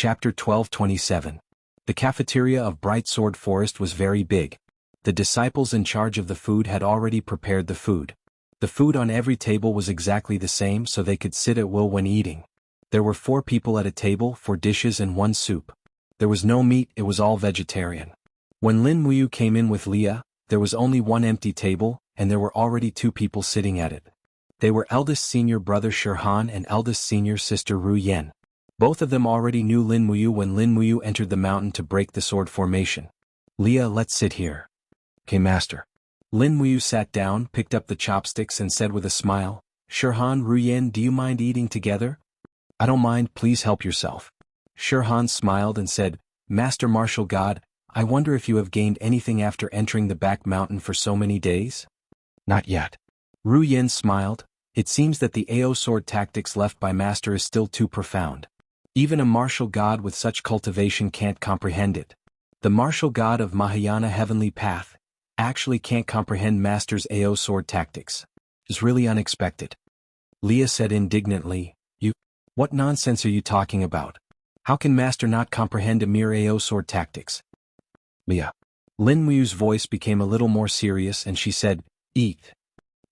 Chapter 1227. The cafeteria of Bright Sword Forest was very big. The disciples in charge of the food had already prepared the food. The food on every table was exactly the same so they could sit at will when eating. There were 4 people at a table, 4 dishes and 1 soup. There was no meat, it was all vegetarian. When Lin Muyu came in with Leah, there was only 1 empty table, and there were already 2 people sitting at it. They were eldest senior brother Shirhan and eldest senior sister Ru Yen. Both of them already knew Lin Muyu when Lin Muyu entered the mountain to break the sword formation. Leah, let's sit here. Okay, master. Lin Muyu sat down, picked up the chopsticks and said with a smile, Shirhan, Ru Yen, do you mind eating together? I don't mind, please help yourself. Shirhan smiled and said, Master Martial God, I wonder if you have gained anything after entering the back mountain for so many days? Not yet. Ru Yen smiled. It seems that the AO sword tactics left by Master is still too profound. Even a martial god with such cultivation can't comprehend it. The martial god of Mahayana Heavenly Path actually can't comprehend Master's AO sword tactics. It's really unexpected. Leah said indignantly, What nonsense are you talking about? How can Master not comprehend a mere AO sword tactics? Leah. Lin Muyu's voice became a little more serious and she said, Eat.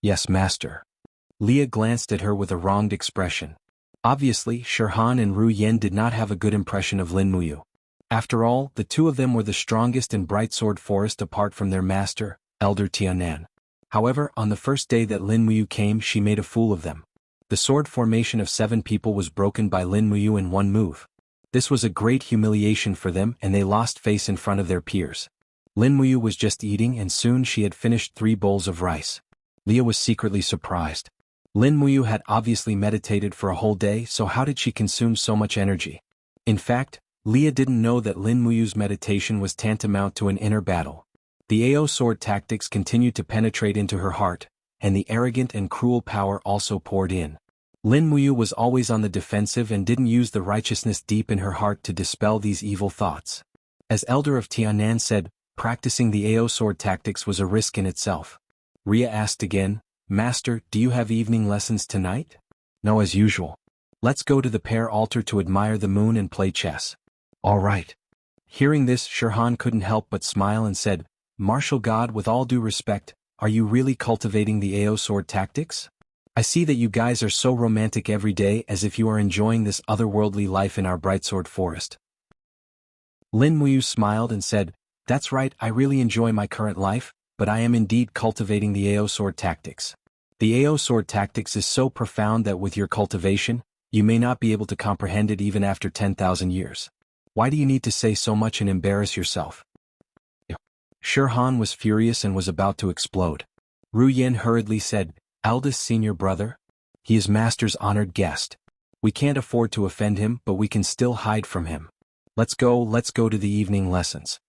Yes, Master. Leah glanced at her with a wronged expression. Obviously, Shirhan and Ru Yen did not have a good impression of Lin Muyu. After all, the 2 of them were the strongest in Bright Sword Forest apart from their master, Elder Tianan. However, on the first day that Lin Muyu came, she made a fool of them. The sword formation of 7 people was broken by Lin Muyu in 1 move. This was a great humiliation for them and they lost face in front of their peers. Lin Muyu was just eating and soon she had finished 3 bowls of rice. Leah was secretly surprised. Lin Muyu had obviously meditated for a whole day, so how did she consume so much energy? In fact, Leah didn't know that Lin Muyu's meditation was tantamount to an inner battle. The AO sword tactics continued to penetrate into her heart, and the arrogant and cruel power also poured in. Lin Muyu was always on the defensive and didn't use the righteousness deep in her heart to dispel these evil thoughts. As Elder of Tianan said, practicing the AO sword tactics was a risk in itself. Rhea asked again, Master, do you have evening lessons tonight? No, as usual. Let's go to the pear altar to admire the moon and play chess. All right. Hearing this, Shirhan couldn't help but smile and said, Martial God, with all due respect, are you really cultivating the AO sword tactics? I see that you guys are so romantic every day, as if you are enjoying this otherworldly life in our Bright Sword Forest. Lin Muyu smiled and said, That's right, I really enjoy my current life, but I am indeed cultivating the AO sword tactics. The AO sword tactics is so profound that with your cultivation, you may not be able to comprehend it even after 10,000 years. Why do you need to say so much and embarrass yourself? Shirhan was furious and was about to explode. Ru Yen hurriedly said, Eldest senior brother? He is Master's honored guest. We can't afford to offend him, but we can still hide from him. Let's go to the evening lessons.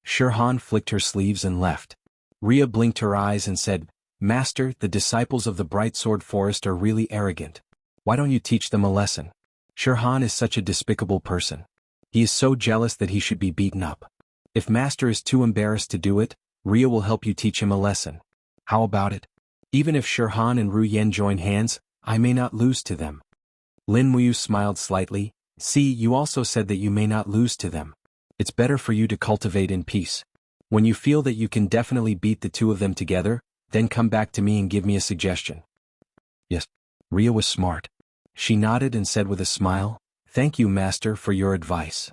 Shirhan flicked her sleeves and left. Rhea blinked her eyes and said, Master, the disciples of the Bright Sword Forest are really arrogant. Why don't you teach them a lesson? Shirhan is such a despicable person. He is so jealous that he should be beaten up. If Master is too embarrassed to do it, Rhea will help you teach him a lesson. How about it? Even if Shirhan and Ru Yen join hands, I may not lose to them. Lin Muyu smiled slightly. See, you also said that you may not lose to them. It's better for you to cultivate in peace. When you feel that you can definitely beat the 2 of them together, then come back to me and give me a suggestion. Yes. Rhea was smart. She nodded and said with a smile, Thank you, Master, for your advice.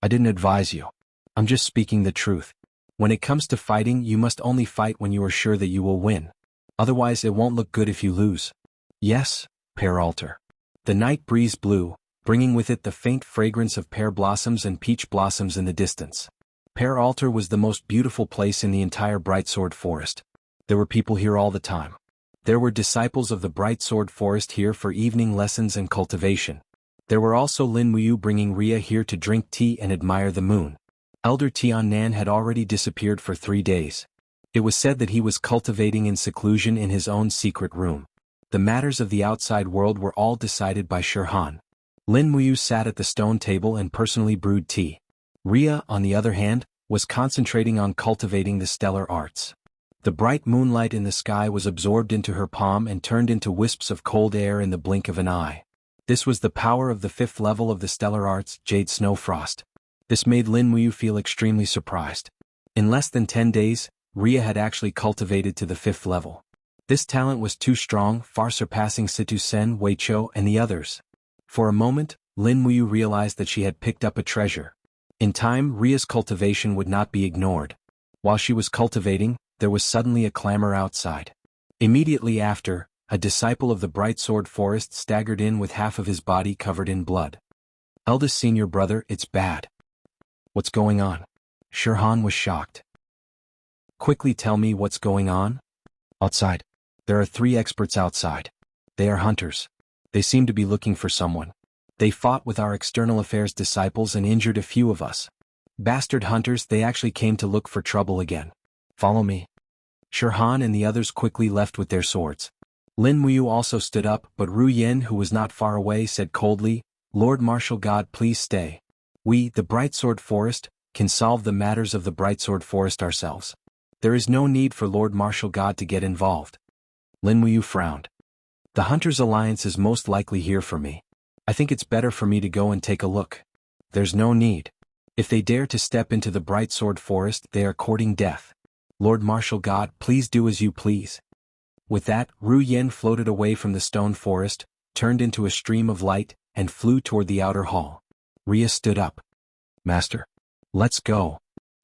I didn't advise you. I'm just speaking the truth. When it comes to fighting, you must only fight when you are sure that you will win. Otherwise it won't look good if you lose. Yes, pear altar. The night breeze blew, bringing with it the faint fragrance of pear blossoms and peach blossoms in the distance. Pear altar was the most beautiful place in the entire Bright Sword Forest. There were people here all the time. There were disciples of the Bright Sword Forest here for evening lessons and cultivation. There were also Lin Muyu bringing Rhea here to drink tea and admire the moon. Elder Tianan had already disappeared for 3 days. It was said that he was cultivating in seclusion in his own secret room. The matters of the outside world were all decided by Shirhan. Lin Muyu sat at the stone table and personally brewed tea. Rhea, on the other hand, was concentrating on cultivating the stellar arts. The bright moonlight in the sky was absorbed into her palm and turned into wisps of cold air in the blink of an eye. This was the power of the 5th level of the stellar arts, Jade Snow Frost. This made Lin Muyu feel extremely surprised. In less than 10 days, Ria had actually cultivated to the 5th level. This talent was too strong, far surpassing Situ Sen, Wei Chou, and the others. For a moment, Lin Muyu realized that she had picked up a treasure. In time, Ria's cultivation would not be ignored. While she was cultivating, there was suddenly a clamor outside. Immediately after, a disciple of the Bright Sword Forest staggered in with half of his body covered in blood. Eldest senior brother, it's bad. What's going on? Shirhan was shocked. Quickly tell me what's going on? Outside. There are 3 experts outside. They are hunters. They seem to be looking for someone. They fought with our external affairs disciples and injured a few of us. Bastard hunters, they actually came to look for trouble again. Follow me. Shirhan and the others quickly left with their swords. Lin Muyu also stood up, but Ru Yen, who was not far away, said coldly, Lord Martial God, please stay. We, the Bright Sword Forest, can solve the matters of the Bright Sword Forest ourselves. There is no need for Lord Martial God to get involved. Lin Muyu frowned. The Hunters' Alliance is most likely here for me. I think it's better for me to go and take a look. There's no need. If they dare to step into the Bright Sword Forest, they are courting death. Lord Martial God, please do as you please. With that, Ru Yen floated away from the stone forest, turned into a stream of light, and flew toward the outer hall. Ria stood up. Master. Let's go.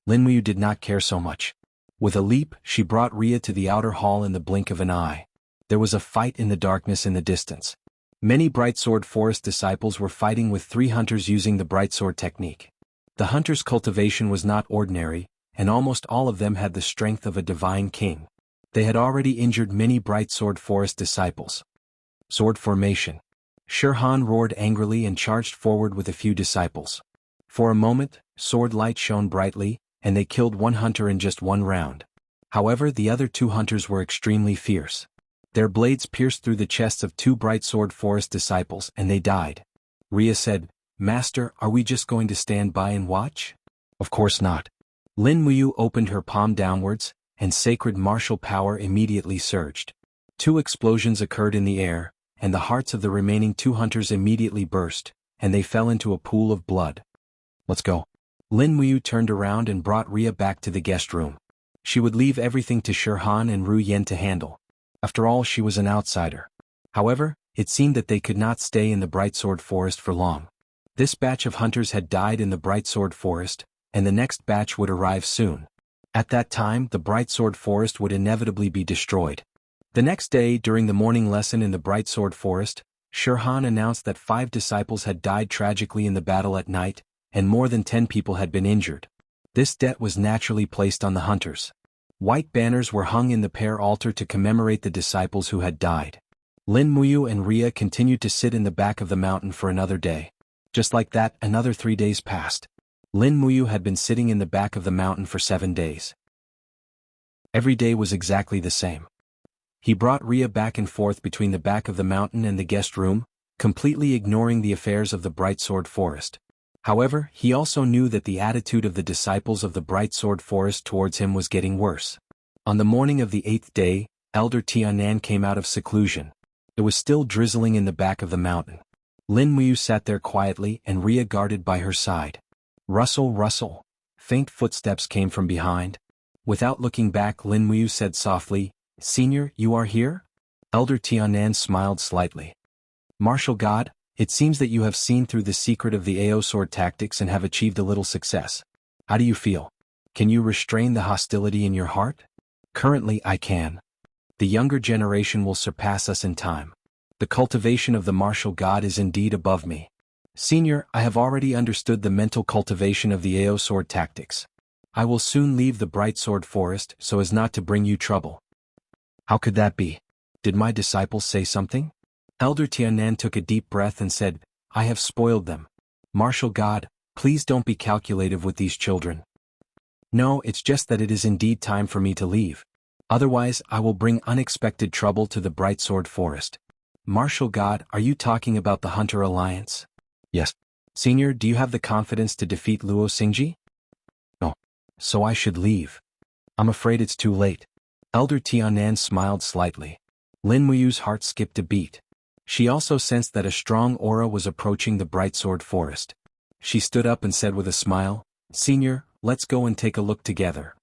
Lin Muyu did not care so much. With a leap, she brought Ria to the outer hall in the blink of an eye. There was a fight in the darkness in the distance. Many Bright Sword Forest disciples were fighting with 3 hunters using the Bright Sword technique. The hunters' cultivation was not ordinary, and almost all of them had the strength of a divine king. They had already injured many Bright Sword Forest disciples. Sword formation. Shirhan roared angrily and charged forward with a few disciples. For a moment, sword light shone brightly, and they killed 1 hunter in just 1 round. However, the other 2 hunters were extremely fierce. Their blades pierced through the chests of 2 Bright Sword Forest disciples and they died. Ria said, Master, are we just going to stand by and watch? Of course not. Lin Muyu opened her palm downwards, and sacred martial power immediately surged. 2 explosions occurred in the air, and the hearts of the remaining 2 hunters immediately burst, and they fell into a pool of blood. Let's go. Lin Muyu turned around and brought Ria back to the guest room. She would leave everything to Shirhan and Ru Yen to handle. After all, she was an outsider. However, it seemed that they could not stay in the Bright Sword Forest for long. This batch of hunters had died in the Bright Sword Forest, and the next batch would arrive soon. At that time, the Bright Sword Forest would inevitably be destroyed. The next day, during the morning lesson in the Bright Sword Forest, Shirhan announced that 5 disciples had died tragically in the battle at night, and more than 10 people had been injured. This debt was naturally placed on the hunters. White banners were hung in the prayer altar to commemorate the disciples who had died. Lin Muyu and Ria continued to sit in the back of the mountain for another day. Just like that, another 3 days passed. Lin Muyu had been sitting in the back of the mountain for 7 days. Every day was exactly the same. He brought Ria back and forth between the back of the mountain and the guest room, completely ignoring the affairs of the Bright Sword Forest. However, he also knew that the attitude of the disciples of the Bright Sword Forest towards him was getting worse. On the morning of the 8th day, Elder Tianan came out of seclusion. It was still drizzling in the back of the mountain. Lin Muyu sat there quietly and Ria guarded by her side. Rustle, rustle. Faint footsteps came from behind. Without looking back, Lin Muyu said softly, Senior, you are here? Elder Tianan smiled slightly. Martial God, it seems that you have seen through the secret of the AO sword tactics and have achieved a little success. How do you feel? Can you restrain the hostility in your heart? Currently, I can. The younger generation will surpass us in time. The cultivation of the martial god is indeed above me. Senior, I have already understood the mental cultivation of the AO sword tactics. I will soon leave the Bright Sword Forest so as not to bring you trouble. How could that be? Did my disciples say something? Elder Tianan took a deep breath and said, I have spoiled them. Martial God, please don't be calculative with these children. No, it's just that it is indeed time for me to leave. Otherwise, I will bring unexpected trouble to the Bright Sword Forest. Martial God, are you talking about the Hunter Alliance? Yes. Senior, do you have the confidence to defeat Luo Xingji? No. So I should leave. I'm afraid it's too late. Elder Tianan smiled slightly. Lin Muyu's heart skipped a beat. She also sensed that a strong aura was approaching the Brightsword Forest. She stood up and said with a smile, "Senior, let's go and take a look together."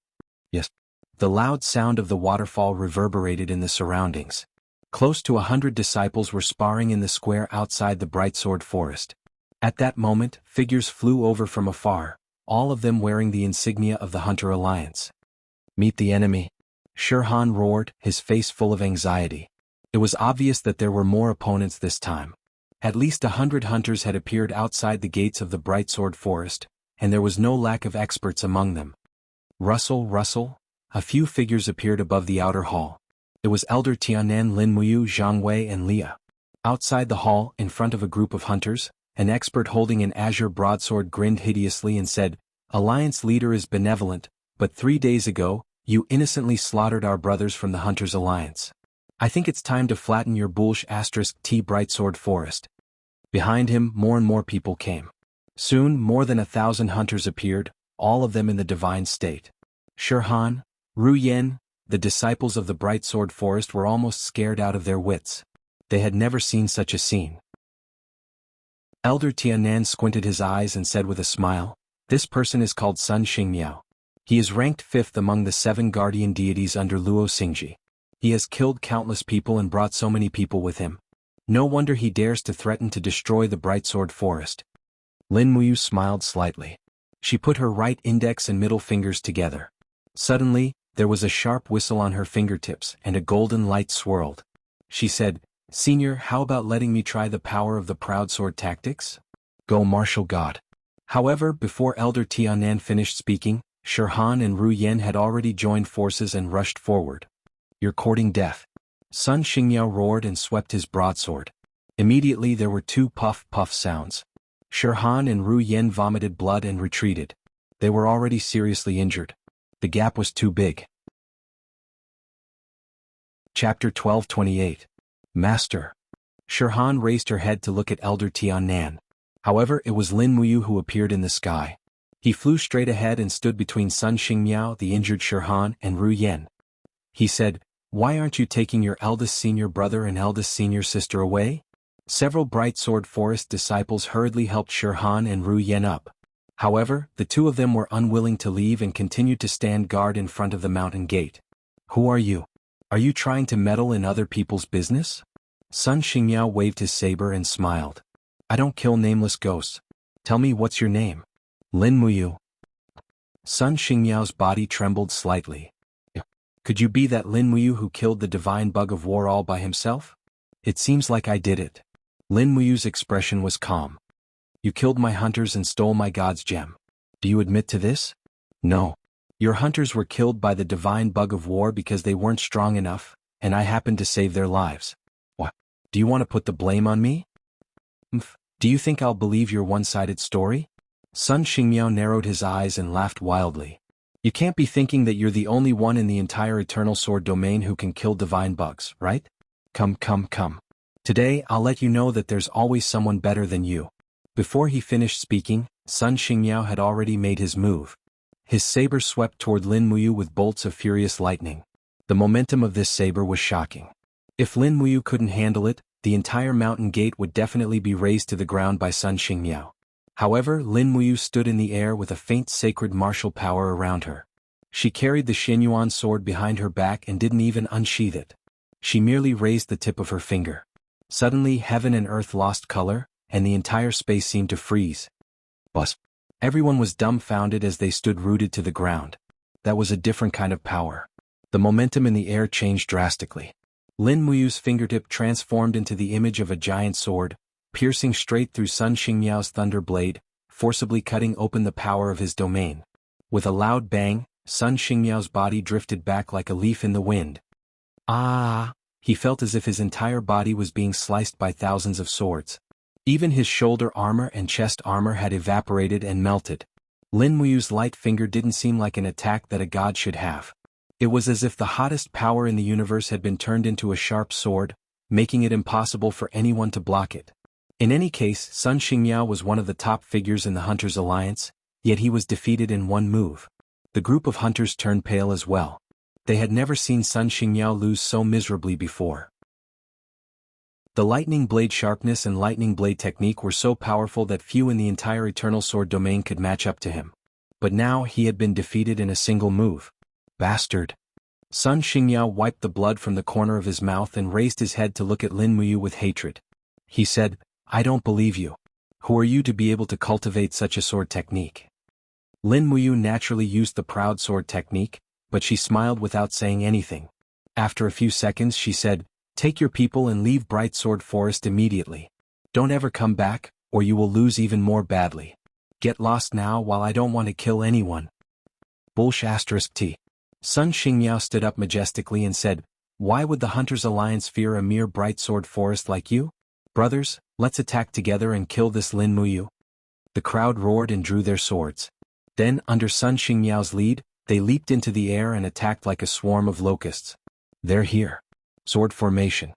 Yes. The loud sound of the waterfall reverberated in the surroundings. Close to 100 disciples were sparring in the square outside the Brightsword Forest. At that moment, figures flew over from afar, all of them wearing the insignia of the Hunter Alliance. "Meet the enemy," Shirhan roared, his face full of anxiety. It was obvious that there were more opponents this time. At least 100 hunters had appeared outside the gates of the Brightsword Forest, and there was no lack of experts among them. Rustle, a few figures appeared above the outer hall. It was Elder Tianan, Lin Muyu, Zhang Wei and Leah. Outside the hall, in front of a group of hunters, an expert holding an azure broadsword grinned hideously and said, "Alliance leader is benevolent, but 3 days ago, you innocently slaughtered our brothers from the Hunters Alliance. I think it's time to flatten your bullsh *T Brightsword Forest." Behind him, more and more people came. Soon, more than 1,000 hunters appeared, all of them in the divine state. Shirhan, Ru Yen, the disciples of the Brightsword Forest were almost scared out of their wits. They had never seen such a scene. Elder Tianan squinted his eyes and said with a smile, "This person is called Sun Xingmiao. He is ranked 5th among the 7 guardian deities under Luo Xingji. He has killed countless people and brought so many people with him. No wonder he dares to threaten to destroy the Brightsword Forest." Lin Muyu smiled slightly. She put her right index and middle fingers together. Suddenly, there was a sharp whistle on her fingertips and a golden light swirled. She said, "Senior, how about letting me try the power of the proud sword tactics? Go martial god." However, before Elder Tianan finished speaking, Shirhan and Ru Yen had already joined forces and rushed forward. "You're courting death." Sun Xingmiao roared and swept his broadsword. Immediately there were 2 puff sounds. Shirhan and Ru Yen vomited blood and retreated. They were already seriously injured. The gap was too big. Chapter 12:28. Master. Shirhan raised her head to look at Elder Tianan. However, it was Lin Muyu who appeared in the sky. He flew straight ahead and stood between Sun Xingmiao, the injured Shirhan, and Ru Yen. He said, "Why aren't you taking your eldest senior brother and eldest senior sister away?" Several Brightsword Forest disciples hurriedly helped Shirhan and Ru Yen up. However, the 2 of them were unwilling to leave and continued to stand guard in front of the mountain gate. "Who are you? Are you trying to meddle in other people's business?" Sun Xingmiao waved his saber and smiled. "I don't kill nameless ghosts. Tell me, what's your name?" "Lin Muyu." Sun Xingmiao's body trembled slightly. "Could you be that Lin Muyu who killed the divine bug of war all by himself?" "It seems like I did it." Lin Muyu's expression was calm. "You killed my hunters and stole my god's gem. Do you admit to this?" "No. Your hunters were killed by the divine bug of war because they weren't strong enough, and I happened to save their lives." "What? Do you want to put the blame on me?" "Do you think I'll believe your one-sided story?" Sun Xingmiao narrowed his eyes and laughed wildly. "You can't be thinking that you're the only one in the entire Eternal Sword domain who can kill divine bugs, right? Come. Today I'll let you know that there's always someone better than you." Before he finished speaking, Sun Xingmiao had already made his move. His saber swept toward Lin Muyu with bolts of furious lightning. The momentum of this saber was shocking. If Lin Muyu couldn't handle it, the entire mountain gate would definitely be razed to the ground by Sun Xingmiao. However, Lin Muyu stood in the air with a faint sacred martial power around her. She carried the Xinyuan sword behind her back and didn't even unsheath it. She merely raised the tip of her finger. Suddenly heaven and earth lost color, and the entire space seemed to freeze. But everyone was dumbfounded as they stood rooted to the ground. That was a different kind of power. The momentum in the air changed drastically. Lin Muyu's fingertip transformed into the image of a giant sword, piercing straight through Sun Xingmiao's thunder blade, forcibly cutting open the power of his domain. With a loud bang, Sun Xingmiao's body drifted back like a leaf in the wind. Ah! He felt as if his entire body was being sliced by thousands of swords. Even his shoulder armor and chest armor had evaporated and melted. Lin Muyu's light finger didn't seem like an attack that a god should have. It was as if the hottest power in the universe had been turned into a sharp sword, making it impossible for anyone to block it. In any case, Sun Xingmiao was one of the top figures in the Hunters Alliance, yet he was defeated in one move. The group of hunters turned pale as well. They had never seen Sun Xingmiao lose so miserably before. The lightning blade sharpness and lightning blade technique were so powerful that few in the entire Eternal Sword domain could match up to him. But now he had been defeated in a single move. Bastard. Sun Xingyao wiped the blood from the corner of his mouth and raised his head to look at Lin Muyu with hatred. He said, I don't believe you. Who are you to be able to cultivate such a sword technique? Lin Muyu naturally used the proud sword technique, but she smiled without saying anything. After a few seconds she said, take your people and leave Bright Sword Forest immediately. Don't ever come back, or you will lose even more badly. Get lost now while I don't want to kill anyone. T. Sun Xingyao stood up majestically and said, why would the Hunters Alliance fear a mere Bright Sword Forest like you? Brothers, let's attack together and kill this Lin Muyu. The crowd roared and drew their swords. Then, under Sun Xingyao's lead, they leaped into the air and attacked like a swarm of locusts. They're here. Sword formation.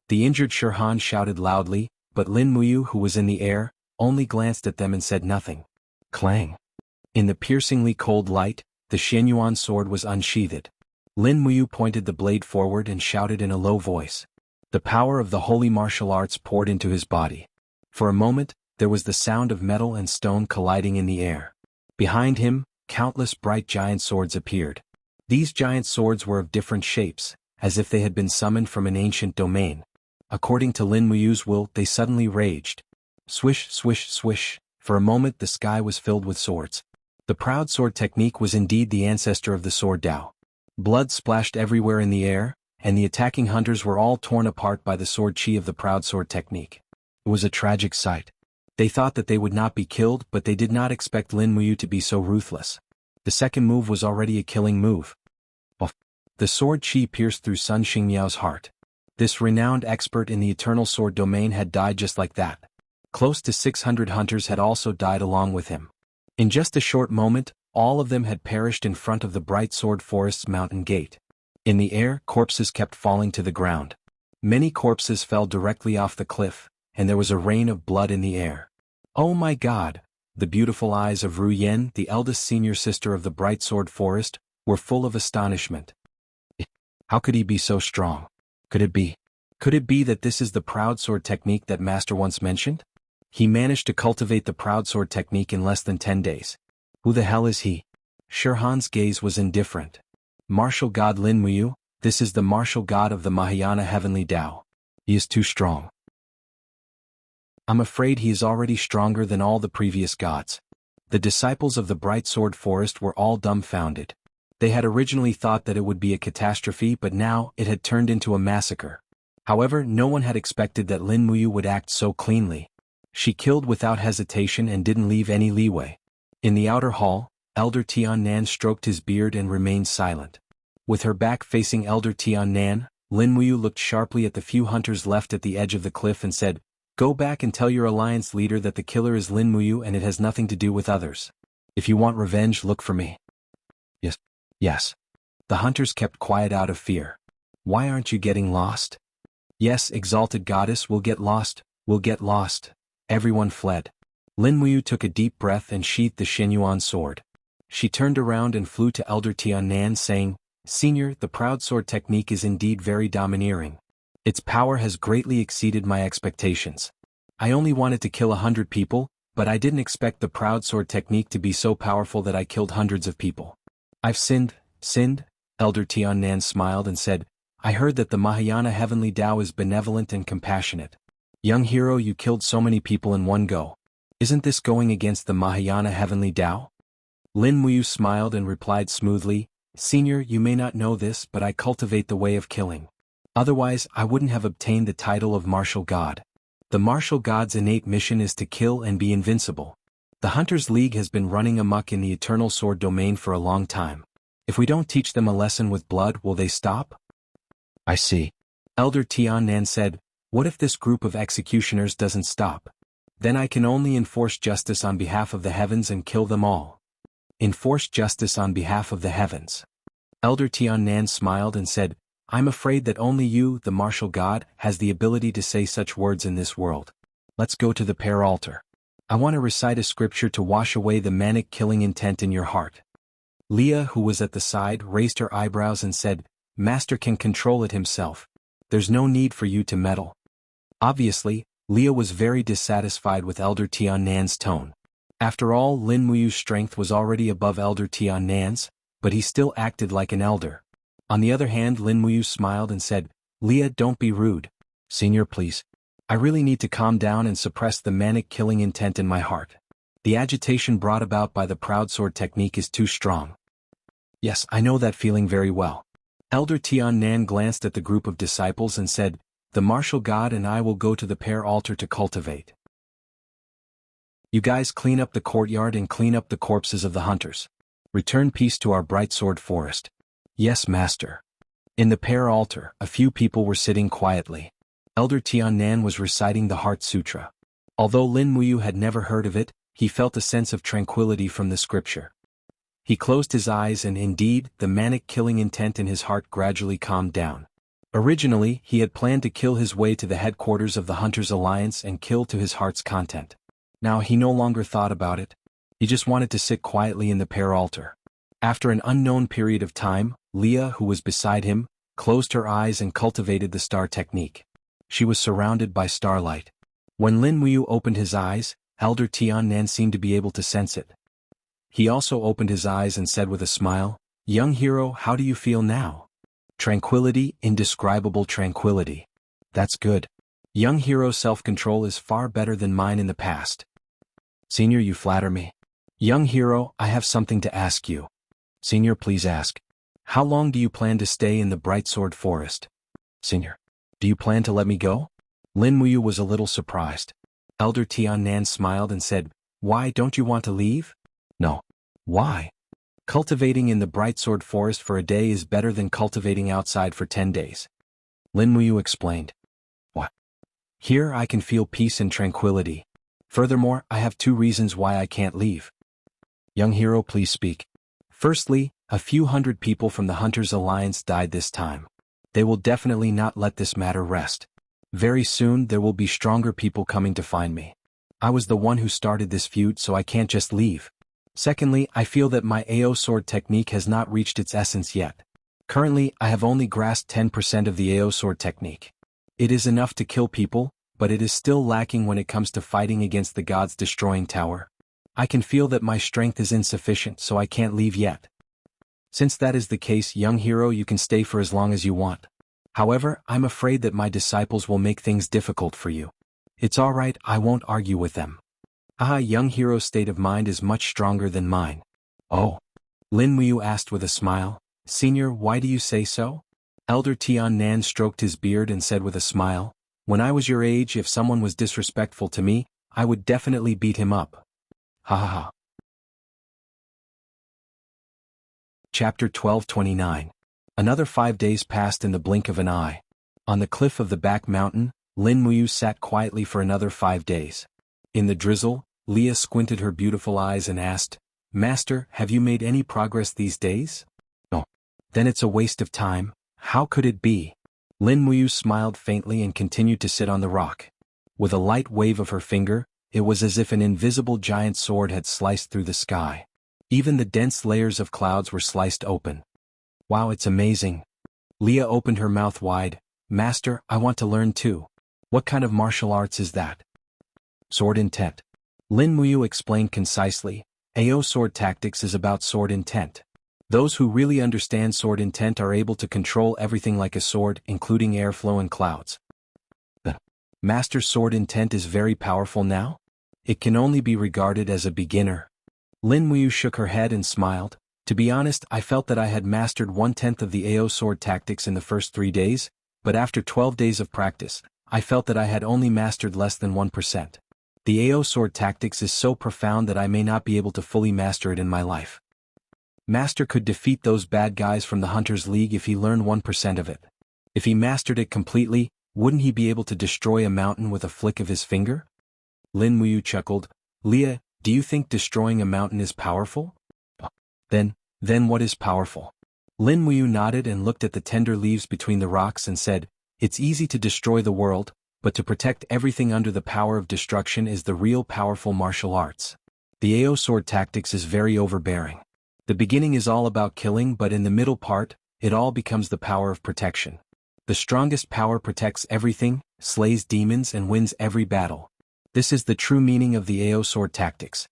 The injured Shirhan shouted loudly, but Lin Muyu, who was in the air, only glanced at them and said nothing. Clang. In the piercingly cold light, the Xianyuan sword was unsheathed. Lin Muyu pointed the blade forward and shouted in a low voice. The power of the holy martial arts poured into his body. For a moment, there was the sound of metal and stone colliding in the air. Behind him, countless bright giant swords appeared. These giant swords were of different shapes, as if they had been summoned from an ancient domain. According to Lin Muyu's will, they suddenly raged. Swish, swish, swish. For a moment the sky was filled with swords. The proud sword technique was indeed the ancestor of the sword Dao. Blood splashed everywhere in the air, and the attacking hunters were all torn apart by the sword chi of the proud sword technique. It was a tragic sight. They thought that they would not be killed, but they did not expect Lin Muyu to be so ruthless. The second move was already a killing move. The sword chi pierced through Sun Xingyao's heart. This renowned expert in the Eternal Sword domain had died just like that. Close to 600 hunters had also died along with him. In just a short moment, all of them had perished in front of the Bright Sword Forest's mountain gate. In the air, corpses kept falling to the ground. Many corpses fell directly off the cliff, and there was a rain of blood in the air. Oh my God! The beautiful eyes of Ru Yen, the eldest senior sister of the Bright Sword Forest, were full of astonishment. How could he be so strong? Could it be that this is the proud sword technique that Master once mentioned? He managed to cultivate the proud sword technique in less than 10 days. Who the hell is he? Shirhan's gaze was indifferent. Martial God Lin Muyu, this is the martial god of the Mahayana Heavenly Tao. He is too strong. I'm afraid he is already stronger than all the previous gods. The disciples of the Bright Sword Forest were all dumbfounded. They had originally thought that it would be a catastrophe, but now it had turned into a massacre. However, no one had expected that Lin Muyu would act so cleanly. She killed without hesitation and didn't leave any leeway. In the outer hall, Elder Tian Nan stroked his beard and remained silent. With her back facing Elder Tian Nan, Lin Muyu looked sharply at the few hunters left at the edge of the cliff and said, "Go back and tell your alliance leader that the killer is Lin Muyu and it has nothing to do with others. If you want revenge, look for me." Yes. The hunters kept quiet out of fear. Why aren't you getting lost? Yes, exalted goddess, we'll get lost. Everyone fled. Lin Muyu took a deep breath and sheathed the Xianyuan sword. She turned around and flew to Elder Tian Nan saying, "Senior, the proud sword technique is indeed very domineering. Its power has greatly exceeded my expectations. I only wanted to kill 100 people, but I didn't expect the proud sword technique to be so powerful that I killed hundreds of people. I've sinned. Elder Tian Nan smiled and said, "I heard that the Mahayana Heavenly Tao is benevolent and compassionate. Young hero, you killed so many people in one go. Isn't this going against the Mahayana Heavenly Tao?" Lin Muyu smiled and replied smoothly, "Senior, you may not know this, but I cultivate the way of killing. Otherwise, I wouldn't have obtained the title of martial god. The martial god's innate mission is to kill and be invincible. The Hunters League has been running amok in the Eternal Sword domain for a long time. If we don't teach them a lesson with blood, will they stop?" "I see." Elder Tian Nan said, "What if this group of executioners doesn't stop? Then I can only enforce justice on behalf of the heavens and kill them all." "Enforce justice on behalf of the heavens." Elder Tian Nan smiled and said, "I'm afraid that only you, the martial god, has the ability to say such words in this world. Let's go to the prayer altar. I want to recite a scripture to wash away the manic killing intent in your heart." Leah, who was at the side, raised her eyebrows and said, "Master can control it himself. There's no need for you to meddle." Obviously, Leah was very dissatisfied with Elder Tiannan's tone. After all, Lin Muyu's strength was already above Elder Tiannan's, but he still acted like an elder. On the other hand, Lin Muyu smiled and said, "Leah, don't be rude. Senior, please. I really need to calm down and suppress the manic killing intent in my heart. The agitation brought about by the proud sword technique is too strong." "Yes, I know that feeling very well." Elder Tiannan glanced at the group of disciples and said, "The martial god and I will go to the pair altar to cultivate. You guys clean up the courtyard and clean up the corpses of the hunters. Return peace to our bright sword forest." "Yes, master." In the pair altar, a few people were sitting quietly. Elder Tiannan was reciting the Heart Sutra. Although Lin Muyu had never heard of it, he felt a sense of tranquility from the scripture. He closed his eyes and indeed, the manic killing intent in his heart gradually calmed down. Originally, he had planned to kill his way to the headquarters of the Hunters Alliance and kill to his heart's content. Now he no longer thought about it. He just wanted to sit quietly in the pair altar. After an unknown period of time, Leah, who was beside him, closed her eyes and cultivated the star technique. She was surrounded by starlight. When Lin Muyu opened his eyes, Elder Tiannan seemed to be able to sense it. He also opened his eyes and said with a smile, "Young hero, how do you feel now?" "Tranquility, indescribable tranquility." "That's good. Young hero's self-control is far better than mine in the past." "Senior, you flatter me." "Young hero, I have something to ask you." "Senior, please ask." "How long do you plan to stay in the Bright Sword Forest?" "Senior, do you plan to let me go?" Lin Muyu was a little surprised. Elder Tiannan smiled and said, "Why, don't you want to leave?" "No." "Why?" "Cultivating in the Bright Sword Forest for a day is better than cultivating outside for 10 days. Lin Muyu explained. "What?" "Here I can feel peace and tranquility. Furthermore, I have 2 reasons why I can't leave." "Young hero, please speak." "Firstly, a few hundred people from the Hunters Alliance died this time. They will definitely not let this matter rest. Very soon there will be stronger people coming to find me. I was the one who started this feud, so I can't just leave. Secondly, I feel that my AO sword technique has not reached its essence yet. Currently, I have only grasped 10% of the AO sword technique. It is enough to kill people, but it is still lacking when it comes to fighting against the gods destroying tower. I can feel that my strength is insufficient, so I can't leave yet." "Since that is the case, young hero, you can stay for as long as you want. However, I'm afraid that my disciples will make things difficult for you." "It's all right, I won't argue with them." Young hero's state of mind is much stronger than mine." "Oh?" Lin Muyu asked with a smile. "Senior, why do you say so?" Elder Tiannan stroked his beard and said with a smile, "When I was your age, if someone was disrespectful to me, I would definitely beat him up." Ha ha ha. Chapter 1229. Another 5 days passed in the blink of an eye. On the cliff of the back mountain, Lin Muyu sat quietly for another 5 days. In the drizzle, Leah squinted her beautiful eyes and asked, "Master, have you made any progress these days?" "No." "Then it's a waste of time. How could it be?" Lin Muyu smiled faintly and continued to sit on the rock. With a light wave of her finger, it was as if an invisible giant sword had sliced through the sky. Even the dense layers of clouds were sliced open. "Wow, it's amazing." Leah opened her mouth wide. "Master, I want to learn too. What kind of martial arts is that?" "Sword intent." Lin Muyu explained concisely. AO sword tactics is about sword intent. Those who really understand sword intent are able to control everything like a sword, including airflow and clouds. The master sword intent is very powerful now? It can only be regarded as a beginner. Lin Muyu shook her head and smiled. "To be honest, I felt that I had mastered 1/10 of the AO sword tactics in the first 3 days, but after 12 days of practice, I felt that I had only mastered less than 1%. The AO sword tactics is so profound that I may not be able to fully master it in my life." Master could defeat those bad guys from the Hunters League if he learned 1% of it. If he mastered it completely, wouldn't he be able to destroy a mountain with a flick of his finger? Lin Muyu chuckled. "Leah, do you think destroying a mountain is powerful?" Then what is powerful?" Lin Muyu nodded and looked at the tender leaves between the rocks and said, "It's easy to destroy the world, but to protect everything under the power of destruction is the real powerful martial arts. The AO sword tactics is very overbearing. The beginning is all about killing, but in the middle part, it all becomes the power of protection. The strongest power protects everything, slays demons and wins every battle. This is the true meaning of the AO sword tactics.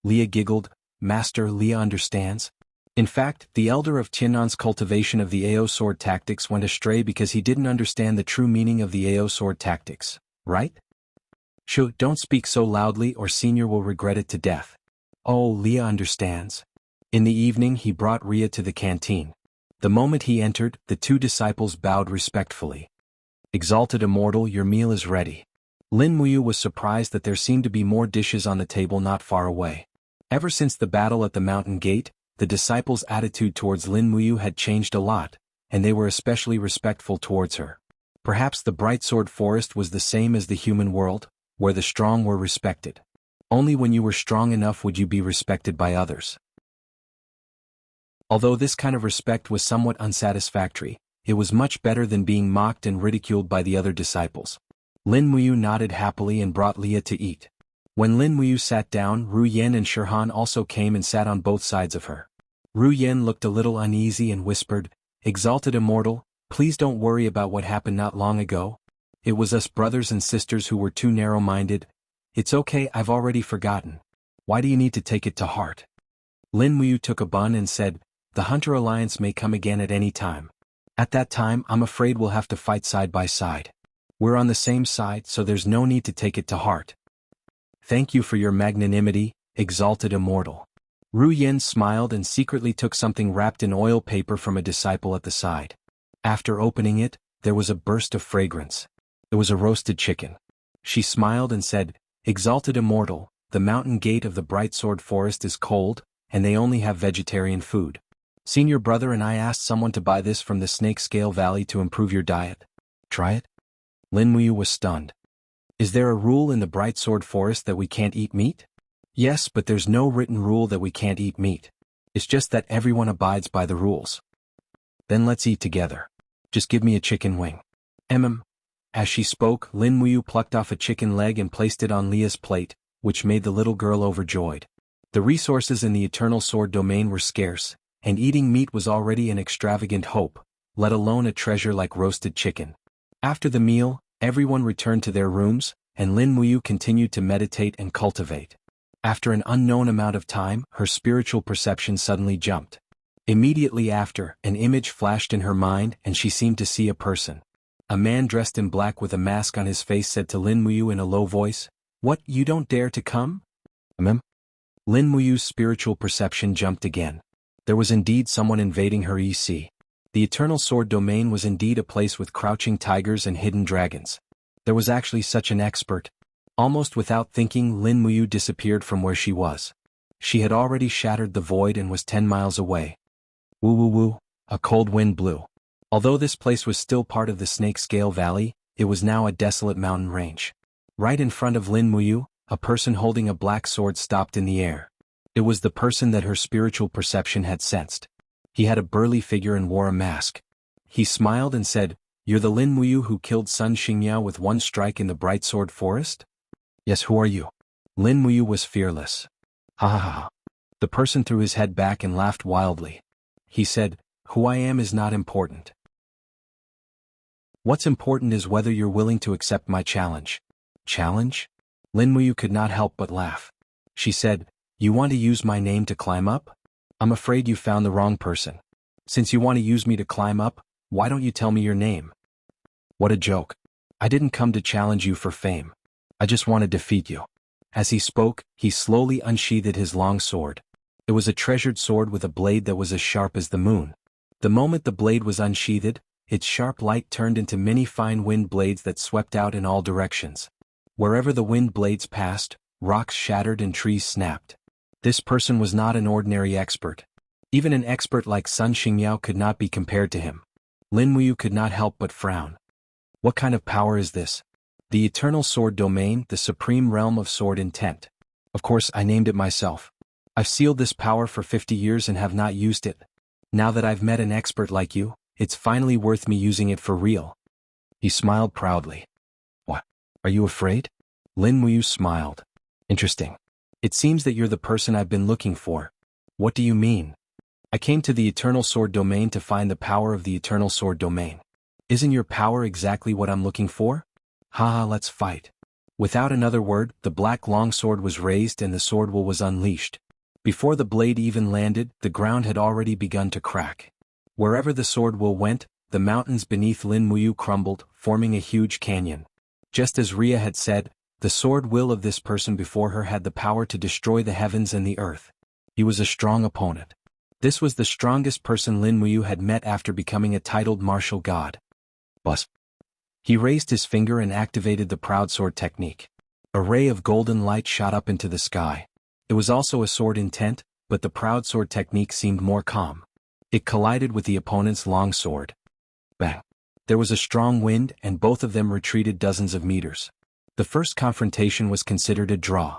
Leah giggled. Master, Leah understands? In fact, the elder of Tiannan's cultivation of the AO sword tactics went astray because he didn't understand the true meaning of the AO sword tactics, right? Shoo, don't speak so loudly or Senior will regret it to death. Oh, Leah understands. In the evening he brought Ria to the canteen. The moment he entered, the two disciples bowed respectfully. Exalted Immortal, your meal is ready. Lin Muyu was surprised that there seemed to be more dishes on the table not far away. Ever since the battle at the mountain gate, the disciples' attitude towards Lin Muyu had changed a lot, and they were especially respectful towards her. Perhaps the Bright Sword Forest was the same as the human world, where the strong were respected. Only when you were strong enough would you be respected by others. Although this kind of respect was somewhat unsatisfactory, it was much better than being mocked and ridiculed by the other disciples. Lin Muyu nodded happily and brought Leah to eat. When Lin Muyu sat down, Ru Yen and Shirhan also came and sat on both sides of her. Ru Yen looked a little uneasy and whispered, Exalted Immortal, please don't worry about what happened not long ago. It was us brothers and sisters who were too narrow-minded. It's okay, I've already forgotten. Why do you need to take it to heart? Lin Muyu took a bun and said, The Hunter Alliance may come again at any time. At that time, I'm afraid we'll have to fight side by side. We're on the same side, so there's no need to take it to heart. Thank you for your magnanimity, Exalted Immortal. Ru Yen smiled and secretly took something wrapped in oil paper from a disciple at the side. After opening it, there was a burst of fragrance. It was a roasted chicken. She smiled and said, Exalted Immortal, the mountain gate of the Bright Sword Forest is cold, and they only have vegetarian food. Senior brother and I asked someone to buy this from the Snake Scale Valley to improve your diet. Try it? Lin Muyu was stunned. Is there a rule in the Bright Sword Forest that we can't eat meat? Yes, but there's no written rule that we can't eat meat. It's just that everyone abides by the rules. Then let's eat together. Just give me a chicken wing. As she spoke, Lin Muyu plucked off a chicken leg and placed it on Leah's plate, which made the little girl overjoyed. The resources in the Eternal Sword domain were scarce, and eating meat was already an extravagant hope, let alone a treasure like roasted chicken. After the meal, everyone returned to their rooms, and Lin Muyu continued to meditate and cultivate. After an unknown amount of time, her spiritual perception suddenly jumped. Immediately after, an image flashed in her mind and she seemed to see a person. A man dressed in black with a mask on his face said to Lin Muyu in a low voice, What, you don't dare to come? Lin Muyu's spiritual perception jumped again. There was indeed someone invading her EC. The Eternal Sword domain was indeed a place with crouching tigers and hidden dragons. There was actually such an expert. Almost without thinking, Lin Muyu disappeared from where she was. She had already shattered the void and was 10 miles away. Woo woo woo, a cold wind blew. Although this place was still part of the Snake Scale Valley, it was now a desolate mountain range. Right in front of Lin Muyu, a person holding a black sword stopped in the air. It was the person that her spiritual perception had sensed. He had a burly figure and wore a mask. He smiled and said, You're the Lin Muyu who killed Sun Xingmiao with one strike in the Bright Sword Forest? Yes, who are you? Lin Muyu was fearless. Ha ha ha. The person threw his head back and laughed wildly. He said, Who I am is not important. What's important is whether you're willing to accept my challenge. Challenge? Lin Muyu could not help but laugh. She said, You want to use my name to climb up? I'm afraid you found the wrong person. Since you want to use me to climb up, why don't you tell me your name? What a joke. I didn't come to challenge you for fame. I just want to defeat you. As he spoke, he slowly unsheathed his long sword. It was a treasured sword with a blade that was as sharp as the moon. The moment the blade was unsheathed, its sharp light turned into many fine wind blades that swept out in all directions. Wherever the wind blades passed, rocks shattered and trees snapped. This person was not an ordinary expert. Even an expert like Sun Xingmiao could not be compared to him. Lin Muyu could not help but frown. What kind of power is this? The Eternal Sword Domain, the supreme realm of sword intent. Of course, I named it myself. I've sealed this power for 50 years and have not used it. Now that I've met an expert like you, it's finally worth me using it for real. He smiled proudly. What? Are you afraid? Lin Muyu smiled. Interesting. It seems that you're the person I've been looking for. What do you mean? I came to the Eternal Sword Domain to find the power of the Eternal Sword Domain. Isn't your power exactly what I'm looking for? Haha, let's fight. Without another word, the black longsword was raised and the sword will was unleashed. Before the blade even landed, the ground had already begun to crack. Wherever the sword will went, the mountains beneath Lin Muyu crumbled, forming a huge canyon. Just as Ria had said, the sword will of this person before her had the power to destroy the heavens and the earth. He was a strong opponent. This was the strongest person Lin Muyu had met after becoming a titled martial god. Buzz. He raised his finger and activated the proud sword technique. A ray of golden light shot up into the sky. It was also a sword intent, but the proud sword technique seemed more calm. It collided with the opponent's long sword. Bang! There was a strong wind and both of them retreated dozens of meters. The first confrontation was considered a draw.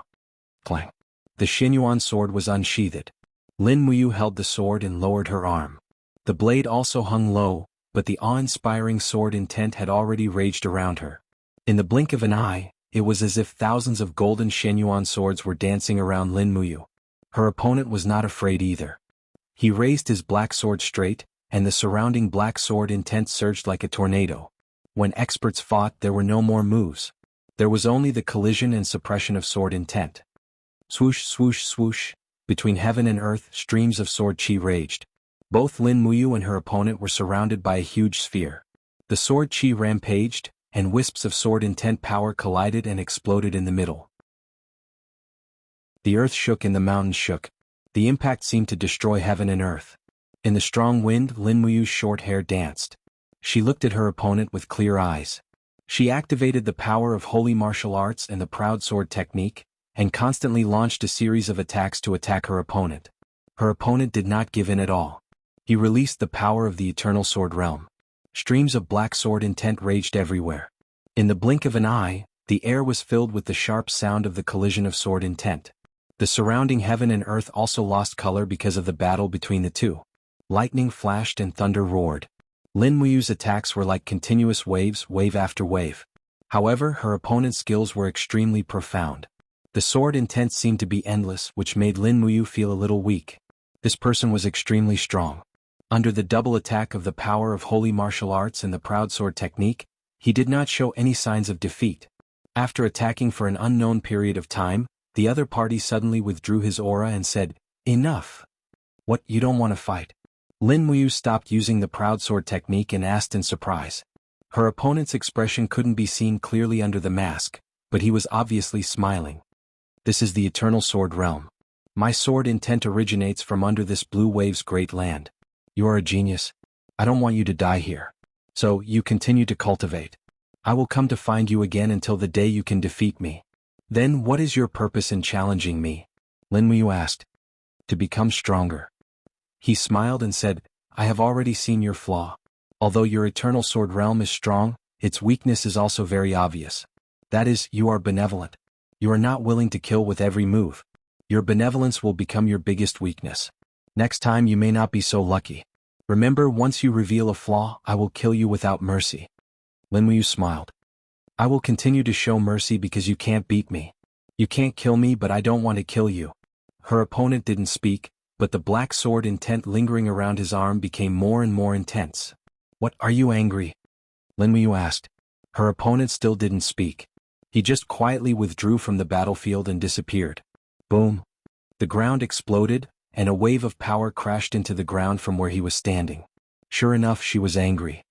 Clang! The Xinyuan sword was unsheathed. Lin Muyu held the sword and lowered her arm. The blade also hung low, but the awe-inspiring sword intent had already raged around her. In the blink of an eye, it was as if thousands of golden Xinyuan swords were dancing around Lin Muyu. Her opponent was not afraid either. He raised his black sword straight, and the surrounding black sword intent surged like a tornado. When experts fought, there were no more moves. There was only the collision and suppression of sword intent. Swoosh, swoosh, swoosh. Between heaven and earth, streams of sword chi raged. Both Lin Muyu and her opponent were surrounded by a huge sphere. The sword chi rampaged, and wisps of sword intent power collided and exploded in the middle. The earth shook and the mountains shook. The impact seemed to destroy heaven and earth. In the strong wind, Lin Muyu's short hair danced. She looked at her opponent with clear eyes. She activated the power of holy martial arts and the proud sword technique, and constantly launched a series of attacks to attack her opponent. Her opponent did not give in at all. He released the power of the eternal sword realm. Streams of black sword intent raged everywhere. In the blink of an eye, the air was filled with the sharp sound of the collision of sword intent. The surrounding heaven and earth also lost color because of the battle between the two. Lightning flashed and thunder roared. Lin Muyu's attacks were like continuous waves, wave after wave. However, her opponent's skills were extremely profound. The sword intent seemed to be endless, which made Lin Muyu feel a little weak. This person was extremely strong. Under the double attack of the power of holy martial arts and the proud sword technique, he did not show any signs of defeat. After attacking for an unknown period of time, the other party suddenly withdrew his aura and said, "Enough. What, you don't want to fight?" Lin Muyu stopped using the proud sword technique and asked in surprise. Her opponent's expression couldn't be seen clearly under the mask, but he was obviously smiling. "This is the eternal sword realm. My sword intent originates from under this blue wave's great land. You are a genius. I don't want you to die here. So, you continue to cultivate. I will come to find you again until the day you can defeat me." "Then what is your purpose in challenging me?" Lin Muyu asked. "To become stronger." He smiled and said, "I have already seen your flaw. Although your eternal sword realm is strong, its weakness is also very obvious. That is, you are benevolent. You are not willing to kill with every move. Your benevolence will become your biggest weakness. Next time you may not be so lucky. Remember, once you reveal a flaw, I will kill you without mercy." Lin Muyu smiled. "I will continue to show mercy because you can't beat me. You can't kill me, but I don't want to kill you." Her opponent didn't speak, but the black sword intent lingering around his arm became more and more intense. "What, are you angry?" Lin Muyu asked. Her opponent still didn't speak. He just quietly withdrew from the battlefield and disappeared. Boom! The ground exploded, and a wave of power crashed into the ground from where he was standing. Sure enough, she was angry.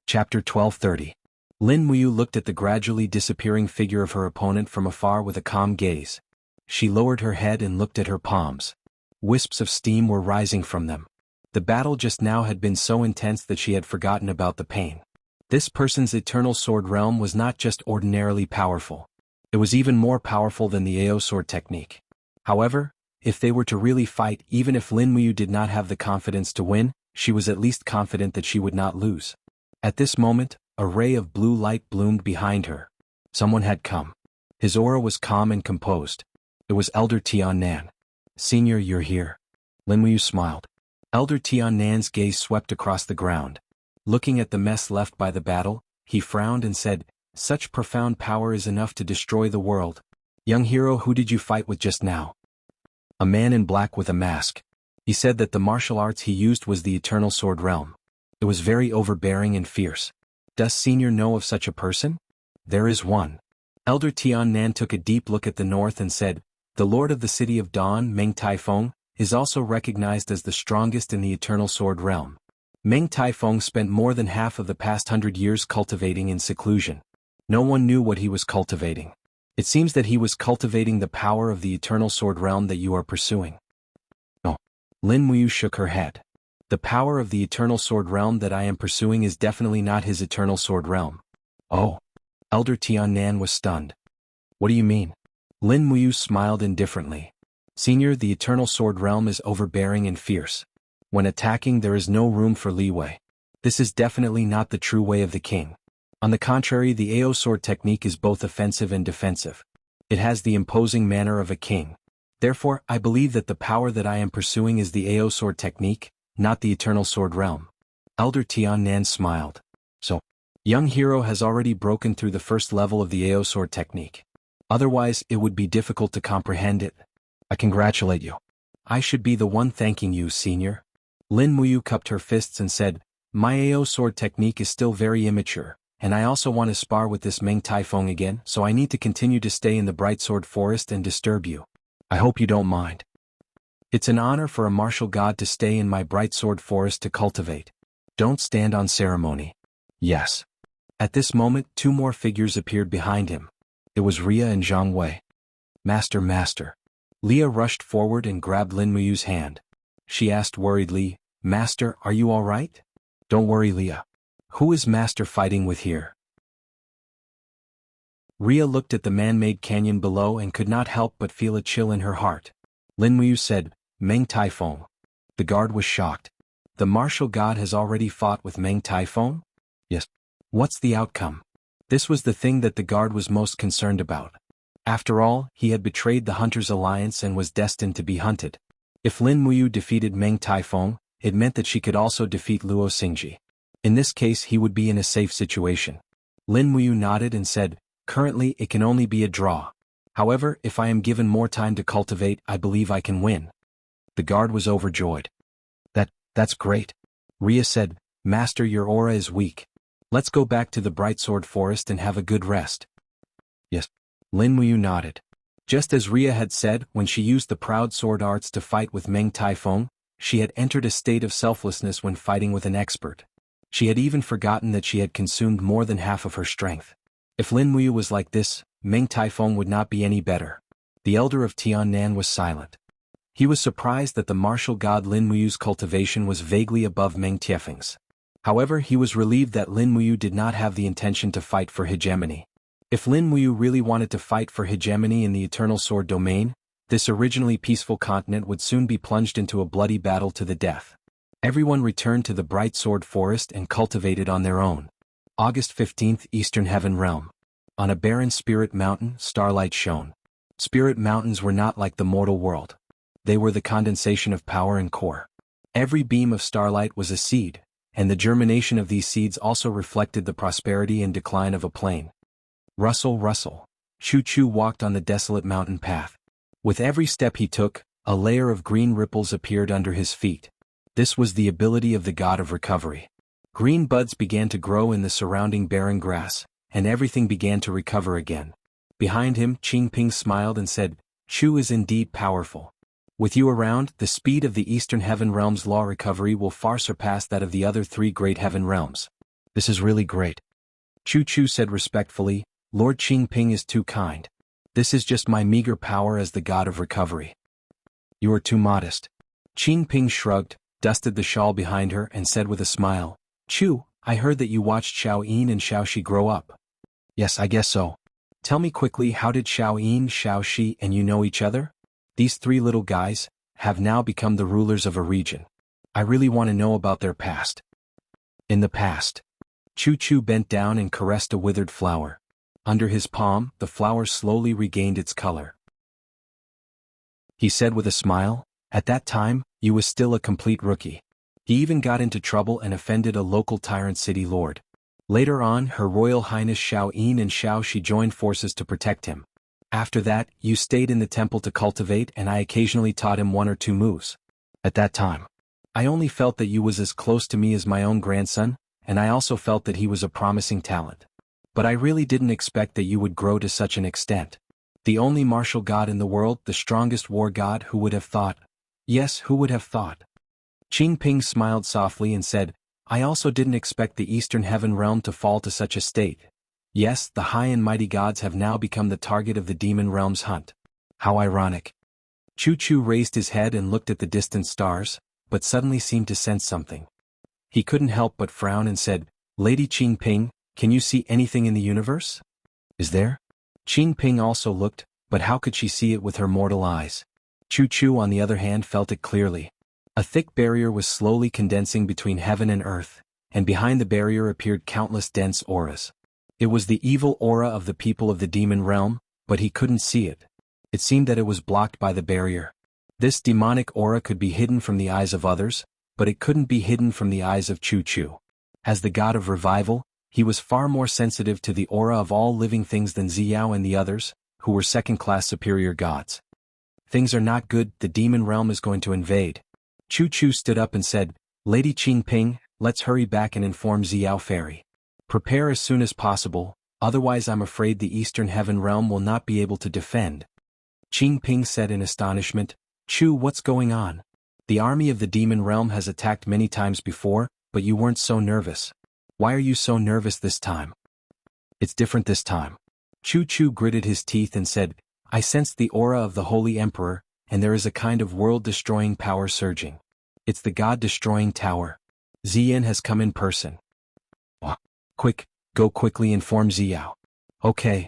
Chapter 1230. Lin Muyu looked at the gradually disappearing figure of her opponent from afar with a calm gaze. She lowered her head and looked at her palms. Wisps of steam were rising from them. The battle just now had been so intense that she had forgotten about the pain. This person's eternal sword realm was not just ordinarily powerful. It was even more powerful than the AO sword technique. However, if they were to really fight, even if Lin Muyu did not have the confidence to win, she was at least confident that she would not lose. At this moment, a ray of blue light bloomed behind her. Someone had come. His aura was calm and composed. It was Elder Tian Nan. "Senior, you're here." Lin Muyu smiled. Elder Tian Nan's gaze swept across the ground. Looking at the mess left by the battle, he frowned and said, "Such profound power is enough to destroy the world. Young hero, who did you fight with just now?" "A man in black with a mask. He said that the martial arts he used was the eternal sword realm. It was very overbearing and fierce. Does Senior know of such a person? There is one. Elder Tian Nan took a deep look at the north and said, the Lord of the City of Dawn, Meng Taifeng, is also recognized as the strongest in the Eternal Sword realm. Meng Taifeng spent more than half of the past 100 years cultivating in seclusion. No one knew what he was cultivating. It seems that he was cultivating the power of the Eternal Sword realm that you are pursuing. Oh. Lin Muyu shook her head. The power of the Eternal Sword realm that I am pursuing is definitely not his Eternal Sword realm. Oh. Elder Tian Nan was stunned. What do you mean? Lin Muyu smiled indifferently. Senior, the Eternal Sword realm is overbearing and fierce. When attacking, there is no room for leeway. This is definitely not the true way of the king. On the contrary, the AO sword technique is both offensive and defensive. It has the imposing manner of a king. Therefore, I believe that the power that I am pursuing is the AO sword technique, not the Eternal Sword realm. Elder Tian Nan smiled. So, young hero has already broken through the first level of the AO sword technique. Otherwise, it would be difficult to comprehend it. I congratulate you. I should be the one thanking you, Senior. Lin Muyu cupped her fists and said, my AO sword technique is still very immature, and I also want to spar with this Meng Taifeng again, so I need to continue to stay in the Bright Sword Forest and disturb you. I hope you don't mind. It's an honor for a martial god to stay in my Bright Sword Forest to cultivate. Don't stand on ceremony. Yes. At this moment, two more figures appeared behind him. It was Ria and Zhang Wei. Master. Leah rushed forward and grabbed Lin Muyu's hand. She asked worriedly, Master, are you all right? Don't worry, Leah. Who is Master fighting with here? Ria looked at the man-made canyon below and could not help but feel a chill in her heart. Lin Muyu said, Meng Taifeng. The guard was shocked. The martial god has already fought with Meng Taifeng? Yes. What's the outcome? This was the thing that the guard was most concerned about. After all, he had betrayed the Hunters' Alliance and was destined to be hunted. If Lin Muyu defeated Meng Taifeng, it meant that she could also defeat Luo Xingji. In this case, he would be in a safe situation. Lin Muyu nodded and said, currently it can only be a draw. However, if I am given more time to cultivate, I believe I can win. The guard was overjoyed. That's great. Ria said, Master, your aura is weak. Let's go back to the Bright Sword Forest and have a good rest. Yes. Lin Muyu nodded. Just as Ria had said, when she used the proud sword arts to fight with Meng Taifeng, she had entered a state of selflessness when fighting with an expert. She had even forgotten that she had consumed more than half of her strength. If Lin Muyu was like this, Meng Taifeng would not be any better. The elder of Tian Nan was silent. He was surprised that the martial god Lin Muyu's cultivation was vaguely above Meng Taifeng's. However, he was relieved that Lin Muyu did not have the intention to fight for hegemony. If Lin Muyu really wanted to fight for hegemony in the Eternal Sword domain, this originally peaceful continent would soon be plunged into a bloody battle to the death. Everyone returned to the Bright Sword Forest and cultivated on their own. August 15th, Eastern Heaven Realm. On a barren Spirit Mountain, starlight shone. Spirit Mountains were not like the mortal world. They were the condensation of power and core. Every beam of starlight was a seed, and the germination of these seeds also reflected the prosperity and decline of a plain. Rustle, rustle. Chu walked on the desolate mountain path. With every step he took, a layer of green ripples appeared under his feet. This was the ability of the god of recovery. Green buds began to grow in the surrounding barren grass, and everything began to recover again. Behind him, Qingping smiled and said, Chu is indeed powerful. With you around, the speed of the Eastern Heaven Realm's law recovery will far surpass that of the other three great heaven realms. This is really great. Chu said respectfully, Lord Qingping is too kind. This is just my meager power as the god of recovery. You are too modest. Qingping shrugged, dusted the shawl behind her and said with a smile, Chu, I heard that you watched Xiao Yin and Xiao Shi grow up. Yes, I guess so. Tell me quickly, how did Xiao Yin, Xiao Shi and you know each other? These three little guys have now become the rulers of a region. I really want to know about their past. In the past. Chu bent down and caressed a withered flower. Under his palm, the flower slowly regained its color. He said with a smile, at that time, you was still a complete rookie. He even got into trouble and offended a local tyrant city lord. Later on, Her Royal Highness Xiao Yin and Xiao Shi joined forces to protect him. After that, you stayed in the temple to cultivate and I occasionally taught him one or two moves. At that time. I only felt that you was as close to me as my own grandson, and I also felt that he was a promising talent. But I really didn't expect that you would grow to such an extent. The only martial god in the world, the strongest war god, who would have thought? Yes, who would have thought? Qing Ping smiled softly and said, I also didn't expect the Eastern Heaven Realm to fall to such a state. Yes, the high and mighty gods have now become the target of the demon realm's hunt. How ironic. Chu Chu raised his head and looked at the distant stars, but suddenly seemed to sense something. He couldn't help but frown and said, Lady Qing Ping, can you see anything in the universe? Is there? Qing Ping also looked, but how could she see it with her mortal eyes? Chu Chu on the other hand felt it clearly. A thick barrier was slowly condensing between heaven and earth, and behind the barrier appeared countless dense auras. It was the evil aura of the people of the demon realm, but he couldn't see it. It seemed that it was blocked by the barrier. This demonic aura could be hidden from the eyes of others, but it couldn't be hidden from the eyes of Chu Chu. As the god of revival, he was far more sensitive to the aura of all living things than Ziyao and the others, who were second-class superior gods. Things are not good, the demon realm is going to invade. Chu Chu stood up and said, Lady Qing Ping, let's hurry back and inform Ziyao Fairy. Prepare as soon as possible, otherwise I'm afraid the Eastern Heaven Realm will not be able to defend. Qing Ping said in astonishment, Chu, what's going on? The army of the demon realm has attacked many times before, but you weren't so nervous. Why are you so nervous this time? It's different this time. Chu Chu gritted his teeth and said, I sensed the aura of the Holy Emperor, and there is a kind of world-destroying power surging. It's the God-destroying tower. Ziyan has come in person. Quick, go quickly inform Ziyao. Okay.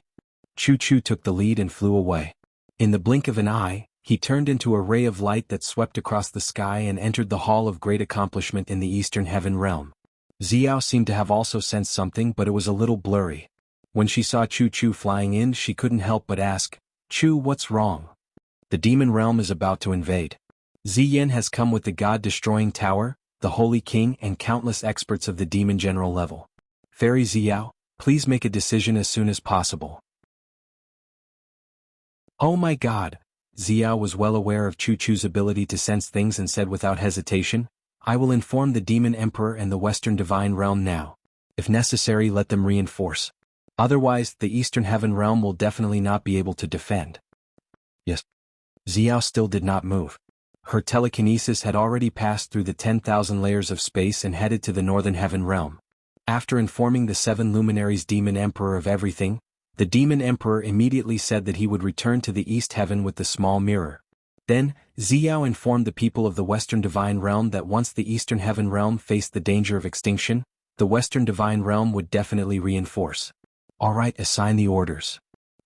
Chu Chu took the lead and flew away. In the blink of an eye, he turned into a ray of light that swept across the sky and entered the Hall of Great Accomplishment in the Eastern Heaven Realm. Ziyao seemed to have also sensed something, but it was a little blurry. When she saw Chu Chu flying in, she couldn't help but ask, Chu, what's wrong? The demon realm is about to invade. Ziyan has come with the God-destroying tower, the Holy King, and countless experts of the demon general level. Fairy Ziyao, please make a decision as soon as possible. Oh my god! Ziyao was well aware of Chu Chu's ability to sense things and said without hesitation, I will inform the Demon Emperor and the Western Divine Realm now. If necessary, let them reinforce. Otherwise, the Eastern Heaven Realm will definitely not be able to defend. Yes. Ziyao still did not move. Her telekinesis had already passed through the 10,000 layers of space and headed to the Northern Heaven Realm. After informing the 7 luminaries Demon Emperor of everything, the Demon Emperor immediately said that he would return to the East Heaven with the small mirror. Then, Ziyao informed the people of the Western Divine Realm that once the Eastern Heaven Realm faced the danger of extinction, the Western Divine Realm would definitely reinforce. Alright, assign the orders.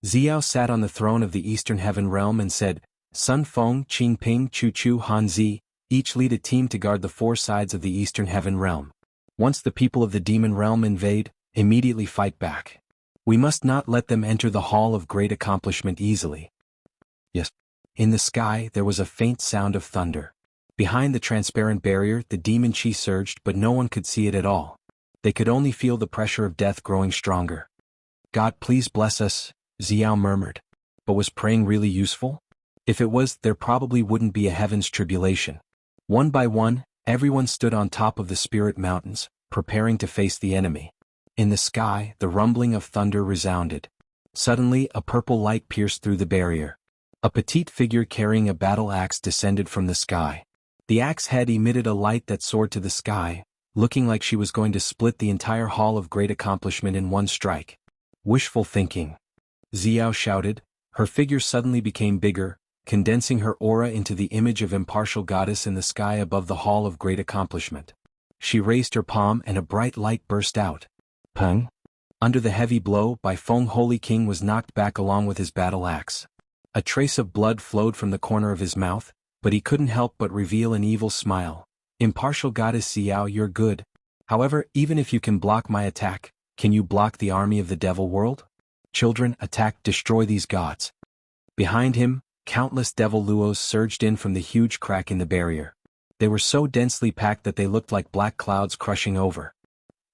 Ziyao sat on the throne of the Eastern Heaven Realm and said, Sun Feng, Qing Ping, Chu Chu, Han Zi, each lead a team to guard the 4 sides of the Eastern Heaven Realm. Once the people of the Demon Realm invade, immediately fight back. We must not let them enter the Hall of Great Accomplishment easily. Yes. In the sky, there was a faint sound of thunder. Behind the transparent barrier, the demon chi surged, but no one could see it at all. They could only feel the pressure of death growing stronger. God, please bless us, Ziyao murmured. But was praying really useful? If it was, there probably wouldn't be a heaven's tribulation. One by one, everyone stood on top of the spirit mountains, preparing to face the enemy. In the sky, the rumbling of thunder resounded. Suddenly, a purple light pierced through the barrier. A petite figure carrying a battle axe descended from the sky. The axe head emitted a light that soared to the sky, looking like she was going to split the entire Hall of Great Accomplishment in one strike. Wishful thinking. Ziyao shouted. Her figure suddenly became bigger, condensing her aura into the image of impartial goddess in the sky above the Hall of Great Accomplishment. She raised her palm and a bright light burst out. Peng! Under the heavy blow, Bai Feng Holy King was knocked back along with his battle axe. A trace of blood flowed from the corner of his mouth, but he couldn't help but reveal an evil smile. Impartial goddess Ziyao, you're good. However, even if you can block my attack, can you block the army of the devil world? Children, attack, destroy these gods. Behind him, countless devil luos surged in from the huge crack in the barrier. They were so densely packed that they looked like black clouds crushing over.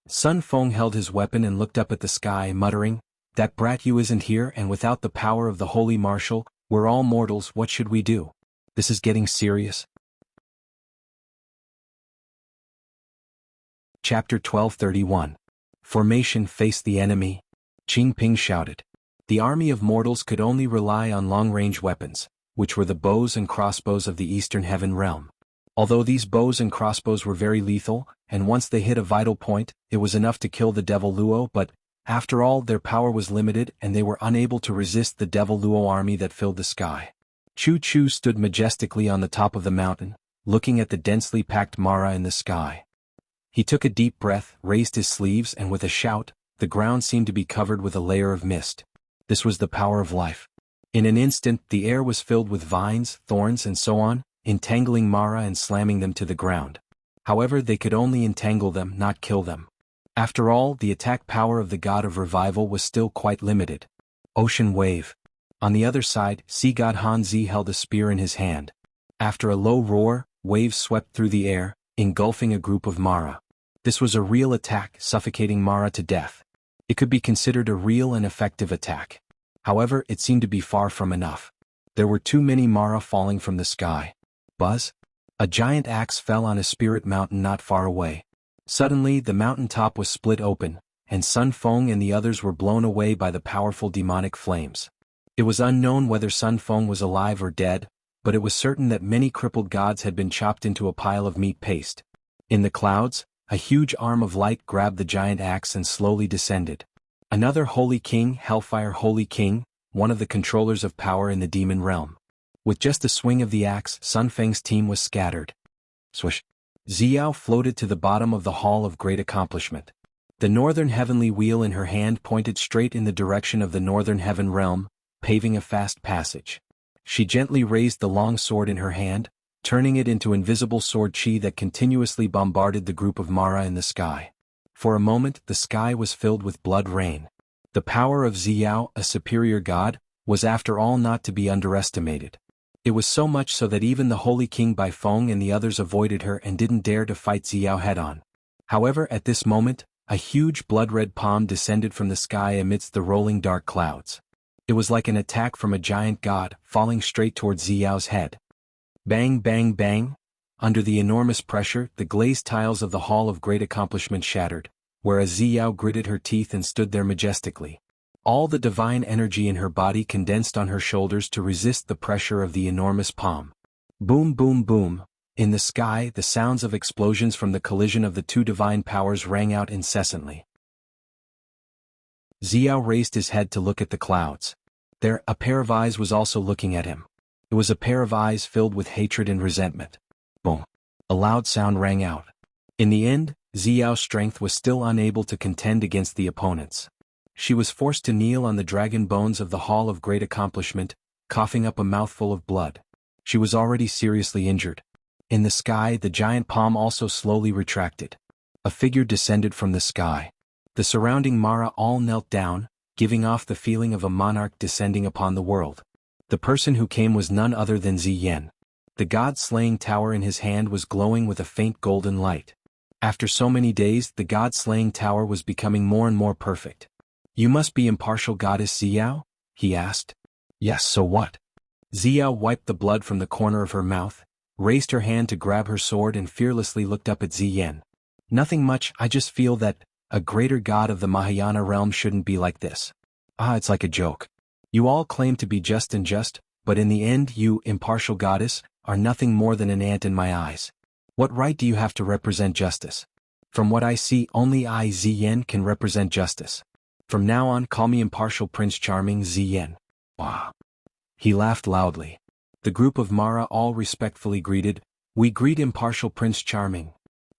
Sun Feng held his weapon and looked up at the sky, muttering, that brat Yu isn't here, and without the power of the Holy Marshal, we're all mortals. What should we do? This is getting serious. Chapter 1231. Formation Face the Enemy. Qing Ping shouted. The army of mortals could only rely on long-range weapons, which were the bows and crossbows of the Eastern Heaven realm. Although these bows and crossbows were very lethal, and once they hit a vital point, it was enough to kill the Devil Luo, but, after all, their power was limited and they were unable to resist the Devil Luo army that filled the sky. Chu Chu stood majestically on the top of the mountain, looking at the densely packed Mara in the sky. He took a deep breath, raised his sleeves, and with a shout, the ground seemed to be covered with a layer of mist. This was the power of life. In an instant, the air was filled with vines, thorns, and so on, entangling Mara and slamming them to the ground. However, they could only entangle them, not kill them. After all, the attack power of the god of revival was still quite limited. Ocean Wave. On the other side, sea god Hanzi held a spear in his hand. After a low roar, waves swept through the air, engulfing a group of Mara. This was a real attack, suffocating Mara to death. It could be considered a real and effective attack. However, it seemed to be far from enough. There were too many Mara falling from the sky. Buzz? A giant axe fell on a spirit mountain not far away. Suddenly, the mountain top was split open, and Sun Feng and the others were blown away by the powerful demonic flames. It was unknown whether Sun Feng was alive or dead, but it was certain that many crippled gods had been chopped into a pile of meat paste. In the clouds, a huge arm of light grabbed the giant axe and slowly descended. Another Holy King, Hellfire Holy King, one of the controllers of power in the demon realm. With just a swing of the axe, Sun Feng's team was scattered. Swish. Xiao floated to the bottom of the Hall of Great Accomplishment. The northern heavenly wheel in her hand pointed straight in the direction of the northern heaven realm, paving a fast passage. She gently raised the long sword in her hand, turning it into invisible sword chi that continuously bombarded the group of Mara in the sky. For a moment, the sky was filled with blood rain. The power of Xiao, a superior god, was after all not to be underestimated. It was so much so that even the Holy King Bai Feng and the others avoided her and didn't dare to fight Xiao head-on. However, at this moment, a huge blood-red palm descended from the sky amidst the rolling dark clouds. It was like an attack from a giant god, falling straight towards Xiao's head. Bang, bang, bang. Under the enormous pressure, the glazed tiles of the Hall of Great Accomplishment shattered, whereas Xiao gritted her teeth and stood there majestically. All the divine energy in her body condensed on her shoulders to resist the pressure of the enormous palm. Boom, boom, boom. In the sky, the sounds of explosions from the collision of the two divine powers rang out incessantly. Xiao raised his head to look at the clouds. There, a pair of eyes was also looking at him. It was a pair of eyes filled with hatred and resentment. Boom. A loud sound rang out. In the end, Xiao's strength was still unable to contend against the opponents. She was forced to kneel on the dragon bones of the Hall of Great Accomplishment, coughing up a mouthful of blood. She was already seriously injured. In the sky, the giant palm also slowly retracted. A figure descended from the sky. The surrounding Mara all knelt down, giving off the feeling of a monarch descending upon the world. The person who came was none other than Ziyen. The god-slaying tower in his hand was glowing with a faint golden light. After so many days, the god-slaying tower was becoming more and more perfect. "You must be impartial goddess Xiao?" he asked. "Yes, so what?" Xiao wiped the blood from the corner of her mouth, raised her hand to grab her sword and fearlessly looked up at Ziyen. "Nothing much, I just feel that a greater god of the Mahayana realm shouldn't be like this. It's like a joke. You all claim to be just and just, but in the end you, impartial goddess, are nothing more than an ant in my eyes. What right do you have to represent justice? From what I see, only I, Ziyen, can represent justice. From now on, call me impartial Prince Charming Ziyen." Wah. He laughed loudly. The group of Mara all respectfully greeted, "We greet impartial Prince Charming."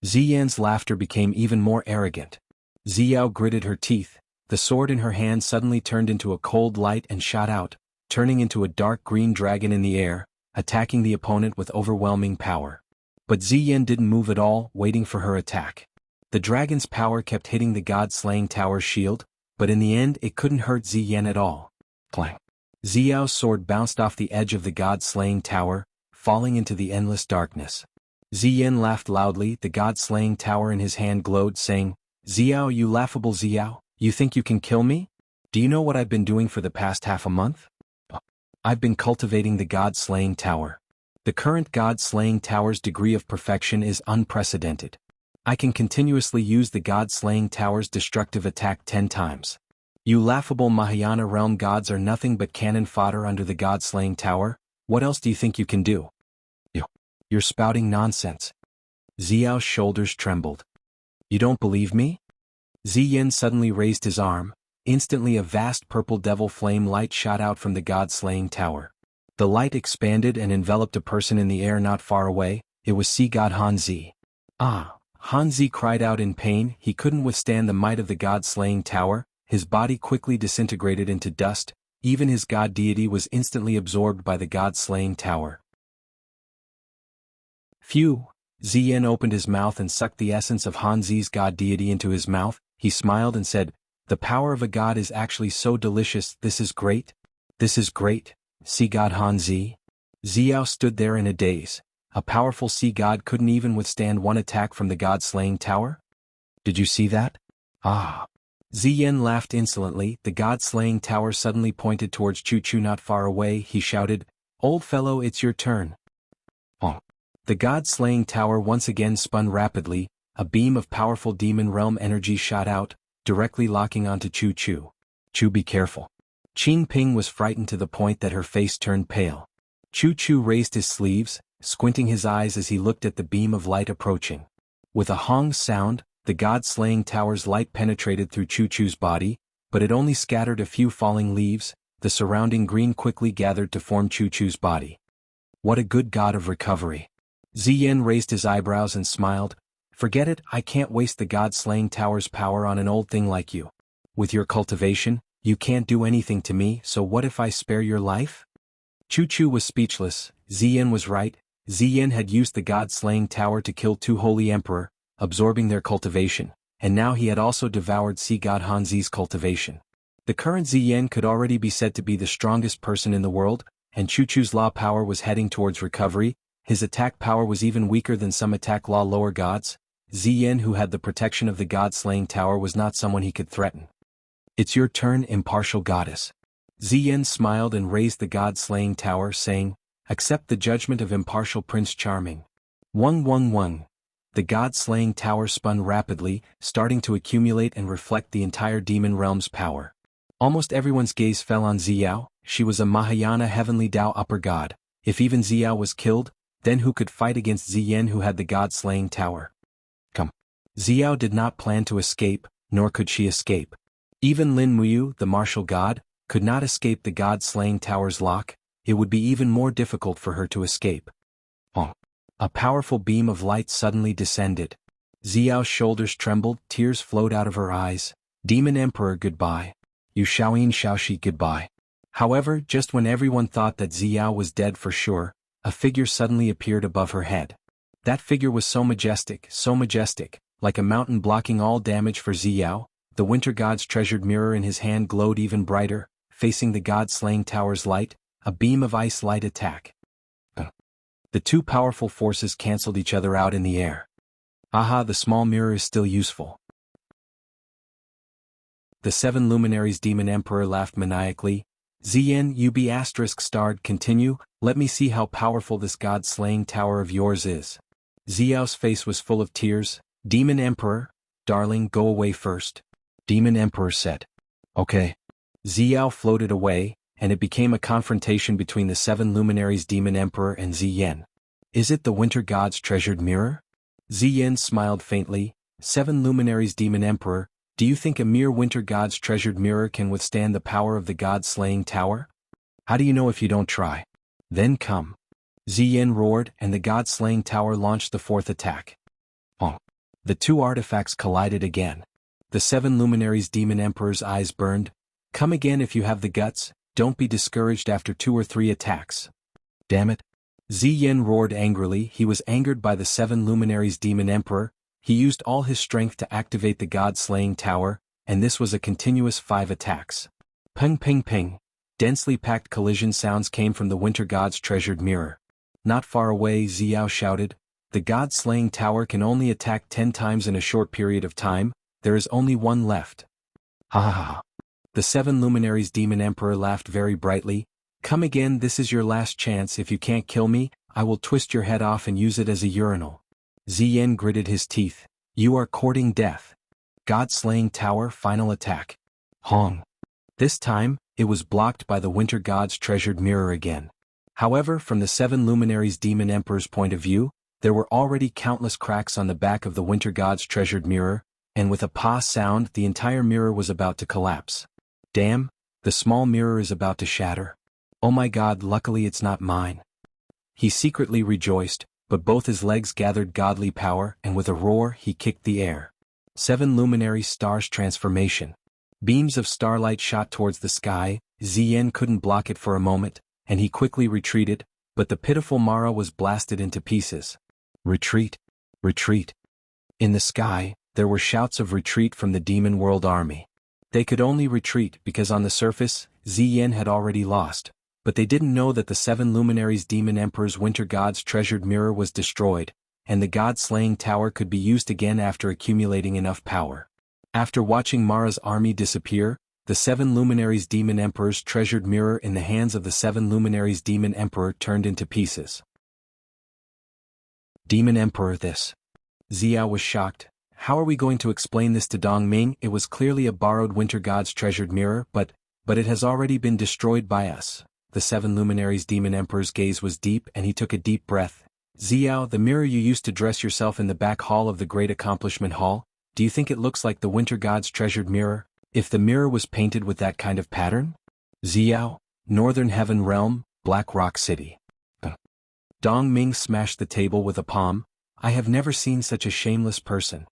Ziyen's laughter became even more arrogant. Xiao gritted her teeth. The sword in her hand suddenly turned into a cold light and shot out, turning into a dark green dragon in the air, attacking the opponent with overwhelming power. But Ziyen didn't move at all, waiting for her attack. The dragon's power kept hitting the god-slaying tower's shield, but in the end it couldn't hurt Ziyen at all. Clang. Xiao's sword bounced off the edge of the god-slaying tower, falling into the endless darkness. Ziyen laughed loudly, the god-slaying tower in his hand glowed, saying, "Xiao, you laughable Xiao, you think you can kill me? Do you know what I've been doing for the past half a month? I've been cultivating the god-slaying tower. The current god-slaying tower's degree of perfection is unprecedented. I can continuously use the God-slaying tower's destructive attack 10 times. You laughable Mahayana realm gods are nothing but cannon fodder under the God-slaying tower. What else do you think you can do? You're spouting nonsense. Xiao's shoulders trembled. You don't believe me? Ziyin suddenly raised his arm. Instantly a vast purple devil flame light shot out from the God-slaying tower. The light expanded and enveloped a person in the air not far away. It was Sea God Hanzi. Ah! Hanzi cried out in pain. He couldn't withstand the might of the God-slaying tower. His body quickly disintegrated into dust. Even his god deity was instantly absorbed by the God-slaying tower. Phew! Ziyin opened his mouth and sucked the essence of Hanzi's god deity into his mouth. He smiled and said, "The power of a god is actually so delicious. This is great. This is great, sea god Hanzi." Xiao stood there in a daze. A powerful sea god couldn't even withstand one attack from the god-slaying tower? Did you see that? Ah! Ziyin laughed insolently. The god-slaying tower suddenly pointed towards Chu Chu not far away. He shouted, "Old fellow, it's your turn." Oh! The god-slaying tower once again spun rapidly. A beam of powerful demon realm energy shot out, directly locking onto Chu Chu. "Chu, be careful." Qing Ping was frightened to the point that her face turned pale. Chu Chu raised his sleeves, squinting his eyes as he looked at the beam of light approaching. With a hong sound, the god-slaying tower's light penetrated through Chu Chu's body, but it only scattered a few falling leaves. The surrounding green quickly gathered to form Chu Chu's body. What a good god of recovery. Ziyin raised his eyebrows and smiled. "Forget it, I can't waste the god-slaying tower's power on an old thing like you. With your cultivation, you can't do anything to me, so what if I spare your life?" Chu Chu was speechless. Ziyin was right. Ziyin had used the god-slaying tower to kill 2 holy emperor, absorbing their cultivation, and now he had also devoured sea god Hanzi's cultivation. The current Ziyin could already be said to be the strongest person in the world, and Chu Chu's law power was heading towards recovery. His attack power was even weaker than some attack law lower gods. Ziyin, who had the protection of the god-slaying tower, was not someone he could threaten. "It's your turn, impartial goddess." Ziyin smiled and raised the god-slaying tower, saying, "Accept the judgment of impartial Prince Charming." Wung. The god-slaying tower spun rapidly, starting to accumulate and reflect the entire demon realm's power. Almost everyone's gaze fell on Xiao. She was a Mahayana heavenly Tao upper god. If even Xiao was killed, then who could fight against Ziyin, who had the god-slaying tower? Come. Xiao did not plan to escape, nor could she escape. Even Lin Muyu, the martial god, could not escape the god-slaying tower's lock. It would be even more difficult for her to escape. Oh! A powerful beam of light suddenly descended. Xiao's shoulders trembled, tears flowed out of her eyes. "Demon Emperor, goodbye. Yu Shaoyin Shaoxi, goodbye." However, just when everyone thought that Xiao was dead for sure, a figure suddenly appeared above her head. That figure was so majestic, like a mountain blocking all damage for Xiao. The winter god's treasured mirror in his hand glowed even brighter, facing the god-slaying tower's light. A beam of ice light attack. The two powerful forces cancelled each other out in the air. Aha, the small mirror is still useful. The 7 luminaries demon emperor laughed maniacally. "Ziyin, you be ****, continue, let me see how powerful this god-slaying tower of yours is." Xiao's face was full of tears. "Demon Emperor, darling, go away first." Demon Emperor said. "Okay." Xiao floated away, and it became a confrontation between the 7 luminaries demon emperor and Ziyin. "Is it the winter god's treasured mirror?" Ziyin smiled faintly. 7 luminaries demon emperor, do you think a mere winter god's treasured mirror can withstand the power of the god-slaying tower? How do you know if you don't try? Then come. Ziyin roared, and the god-slaying tower launched the 4th attack. Oh! The 2 artifacts collided again. The 7 luminaries demon emperor's eyes burned. "Come again if you have the guts. Don't be discouraged after 2 or 3 attacks." "Damn it." Ziyin roared angrily. He was angered by the 7 luminaries demon emperor. He used all his strength to activate the god-slaying tower, and this was a continuous 5 attacks. Ping ping ping. Densely packed collision sounds came from the winter god's treasured mirror. Not far away, Xiao shouted, "The god-slaying tower can only attack 10 times in a short period of time. There is only 1 left." Ha ha ha. The 7 luminaries demon emperor laughed very brightly. "Come again, this is your last chance. If you can't kill me, I will twist your head off and use it as a urinal." Ziyin gritted his teeth. You are courting death. God-slaying tower final attack. Hong. This time, it was blocked by the Winter God's treasured mirror again. However, from the 7 luminaries Demon Emperor's point of view, there were already countless cracks on the back of the Winter God's treasured mirror, and with a "pa" sound the entire mirror was about to collapse. Damn, the small mirror is about to shatter. Oh my god, luckily it's not mine. He secretly rejoiced, but both his legs gathered godly power and with a roar he kicked the air. 7 luminary stars transformation. Beams of starlight shot towards the sky. Ziyan couldn't block it for a moment, and he quickly retreated, but the pitiful Mara was blasted into pieces. Retreat! Retreat! In the sky, there were shouts of retreat from the Demon World Army. They could only retreat because on the surface, Ziyan had already lost, but they didn't know that the 7 luminaries Demon Emperor's Winter God's treasured mirror was destroyed, and the God-slaying tower could be used again after accumulating enough power. After watching Mara's army disappear, the 7 luminaries Demon Emperor's treasured mirror in the hands of the 7 luminaries Demon Emperor turned into pieces. Demon Emperor this. Xiao was shocked. How are we going to explain this to Dong Ming? It was clearly a borrowed Winter God's treasured mirror, but it has already been destroyed by us. The 7 luminaries Demon Emperor's gaze was deep and he took a deep breath. Xiao, the mirror you used to dress yourself in the back hall of the Great Accomplishment Hall, do you think it looks like the Winter God's treasured mirror, if the mirror was painted with that kind of pattern? Xiao, Northern Heaven Realm, Black Rock City. Dong Ming smashed the table with a palm. I have never seen such a shameless person.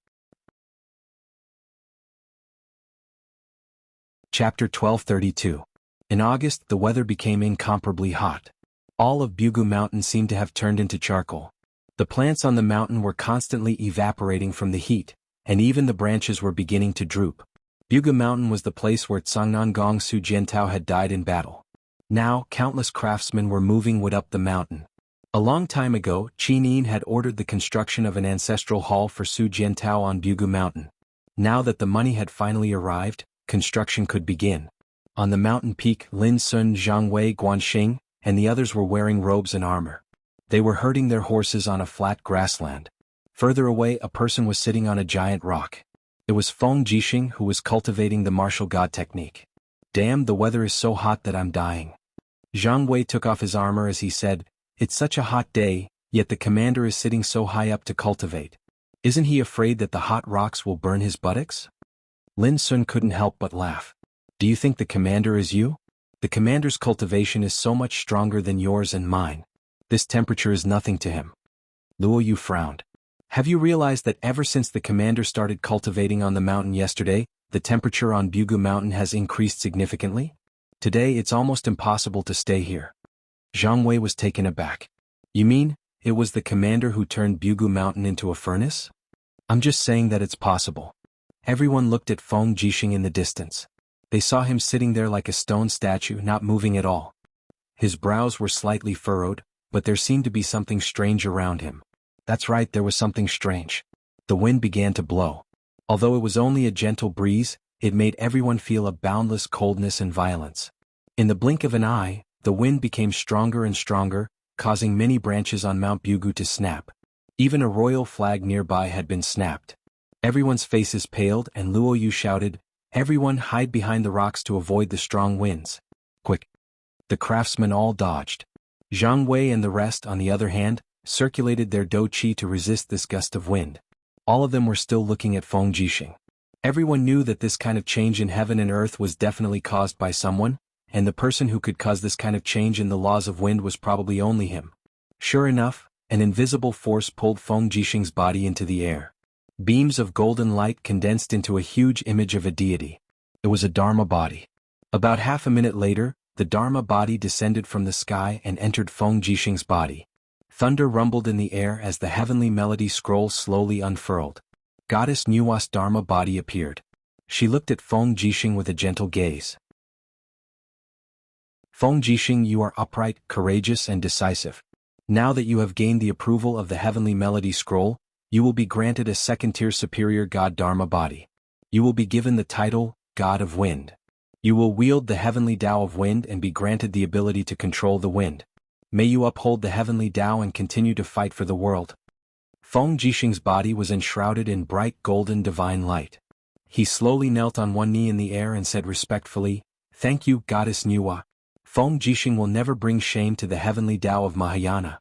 Chapter 1232. In August, the weather became incomparably hot. All of Bugu Mountain seemed to have turned into charcoal. The plants on the mountain were constantly evaporating from the heat, and even the branches were beginning to droop. Bugu Mountain was the place where Tsangnan Gong Su Jiantao had died in battle. Now, countless craftsmen were moving wood up the mountain. A long time ago, Qin Yin had ordered the construction of an ancestral hall for Su Jiantao on Bugu Mountain. Now that the money had finally arrived, construction could begin. On the mountain peak, Lin Sun, Zhang Wei, Guanxing, and the others were wearing robes and armor. They were herding their horses on a flat grassland. Further away, a person was sitting on a giant rock. It was Feng Jixing who was cultivating the martial god technique. Damn, the weather is so hot that I'm dying. Zhang Wei took off his armor as he said, it's such a hot day, yet the commander is sitting so high up to cultivate. Isn't he afraid that the hot rocks will burn his buttocks? Lin Sun couldn't help but laugh. Do you think the commander is you? The commander's cultivation is so much stronger than yours and mine. This temperature is nothing to him. Luo Yu frowned. Have you realized that ever since the commander started cultivating on the mountain yesterday, the temperature on Bugu Mountain has increased significantly? Today it's almost impossible to stay here. Zhang Wei was taken aback. You mean, it was the commander who turned Bugu Mountain into a furnace? I'm just saying that it's possible. Everyone looked at Feng Jixing in the distance. They saw him sitting there like a stone statue, not moving at all. His brows were slightly furrowed, but there seemed to be something strange around him. That's right, there was something strange. The wind began to blow. Although it was only a gentle breeze, it made everyone feel a boundless coldness and violence. In the blink of an eye, the wind became stronger and stronger, causing many branches on Mount Bugu to snap. Even a royal flag nearby had been snapped. Everyone's faces paled and Luo Yu shouted, everyone hide behind the rocks to avoid the strong winds. Quick! The craftsmen all dodged. Zhang Wei and the rest, on the other hand, circulated their dou qi to resist this gust of wind. All of them were still looking at Feng Jixing. Everyone knew that this kind of change in heaven and earth was definitely caused by someone, and the person who could cause this kind of change in the laws of wind was probably only him. Sure enough, an invisible force pulled Feng Jixing's body into the air. Beams of golden light condensed into a huge image of a deity. It was a Dharma body. About half a minute later, the Dharma body descended from the sky and entered Feng Jixing's body. Thunder rumbled in the air as the heavenly melody scroll slowly unfurled. Goddess Nuwa's Dharma body appeared. She looked at Feng Jixing with a gentle gaze. Feng Jixing, you are upright, courageous and decisive. Now that you have gained the approval of the heavenly melody scroll, you will be granted a second-tier superior god Dharma body. You will be given the title, God of Wind. You will wield the heavenly Tao of wind and be granted the ability to control the wind. May you uphold the heavenly Tao and continue to fight for the world. Feng Jixing's body was enshrouded in bright golden divine light. He slowly knelt on one knee in the air and said respectfully, "Thank you, Goddess Nuwa. Feng Jixing will never bring shame to the heavenly Tao of Mahayana."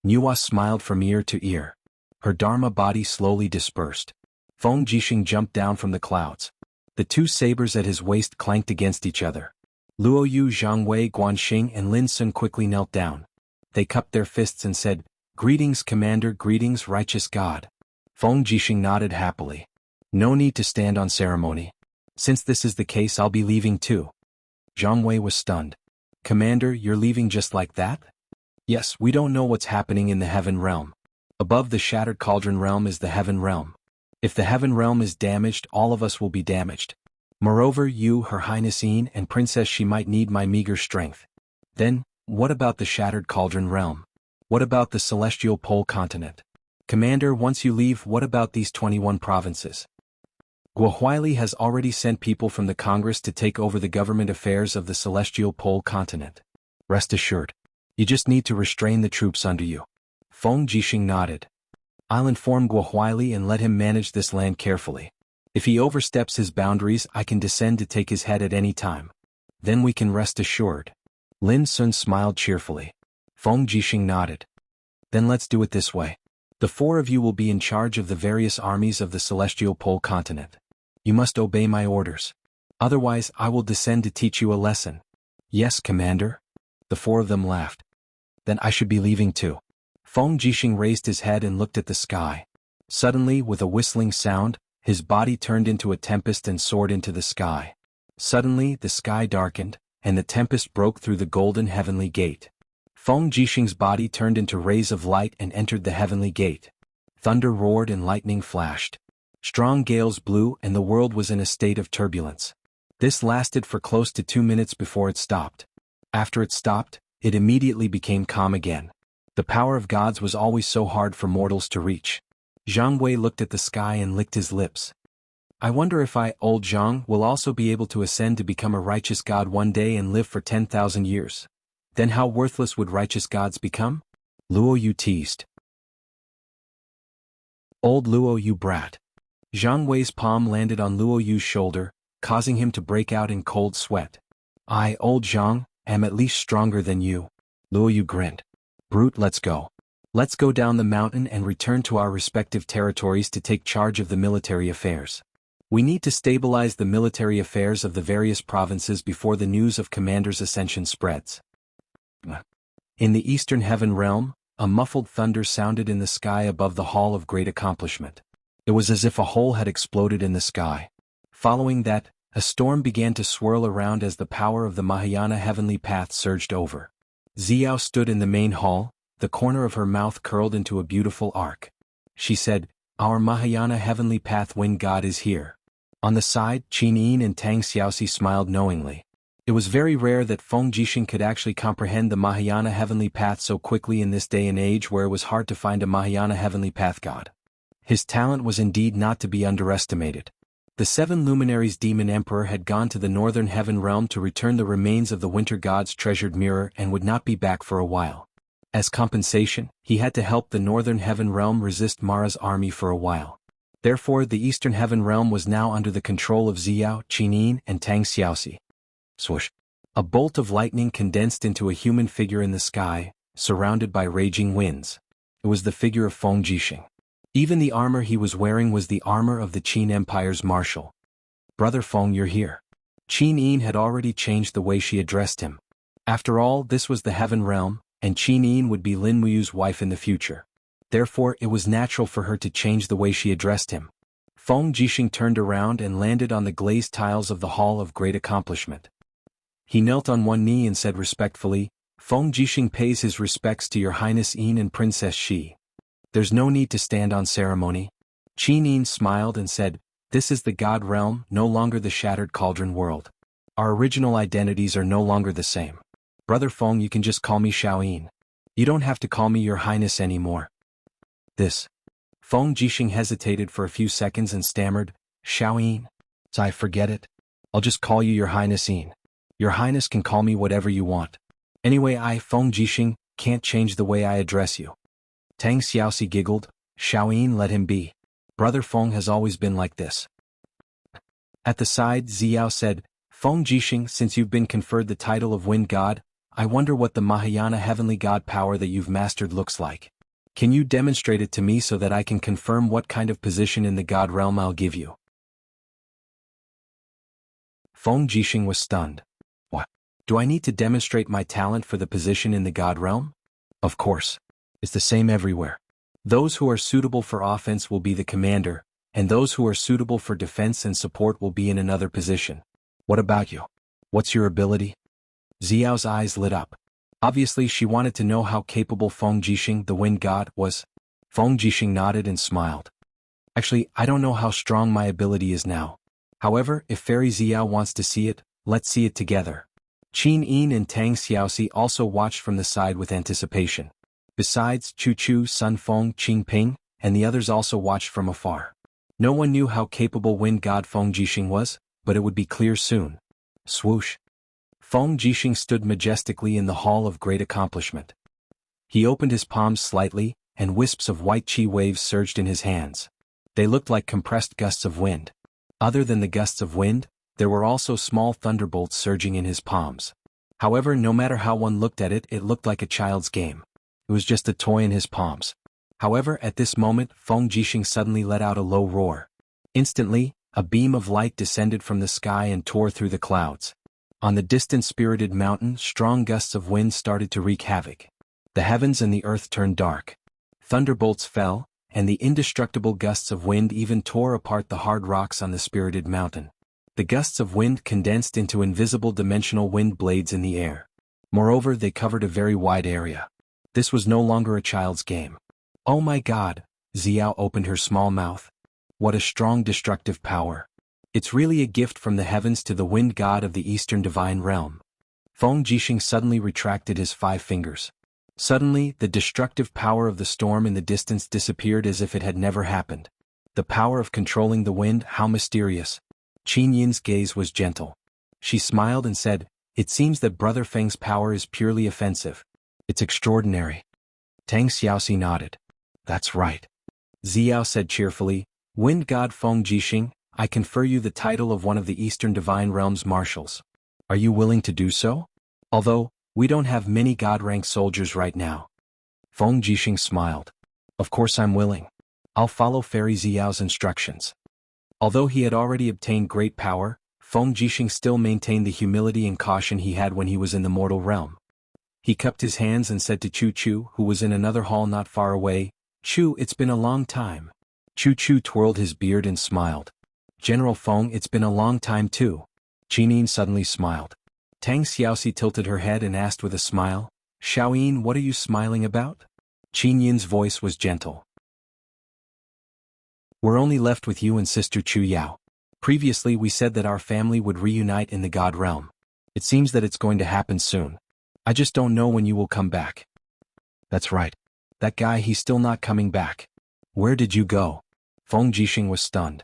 Nuwa smiled from ear to ear. Her Dharma body slowly dispersed. Feng Jixing jumped down from the clouds. The two sabers at his waist clanked against each other. Luo Yu, Zhang Wei, Guanxing and Lin Sun quickly knelt down. They cupped their fists and said, "Greetings, Commander, greetings, righteous God." Feng Jixing nodded happily. "No need to stand on ceremony. Since this is the case, I'll be leaving too." Zhang Wei was stunned. "Commander, you're leaving just like that?" "Yes, we don't know what's happening in the heaven realm. Above the shattered cauldron realm is the heaven realm. If the heaven realm is damaged, all of us will be damaged. Moreover, you, Her Highness Yin, and Princess, she might need my meager strength. Then, what about the shattered cauldron realm? What about the celestial pole continent? Commander, once you leave, what about these 21 provinces?" Guohuili has already sent people from the Congress to take over the government affairs of the celestial pole continent. Rest assured. You just need to restrain the troops under you. Feng Jixing nodded. "I'll inform Guohuili and let him manage this land carefully. If he oversteps his boundaries, I can descend to take his head at any time. Then we can rest assured." Lin Sun smiled cheerfully. Feng Jixing nodded. "Then let's do it this way. The four of you will be in charge of the various armies of the celestial pole continent. You must obey my orders. Otherwise, I will descend to teach you a lesson." "Yes, Commander." The four of them laughed. "Then I should be leaving too." Feng Jixing raised his head and looked at the sky. Suddenly, with a whistling sound, his body turned into a tempest and soared into the sky. Suddenly, the sky darkened, and the tempest broke through the golden heavenly gate. Feng Jixing's body turned into rays of light and entered the heavenly gate. Thunder roared and lightning flashed. Strong gales blew and the world was in a state of turbulence. This lasted for close to 2 minutes before it stopped. After it stopped, it immediately became calm again. The power of gods was always so hard for mortals to reach. Zhang Wei looked at the sky and licked his lips. "I wonder if I, old Zhang, will also be able to ascend to become a righteous god one day and live for 10,000 years. Then how worthless would righteous gods become?" Luo Yu teased. "Old Luo Yu brat." Zhang Wei's palm landed on Luo Yu's shoulder, causing him to break out in cold sweat. "I, old Zhang, am at least stronger than you." Luo Yu grinned. "Brute, let's go. Let's go down the mountain and return to our respective territories to take charge of the military affairs. We need to stabilize the military affairs of the various provinces before the news of Commander's ascension spreads." In the eastern heaven realm, a muffled thunder sounded in the sky above the Hall of Great Accomplishment. It was as if a hole had exploded in the sky. Following that, a storm began to swirl around as the power of the Mahayana heavenly path surged over. Xiao stood in the main hall, the corner of her mouth curled into a beautiful arc. She said, "Our Mahayana heavenly path wind god is here." On the side, Qin Yin and Tang Xiaoxi smiled knowingly. It was very rare that Feng Jixing could actually comprehend the Mahayana heavenly path so quickly in this day and age where it was hard to find a Mahayana heavenly path god. His talent was indeed not to be underestimated. The 7 luminaries demon emperor had gone to the northern heaven realm to return the remains of the winter god's treasured mirror and would not be back for a while. As compensation, he had to help the northern heaven realm resist Mara's army for a while. Therefore, the eastern heaven realm was now under the control of Xiao, Qin Yin, and Tang Xiaoxi. Swoosh! A bolt of lightning condensed into a human figure in the sky, surrounded by raging winds. It was the figure of Feng Jixing. Even the armor he was wearing was the armor of the Qin Empire's marshal. "Brother Feng, you're here." Qin Yin had already changed the way she addressed him. After all, this was the heaven realm, and Qin Yin would be Lin Muyu's wife in the future. Therefore, it was natural for her to change the way she addressed him. Feng Jixing turned around and landed on the glazed tiles of the Hall of Great Accomplishment. He knelt on one knee and said respectfully, "Feng Jixing pays his respects to your Highness Yin and Princess Shi." "There's no need to stand on ceremony." Qin Yin smiled and said, "This is the God realm, no longer the shattered cauldron world. Our original identities are no longer the same. Brother Feng, you can just call me Xiao Yin. You don't have to call me your Highness anymore." "This." Feng Jixing hesitated for a few seconds and stammered, "Xiao Yin? I forget it. I'll just call you your Highness Yin. Your Highness can call me whatever you want. Anyway, I, Feng Jixing, can't change the way I address you." Tang Xiaoxi giggled, Xiaoyin, let him be. Brother Feng has always been like this. At the side, Xiao said, Feng Jixing, since you've been conferred the title of Wind God, I wonder what the Mahayana heavenly god power that you've mastered looks like. Can you demonstrate it to me so that I can confirm what kind of position in the god realm I'll give you? Feng Jixing was stunned. What? Do I need to demonstrate my talent for the position in the god realm? Of course. It's the same everywhere. Those who are suitable for offense will be the commander, and those who are suitable for defense and support will be in another position. What about you? What's your ability? Xiao's eyes lit up. Obviously she wanted to know how capable Feng Jixing, the wind god, was. Feng Jixing nodded and smiled. Actually, I don't know how strong my ability is now. However, if Fairy Xiao wants to see it, let's see it together. Qin Yin and Tang Xiaoxi also watched from the side with anticipation. Besides, Chu Chu, Sun Feng, Qing Ping, and the others also watched from afar. No one knew how capable wind god Feng Jixing was, but it would be clear soon. Swoosh. Feng Jixing stood majestically in the hall of great accomplishment. He opened his palms slightly, and wisps of white qi waves surged in his hands. They looked like compressed gusts of wind. Other than the gusts of wind, there were also small thunderbolts surging in his palms. However, no matter how one looked at it, it looked like a child's game. It was just a toy in his palms. However, at this moment, Feng Jixing suddenly let out a low roar. Instantly, a beam of light descended from the sky and tore through the clouds. On the distant spirited mountain, strong gusts of wind started to wreak havoc. The heavens and the earth turned dark. Thunderbolts fell, and the indestructible gusts of wind even tore apart the hard rocks on the spirited mountain. The gusts of wind condensed into invisible dimensional wind blades in the air. Moreover, they covered a very wide area. This was no longer a child's game. Oh my God! Xiao opened her small mouth. What a strong destructive power. It's really a gift from the heavens to the wind god of the eastern divine realm. Feng Jixing suddenly retracted his 5 fingers. Suddenly, the destructive power of the storm in the distance disappeared as if it had never happened. The power of controlling the wind, how mysterious. Qin Yin's gaze was gentle. She smiled and said, It seems that Brother Feng's power is purely offensive. It's extraordinary. Tang Xiaoxi nodded. That's right. Xiao said cheerfully, Wind god Feng Jixing, I confer you the title of one of the Eastern Divine Realm's marshals. Are you willing to do so? Although, we don't have many god-rank soldiers right now. Feng Jixing smiled. Of course I'm willing. I'll follow Fairy Xiao's instructions. Although he had already obtained great power, Feng Jixing still maintained the humility and caution he had when he was in the mortal realm. He cupped his hands and said to Chu Chu, who was in another hall not far away, Chu, it's been a long time. Chu Chu twirled his beard and smiled. General Feng, it's been a long time too. Qin suddenly smiled. Tang Xiaoxi tilted her head and asked with a smile, Xiaoyin, what are you smiling about? Qin Yin's voice was gentle. We're only left with you and Sister Chu Yao. Previously we said that our family would reunite in the God realm. It seems that it's going to happen soon. I just don't know when you will come back. That's right. That guy, he's still not coming back. Where did you go? Feng Jixing was stunned.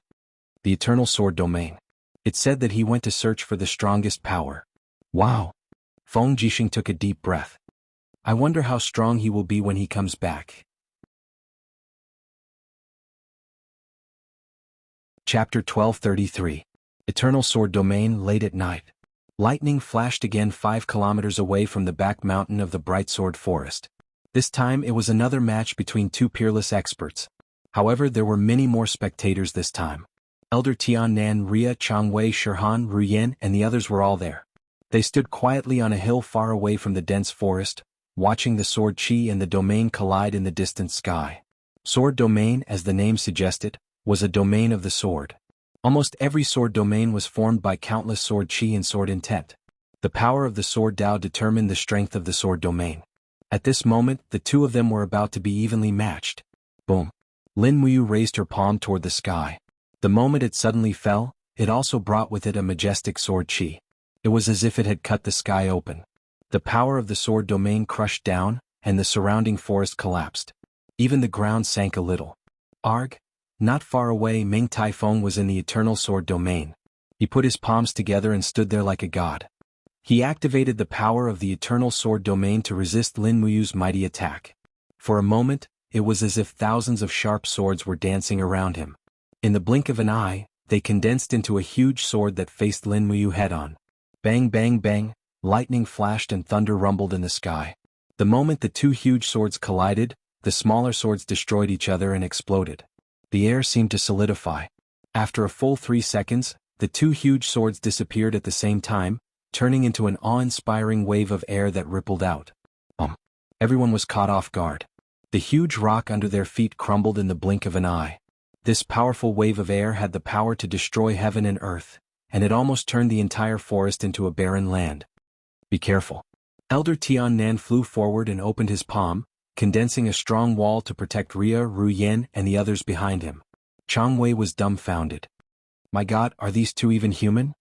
The Eternal Sword Domain. It said that he went to search for the strongest power. Wow. Feng Jixing took a deep breath. I wonder how strong he will be when he comes back. Chapter 1233. Eternal Sword Domain. Late at night. Lightning flashed again 5 kilometers away from the back mountain of the Bright Sword Forest. This time it was another match between 2 peerless experts. However, there were many more spectators this time. Elder Tian Nan, Ria, Changwei, Shirhan, Ruyen, and the others were all there. They stood quietly on a hill far away from the dense forest, watching the sword Qi and the domain collide in the distant sky. Sword Domain, as the name suggested, was a domain of the sword. Almost every sword domain was formed by countless sword Qi and sword intent. The power of the sword Dao determined the strength of the sword domain. At this moment, the 2 of them were about to be evenly matched. Boom. Lin Muyu raised her palm toward the sky. The moment it suddenly fell, it also brought with it a majestic sword Qi. It was as if it had cut the sky open. The power of the sword domain crushed down, and the surrounding forest collapsed. Even the ground sank a little. Arg. Not far away, Ming Taifeng was in the Eternal Sword Domain. He put his palms together and stood there like a god. He activated the power of the Eternal Sword Domain to resist Lin Muyu's mighty attack. For a moment, it was as if thousands of sharp swords were dancing around him. In the blink of an eye, they condensed into a huge sword that faced Lin Muyu head-on. Bang bang bang, lightning flashed and thunder rumbled in the sky. The moment the two huge swords collided, the smaller swords destroyed each other and exploded. The air seemed to solidify. After a full 3 seconds, the two huge swords disappeared at the same time, turning into an awe-inspiring wave of air that rippled out. Everyone was caught off guard. The huge rock under their feet crumbled in the blink of an eye. This powerful wave of air had the power to destroy heaven and earth, and it almost turned the entire forest into a barren land. Be careful. Elder Tiannan flew forward and opened his palm, condensing a strong wall to protect Ria, Ru Yen, and the others behind him. Chang Wei was dumbfounded. My God, are these two even human?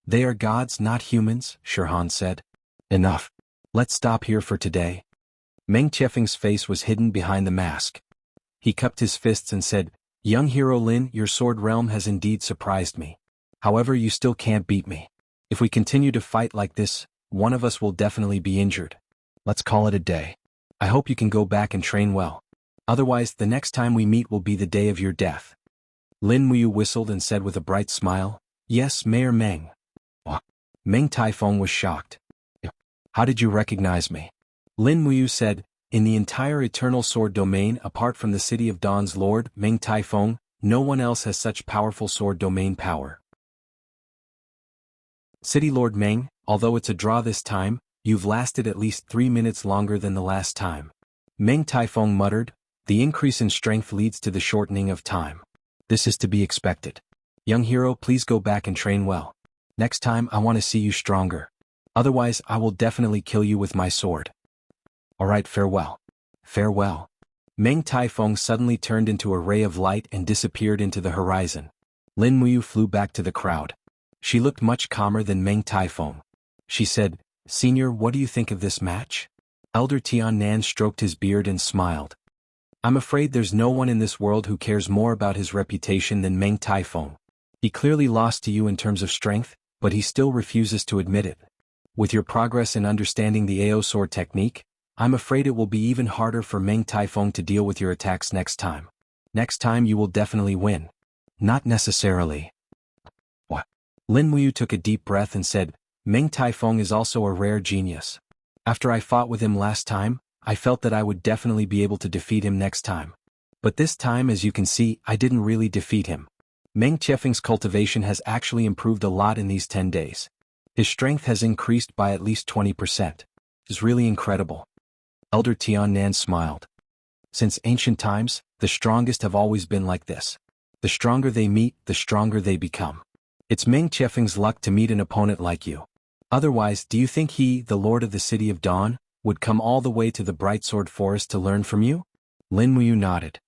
They are gods, not humans, Shirhan said. Enough. Let's stop here for today. Meng Qiufeng's face was hidden behind the mask. He cupped his fists and said, Young hero Lin, your sword realm has indeed surprised me. However, you still can't beat me. If we continue to fight like this, one of us will definitely be injured. Let's call it a day. I hope you can go back and train well. Otherwise, the next time we meet will be the day of your death. Lin Muyu whistled and said with a bright smile, Yes, Mayor Meng. Meng Taifeng was shocked. How did you recognize me? Lin Muyu said, In the entire Eternal Sword domain apart from the City of Dawn's Lord, Meng Taifeng, no one else has such powerful sword domain power. City Lord Meng, although it's a draw this time, you've lasted at least 3 minutes longer than the last time. Meng Taifeng muttered, The increase in strength leads to the shortening of time. This is to be expected. Young hero, please go back and train well. Next time I want to see you stronger. Otherwise I will definitely kill you with my sword. Alright, farewell. Farewell. Meng Taifeng suddenly turned into a ray of light and disappeared into the horizon. Lin Muyu flew back to the crowd. She looked much calmer than Meng Taifeng. She said, Senior, what do you think of this match? Elder Tiannan stroked his beard and smiled. I'm afraid there's no one in this world who cares more about his reputation than Meng Taifeng. He clearly lost to you in terms of strength, but he still refuses to admit it. With your progress in understanding the AO sword technique, I'm afraid it will be even harder for Meng Taifeng to deal with your attacks next time. Next time you will definitely win. Not necessarily. What? Lin Muyu took a deep breath and said, Meng Taifeng is also a rare genius. After I fought with him last time, I felt that I would definitely be able to defeat him next time. But this time, as you can see, I didn't really defeat him. Meng Qiufeng's cultivation has actually improved a lot in these 10 days. His strength has increased by at least 20%. It's really incredible. Elder Tiannan smiled. Since ancient times, the strongest have always been like this. The stronger they meet, the stronger they become. It's Meng Qiufeng's luck to meet an opponent like you. Otherwise, do you think he, the Lord of the City of Dawn, would come all the way to the Bright Sword Forest to learn from you? Lin Muyu nodded.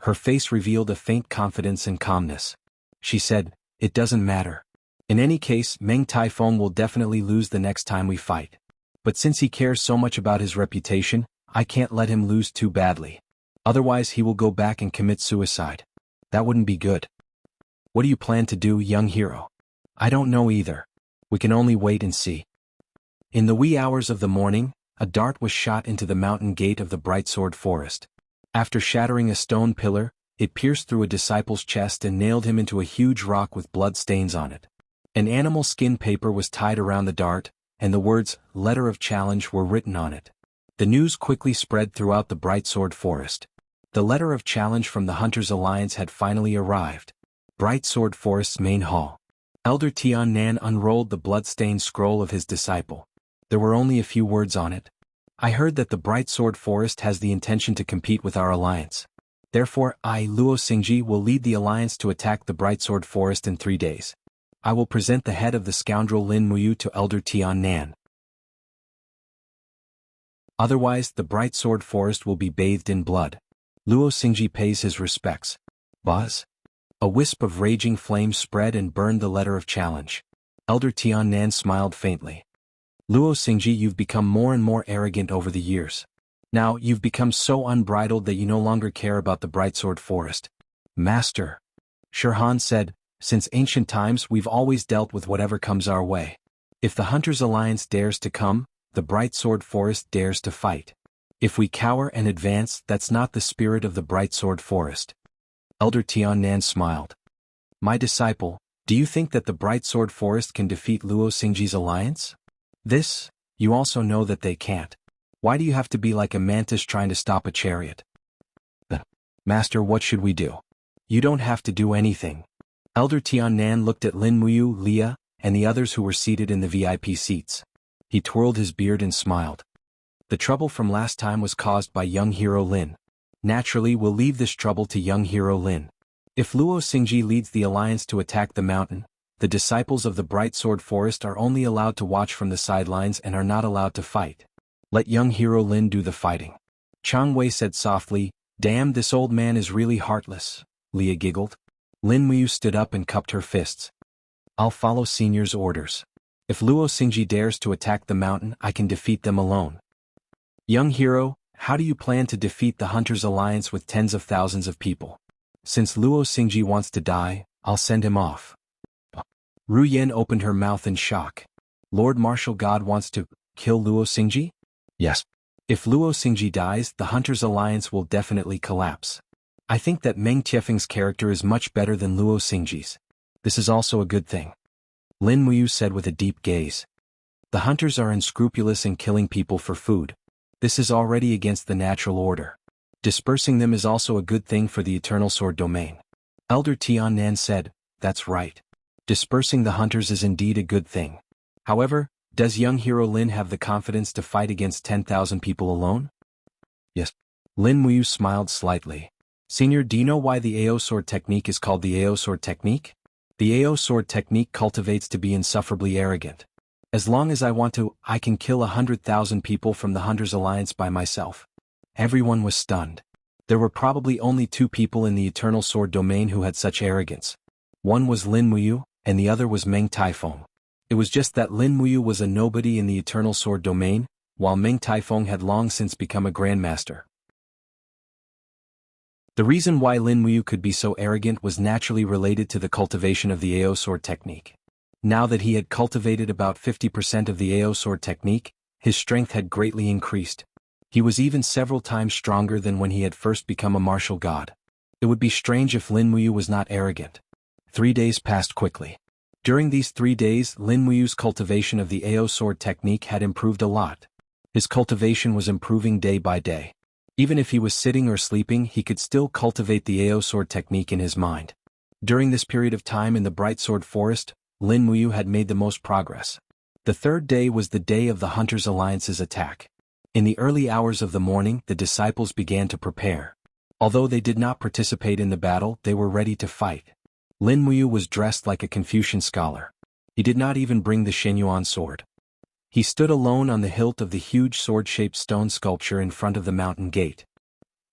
Her face revealed a faint confidence and calmness. She said, It doesn't matter. In any case, Meng Taifeng will definitely lose the next time we fight. But since he cares so much about his reputation, I can't let him lose too badly. Otherwise he will go back and commit suicide. That wouldn't be good. What do you plan to do, young hero? I don't know either. We can only wait and see. In the wee hours of the morning, a dart was shot into the mountain gate of the Bright Sword Forest. After shattering a stone pillar, it pierced through a disciple's chest and nailed him into a huge rock with blood stains on it. An animal skin paper was tied around the dart, and the words, Letter of Challenge, were written on it. The news quickly spread throughout the Bright Sword Forest. The letter of challenge from the Hunters' Alliance had finally arrived. Bright Sword Forest's main hall. Elder Tiannan unrolled the blood-stained scroll of his disciple. There were only a few words on it. I heard that the Bright Sword Forest has the intention to compete with our alliance. Therefore, I, Luo Xingji, will lead the alliance to attack the Bright Sword Forest in 3 days. I will present the head of the scoundrel Lin Muyu to Elder Tiannan. Otherwise, the Bright Sword Forest will be bathed in blood. Luo Xingji pays his respects. Buzz. A wisp of raging flame spread and burned the letter of challenge. Elder Tiannan smiled faintly. Luo Xingji, you've become more and more arrogant over the years. Now, you've become so unbridled that you no longer care about the Bright Sword Forest. Master. Shirhan said, Since ancient times we've always dealt with whatever comes our way. If the Hunters' Alliance dares to come, the Bright Sword Forest dares to fight. If we cower and advance, that's not the spirit of the Bright Sword Forest. Elder Tiannan smiled. My disciple, do you think that the Bright Sword Forest can defeat Luo Xingji's alliance? This, you also know that they can't. Why do you have to be like a mantis trying to stop a chariot? Master, what should we do? You don't have to do anything. Elder Tiannan looked at Lin Muyu, Leah, and the others who were seated in the VIP seats. He twirled his beard and smiled. The trouble from last time was caused by young hero Lin. Naturally, we'll leave this trouble to young hero Lin. If Luo Xingji leads the alliance to attack the mountain, the disciples of the Bright Sword Forest are only allowed to watch from the sidelines and are not allowed to fight. Let young hero Lin do the fighting. Chang Wei said softly, Damn, this old man is really heartless. Leah giggled. Lin Muyu stood up and cupped her fists. I'll follow Senior's orders. If Luo Xingji dares to attack the mountain, I can defeat them alone. Young hero, how do you plan to defeat the Hunters' Alliance with tens of thousands of people? Since Luo Xingji wants to die, I'll send him off. Ru Yen opened her mouth in shock. Lord Martial God wants to kill Luo Xingji? Yes. If Luo Xingji dies, the Hunters' Alliance will definitely collapse. I think that Meng Tiefeng's character is much better than Luo Xingji's. This is also a good thing. Lin Muyu said with a deep gaze. The Hunters are unscrupulous in killing people for food. This is already against the natural order. Dispersing them is also a good thing for the Eternal Sword domain. Elder Tiannan said, That's right. Dispersing the Hunters is indeed a good thing. However, does young hero Lin have the confidence to fight against 10,000 people alone? Yes. Lin Muyu smiled slightly. Senior, do you know why the AO Sword technique is called the AO Sword technique? The AO Sword technique cultivates to be insufferably arrogant. As long as I want to, I can kill 100,000 people from the Hunters' Alliance by myself. Everyone was stunned. There were probably only 2 people in the Eternal Sword domain who had such arrogance. One was Lin Muyu, and the other was Meng Taifeng. It was just that Lin Muyu was a nobody in the Eternal Sword domain, while Meng Taifeng had long since become a grandmaster. The reason why Lin Muyu could be so arrogant was naturally related to the cultivation of the AO Sword technique. Now that he had cultivated about 50% of the AO Sword technique, his strength had greatly increased. He was even several times stronger than when he had first become a martial god. It would be strange if Lin Muyu was not arrogant. 3 days passed quickly. During these 3 days, Lin Muyu's cultivation of the AO Sword technique had improved a lot. His cultivation was improving day by day. Even if he was sitting or sleeping, he could still cultivate the AO Sword technique in his mind. During this period of time in the Bright Sword Forest, Lin Muyu had made the most progress. The 3rd day was the day of the Hunters' Alliance's attack. In the early hours of the morning, the disciples began to prepare. Although they did not participate in the battle, they were ready to fight. Lin Muyu was dressed like a Confucian scholar. He did not even bring the Shenyuan sword. He stood alone on the hilt of the huge sword-shaped stone sculpture in front of the mountain gate.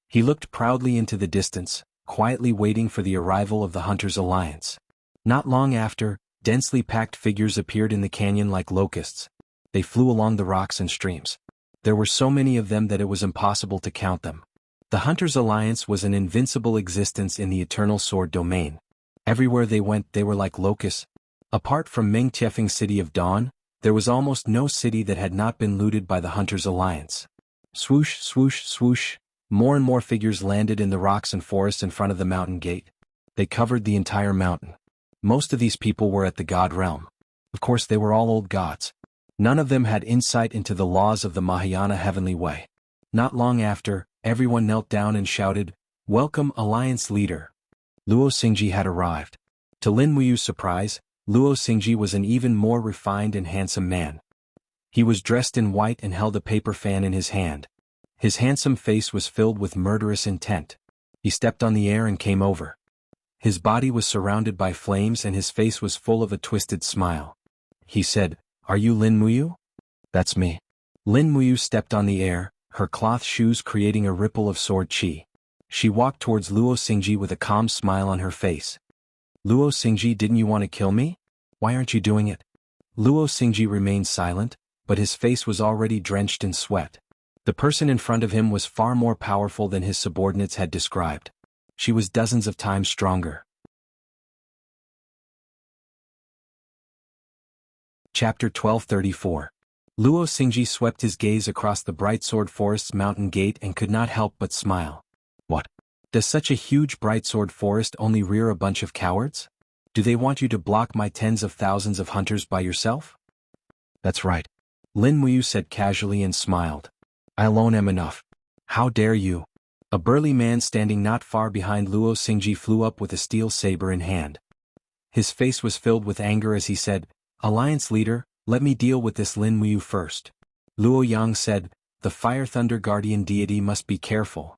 He looked proudly into the distance, quietly waiting for the arrival of the Hunters' Alliance. Not long after, densely packed figures appeared in the canyon like locusts. They flew along the rocks and streams. There were so many of them that it was impossible to count them. The Hunters' Alliance was an invincible existence in the Eternal Sword domain. Everywhere they went, they were like locusts. Apart from Meng Tiefeng's City of Dawn, there was almost no city that had not been looted by the Hunters' Alliance. Swoosh, swoosh, swoosh, more and more figures landed in the rocks and forests in front of the mountain gate. They covered the entire mountain. Most of these people were at the god realm. Of course, they were all old gods. None of them had insight into the laws of the Mahayana heavenly way. Not long after, everyone knelt down and shouted, "Welcome, Alliance Leader." Luo Xingji had arrived. To Lin Muyu's surprise, Luo Xingji was an even more refined and handsome man. He was dressed in white and held a paper fan in his hand. His handsome face was filled with murderous intent. He stepped on the air and came over. His body was surrounded by flames and his face was full of a twisted smile. He said, "Are you Lin Muyu?" "That's me." Lin Muyu stepped on the air, her cloth shoes creating a ripple of sword chi. She walked towards Luo Xingji with a calm smile on her face. "Luo Xingji, didn't you want to kill me? Why aren't you doing it?" Luo Xingji remained silent, but his face was already drenched in sweat. The person in front of him was far more powerful than his subordinates had described. She was dozens of times stronger. Chapter 1234. Luo Xingji swept his gaze across the Bright Sword Forest's mountain gate and could not help but smile. What? Does such a huge Bright Sword Forest only rear a bunch of cowards? Do they want you to block my tens of thousands of hunters by yourself? That's right. Lin Muyu said casually and smiled. I alone am enough. How dare you? A burly man standing not far behind Luo Xingji flew up with a steel saber in hand. His face was filled with anger as he said, Alliance leader, let me deal with this Lin Muyu first. Luo Yang said, the Fire Thunder Guardian deity must be careful.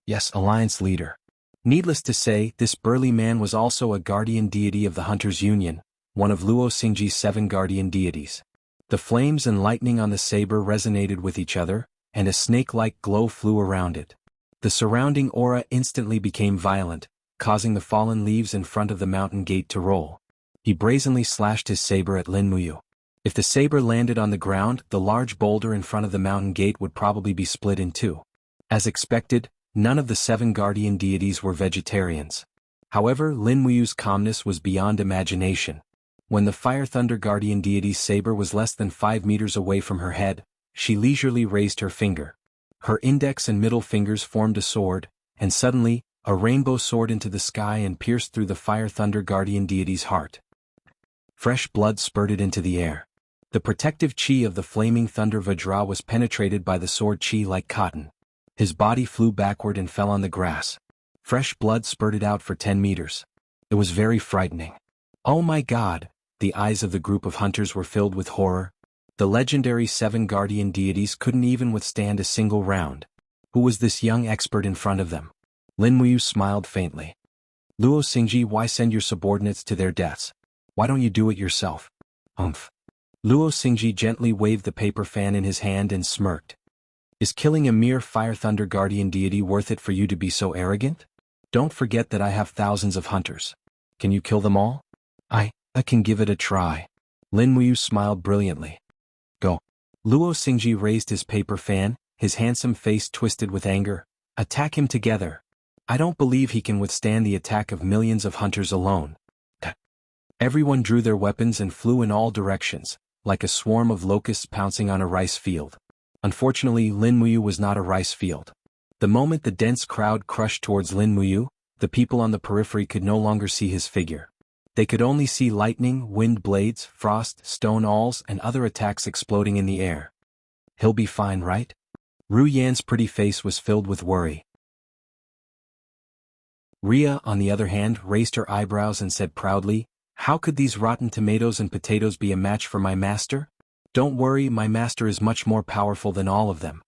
Yes, Alliance leader. Needless to say, this burly man was also a guardian deity of the Hunters' Union, one of Luo Xingji's 7 guardian deities. The flames and lightning on the saber resonated with each other, and a snake-like glow flew around it. The surrounding aura instantly became violent, causing the fallen leaves in front of the mountain gate to roll. He brazenly slashed his saber at Lin Muyu. If the saber landed on the ground, the large boulder in front of the mountain gate would probably be split in two. As expected, none of the 7 guardian deities were vegetarians. However, Lin Muyu's calmness was beyond imagination. When the Fire Thunder Guardian deity's saber was less than 5 meters away from her head, she leisurely raised her finger. Her index and middle fingers formed a sword, and suddenly, a rainbow soared into the sky and pierced through the Fire Thunder Guardian deity's heart. Fresh blood spurted into the air. The protective chi of the flaming thunder Vajra was penetrated by the sword chi like cotton. His body flew backward and fell on the grass. Fresh blood spurted out for 10 meters. It was very frightening. Oh my God! The eyes of the group of hunters were filled with horror. The legendary 7 guardian deities couldn't even withstand a single round. Who was this young expert in front of them? Lin Muyu smiled faintly. Luo Xingji, why send your subordinates to their deaths? Why don't you do it yourself? Umph. Luo Xingji gently waved the paper fan in his hand and smirked. Is killing a mere Fire Thunder Guardian deity worth it for you to be so arrogant? Don't forget that I have thousands of hunters. Can you kill them all? I can give it a try. Lin Muyu smiled brilliantly. Go. Luo Xingji raised his paper fan, his handsome face twisted with anger. Attack him together. I don't believe he can withstand the attack of millions of hunters alone. Everyone drew their weapons and flew in all directions, like a swarm of locusts pouncing on a rice field. Unfortunately, Lin Muyu was not a rice field. The moment the dense crowd crushed towards Lin Muyu, the people on the periphery could no longer see his figure. They could only see lightning, wind blades, frost, stone awls, and other attacks exploding in the air. He'll be fine, right? Ru Yan's pretty face was filled with worry. Ria, on the other hand, raised her eyebrows and said proudly, How could these rotten tomatoes and potatoes be a match for my master? Don't worry, my master is much more powerful than all of them.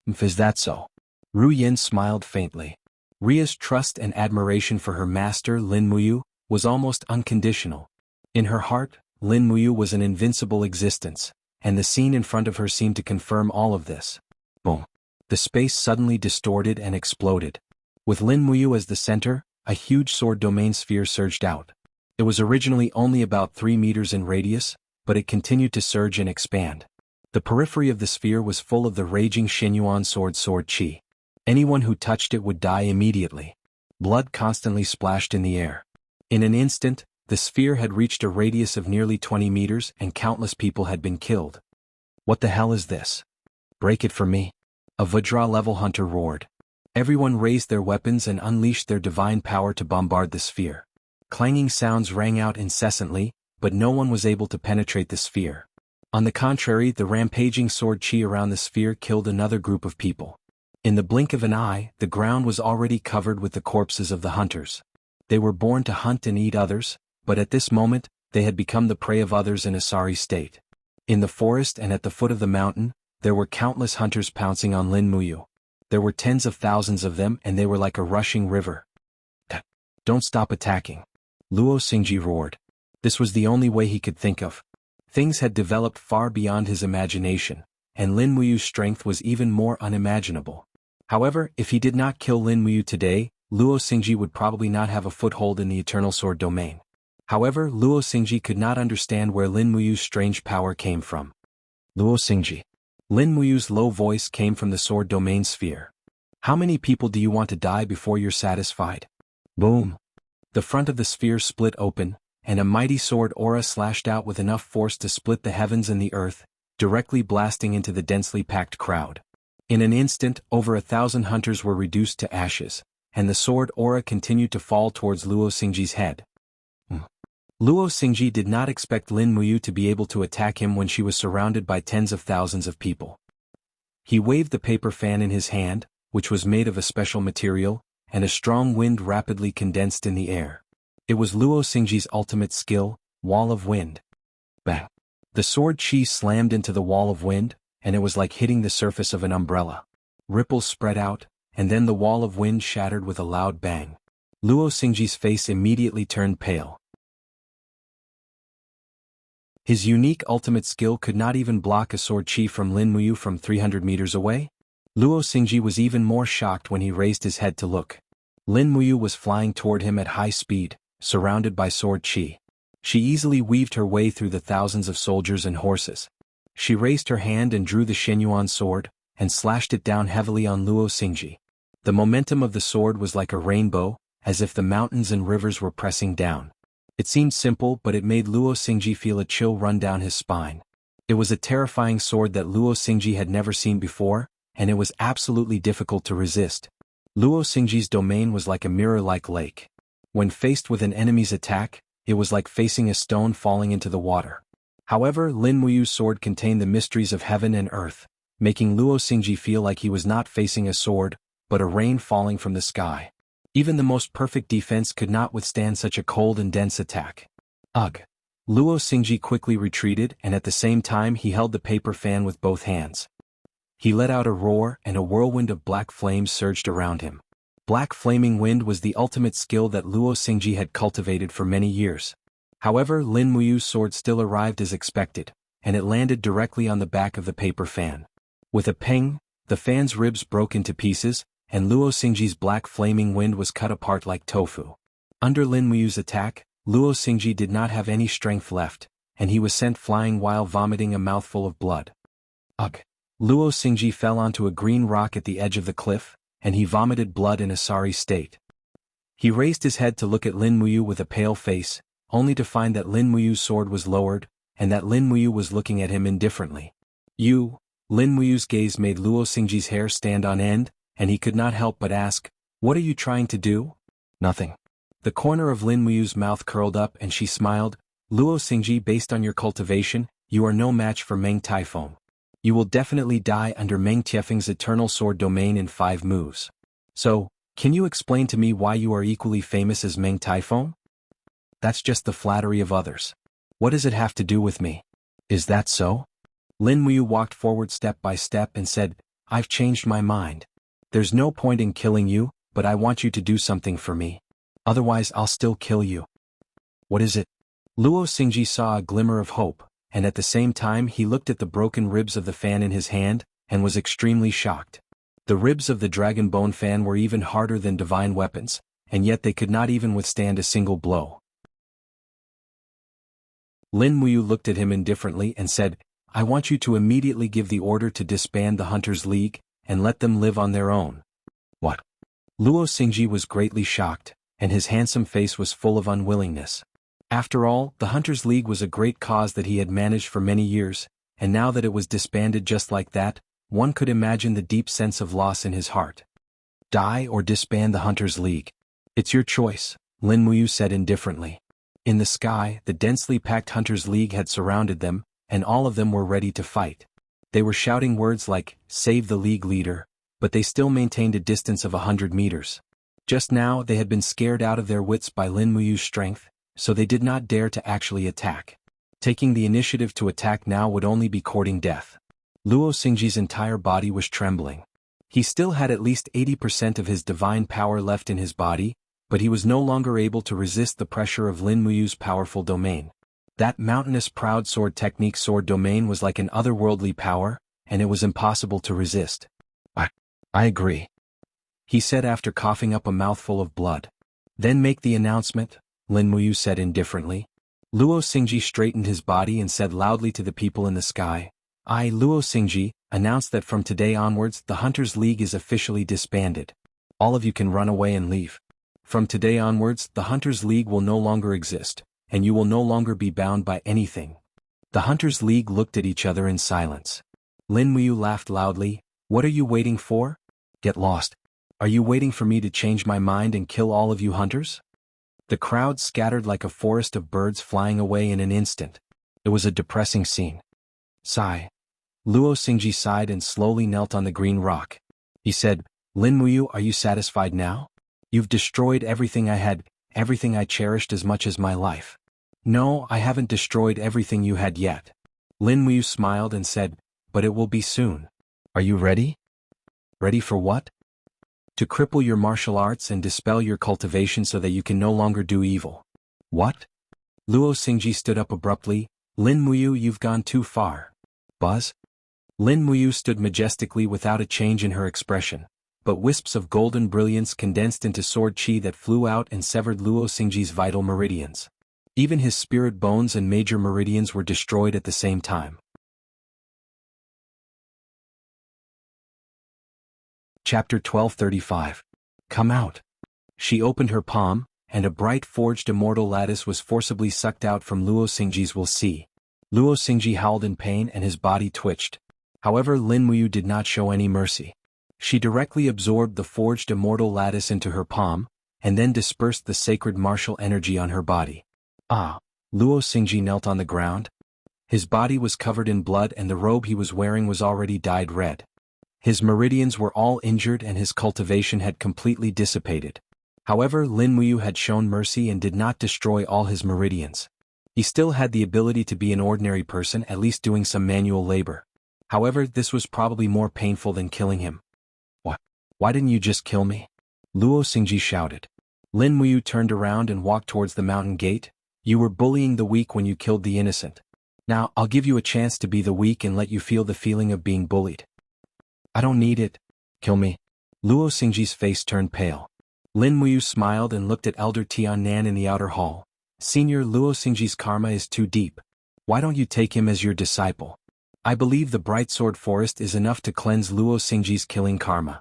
Is that so? Ru Yan smiled faintly. Ria's trust and admiration for her master, Lin Muyu, was almost unconditional. In her heart, Lin Muyu was an invincible existence, and the scene in front of her seemed to confirm all of this. Boom. The space suddenly distorted and exploded. With Lin Muyu as the center, a huge sword domain sphere surged out. It was originally only about 3 meters in radius, but it continued to surge and expand. The periphery of the sphere was full of the raging Xinyuan sword chi. Anyone who touched it would die immediately. Blood constantly splashed in the air. In an instant, the sphere had reached a radius of nearly 20 meters and countless people had been killed. What the hell is this? Break it for me. A Vajra-level hunter roared. Everyone raised their weapons and unleashed their divine power to bombard the sphere. Clanging sounds rang out incessantly, but no one was able to penetrate the sphere. On the contrary, the rampaging sword chi around the sphere killed another group of people. In the blink of an eye, the ground was already covered with the corpses of the hunters. They were born to hunt and eat others, but at this moment, they had become the prey of others in a sorry state. In the forest and at the foot of the mountain, there were countless hunters pouncing on Lin Muyu. There were tens of thousands of them and they were like a rushing river. Don't stop attacking. Luo Xingji roared. This was the only way he could think of. Things had developed far beyond his imagination, and Lin Muyu's strength was even more unimaginable. However, if he did not kill Lin Muyu today, Luo Xingji would probably not have a foothold in the Eternal Sword domain. However, Luo Xingji could not understand where Lin Muyu's strange power came from. Luo Xingji. Lin Muyu's low voice came from the sword domain sphere. How many people do you want to die before you're satisfied? Boom. The front of the sphere split open, and a mighty sword aura slashed out with enough force to split the heavens and the earth, directly blasting into the densely packed crowd. In an instant, over 1,000 hunters were reduced to ashes, and the sword aura continued to fall towards Luo Xingji's head. Luo Xingji did not expect Lin Muyu to be able to attack him when she was surrounded by tens of thousands of people. He waved the paper fan in his hand, which was made of a special material, and a strong wind rapidly condensed in the air. It was Luo Xingji's ultimate skill, Wall of Wind. Bang! The sword chi slammed into the wall of wind, and it was like hitting the surface of an umbrella. Ripples spread out, and then the wall of wind shattered with a loud bang. Luo Xingji's face immediately turned pale. His unique ultimate skill could not even block a sword chi from Lin Muyu from 300 meters away. Luo Xingji was even more shocked when he raised his head to look. Lin Muyu was flying toward him at high speed, surrounded by sword chi. She easily weaved her way through the thousands of soldiers and horses. She raised her hand and drew the Shenyuan sword, and slashed it down heavily on Luo Xingji. The momentum of the sword was like a rainbow, as if the mountains and rivers were pressing down. It seemed simple, but it made Luo Xingji feel a chill run down his spine. It was a terrifying sword that Luo Xingji had never seen before, and it was absolutely difficult to resist. Luo Xingji's domain was like a mirror-like lake. When faced with an enemy's attack, it was like facing a stone falling into the water. However, Lin Muyu's sword contained the mysteries of heaven and earth, making Luo Xingji feel like he was not facing a sword, but a rain falling from the sky. Even the most perfect defense could not withstand such a cold and dense attack. Ugh! Luo Xingji quickly retreated, and at the same time he held the paper fan with both hands. He let out a roar, and a whirlwind of black flames surged around him. Black flaming wind was the ultimate skill that Luo Xingji had cultivated for many years. However, Lin Muyu's sword still arrived as expected, and it landed directly on the back of the paper fan. With a ping, the fan's ribs broke into pieces, and Luo Xingji's black flaming wind was cut apart like tofu. Under Lin Muyu's attack, Luo Xingji did not have any strength left, and he was sent flying while vomiting a mouthful of blood. Ugh! Luo Xingji fell onto a green rock at the edge of the cliff, and he vomited blood in a sorry state. He raised his head to look at Lin Muyu with a pale face, only to find that Lin Muyu's sword was lowered, and that Lin Muyu was looking at him indifferently. Lin Muyu's gaze made Luo Xingji's hair stand on end, and he could not help but ask, "What are you trying to do?" "Nothing." The corner of Lin Muyu's mouth curled up and she smiled. "Luo Xingji, based on your cultivation, you are no match for Meng Taifeng. You will definitely die under Meng Tiefeng's eternal sword domain in 5 moves. So, can you explain to me why you are equally famous as Meng Taifeng?" "That's just the flattery of others. What does it have to do with me?" "Is that so?" Lin Muyu walked forward step by step and said, "I've changed my mind. There's no point in killing you, but I want you to do something for me. Otherwise I'll still kill you." "What is it?" Luo Xingji saw a glimmer of hope, and at the same time he looked at the broken ribs of the fan in his hand, and was extremely shocked. The ribs of the dragon bone fan were even harder than divine weapons, and yet they could not even withstand a single blow. Lin Muyu looked at him indifferently and said, "I want you to immediately give the order to disband the Hunters' League, and let them live on their own." "What?" Luo Xingji was greatly shocked, and his handsome face was full of unwillingness. After all, the Hunters' League was a great cause that he had managed for many years, and now that it was disbanded just like that, one could imagine the deep sense of loss in his heart. "Die or disband the Hunters' League. It's your choice," Lin Muyu said indifferently. In the sky, the densely packed Hunters' League had surrounded them, and all of them were ready to fight. They were shouting words like, "Save the League leader," but they still maintained a distance of 100 meters. Just now they had been scared out of their wits by Lin Muyu's strength, so they did not dare to actually attack. Taking the initiative to attack now would only be courting death. Luo Xingji's entire body was trembling. He still had at least 80% of his divine power left in his body, but he was no longer able to resist the pressure of Lin Muyu's powerful domain. That mountainous proud sword technique sword domain was like an otherworldly power, and it was impossible to resist. I agree," he said after coughing up a mouthful of blood. "Then make the announcement," Lin Muyu said indifferently. Luo Xingji straightened his body and said loudly to the people in the sky, "I, Luo Xingji, announce that from today onwards the Hunters' League is officially disbanded. All of you can run away and leave. From today onwards the Hunters' League will no longer exist, and you will no longer be bound by anything. The Hunters League looked at each other in silence. Lin Muyu laughed loudly. What are you waiting for? Get lost. Are you waiting for me to change my mind and kill all of you hunters? The crowd scattered like a forest of birds flying away in an instant. It was a depressing scene. Sigh. Luo Xingji sighed and slowly knelt on the green rock. He said, Lin Muyu, are you satisfied now? You've destroyed everything I had, everything I cherished as much as my life. No, I haven't destroyed everything you had yet. Lin Muyu smiled and said, but it will be soon. Are you ready? Ready for what? To cripple your martial arts and dispel your cultivation so that you can no longer do evil. What? Luo Xingji stood up abruptly. Lin Muyu, you've gone too far. Buzz? Lin Muyu stood majestically without a change in her expression, but wisps of golden brilliance condensed into sword chi that flew out and severed Luo Xingji's vital meridians. Even his spirit bones and major meridians were destroyed at the same time. Chapter 1235. Come out. She opened her palm, and a bright forged immortal lattice was forcibly sucked out from Luo Xingji's will see. Luo Xingji howled in pain and his body twitched. However, Lin Muyu did not show any mercy. She directly absorbed the forged immortal lattice into her palm, and then dispersed the sacred martial energy on her body. Ah! Luo Xingji knelt on the ground. His body was covered in blood and the robe he was wearing was already dyed red. His meridians were all injured and his cultivation had completely dissipated. However, Lin Muyu had shown mercy and did not destroy all his meridians. He still had the ability to be an ordinary person, at least doing some manual labor. However, this was probably more painful than killing him. What? Why didn't you just kill me? Luo Xingji shouted. Lin Muyu turned around and walked towards the mountain gate. You were bullying the weak when you killed the innocent. Now, I'll give you a chance to be the weak and let you feel the feeling of being bullied. I don't need it. Kill me. Luo Xingji's face turned pale. Lin Muyu smiled and looked at Elder Tian Nan in the outer hall. Senior, Luo Xingji's karma is too deep. Why don't you take him as your disciple? I believe the Bright Sword Forest is enough to cleanse Luo Xingji's killing karma.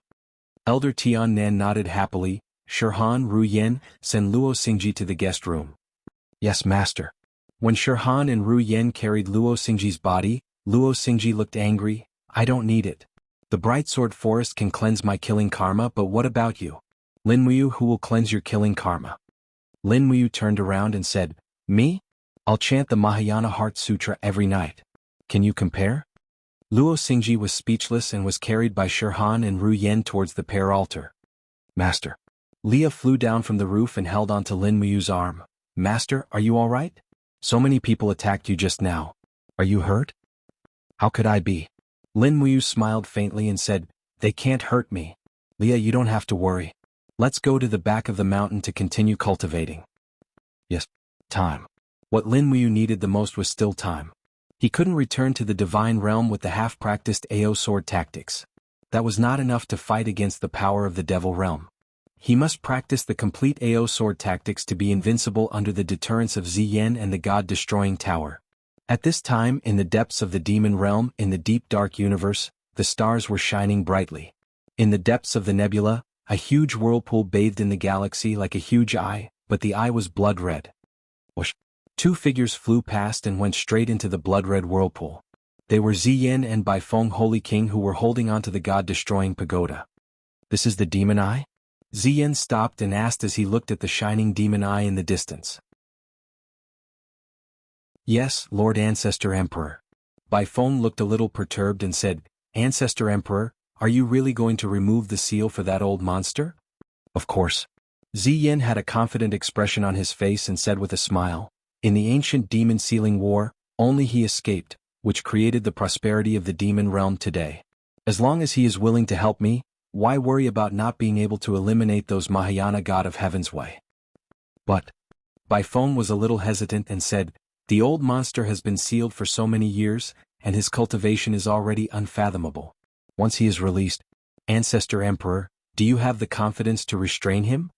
Elder Tian Nan nodded happily. Shirhan, Ru Yen, send Luo Xingji to the guest room. Yes, master. When Shirhan and Ru Yen carried Luo Xingji's body, Luo Xingji looked angry. I don't need it. The Bright Sword Forest can cleanse my killing karma, but what about you? Lin Muyu, who will cleanse your killing karma? Lin Muyu turned around and said, Me? I'll chant the Mahayana Heart Sutra every night. Can you compare? Luo Xingji was speechless and was carried by Shirhan and Ru Yen towards the prayer altar. Master. Leah flew down from the roof and held onto Lin Muyu's arm. Master, are you all right? So many people attacked you just now. Are you hurt? How could I be? Lin Muyu smiled faintly and said, They can't hurt me. Leah, you don't have to worry. Let's go to the back of the mountain to continue cultivating. Yes, time. What Lin Muyu needed the most was still time. He couldn't return to the divine realm with the half-practiced AO sword tactics. That was not enough to fight against the power of the devil realm. He must practice the complete AO sword tactics to be invincible under the deterrence of Ziyen and the God-destroying tower. At this time, in the depths of the demon realm, in the deep dark universe, the stars were shining brightly. In the depths of the nebula, a huge whirlpool bathed in the galaxy like a huge eye, but the eye was blood red. Whoosh! Two figures flew past and went straight into the blood-red whirlpool. They were Ziyen and Baifeng Holy King, who were holding onto the God-destroying pagoda. This is the demon eye? Ziyen stopped and asked as he looked at the shining demon eye in the distance. Yes, Lord Ancestor Emperor. Baifeng looked a little perturbed and said, Ancestor Emperor, are you really going to remove the seal for that old monster? Of course. Ziyen had a confident expression on his face and said with a smile, In the ancient demon sealing war, only he escaped, which created the prosperity of the demon realm today. As long as he is willing to help me, why worry about not being able to eliminate those Mahayana God of Heaven's way? But Baifeng was a little hesitant and said, The old monster has been sealed for so many years, and his cultivation is already unfathomable. Once he is released, Ancestor Emperor, do you have the confidence to restrain him?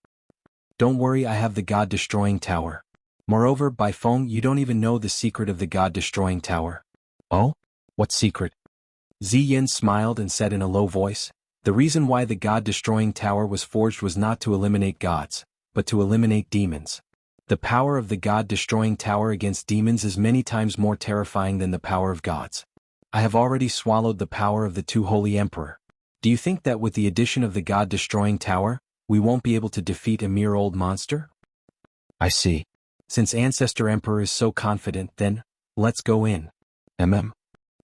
Don't worry, I have the God-destroying tower. Moreover, Baifeng, you don't even know the secret of the God-destroying tower. Oh? What secret? Ziyen smiled and said in a low voice, The reason why the God-destroying tower was forged was not to eliminate gods, but to eliminate demons. The power of the God-destroying tower against demons is many times more terrifying than the power of gods. I have already swallowed the power of the two holy emperor. Do you think that with the addition of the God-destroying tower, we won't be able to defeat a mere old monster? I see. Since Ancestor Emperor is so confident, then, let's go in.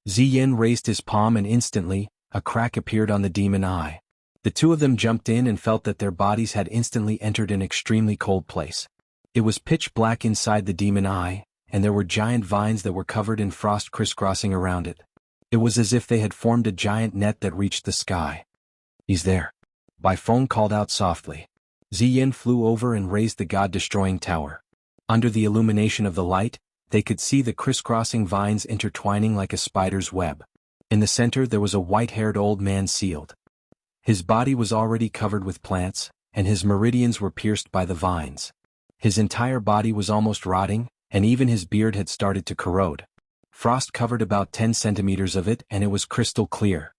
Ziyin raised his palm and instantly, a crack appeared on the demon eye. The two of them jumped in and felt that their bodies had instantly entered an extremely cold place. It was pitch black inside the demon eye, and there were giant vines that were covered in frost crisscrossing around it. It was as if they had formed a giant net that reached the sky. He's there. Bai Feng called out softly. Ziyin flew over and raised the God-destroying tower. Under the illumination of the light, they could see the crisscrossing vines intertwining like a spider's web. In the center there was a white-haired old man sealed. His body was already covered with plants, and his meridians were pierced by the vines. His entire body was almost rotting, and even his beard had started to corrode. Frost covered about 10 centimeters of it, and it was crystal clear.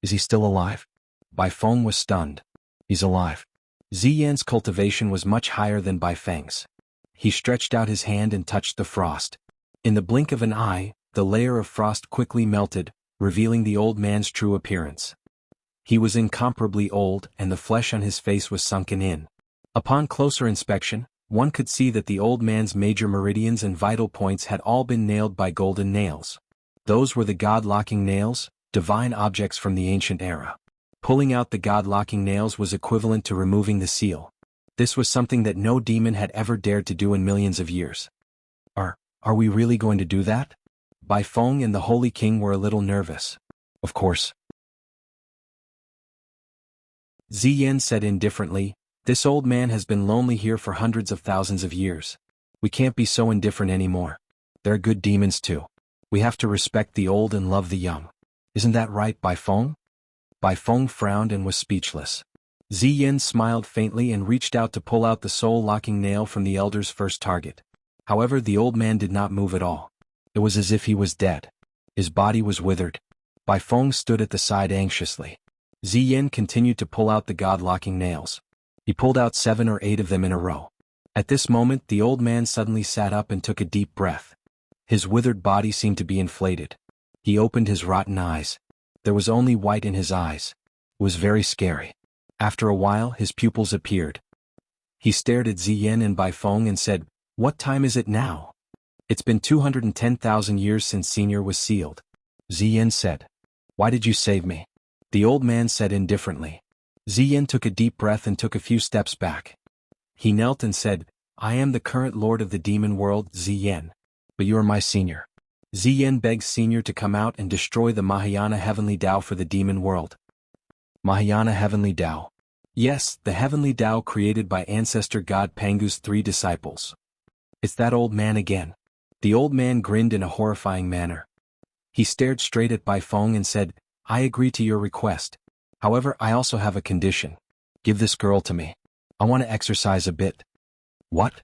Is he still alive? Bai Feng was stunned. He's alive. Ziyin's cultivation was much higher than Bai Feng's. He stretched out his hand and touched the frost. In the blink of an eye, the layer of frost quickly melted, revealing the old man's true appearance. He was incomparably old, and the flesh on his face was sunken in. Upon closer inspection, one could see that the old man's major meridians and vital points had all been nailed by golden nails. Those were the God-locking nails, divine objects from the ancient era. Pulling out the God-locking nails was equivalent to removing the seal. This was something that no demon had ever dared to do in millions of years. Are we really going to do that? Bai Feng and the Holy King were a little nervous. Of course. Ziyin said indifferently, this old man has been lonely here for hundreds of thousands of years. We can't be so indifferent anymore. They're good demons too. We have to respect the old and love the young. Isn't that right, Bai Feng? Bai Feng frowned and was speechless. Ziyin smiled faintly and reached out to pull out the soul-locking nail from the elder's first target. However, the old man did not move at all. It was as if he was dead. His body was withered. Bai Feng stood at the side anxiously. Ziyin continued to pull out the God-locking nails. He pulled out 7 or 8 of them in a row. At this moment, the old man suddenly sat up and took a deep breath. His withered body seemed to be inflated. He opened his rotten eyes. There was only white in his eyes. It was very scary. After a while, his pupils appeared. He stared at Ziyin and Bai Feng and said, "What time is it now?" "It's been 210,000 years since Senior was sealed." Ziyin said. "Why did you save me?" The old man said indifferently. Ziyin took a deep breath and took a few steps back. He knelt and said, "I am the current lord of the demon world, Ziyin. But you are my senior." Ziyin begs Senior to come out and destroy the Mahayana Heavenly Tao for the demon world. Mahayana Heavenly Tao. Yes, the Heavenly Tao created by Ancestor God Pangu's 3 disciples. It's that old man again. The old man grinned in a horrifying manner. He stared straight at Bai Feng and said, "I agree to your request. However, I also have a condition. Give this girl to me. I want to exercise a bit." What?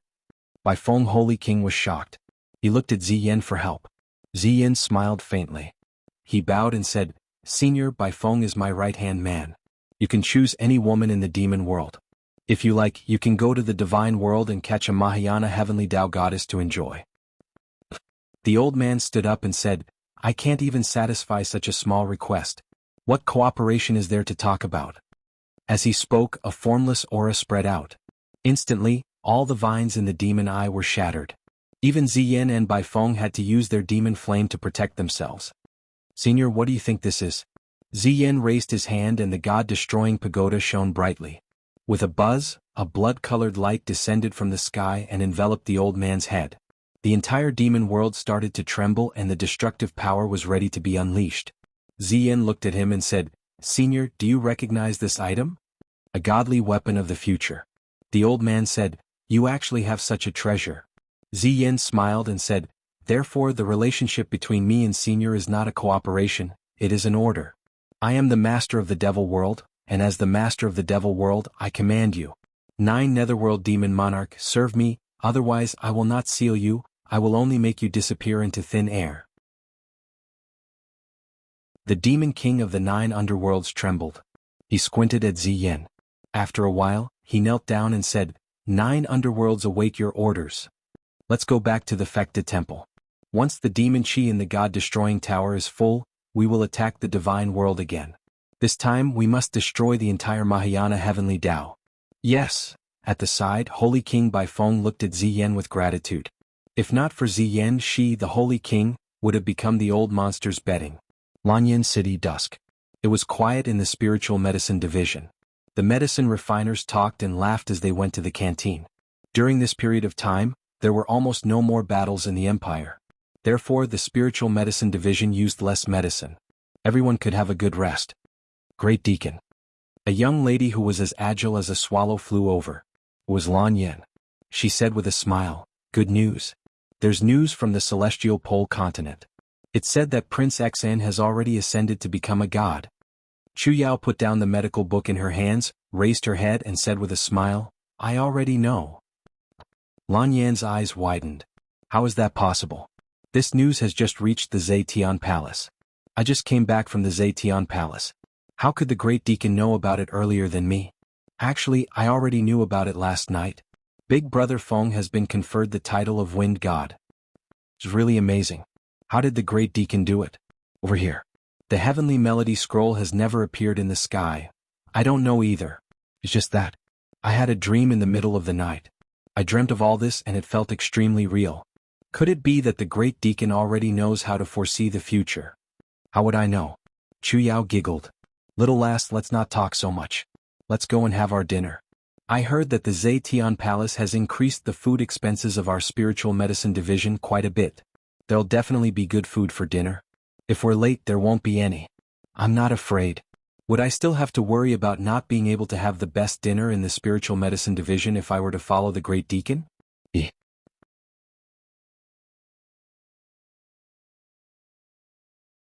Bai Feng Holy King was shocked. He looked at Ziyin for help. Ziyin smiled faintly. He bowed and said, "Senior, Bai Feng is my right-hand man. You can choose any woman in the demon world. If you like, you can go to the divine world and catch a Mahayana Heavenly Tao goddess to enjoy." The old man stood up and said, "I can't even satisfy such a small request. What cooperation is there to talk about?" As he spoke, a formless aura spread out. Instantly, all the vines in the demon eye were shattered. Even Ziyin and Bai Feng had to use their demon flame to protect themselves. "Senior, what do you think this is?" Ziyin raised his hand and the God-destroying pagoda shone brightly. With a buzz, a blood-colored light descended from the sky and enveloped the old man's head. The entire demon world started to tremble and the destructive power was ready to be unleashed. Ziyin looked at him and said, "Senior, do you recognize this item?" "A godly weapon of the future." The old man said, "You actually have such a treasure." Ziyin smiled and said, "Therefore the relationship between me and Senior is not a cooperation, it is an order. I am the master of the devil world, and as the master of the devil world I command you. 9 Netherworld Demon Monarch, serve me, otherwise I will not seal you, I will only make you disappear into thin air." The Demon King of the 9 Underworlds trembled. He squinted at Ziyin. After a while, he knelt down and said, 9 underworlds await your orders. Let's go back to the Fekta temple. Once the demon chi in the god-destroying tower is full, we will attack the divine world again. This time we must destroy the entire Mahayana heavenly Tao. Yes. At the side, Holy King Baifeng looked at Ziyan with gratitude. If not for Ziyan, she, the Holy King, would have become the old monster's bedding. Lanyan City dusk. It was quiet in the spiritual medicine division. The medicine refiners talked and laughed as they went to the canteen. During this period of time, there were almost no more battles in the empire. Therefore, the spiritual medicine division used less medicine. Everyone could have a good rest. Great Deacon. A young lady who was as agile as a swallow flew over. It was Lan Yin. She said with a smile, "Good news. There's news from the celestial pole continent. It said that Prince Xan has already ascended to become a god." Chu Yao put down the medical book in her hands, raised her head and said with a smile, "I already know." Lan Yan's eyes widened. How is that possible? This news has just reached the Zetian Palace. I just came back from the Zetian Palace. How could the Great Deacon know about it earlier than me? Actually, I already knew about it last night. Big Brother Feng has been conferred the title of Wind God. It's really amazing. How did the Great Deacon do it? Over here. The Heavenly Melody Scroll has never appeared in the sky. I don't know either. It's just that. I had a dream in the middle of the night. I dreamt of all this and it felt extremely real. Could it be that the Great Deacon already knows how to foresee the future? How would I know? Chu Yao giggled. Little lass, let's not talk so much. Let's go and have our dinner. I heard that the Zetian Palace has increased the food expenses of our spiritual medicine division quite a bit. There'll definitely be good food for dinner. If we're late, there won't be any. I'm not afraid. Would I still have to worry about not being able to have the best dinner in the spiritual medicine division if I were to follow the Great Deacon?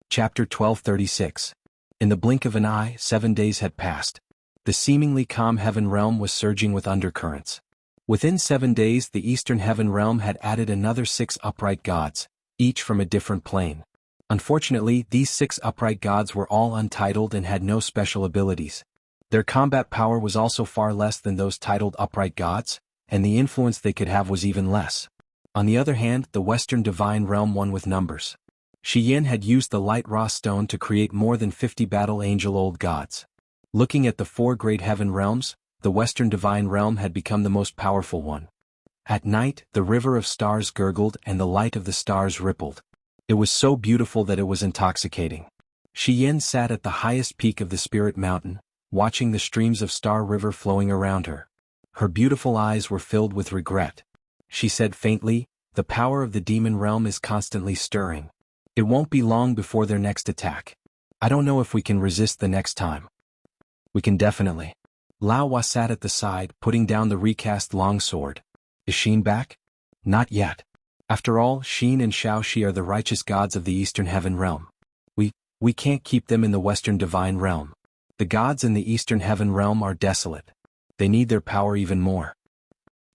Chapter 1236. In the blink of an eye, 7 days had passed. The seemingly calm heaven realm was surging with undercurrents. Within 7 days, the eastern heaven realm had added another 6 upright gods, each from a different plane. Unfortunately, these 6 upright gods were all untitled and had no special abilities. Their combat power was also far less than those titled upright gods, and the influence they could have was even less. On the other hand, the western divine realm won with numbers. Shi Yin had used the light raw stone to create more than 50 battle angel old gods. Looking at the 4 great heaven realms, the western divine realm had become the most powerful one. At night, the river of stars gurgled and the light of the stars rippled. It was so beautiful that it was intoxicating. Shi Yin sat at the highest peak of the Spirit Mountain, watching the streams of Star River flowing around her. Her beautiful eyes were filled with regret. She said faintly, "The power of the demon realm is constantly stirring. It won't be long before their next attack. I don't know if we can resist the next time." "We can definitely." Lao Hua sat at the side, putting down the recast longsword. "Is Xin back?" "Not yet. After all, Xin and Shaoxi are the righteous gods of the Eastern Heaven Realm. We can't keep them in the Western Divine Realm. The gods in the Eastern Heaven Realm are desolate. They need their power even more."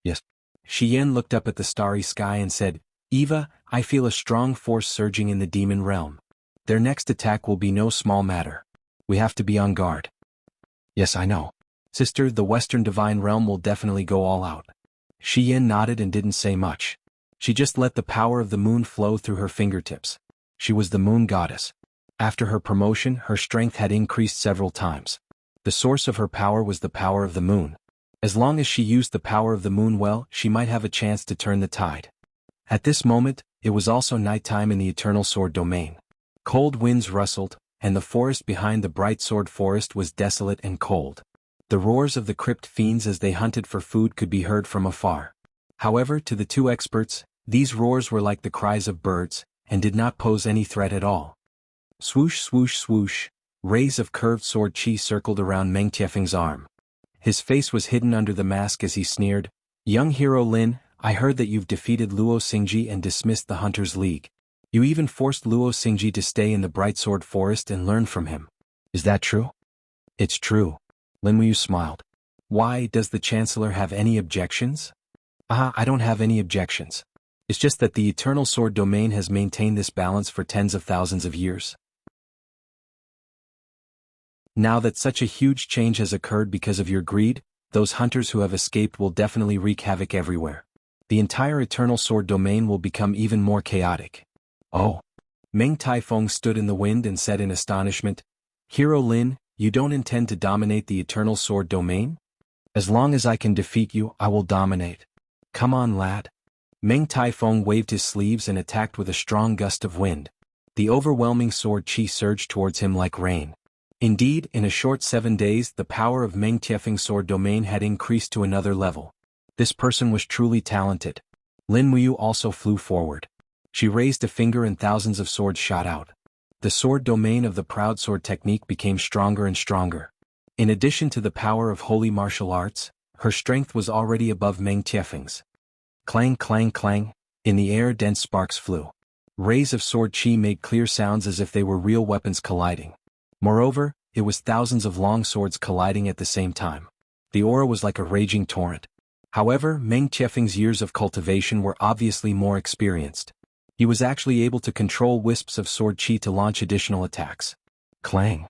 "Yes." Shi Yin looked up at the starry sky and said, "Eva, I feel a strong force surging in the demon realm. Their next attack will be no small matter. We have to be on guard." "Yes, I know. Sister, the Western Divine Realm will definitely go all out." Shi Yin nodded and didn't say much. She just let the power of the moon flow through her fingertips. She was the moon goddess. After her promotion, her strength had increased several times. The source of her power was the power of the moon. As long as she used the power of the moon well, she might have a chance to turn the tide. At this moment, it was also nighttime in the Eternal Sword domain. Cold winds rustled, and the forest behind the Bright Sword Forest was desolate and cold. The roars of the crypt fiends as they hunted for food could be heard from afar. However, to the 2 experts, these roars were like the cries of birds, and did not pose any threat at all. Swoosh swoosh swoosh, rays of curved sword chi circled around Meng Tiefeng's arm. His face was hidden under the mask as he sneered, "Young hero Lin, I heard that you've defeated Luo Xingji and dismissed the Hunters League. You even forced Luo Xingji to stay in the Bright Sword Forest and learn from him. Is that true?" "It's true." Lin Wuyu smiled. "Why, does the Chancellor have any objections?" I don't have any objections. It's just that the Eternal Sword domain has maintained this balance for tens of thousands of years. Now that such a huge change has occurred because of your greed, those hunters who have escaped will definitely wreak havoc everywhere. The entire Eternal Sword domain will become even more chaotic. Oh. Meng Taifeng stood in the wind and said in astonishment, Hero Lin, you don't intend to dominate the Eternal Sword domain? As long as I can defeat you, I will dominate. Come on, lad. Meng Taifeng waved his sleeves and attacked with a strong gust of wind. The overwhelming sword chi surged towards him like rain. Indeed, in a short 7 days the power of Meng Tiefeng's sword domain had increased to another level. This person was truly talented. Lin Muyu also flew forward. She raised a finger and thousands of swords shot out. The sword domain of the proud sword technique became stronger and stronger. In addition to the power of holy martial arts, her strength was already above Meng Tiefeng's. Clang clang clang, in the air dense sparks flew. Rays of sword chi made clear sounds as if they were real weapons colliding. Moreover, it was thousands of long swords colliding at the same time. The aura was like a raging torrent. However, Meng Tiefeng's years of cultivation were obviously more experienced. He was actually able to control wisps of sword chi to launch additional attacks. Clang.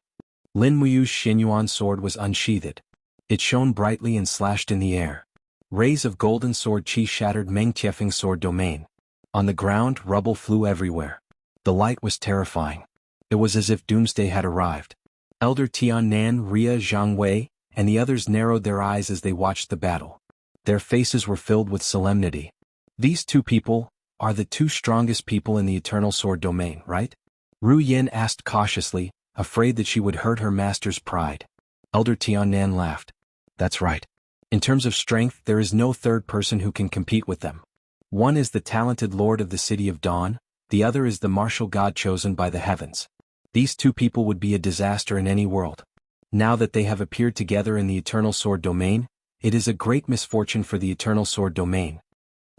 Lin Muyu's Xianyuan sword was unsheathed. It shone brightly and slashed in the air. Rays of golden sword chi shattered Meng Tiefeng's sword domain. On the ground, rubble flew everywhere. The light was terrifying. It was as if doomsday had arrived. Elder Tian Nan, Ria Zhangwei, and the others narrowed their eyes as they watched the battle. Their faces were filled with solemnity. These two people are the two strongest people in the Eternal Sword domain, right? Ru Yin asked cautiously, afraid that she would hurt her master's pride. Elder Tian Nan laughed. That's right. In terms of strength, there is no third person who can compete with them. One is the talented Lord of the City of Dawn, the other is the martial god chosen by the heavens. These two people would be a disaster in any world. Now that they have appeared together in the Eternal Sword domain, it is a great misfortune for the Eternal Sword domain.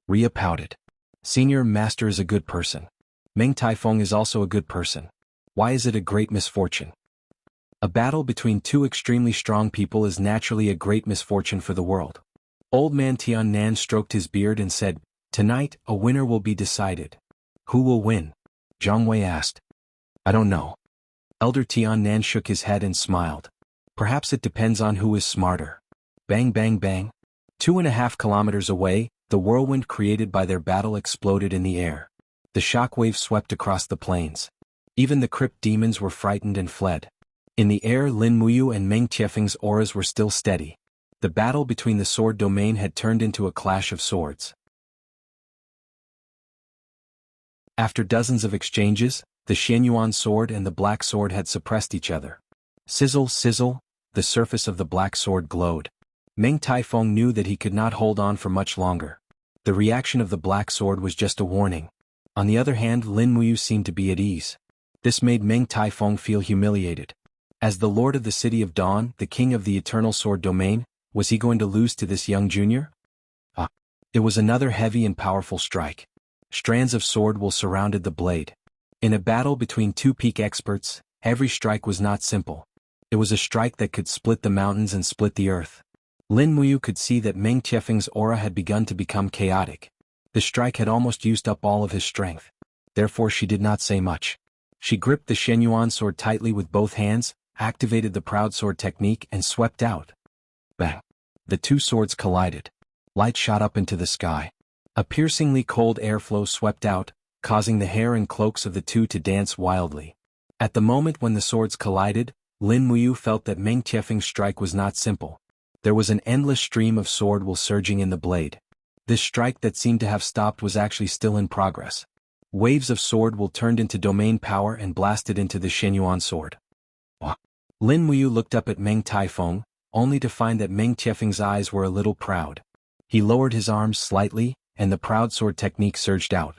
Ria pouted. Senior Master is a good person. Meng Taifeng is also a good person. Why is it a great misfortune? A battle between two extremely strong people is naturally a great misfortune for the world. Old man Tian Nan stroked his beard and said, Tonight, a winner will be decided. Who will win? Zhang Wei asked. I don't know. Elder Tian Nan shook his head and smiled. Perhaps it depends on who is smarter. Bang bang bang. 2.5 kilometers away, the whirlwind created by their battle exploded in the air. The shockwave swept across the plains. Even the crypt demons were frightened and fled. In the air, Lin Muyu and Meng Tiefeng's auras were still steady. The battle between the sword domain had turned into a clash of swords. After dozens of exchanges, the Xianyuan sword and the black sword had suppressed each other. Sizzle, sizzle, the surface of the black sword glowed. Meng Taifeng knew that he could not hold on for much longer. The reaction of the black sword was just a warning. On the other hand, Lin Muyu seemed to be at ease. This made Meng Taifeng feel humiliated. As the Lord of the City of Dawn, the King of the Eternal Sword domain, was he going to lose to this young junior? It was another heavy and powerful strike. Strands of sword wool surrounded the blade. In a battle between two peak experts, every strike was not simple. It was a strike that could split the mountains and split the earth. Lin Muyu could see that Meng Tiefeng's aura had begun to become chaotic. The strike had almost used up all of his strength. Therefore she did not say much. She gripped the Xianyuan sword tightly with both hands, activated the proud sword technique and swept out. Bang! The two swords collided. Light shot up into the sky. A piercingly cold airflow swept out, causing the hair and cloaks of the two to dance wildly. At the moment when the swords collided, Lin Muyu felt that Meng Tiefeng's strike was not simple. There was an endless stream of sword wool surging in the blade. This strike that seemed to have stopped was actually still in progress. Waves of sword wool turned into domain power and blasted into the Xianyuan sword. Lin Muyu looked up at Meng Taifeng, only to find that Meng Tiefeng's eyes were a little proud. He lowered his arms slightly, and the proud sword technique surged out.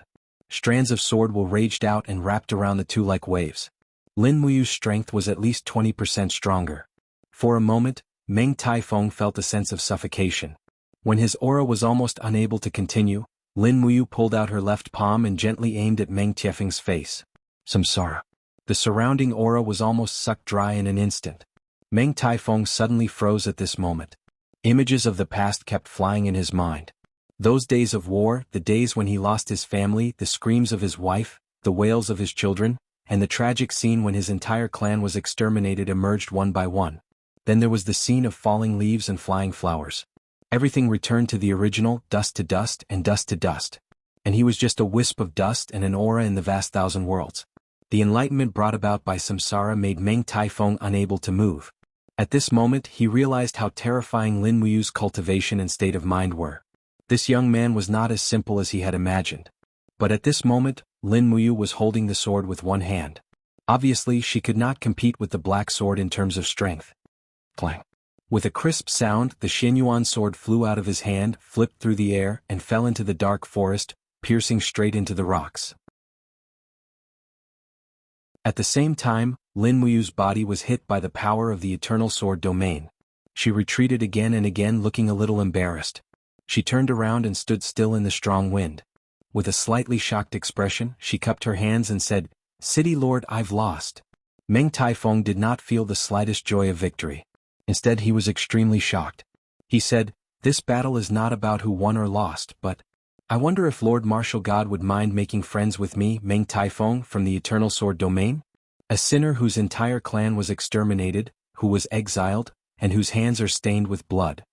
Strands of sword wool raged out and wrapped around the two like waves. Lin Muyu's strength was at least 20% stronger. For a moment, Meng Taifeng felt a sense of suffocation. When his aura was almost unable to continue, Lin Muyu pulled out her left palm and gently aimed at Meng Tiefeng's face. Samsara. The surrounding aura was almost sucked dry in an instant. Meng Taifeng suddenly froze at this moment. Images of the past kept flying in his mind. Those days of war, the days when he lost his family, the screams of his wife, the wails of his children, and the tragic scene when his entire clan was exterminated emerged one by one. Then there was the scene of falling leaves and flying flowers. Everything returned to the original, dust to dust and dust to dust. And he was just a wisp of dust and an aura in the vast thousand worlds. The enlightenment brought about by samsara made Meng Taifeng unable to move. At this moment he realized how terrifying Lin Muyu's cultivation and state of mind were. This young man was not as simple as he had imagined. But at this moment, Lin Muyu was holding the sword with one hand. Obviously she could not compete with the black sword in terms of strength. Clang. With a crisp sound, the Xianyuan sword flew out of his hand, flipped through the air, and fell into the dark forest, piercing straight into the rocks. At the same time, Lin Muyu's body was hit by the power of the eternal sword domain. She retreated again and again, looking a little embarrassed. She turned around and stood still in the strong wind. With a slightly shocked expression, she cupped her hands and said, "City Lord, I've lost." Meng Taifeng did not feel the slightest joy of victory. Instead he was extremely shocked. He said, "This battle is not about who won or lost, but I wonder if Lord Martial God would mind making friends with me, Meng Taifeng from the Eternal Sword Domain? A sinner whose entire clan was exterminated, who was exiled, and whose hands are stained with blood."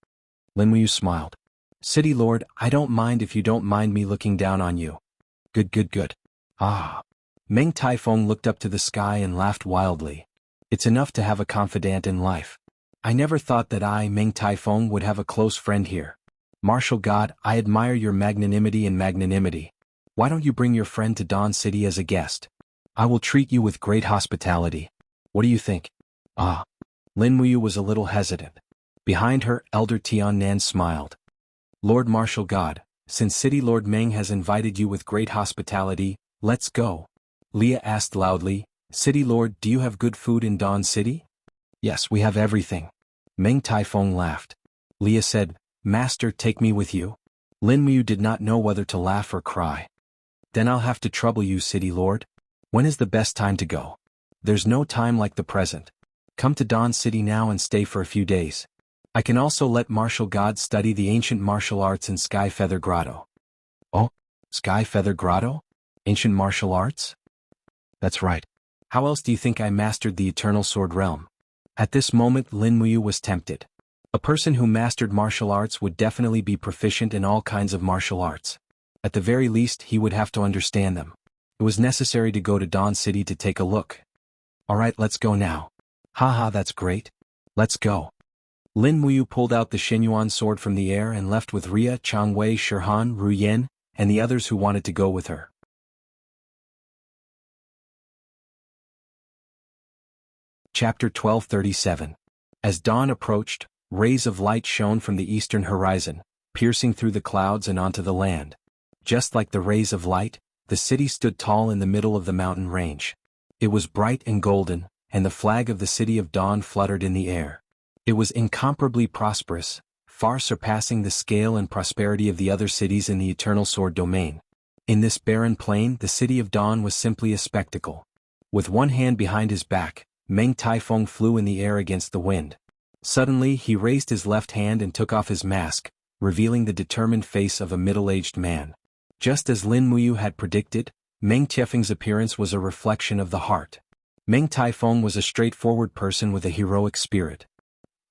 Lin Muyu smiled. "City Lord, I don't mind if you don't mind me looking down on you." Good. Ah. Meng Taifeng looked up to the sky and laughed wildly. "It's enough to have a confidant in life. I never thought that I, Meng Taifeng, would have a close friend here. Martial God, I admire your magnanimity. Why don't you bring your friend to Dawn City as a guest? I will treat you with great hospitality. What do you think?" Ah. Lin Muyu was a little hesitant. Behind her, Elder Tiannan smiled. "Lord Martial God, since City Lord Meng has invited you with great hospitality, let's go." Leah asked loudly, "City Lord, do you have good food in Dawn City?" "Yes, we have everything." Meng Taifeng laughed. Leah said, "Master, take me with you." Lin Muyu did not know whether to laugh or cry. "Then I'll have to trouble you, City Lord. When is the best time to go?" "There's no time like the present. Come to Dawn City now and stay for a few days. I can also let Martial God study the ancient martial arts in Sky Feather Grotto." "Oh? Sky Feather Grotto? Ancient martial arts?" "That's right. How else do you think I mastered the Eternal Sword Realm?" At this moment Lin Muyu was tempted. A person who mastered martial arts would definitely be proficient in all kinds of martial arts. At the very least he would have to understand them. It was necessary to go to Dawn City to take a look. "Alright, let's go now." "Haha, that's great. Let's go." Lin Muyu pulled out the Xianyuan sword from the air and left with Ria, Changwei, Shirhan, Ruyen, and the others who wanted to go with her. Chapter 1237. As dawn approached, rays of light shone from the eastern horizon, piercing through the clouds and onto the land. Just like the rays of light, the city stood tall in the middle of the mountain range. It was bright and golden, and the flag of the City of Dawn fluttered in the air. It was incomparably prosperous, far surpassing the scale and prosperity of the other cities in the Eternal Sword Domain. In this barren plain the City of Dawn was simply a spectacle. With one hand behind his back, Meng Taifeng flew in the air against the wind. Suddenly he raised his left hand and took off his mask, revealing the determined face of a middle-aged man. Just as Lin Muyu had predicted, Meng Taifeng's appearance was a reflection of the heart. Meng Taifeng was a straightforward person with a heroic spirit.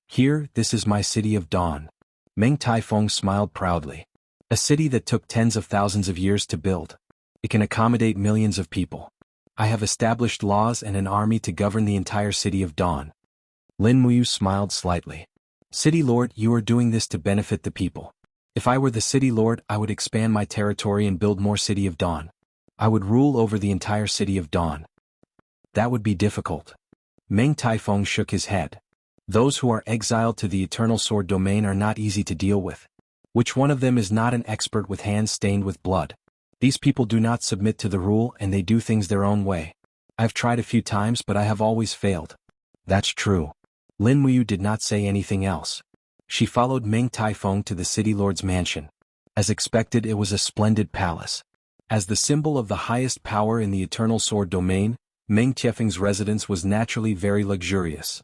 "Here, this is my City of Dawn." Meng Taifeng smiled proudly. "A city that took tens of thousands of years to build. It can accommodate millions of people. I have established laws and an army to govern the entire City of Dawn." Lin Muyu smiled slightly. "City Lord, you are doing this to benefit the people. If I were the City Lord, I would expand my territory and build more City of Dawn. I would rule over the entire City of Dawn." "That would be difficult." Meng Taifeng shook his head. "Those who are exiled to the Eternal Sword Domain are not easy to deal with. Which one of them is not an expert with hands stained with blood? These people do not submit to the rule and they do things their own way. I've tried a few times but I have always failed." "That's true." Lin Muyu did not say anything else. She followed Meng Taifeng to the City Lord's mansion. As expected, it was a splendid palace. As the symbol of the highest power in the Eternal Sword Domain, Meng Taifeng's residence was naturally very luxurious.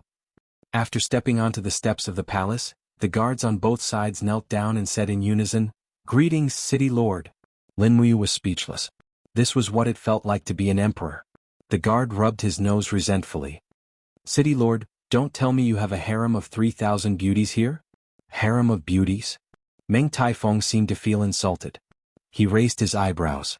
After stepping onto the steps of the palace, the guards on both sides knelt down and said in unison, "Greetings, City Lord." Lin Muyu was speechless. This was what it felt like to be an emperor. The guard rubbed his nose resentfully. "City Lord, Don't tell me you have a harem of 3,000 beauties here? Harem of beauties? Meng Taifeng seemed to feel insulted. He raised his eyebrows.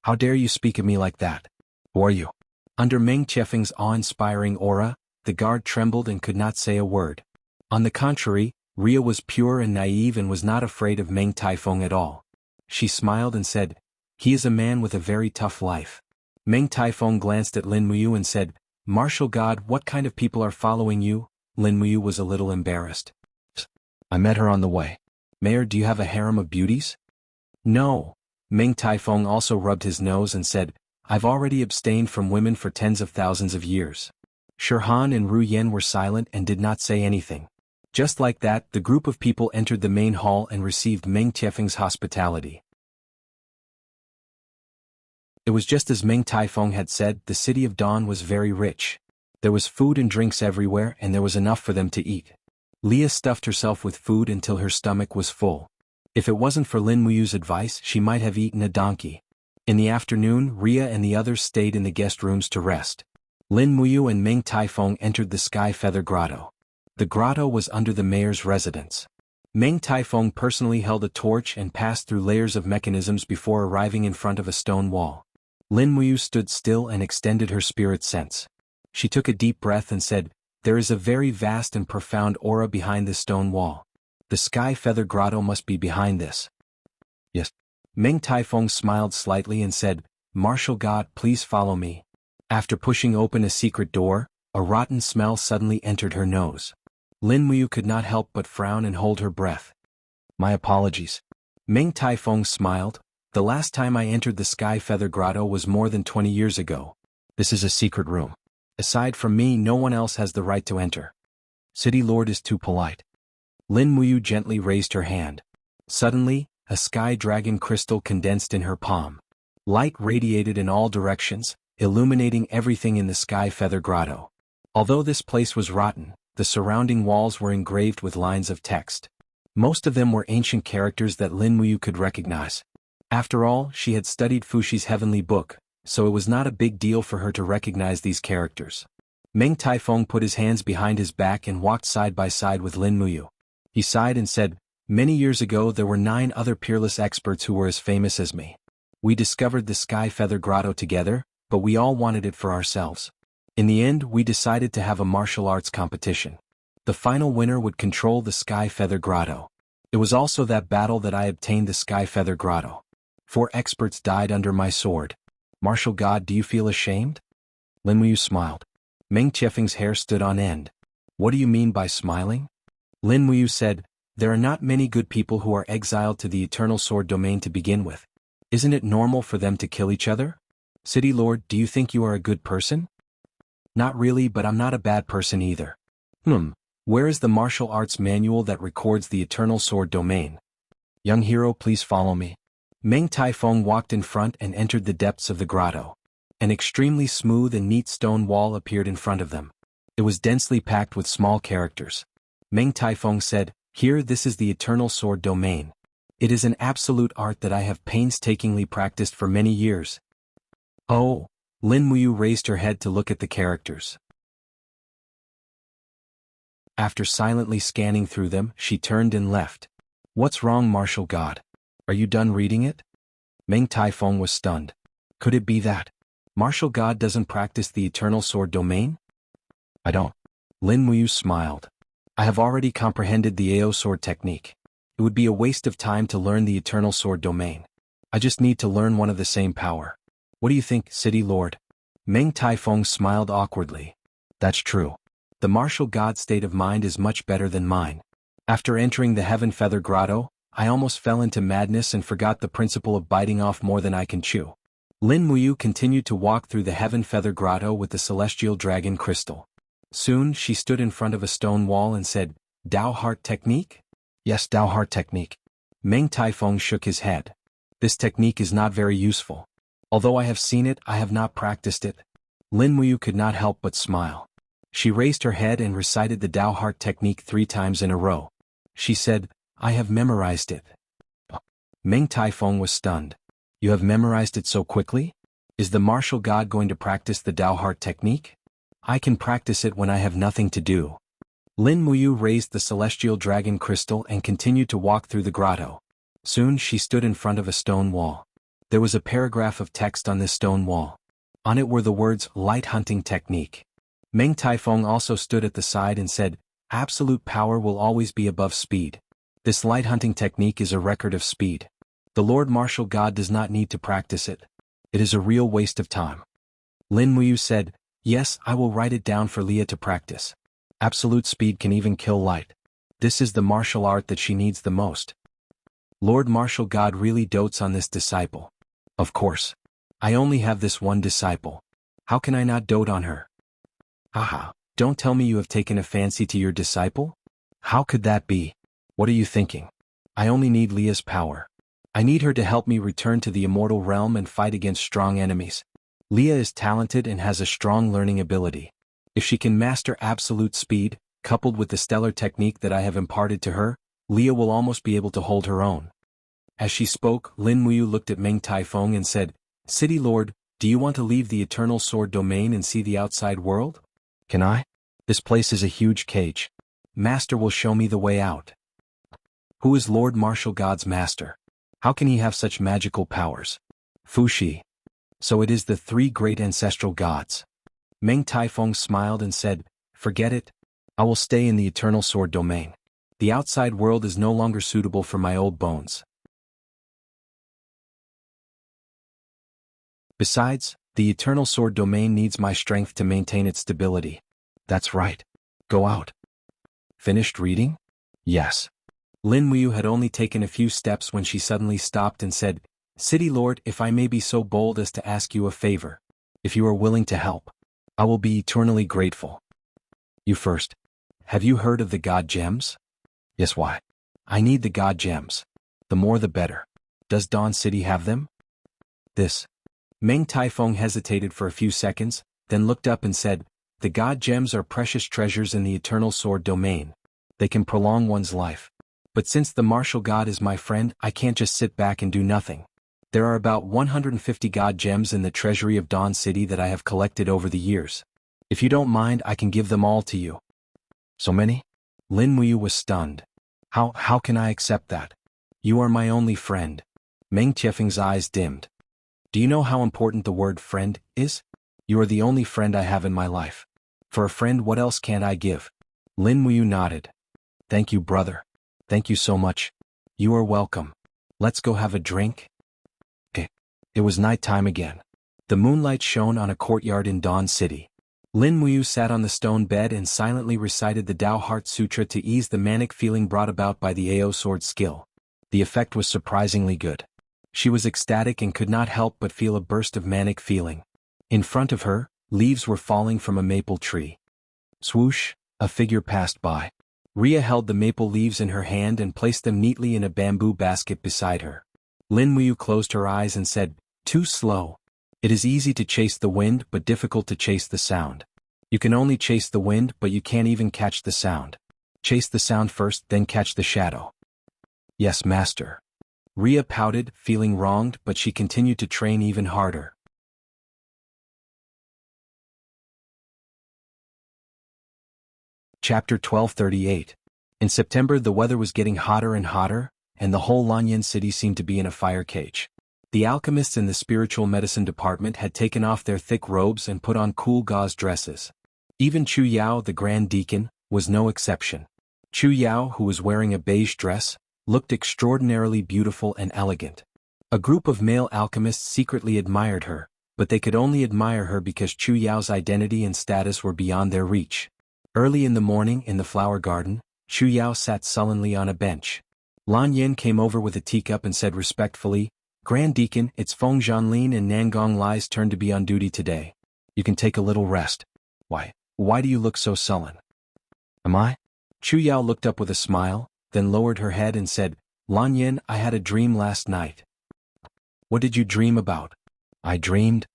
How dare you speak of me like that? Who are you? Under Meng Qiufeng's awe-inspiring aura, the guard trembled and could not say a word. On the contrary, Ria was pure and naive and was not afraid of Meng Taifeng at all. She smiled and said, he is a man with a very tough life. Meng Taifeng glanced at Lin Muyu and said, Martial God, what kind of people are following you? Lin Muyu was a little embarrassed. I met her on the way. Mayor, do you have a harem of beauties? No. Meng Taifeng also rubbed his nose and said, I've already abstained from women for tens of thousands of years. Shirhan and Ru Yen were silent and did not say anything. Just like that, the group of people entered the main hall and received Meng Qiufeng's hospitality. It was just as Meng Taifeng had said, the city of Dawn was very rich. There was food and drinks everywhere and there was enough for them to eat. Leah stuffed herself with food until her stomach was full. If it wasn't for Lin Muyu's advice, she might have eaten a donkey. In the afternoon, Ria and the others stayed in the guest rooms to rest. Lin Muyu and Meng Taifeng entered the Sky Feather Grotto. The grotto was under the mayor's residence. Meng Taifeng personally held a torch and passed through layers of mechanisms before arriving in front of a stone wall. Lin Muyu stood still and extended her spirit sense. She took a deep breath and said, there is a very vast and profound aura behind this stone wall. The Sky Feather Grotto must be behind this. Yes. Meng Taifeng smiled slightly and said, Martial God, please follow me. After pushing open a secret door, a rotten smell suddenly entered her nose. Lin Muyu could not help but frown and hold her breath. My apologies. Meng Taifeng smiled. The last time I entered the Sky Feather Grotto was more than 20 years ago. This is a secret room. Aside from me, no one else has the right to enter. City Lord is too polite. Lin Muyu gently raised her hand. Suddenly, a sky dragon crystal condensed in her palm. Light radiated in all directions, illuminating everything in the Sky Feather Grotto. Although this place was rotten, the surrounding walls were engraved with lines of text. Most of them were ancient characters that Lin Muyu could recognize. After all, she had studied Fushi's heavenly book, so it was not a big deal for her to recognize these characters. Meng Taifeng put his hands behind his back and walked side by side with Lin Muyu. He sighed and said, many years ago there were 9 other peerless experts who were as famous as me. We discovered the Sky Feather Grotto together, but we all wanted it for ourselves. In the end, we decided to have a martial arts competition. The final winner would control the Sky Feather Grotto. It was also that battle that I obtained the Sky Feather Grotto. 4 experts died under my sword. Martial God, do you feel ashamed? Lin Muyu smiled. Meng Qiufeng's hair stood on end. What do you mean by smiling? Lin Muyu said, there are not many good people who are exiled to the Eternal Sword domain to begin with. Isn't it normal for them to kill each other? City Lord, do you think you are a good person? Not really, but I'm not a bad person either. Where is the martial arts manual that records the Eternal Sword domain? Young hero, please follow me. Meng Taifeng walked in front and entered the depths of the grotto. An extremely smooth and neat stone wall appeared in front of them. It was densely packed with small characters. Meng Taifeng said, here, this is the Eternal Sword domain. It is an absolute art that I have painstakingly practiced for many years. Oh, Lin Muyu raised her head to look at the characters. After silently scanning through them, she turned and left. What's wrong, Martial God? Are you done reading it? Meng Taifeng was stunned. Could it be that Martial God doesn't practice the Eternal Sword domain? I don't. Lin Muyu smiled. I have already comprehended the AO Sword technique. It would be a waste of time to learn the Eternal Sword domain. I just need to learn one of the same power. What do you think, City Lord? Meng Taifeng smiled awkwardly. That's true. The Martial God state of mind is much better than mine. After entering the Heaven Feather Grotto, I almost fell into madness and forgot the principle of biting off more than I can chew. Lin Muyu continued to walk through the Heaven Feather Grotto with the Celestial Dragon Crystal. Soon, she stood in front of a stone wall and said, Dao Heart Technique? Yes, Dao Heart Technique. Meng Taifeng shook his head. This technique is not very useful. Although I have seen it, I have not practiced it. Lin Muyu could not help but smile. She raised her head and recited the Dao Heart Technique 3 times in a row. She said, I have memorized it. Meng Taifeng was stunned. You have memorized it so quickly? Is the Martial God going to practice the Dao Heart Technique? I can practice it when I have nothing to do. Lin Muyu raised the celestial dragon crystal and continued to walk through the grotto. Soon she stood in front of a stone wall. There was a paragraph of text on this stone wall. On it were the words, light hunting technique. Meng Taifeng also stood at the side and said, absolute power will always be above speed. This light hunting technique is a record of speed. The Lord Martial God does not need to practice it. It is a real waste of time. Lin Muyu said, yes, I will write it down for Leah to practice. Absolute speed can even kill light. This is the martial art that she needs the most. Lord Martial God really dotes on this disciple. Of course. I only have this one disciple. How can I not dote on her? Haha, don't tell me you have taken a fancy to your disciple? How could that be? What are you thinking? I only need Leah's power. I need her to help me return to the immortal realm and fight against strong enemies. Leah is talented and has a strong learning ability. If she can master absolute speed, coupled with the stellar technique that I have imparted to her, Leah will almost be able to hold her own. As she spoke, Lin Muyu looked at Meng Taifeng and said, City Lord, do you want to leave the Eternal Sword domain and see the outside world? Can I? This place is a huge cage. Master will show me the way out. Who is Lord Martial God's master? How can he have such magical powers? Fuxi. So it is the three great ancestral gods. Meng Taifeng smiled and said, forget it. I will stay in the Eternal Sword domain. The outside world is no longer suitable for my old bones. Besides, the Eternal Sword domain needs my strength to maintain its stability. That's right. Go out. Finished reading? Yes. Lin Muyu had only taken a few steps when she suddenly stopped and said, City Lord, if I may be so bold as to ask you a favor. If you are willing to help, I will be eternally grateful. You first. Have you heard of the God Gems? Yes, why? I need the God Gems. The more the better. Does Dawn City have them? This. Meng Taifeng hesitated for a few seconds, then looked up and said, the God Gems are precious treasures in the Eternal Sword domain. They can prolong one's life. But since the Martial God is my friend, I can't just sit back and do nothing. There are about 150 God Gems in the treasury of Dawn City that I have collected over the years. If you don't mind, I can give them all to you. So many? Lin Muyu was stunned. How can I accept that? You are my only friend. Meng Tiefeng's eyes dimmed. Do you know how important the word friend is? You are the only friend I have in my life. For a friend, what else can't I give? Lin Muyu nodded. Thank you, brother. Thank you so much. You are welcome. Let's go have a drink. It was nighttime again. The moonlight shone on a courtyard in Dawn City. Lin Muyu sat on the stone bed and silently recited the Tao Heart Sutra to ease the manic feeling brought about by the AO sword skill. The effect was surprisingly good. She was ecstatic and could not help but feel a burst of manic feeling. In front of her, leaves were falling from a maple tree. Swoosh, a figure passed by. Ria held the maple leaves in her hand and placed them neatly in a bamboo basket beside her. Lin Muyu closed her eyes and said, too slow. It is easy to chase the wind but difficult to chase the sound. You can only chase the wind but you can't even catch the sound. Chase the sound first, then catch the shadow. Yes, master. Ria pouted, feeling wronged, but she continued to train even harder. Chapter 1238. In September the weather was getting hotter and hotter, and the whole Lanyan city seemed to be in a fire cage. The alchemists in the spiritual medicine department had taken off their thick robes and put on cool gauze dresses. Even Chu Yao, the Grand Deacon, was no exception. Chu Yao, who was wearing a beige dress, looked extraordinarily beautiful and elegant. A group of male alchemists secretly admired her, but they could only admire her because Chu Yao's identity and status were beyond their reach. Early in the morning, in the flower garden, Chu Yao sat sullenly on a bench. Lan Yin came over with a teacup and said respectfully, Grand Deacon, it's Feng Zhanlin and Nangong Lai's turn to be on duty today. You can take a little rest. Why do you look so sullen? Am I? Chu Yao looked up with a smile, then lowered her head and said, Lan Yin, I had a dream last night. What did you dream about? I dreamed.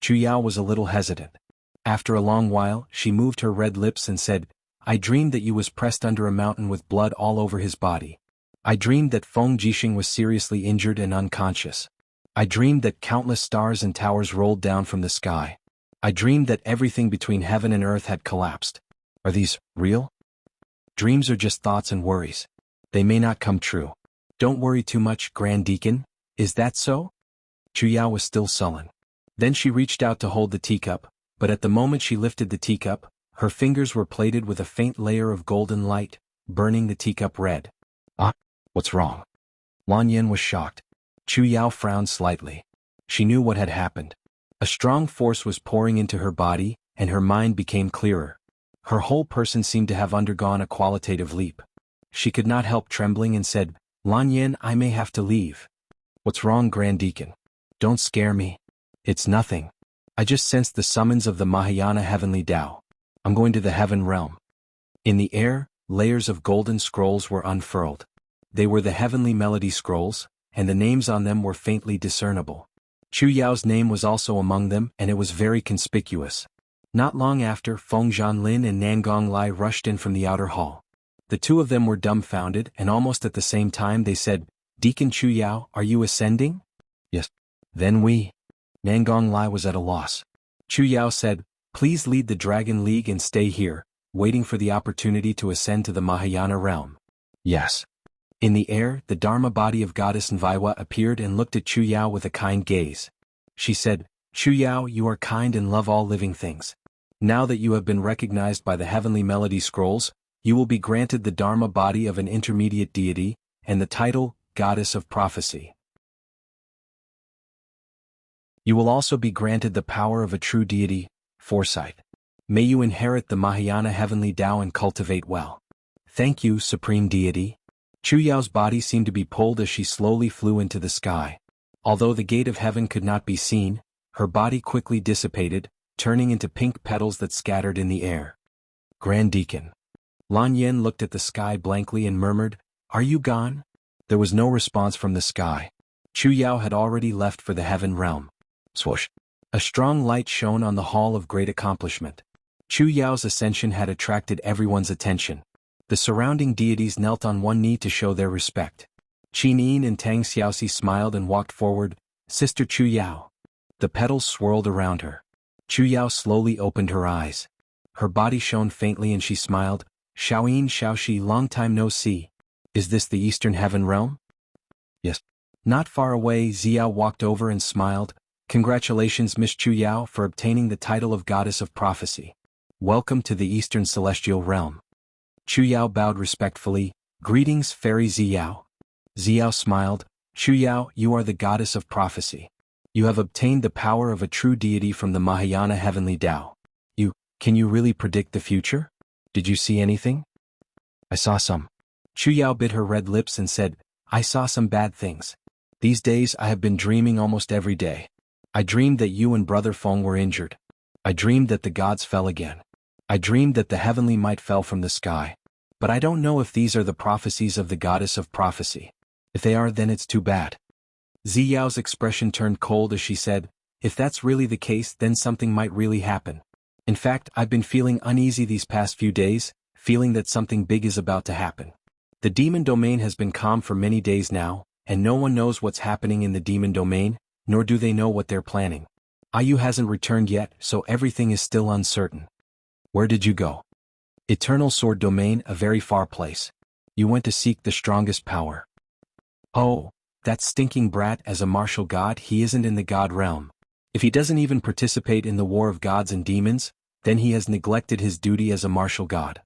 Chu Yao was a little hesitant. After a long while, she moved her red lips and said, I dreamed that you was pressed under a mountain with blood all over his body. I dreamed that Feng Jixing was seriously injured and unconscious. I dreamed that countless stars and towers rolled down from the sky. I dreamed that everything between heaven and earth had collapsed. Are these real? Dreams are just thoughts and worries. They may not come true. Don't worry too much, Grand Deacon. Is that so? Chu Yao was still sullen. Then she reached out to hold the teacup, but at the moment she lifted the teacup, her fingers were plated with a faint layer of golden light, burning the teacup red. Ah, what's wrong? Lan Yen was shocked. Chu Yao frowned slightly. She knew what had happened. A strong force was pouring into her body, and her mind became clearer. Her whole person seemed to have undergone a qualitative leap. She could not help trembling and said, Lan Yen, I may have to leave. What's wrong, Grand Deacon? Don't scare me. It's nothing. I just sensed the summons of the Mahayana Heavenly Tao. I'm going to the heaven realm. In the air, layers of golden scrolls were unfurled. They were the heavenly melody scrolls, and the names on them were faintly discernible. Chu Yao's name was also among them, and it was very conspicuous. Not long after, Feng Zhanlin and Nangong Lai rushed in from the outer hall. The two of them were dumbfounded, and almost at the same time they said, Deacon Chu Yao, are you ascending? Yes. Then we. Nangong Lai was at a loss. Chu Yao said, Please lead the Dragon League and stay here, waiting for the opportunity to ascend to the Mahayana realm. Yes. In the air, the Dharma body of Goddess Nviwa appeared and looked at Chu Yao with a kind gaze. She said, Chu Yao, you are kind and love all living things. Now that you have been recognized by the heavenly melody scrolls, you will be granted the Dharma body of an intermediate deity, and the title, Goddess of Prophecy. You will also be granted the power of a true deity, foresight. May you inherit the Mahayana Heavenly Tao and cultivate well. Thank you, Supreme Deity. Chu Yao's body seemed to be pulled as she slowly flew into the sky. Although the gate of heaven could not be seen, her body quickly dissipated, turning into pink petals that scattered in the air. Grand Deacon. Lan Yen looked at the sky blankly and murmured, Are you gone? There was no response from the sky. Chu Yao had already left for the heaven realm. Swoosh. A strong light shone on the hall of great accomplishment. Chu Yao's ascension had attracted everyone's attention. The surrounding deities knelt on one knee to show their respect. Qin Yin and Tang Xiaoxi smiled and walked forward, Sister Chu Yao. The petals swirled around her. Chu Yao slowly opened her eyes. Her body shone faintly and she smiled, Xiaoyin Xiaoxi, long time no see. Is this the Eastern Heaven realm? Yes. Not far away, Xiao walked over and smiled, Congratulations, Miss Chu Yao, for obtaining the title of Goddess of Prophecy. Welcome to the Eastern Celestial Realm. Chu Yao bowed respectfully, Greetings, Fairy Xiao. Xiao smiled, Chu Yao, you are the Goddess of Prophecy. You have obtained the power of a true deity from the Mahayana Heavenly Tao. Can you really predict the future? Did you see anything? I saw some. Chu Yao bit her red lips and said, I saw some bad things. These days I have been dreaming almost every day. I dreamed that you and Brother Feng were injured. I dreamed that the gods fell again. I dreamed that the heavenly might fell from the sky. But I don't know if these are the prophecies of the Goddess of Prophecy. If they are, then it's too bad. Ziyao's expression turned cold as she said, If that's really the case, then something might really happen. In fact, I've been feeling uneasy these past few days, feeling that something big is about to happen. The demon domain has been calm for many days now, and no one knows what's happening in the demon domain, nor do they know what they're planning. Ayu hasn't returned yet, so everything is still uncertain. Where did you go? Eternal Sword Domain, a very far place. You went to seek the strongest power. Oh, that stinking brat, as a martial god, he isn't in the god realm. If he doesn't even participate in the war of gods and demons, then he has neglected his duty as a martial god.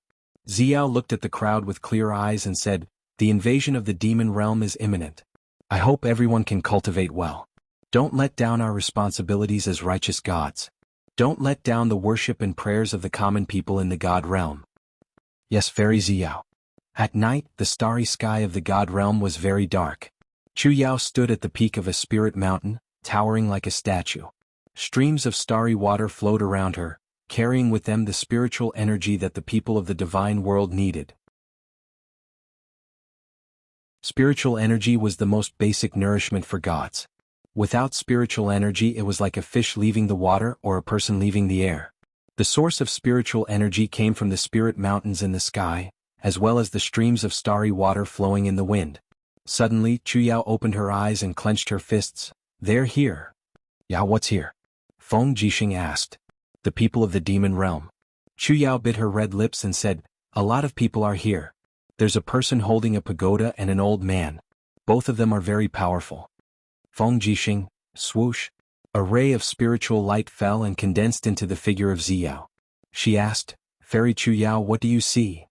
Xiao looked at the crowd with clear eyes and said, The invasion of the demon realm is imminent. I hope everyone can cultivate well. Don't let down our responsibilities as righteous gods. Don't let down the worship and prayers of the common people in the god realm. Yes, Fairy Xiao. At night, the starry sky of the god realm was very dark. Chu Yao stood at the peak of a spirit mountain, towering like a statue. Streams of starry water flowed around her, carrying with them the spiritual energy that the people of the divine world needed. Spiritual energy was the most basic nourishment for gods. Without spiritual energy, it was like a fish leaving the water or a person leaving the air. The source of spiritual energy came from the spirit mountains in the sky, as well as the streams of starry water flowing in the wind. Suddenly, Chu Yao opened her eyes and clenched her fists. They're here. Yeah, what's here? Feng Jixing asked. The people of the demon realm. Chu Yao bit her red lips and said, "A lot of people are here. There's a person holding a pagoda and an old man. Both of them are very powerful." Feng Jixing, swoosh. A ray of spiritual light fell and condensed into the figure of Ziyao. She asked, "Fairy Chu Yao, what do you see?"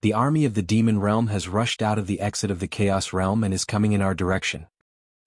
"The army of the demon realm has rushed out of the exit of the chaos realm and is coming in our direction."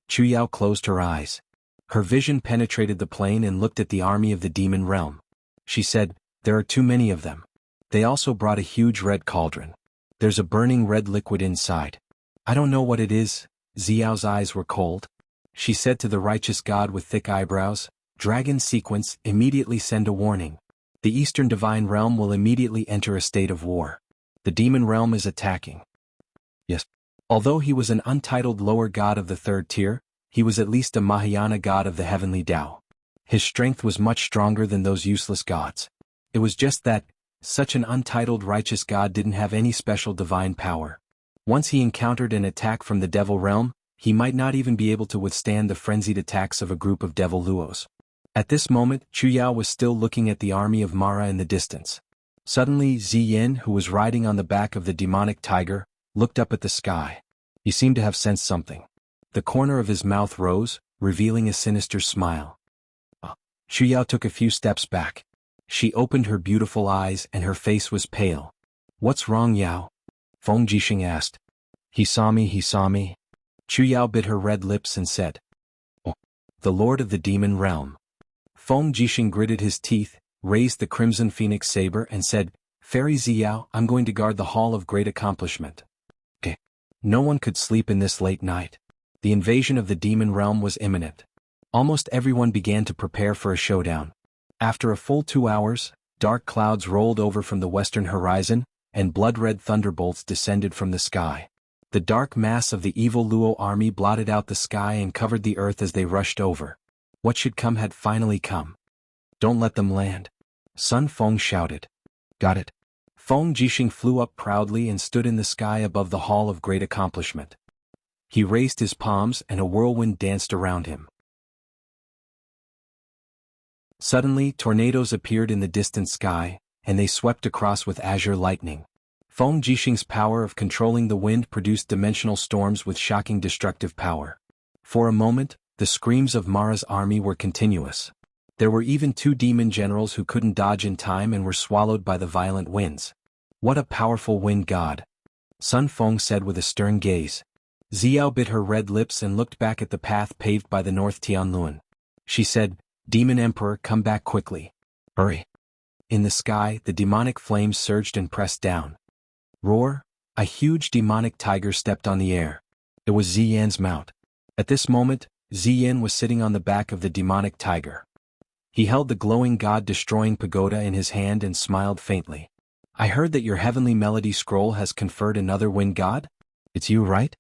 Chu Yao closed her eyes. Her vision penetrated the plane and looked at the army of the demon realm. She said, "There are too many of them. They also brought a huge red cauldron. There's a burning red liquid inside. I don't know what it is." Ziyao's eyes were cold. She said to the righteous god with thick eyebrows, "Dragon sequence, immediately send a warning. The Eastern Divine Realm will immediately enter a state of war. The demon realm is attacking." Yes. Although he was an untitled lower god of the third tier, he was at least a Mahayana god of the heavenly Tao. His strength was much stronger than those useless gods. It was just that, such an untitled righteous god didn't have any special divine power. Once he encountered an attack from the devil realm, he might not even be able to withstand the frenzied attacks of a group of devil luos. At this moment, Chu Yao was still looking at the army of Mara in the distance. Suddenly Ziyin, who was riding on the back of the demonic tiger, looked up at the sky. He seemed to have sensed something. The corner of his mouth rose, revealing a sinister smile. Chu Yao took a few steps back. She opened her beautiful eyes and her face was pale. "What's wrong, Yao?" Feng Jixing asked. He saw me. Chu Yao bit her red lips and said, "Oh, the Lord of the Demon Realm." Feng Jixing gritted his teeth, raised the crimson phoenix saber and said, "Fairy Ziyao, I'm going to guard the Hall of Great Accomplishment." Okay. No one could sleep in this late night. The invasion of the demon realm was imminent. Almost everyone began to prepare for a showdown. After a full 2 hours, dark clouds rolled over from the western horizon, and blood-red thunderbolts descended from the sky. The dark mass of the evil Luo army blotted out the sky and covered the earth as they rushed over. What should come had finally come. "Don't let them land," Sun Feng shouted. "Got it." Feng Jixing flew up proudly and stood in the sky above the Hall of Great Accomplishment. He raised his palms and a whirlwind danced around him. Suddenly, tornadoes appeared in the distant sky, and they swept across with azure lightning. Feng Jixing's power of controlling the wind produced dimensional storms with shocking destructive power. For a moment, the screams of Mara's army were continuous. There were even 2 demon generals who couldn't dodge in time and were swallowed by the violent winds. "What a powerful wind god," Sun Feng said with a stern gaze. Ziyao bit her red lips and looked back at the path paved by the North Tianlun. She said, "Demon Emperor, come back quickly. Hurry." In the sky, the demonic flames surged and pressed down. Roar! A huge demonic tiger stepped on the air. It was Ziyan's mount. At this moment, Ziyan was sitting on the back of the demonic tiger. He held the glowing god-destroying pagoda in his hand and smiled faintly. "I heard that your heavenly melody scroll has conferred another wind god? It's you, right?"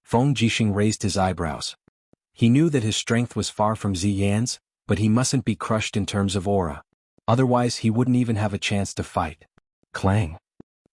Feng Jixing raised his eyebrows. He knew that his strength was far from Ziyan's, but he mustn't be crushed in terms of aura. Otherwise he wouldn't even have a chance to fight. Clang!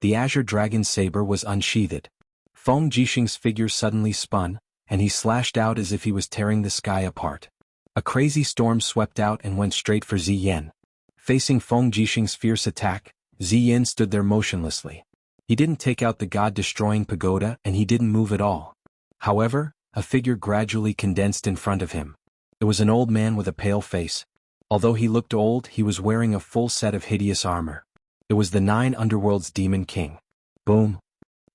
The azure dragon saber was unsheathed. Feng Jixing's figure suddenly spun, and he slashed out as if he was tearing the sky apart. A crazy storm swept out and went straight for Ziyan. Facing Feng Jixing's fierce attack, Ziyan stood there motionlessly. He didn't take out the god-destroying pagoda and he didn't move at all. However, a figure gradually condensed in front of him. It was an old man with a pale face. Although he looked old, he was wearing a full set of hideous armor. It was the 9 Underworld's Demon King. Boom!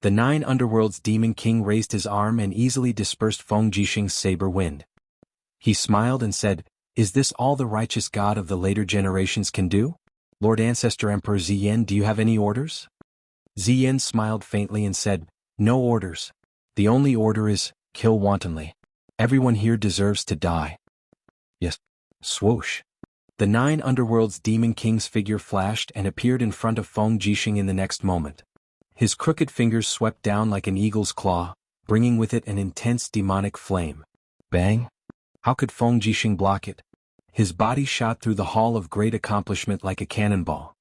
The 9 Underworld's Demon King raised his arm and easily dispersed Feng Jixing's saber wind. He smiled and said, "Is this all the righteous god of the later generations can do? Lord Ancestor Emperor Ziyan, do you have any orders?" Ziyan smiled faintly and said, "No orders. The only order is, kill wantonly. Everyone here deserves to die." Yes. Swoosh! The 9 Underworld's Demon King's figure flashed and appeared in front of Feng Jixing in the next moment. His crooked fingers swept down like an eagle's claw, bringing with it an intense demonic flame. Bang! How could Feng Jixing block it? His body shot through the Hall of Great Accomplishment like a cannonball.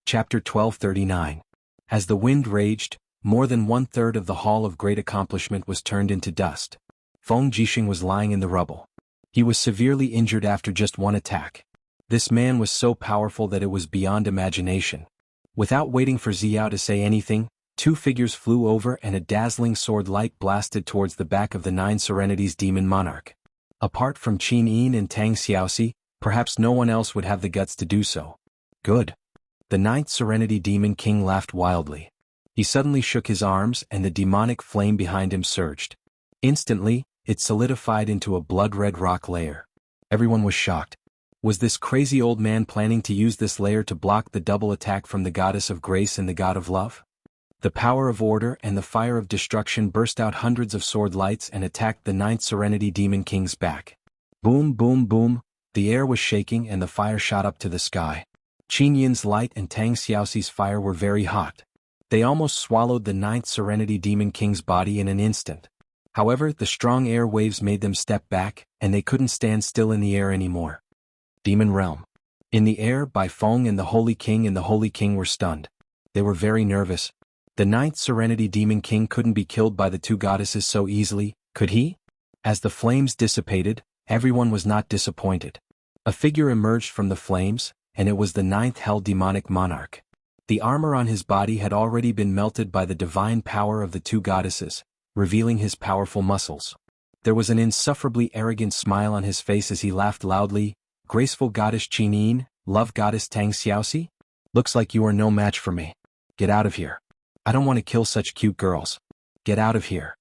Chapter 1239. As the wind raged, more than 1/3 of the Hall of Great Accomplishment was turned into dust. Feng Jixing was lying in the rubble. He was severely injured after just one attack. This man was so powerful that it was beyond imagination. Without waiting for Xiao to say anything, two figures flew over and a dazzling sword light blasted towards the back of the Nine Serenities demon monarch. Apart from Qin Yin and Tang Xiaoxi, perhaps no one else would have the guts to do so. Good. The Ninth Serenity Demon King laughed wildly. He suddenly shook his arms and the demonic flame behind him surged. Instantly, it solidified into a blood-red rock layer. Everyone was shocked. Was this crazy old man planning to use this layer to block the double attack from the goddess of grace and the god of love? The power of order and the fire of destruction burst out hundreds of sword lights and attacked the Ninth Serenity Demon King's back. Boom, boom, boom, the air was shaking and the fire shot up to the sky. Qin Yin's light and Tang Xiaoxi's fire were very hot. They almost swallowed the Ninth Serenity Demon King's body in an instant. However, the strong air waves made them step back, and they couldn't stand still in the air anymore. Demon Realm. In the air, Bai Feng and the Holy King were stunned. They were very nervous. The Ninth Serenity Demon King couldn't be killed by the two goddesses so easily, could he? As the flames dissipated, everyone was not disappointed. A figure emerged from the flames, and it was the Ninth Hell Demonic Monarch. The armor on his body had already been melted by the divine power of the two goddesses, revealing his powerful muscles. There was an insufferably arrogant smile on his face as he laughed loudly. Graceful goddess Qin Yin, love goddess Tang Xiaoxi? Looks like you are no match for me. Get out of here. I don't want to kill such cute girls. Get out of here.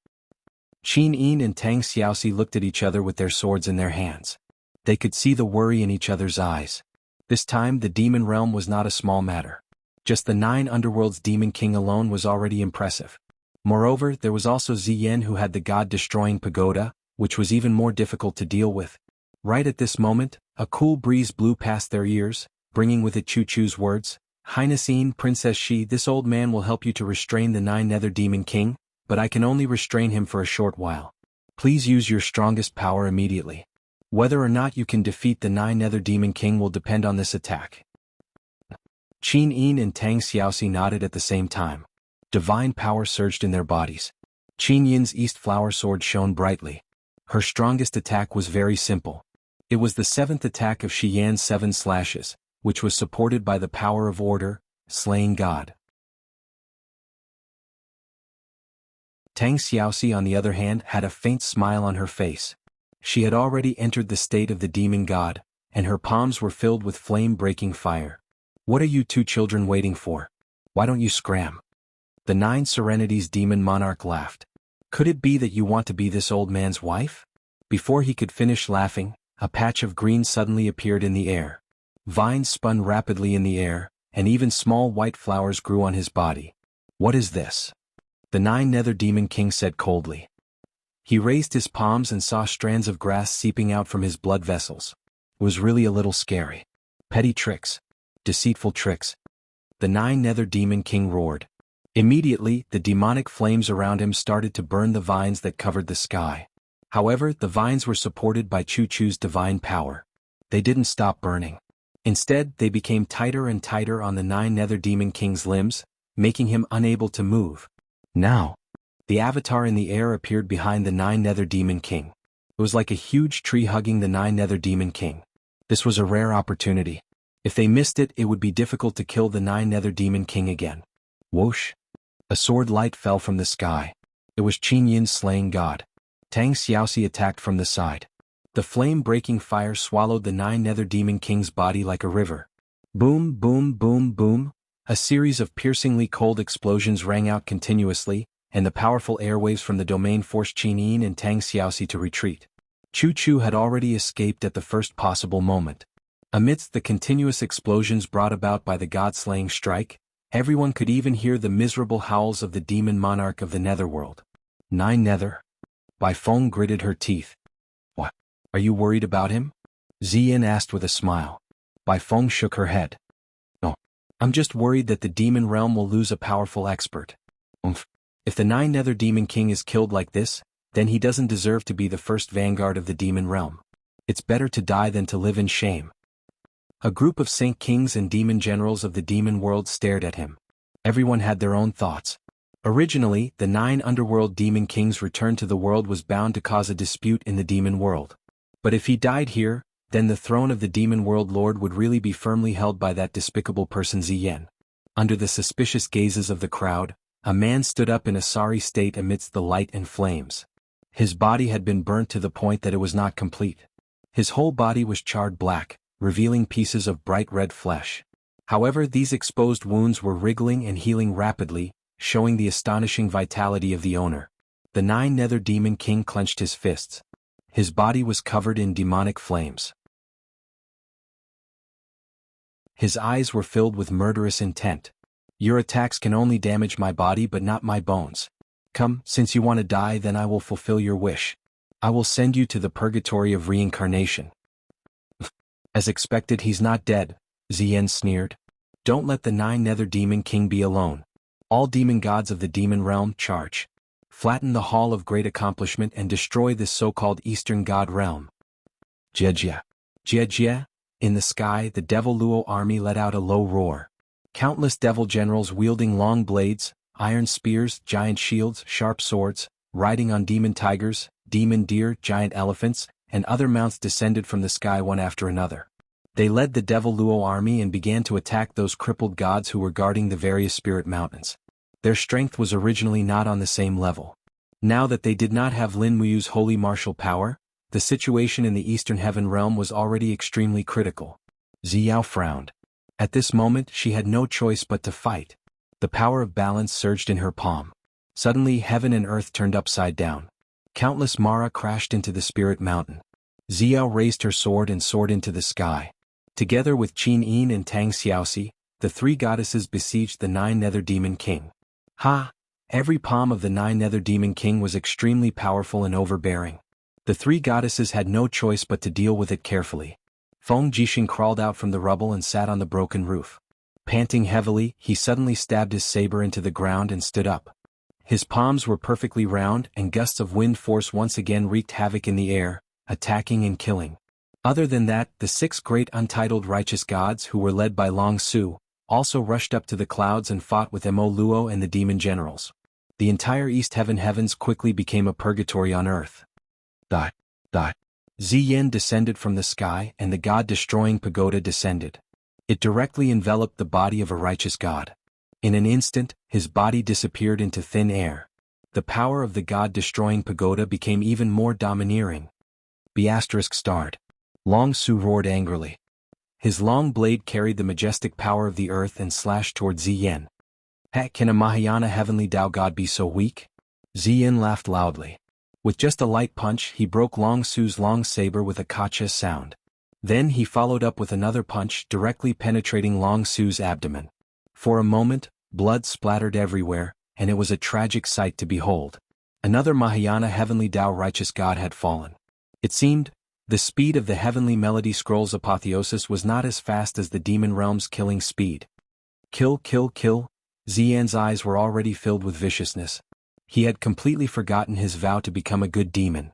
Qin Yin and Tang Xiaoxi looked at each other with their swords in their hands. They could see the worry in each other's eyes. This time the demon realm was not a small matter. Just the 9 underworlds demon king alone was already impressive. Moreover, there was also Ziyan who had the god-destroying pagoda, which was even more difficult to deal with. Right at this moment, a cool breeze blew past their ears, bringing with it Chu-Chu's words, Highnessine Princess Shi, this old man will help you to restrain the 9 Nether Demon King, but I can only restrain him for a short while. Please use your strongest power immediately. Whether or not you can defeat the 9 Nether Demon King will depend on this attack. Qin Yin and Tang Xiaoxi nodded at the same time. Divine power surged in their bodies. Qin Yin's East Flower Sword shone brightly. Her strongest attack was very simple. It was the 7th attack of Shi Yan's 7 slashes, which was supported by the power of order, slaying God. Tang Xiaoxi on the other hand had a faint smile on her face. She had already entered the state of the demon god, and her palms were filled with flame-breaking fire. What are you two children waiting for? Why don't you scram? The 9 Serenities demon monarch laughed. Could it be that you want to be this old man's wife? Before he could finish laughing, a patch of green suddenly appeared in the air. Vines spun rapidly in the air, and even small white flowers grew on his body. What is this? The 9 Nether Demon King said coldly. He raised his palms and saw strands of grass seeping out from his blood vessels. It was really a little scary. Petty tricks. Deceitful tricks. The 9 Nether Demon King roared. Immediately, the demonic flames around him started to burn the vines that covered the sky. However, the vines were supported by Chu-Chu's divine power. They didn't stop burning. Instead, they became tighter and tighter on the 9 Nether Demon King's limbs, making him unable to move. Now, the avatar in the air appeared behind the 9 Nether Demon King. It was like a huge tree hugging the 9 Nether Demon King. This was a rare opportunity. If they missed it, it would be difficult to kill the 9 Nether Demon King again. Whoosh! A sword light fell from the sky. It was Qin Yin's slaying god. Tang Xiaoxi attacked from the side. The flame-breaking fire swallowed the 9 Nether Demon King's body like a river. Boom, boom, boom, boom. A series of piercingly cold explosions rang out continuously, and the powerful airwaves from the domain forced Qin Yin and Tang Xiaoxi to retreat. Chu-Chu had already escaped at the first possible moment. Amidst the continuous explosions brought about by the god-slaying strike, everyone could even hear the miserable howls of the demon monarch of the netherworld. 9 Nether? Bai Feng gritted her teeth. What? Are you worried about him? Ziyan asked with a smile. Bai Feng shook her head. No. I'm just worried that the demon realm will lose a powerful expert. If the 9 Nether Demon King is killed like this, then he doesn't deserve to be the first vanguard of the demon realm. It's better to die than to live in shame. A group of Saint Kings and demon generals of the demon world stared at him. Everyone had their own thoughts. Originally, the 9 underworld demon kings' return to the world was bound to cause a dispute in the demon world. But if he died here, then the throne of the demon world lord would really be firmly held by that despicable person Ziyan. Under the suspicious gazes of the crowd, a man stood up in a sorry state amidst the light and flames. His body had been burnt to the point that it was not complete. His whole body was charred black, revealing pieces of bright red flesh. However, these exposed wounds were wriggling and healing rapidly, showing the astonishing vitality of the owner. The 9 nether demon king clenched his fists. His body was covered in demonic flames. His eyes were filled with murderous intent. Your attacks can only damage my body but not my bones. Come, since you want to die, then I will fulfill your wish. I will send you to the purgatory of reincarnation. As expected, he's not dead, Ziyan sneered. Don't let the 9 nether demon king be alone. All demon gods of the demon realm, charge. Flatten the hall of great accomplishment and destroy this so-called eastern god realm. Jia. Jia. In the sky, the devil Luo army let out a low roar. Countless devil generals wielding long blades, iron spears, giant shields, sharp swords, riding on demon tigers, demon deer, giant elephants, and other mounts descended from the sky one after another. They led the devil Luo army and began to attack those crippled gods who were guarding the various spirit mountains. Their strength was originally not on the same level. Now that they did not have Lin Muyu's holy martial power, the situation in the Eastern Heaven realm was already extremely critical. Ziyao frowned. At this moment she had no choice but to fight. The power of balance surged in her palm. Suddenly heaven and earth turned upside down. Countless Mara crashed into the spirit mountain. Ziyao raised her sword and soared into the sky. Together with Qin Yin and Tang Xiaoxi, the 3 goddesses besieged the 9 nether demon king. Every palm of the 9 nether demon king was extremely powerful and overbearing. The 3 goddesses had no choice but to deal with it carefully. Feng Jixing crawled out from the rubble and sat on the broken roof. Panting heavily, he suddenly stabbed his saber into the ground and stood up. His palms were perfectly round, and gusts of wind force once again wreaked havoc in the air, attacking and killing. Other than that, the 6 great untitled righteous gods who were led by Long Su also rushed up to the clouds and fought with Mo Luo and the demon generals. The entire East Heavens quickly became a purgatory on earth. Ziyan descended from the sky and the god-destroying pagoda descended. It directly enveloped the body of a righteous god. In an instant, his body disappeared into thin air. The power of the god-destroying pagoda became even more domineering. ****. Long Su roared angrily. His long blade carried the majestic power of the earth and slashed toward Ziyan. Can a Mahayana heavenly Tao god be so weak? Ziyan laughed loudly. With just a light punch, he broke Long Su's long saber with a kacha sound. Then he followed up with another punch, directly penetrating Long Su's abdomen. For a moment, blood splattered everywhere, and it was a tragic sight to behold. Another Mahayana heavenly Tao righteous god had fallen. It seemed, the speed of the heavenly melody scroll's apotheosis was not as fast as the demon realm's killing speed. Kill. Ziyan's eyes were already filled with viciousness. He had completely forgotten his vow to become a good demon.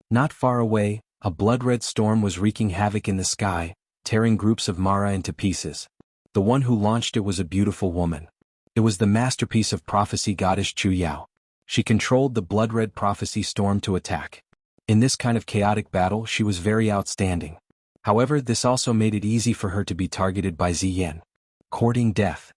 Not far away, a blood-red storm was wreaking havoc in the sky, tearing groups of Mara into pieces. The one who launched it was a beautiful woman. It was the masterpiece of prophecy goddess Chu Yao. She controlled the blood-red prophecy storm to attack. In this kind of chaotic battle she was very outstanding. However, this also made it easy for her to be targeted by Ziyan. Courting death.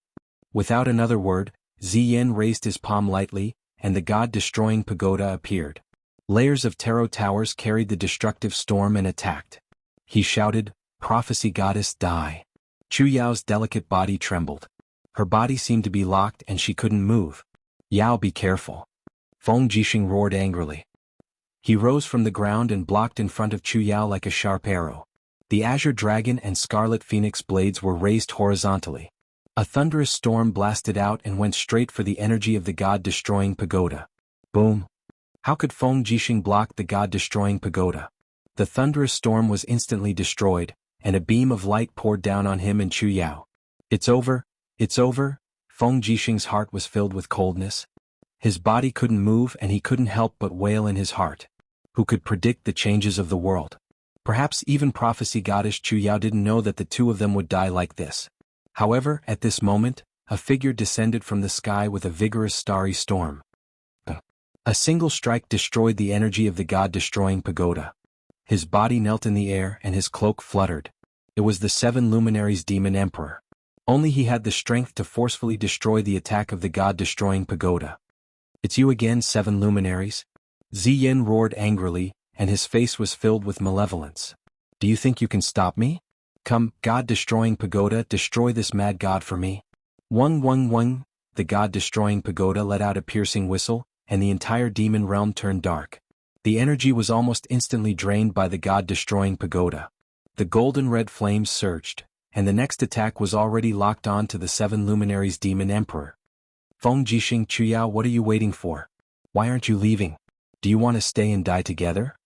Without another word, Ziyan raised his palm lightly, and the god-destroying pagoda appeared. Layers of tarot towers carried the destructive storm and attacked. He shouted, "Prophecy goddess, die." Chu Yao's delicate body trembled. Her body seemed to be locked and she couldn't move. "Yao, be careful." Feng Jixing roared angrily. He rose from the ground and blocked in front of Chu Yao like a sharp arrow. The azure dragon and scarlet phoenix blades were raised horizontally. A thunderous storm blasted out and went straight for the energy of the god-destroying pagoda. Boom! How could Feng Jixing block the god-destroying pagoda? The thunderous storm was instantly destroyed, and a beam of light poured down on him and Chu Yao. It's over. Feng Jixing's heart was filled with coldness. His body couldn't move and he couldn't help but wail in his heart. Who could predict the changes of the world? Perhaps even prophecy goddess Chu Yao didn't know that the two of them would die like this. However, at this moment, a figure descended from the sky with a vigorous starry storm. A single strike destroyed the energy of the god-destroying pagoda. His body knelt in the air and his cloak fluttered. It was the 7 Luminaries' demon emperor. Only he had the strength to forcefully destroy the attack of the god-destroying pagoda. "It's you again, 7 Luminaries?" Ziyin roared angrily, and his face was filled with malevolence. "Do you think you can stop me? Come, god-destroying pagoda, destroy this mad god for me." Wung. The god-destroying pagoda let out a piercing whistle, and the entire demon realm turned dark. The energy was almost instantly drained by the god-destroying pagoda. The golden-red flames surged, and the next attack was already locked on to the 7 Luminaries' demon emperor. "Feng Jixing Chuyao, what are you waiting for? Why aren't you leaving? Do you want to stay and die together?"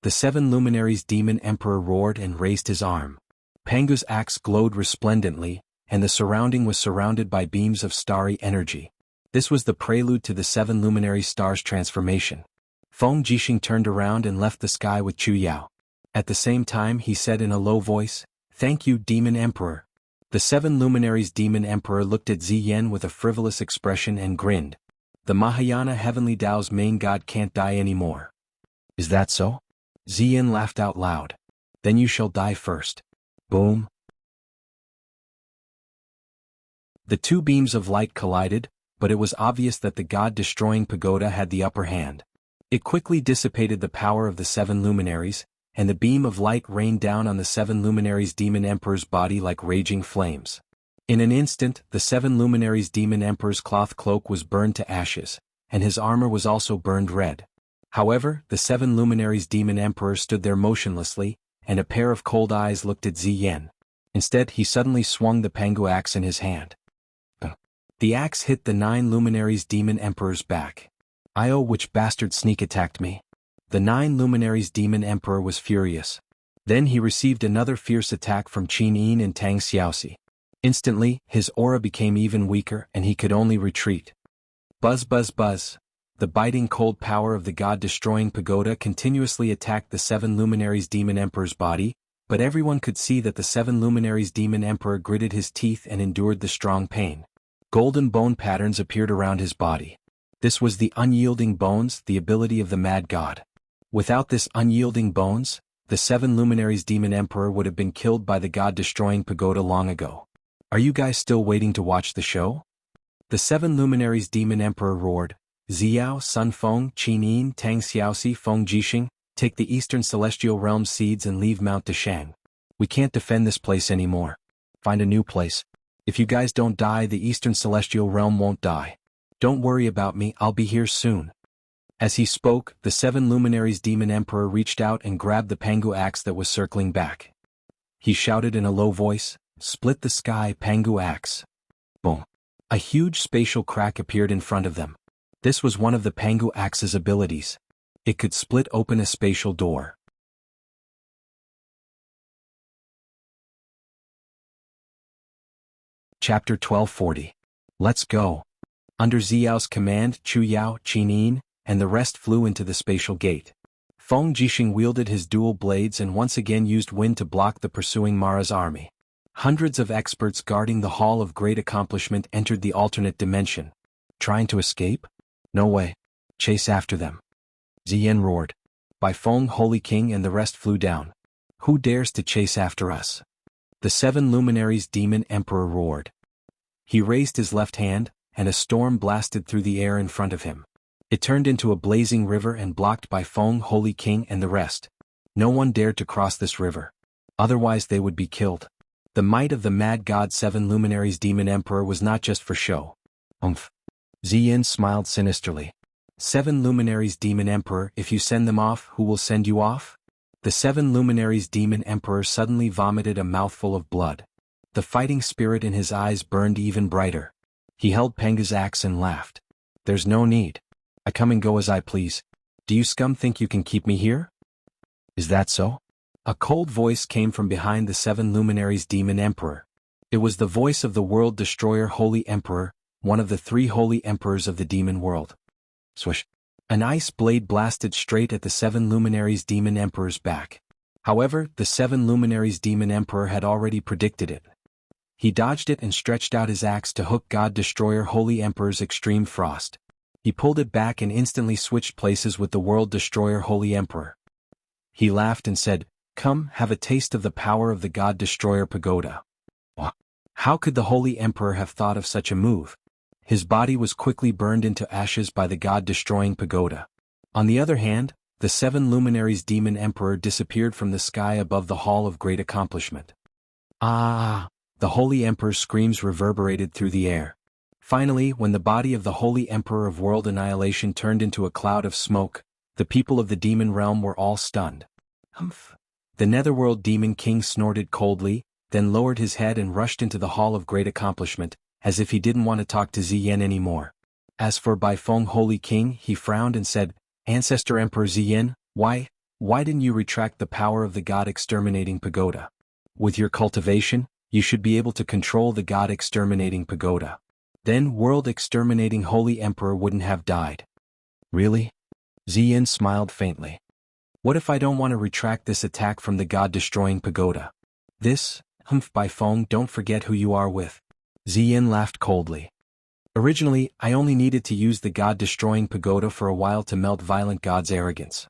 The 7 Luminaries' demon emperor roared and raised his arm. Pangu's axe glowed resplendently, and the surrounding was surrounded by beams of starry energy. This was the prelude to the 7 Luminary stars' transformation. Feng Jixing turned around and left the sky with Chu Yao. At the same time he said in a low voice, "Thank you, Demon Emperor." The 7 Luminaries' Demon Emperor looked at Ziyin with a frivolous expression and grinned. "The Mahayana Heavenly Tao's main god can't die anymore." "Is that so?" Ziyin laughed out loud. "Then you shall die first." Boom. The two beams of light collided, but it was obvious that the god-destroying pagoda had the upper hand. It quickly dissipated the power of the 7 Luminaries, and the beam of light rained down on the 7 Luminaries' Demon Emperor's body like raging flames. In an instant, the 7 Luminaries' Demon Emperor's cloth cloak was burned to ashes, and his armor was also burned red. However, the 7 Luminaries' Demon Emperor stood there motionlessly, and a pair of cold eyes looked at Ziyin. Instead, he suddenly swung the Pangu axe in his hand. The axe hit the 9 Luminaries' Demon Emperor's back. "Io, which bastard sneak attacked me?" The 9 Luminaries' Demon Emperor was furious. Then he received another fierce attack from Qin Yin and Tang Xiaoxi. Instantly, his aura became even weaker and he could only retreat. Buzz. The biting cold power of the god-destroying pagoda continuously attacked the 7 Luminaries' Demon Emperor's body, but everyone could see that the 7 Luminaries' Demon Emperor gritted his teeth and endured the strong pain. Golden bone patterns appeared around his body. This was the unyielding bones, the ability of the mad god. Without this unyielding bones, the 7 Luminaries' Demon Emperor would have been killed by the god-destroying pagoda long ago. "Are you guys still waiting to watch the show?" The 7 Luminaries' Demon Emperor roared. "Ziyao, Sun Feng, Qin Yin, Tang Xiaoxi, Feng Jixing, take the Eastern Celestial Realm seeds and leave Mount Deshang. We can't defend this place anymore. Find a new place. If you guys don't die, the Eastern Celestial Realm won't die. Don't worry about me, I'll be here soon." As he spoke, the 7 Luminaries' Demon Emperor reached out and grabbed the Pangu axe that was circling back. He shouted in a low voice, "Split the sky, Pangu axe." Boom. A huge spatial crack appeared in front of them. This was one of the Pangu axe's abilities. It could split open a spatial door. Chapter 1240. Let's go. Under Ziyao's command, Chu Yao, Qin Yin, and the rest flew into the spatial gate. Feng Jixing wielded his dual blades and once again used wind to block the pursuing Mara's army. Hundreds of experts guarding the Hall of Great Accomplishment entered the alternate dimension. Trying to escape? No way. Chase after them. Ziyin roared. By Feng, Holy King, and the rest flew down. Who dares to chase after us? The 7 Luminaries' Demon Emperor roared. He raised his left hand, and a storm blasted through the air in front of him. It turned into a blazing river and blocked by Feng, Holy King, and the rest. No one dared to cross this river. Otherwise they would be killed. The might of the mad god 7 Luminaries' Demon Emperor was not just for show. Ziyin smiled sinisterly. 7 Luminaries' Demon Emperor, if you send them off, who will send you off? The 7 Luminaries' Demon Emperor suddenly vomited a mouthful of blood. The fighting spirit in his eyes burned even brighter. He held Pangu's axe and laughed. "There's no need. I come and go as I please. Do you scum think you can keep me here?" "Is that so?" A cold voice came from behind the 7 Luminaries' Demon Emperor. It was the voice of the World Destroyer Holy Emperor, one of the 3 Holy Emperors of the demon world. Swish. An ice blade blasted straight at the 7 Luminaries' Demon Emperor's back. However, the 7 Luminaries' Demon Emperor had already predicted it. He dodged it and stretched out his axe to hook God Destroyer Holy Emperor's extreme frost. He pulled it back and instantly switched places with the World Destroyer Holy Emperor. He laughed and said, "Come, have a taste of the power of the God Destroyer Pagoda." How could the Holy Emperor have thought of such a move? His body was quickly burned into ashes by the God-destroying pagoda. On the other hand, the 7 luminaries Demon Emperor disappeared from the sky above the Hall of Great Accomplishment. Ah! The Holy Emperor's screams reverberated through the air. Finally, when the body of the Holy Emperor of World Annihilation turned into a cloud of smoke, the people of the demon realm were all stunned. Humph! The Netherworld Demon King snorted coldly, then lowered his head and rushed into the Hall of Great Accomplishment, as if he didn't want to talk to Ziyan anymore. As for Baifeng Holy King, he frowned and said, "Ancestor Emperor Ziyan, why didn't you retract the power of the God-exterminating pagoda? With your cultivation, you should be able to control the God-exterminating pagoda. Then World-exterminating Holy Emperor wouldn't have died." "Really?" Ziyan smiled faintly. "What if I don't want to retract this attack from the God-destroying pagoda?" "This, Baifeng, don't forget who you are with." Ziyan laughed coldly. "Originally, I only needed to use the God-destroying pagoda for a while to melt Violent God's arrogance.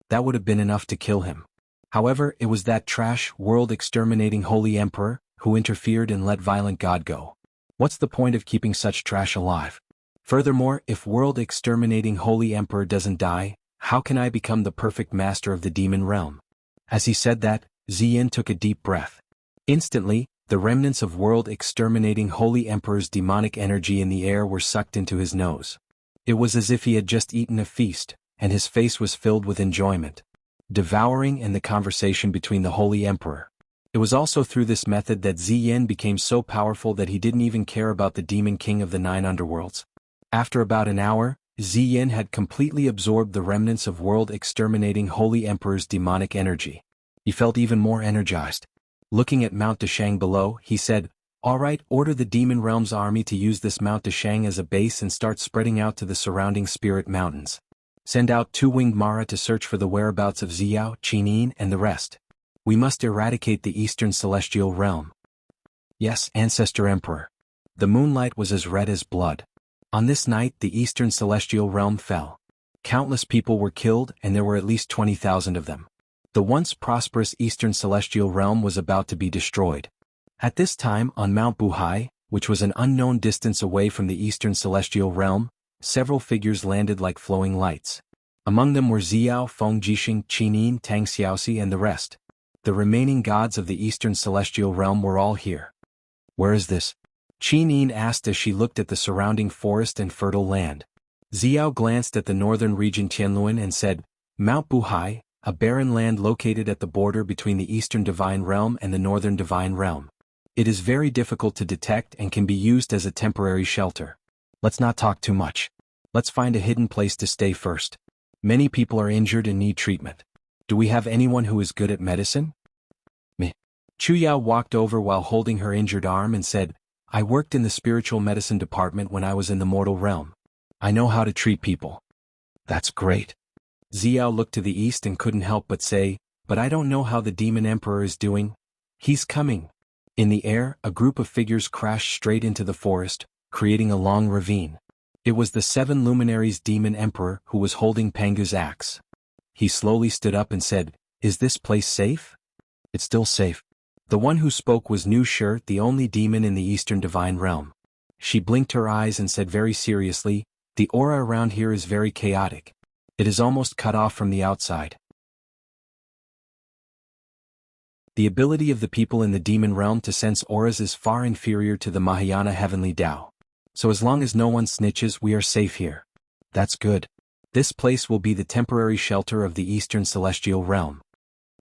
That would have been enough to kill him. However, it was that trash, world-exterminating Holy Emperor who interfered and let Violent God go. What's the point of keeping such trash alive? Furthermore, if world-exterminating Holy Emperor doesn't die, how can I become the perfect master of the demon realm?" As he said that, Ziyan took a deep breath. Instantly, the remnants of world-exterminating Holy Emperor's demonic energy in the air were sucked into his nose. It was as if he had just eaten a feast, and his face was filled with enjoyment. Devouring and the conversation between the Holy Emperor. It was also through this method that Ziyan became so powerful that he didn't even care about the Demon King of the 9 underworlds. After about an hour, Ziyan had completely absorbed the remnants of world-exterminating Holy Emperor's demonic energy. He felt even more energized. Looking at Mount Dashang below, he said, "All right, order the Demon Realm's army to use this Mount Dashang as a base and start spreading out to the surrounding spirit mountains. Send out 2-winged Mara to search for the whereabouts of Xiao, Qinin, and the rest. We must eradicate the Eastern Celestial Realm." "Yes, Ancestor Emperor." The moonlight was as red as blood. On this night the Eastern Celestial Realm fell. Countless people were killed and there were at least 20,000 of them. The once prosperous Eastern Celestial Realm was about to be destroyed. At this time, on Mount Buhai, which was an unknown distance away from the Eastern Celestial Realm, several figures landed like flowing lights. Among them were Xiao, Feng Jixing, Qinin, Tang Xiaoxi and the rest. The remaining gods of the Eastern Celestial Realm were all here. "Where is this?" Qinin asked as she looked at the surrounding forest and fertile land. Xiao glanced at the northern region Tianluan and said, "Mount Buhai, a barren land located at the border between the Eastern Divine Realm and the Northern Divine Realm. It is very difficult to detect and can be used as a temporary shelter. Let's not talk too much. Let's find a hidden place to stay first. Many people are injured and need treatment. Do we have anyone who is good at medicine?" "Me." Chuyao walked over while holding her injured arm and said, "I worked in the spiritual medicine department when I was in the mortal realm. I know how to treat people." "That's great." Xiao looked to the east and couldn't help but say, "But I don't know how the Demon Emperor is doing." "He's coming." In the air, a group of figures crashed straight into the forest, creating a long ravine. It was the 7 luminaries Demon Emperor who was holding Pangu's axe. He slowly stood up and said, "Is this place safe?" "It's still safe." The one who spoke was Nu Shi, the only demon in the Eastern Divine Realm. She blinked her eyes and said very seriously, "The aura around here is very chaotic. It is almost cut off from the outside." The ability of the people in the demon realm to sense auras is far inferior to the Mahayana heavenly Tao. So as long as no one snitches, we are safe here. "That's good. This place will be the temporary shelter of the Eastern Celestial Realm."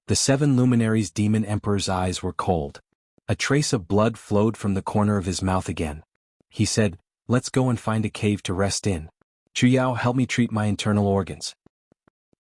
The 7 luminaries Demon Emperor's eyes were cold. A trace of blood flowed from the corner of his mouth again. He said, "Let's go and find a cave to rest in. Chuyao, help me treat my internal organs."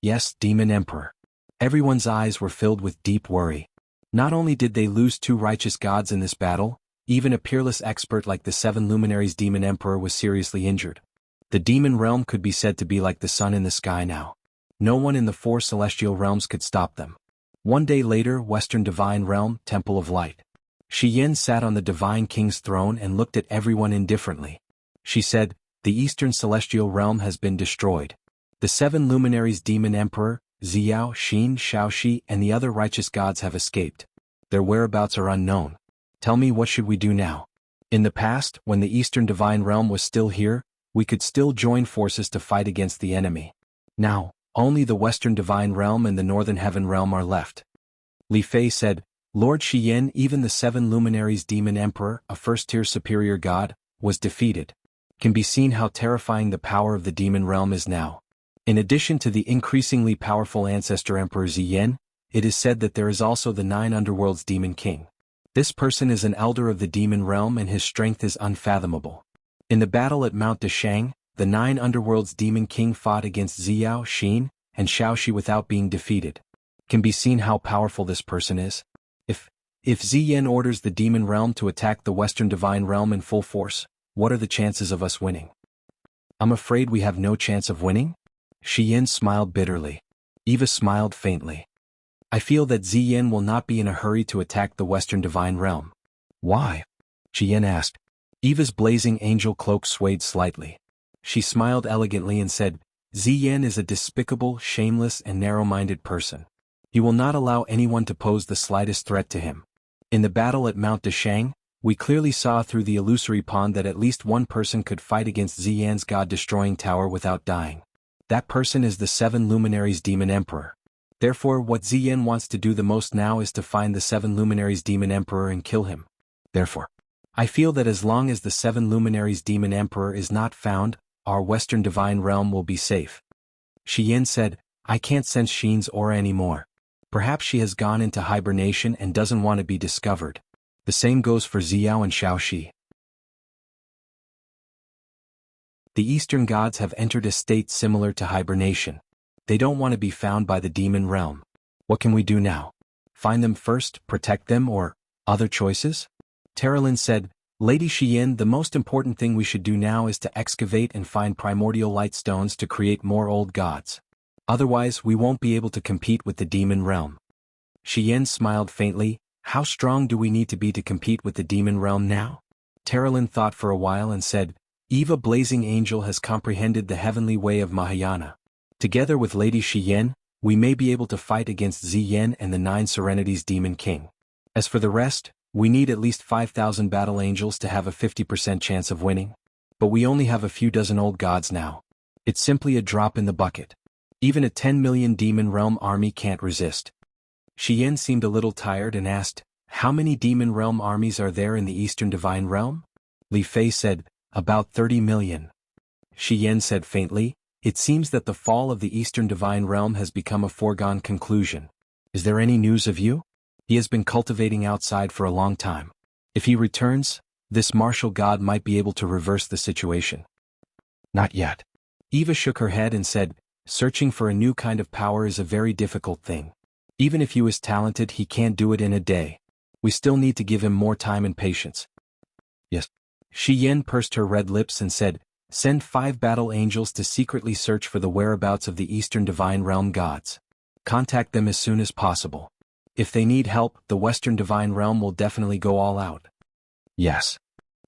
"Yes, Demon Emperor." Everyone's eyes were filled with deep worry. Not only did they lose 2 righteous gods in this battle, even a peerless expert like the 7 luminaries Demon Emperor was seriously injured. The demon realm could be said to be like the sun in the sky now. No one in the 4 celestial realms could stop them. One day later, Western Divine Realm, Temple of Light. Shi Yin sat on the Divine King's throne and looked at everyone indifferently. She said, "The Eastern Celestial Realm has been destroyed. The 7 luminaries Demon Emperor, Ziyao, Xin, Shaoxi, and the other righteous gods have escaped. Their whereabouts are unknown. Tell me, what should we do now? In the past, when the Eastern Divine Realm was still here, we could still join forces to fight against the enemy. Now, only the Western Divine Realm and the Northern Heaven Realm are left." Li Fei said, "Lord Shi Yin, even the 7 luminaries Demon Emperor, a first-tier superior god, was defeated. Can be seen how terrifying the power of the demon realm is now. In addition to the increasingly powerful ancestor Emperor Ziyin, it is said that there is also the 9 underworlds Demon King. This person is an elder of the demon realm and his strength is unfathomable. In the battle at Mount Deshang, the 9 underworlds Demon King fought against Ziyao, Xin, and Shaoxi without being defeated. Can be seen how powerful this person is. If Ziyin orders the demon realm to attack the Western Divine Realm in full force, what are the chances of us winning?" "I'm afraid we have no chance of winning?" Shi Yin smiled bitterly. Eva smiled faintly. "I feel that Ziyin will not be in a hurry to attack the Western Divine Realm." "Why?" Shi Yin asked. Eva's blazing angel cloak swayed slightly. She smiled elegantly and said, "Ziyin is a despicable, shameless, and narrow-minded person. He will not allow anyone to pose the slightest threat to him. In the battle at Mount Deshang, we clearly saw through the illusory pond that at least one person could fight against Ziyin's god-destroying tower without dying. That person is the 7 luminaries Demon Emperor. Therefore, what Ziyin wants to do the most now is to find the 7 luminaries Demon Emperor and kill him. Therefore, I feel that as long as the 7 luminaries Demon Emperor is not found, our Western Divine Realm will be safe." Shi Yin said, "I can't sense Xin's aura anymore. Perhaps she has gone into hibernation and doesn't want to be discovered. The same goes for Ziyao and Shaoxi. The Eastern gods have entered a state similar to hibernation. They don't want to be found by the demon realm. What can we do now? Find them first, protect them, or other choices?" Terralyn said, "Lady Shi Yin, the most important thing we should do now is to excavate and find primordial light stones to create more old gods. Otherwise, we won't be able to compete with the demon realm." Shi Yin smiled faintly. "How strong do we need to be to compete with the demon realm now?" Terralyn thought for a while and said, "Eva Blazing Angel has comprehended the heavenly way of Mahayana. Together with Lady Shi Yin, we may be able to fight against Ziyin and the 9 Serenities Demon King. As for the rest, we need at least 5,000 battle angels to have a 50% chance of winning. But we only have a few dozen old gods now. It's simply a drop in the bucket. Even a 10 million demon realm army can't resist." Shi Yin seemed a little tired and asked, "How many demon realm armies are there in the Eastern Divine Realm?" Li Fei said, "About 30 million. Shi Yin said faintly, "It seems that the fall of the Eastern Divine Realm has become a foregone conclusion. Is there any news of you? He has been cultivating outside for a long time. If he returns, this martial god might be able to reverse the situation." "Not yet." Eva shook her head and said, "Searching for a new kind of power is a very difficult thing. Even if he was talented, he can't do it in a day. We still need to give him more time and patience." "Yes." Shi Yin pursed her red lips and said, "Send 5 battle angels to secretly search for the whereabouts of the Eastern Divine Realm gods. Contact them as soon as possible. If they need help, the Western Divine Realm will definitely go all out." "Yes."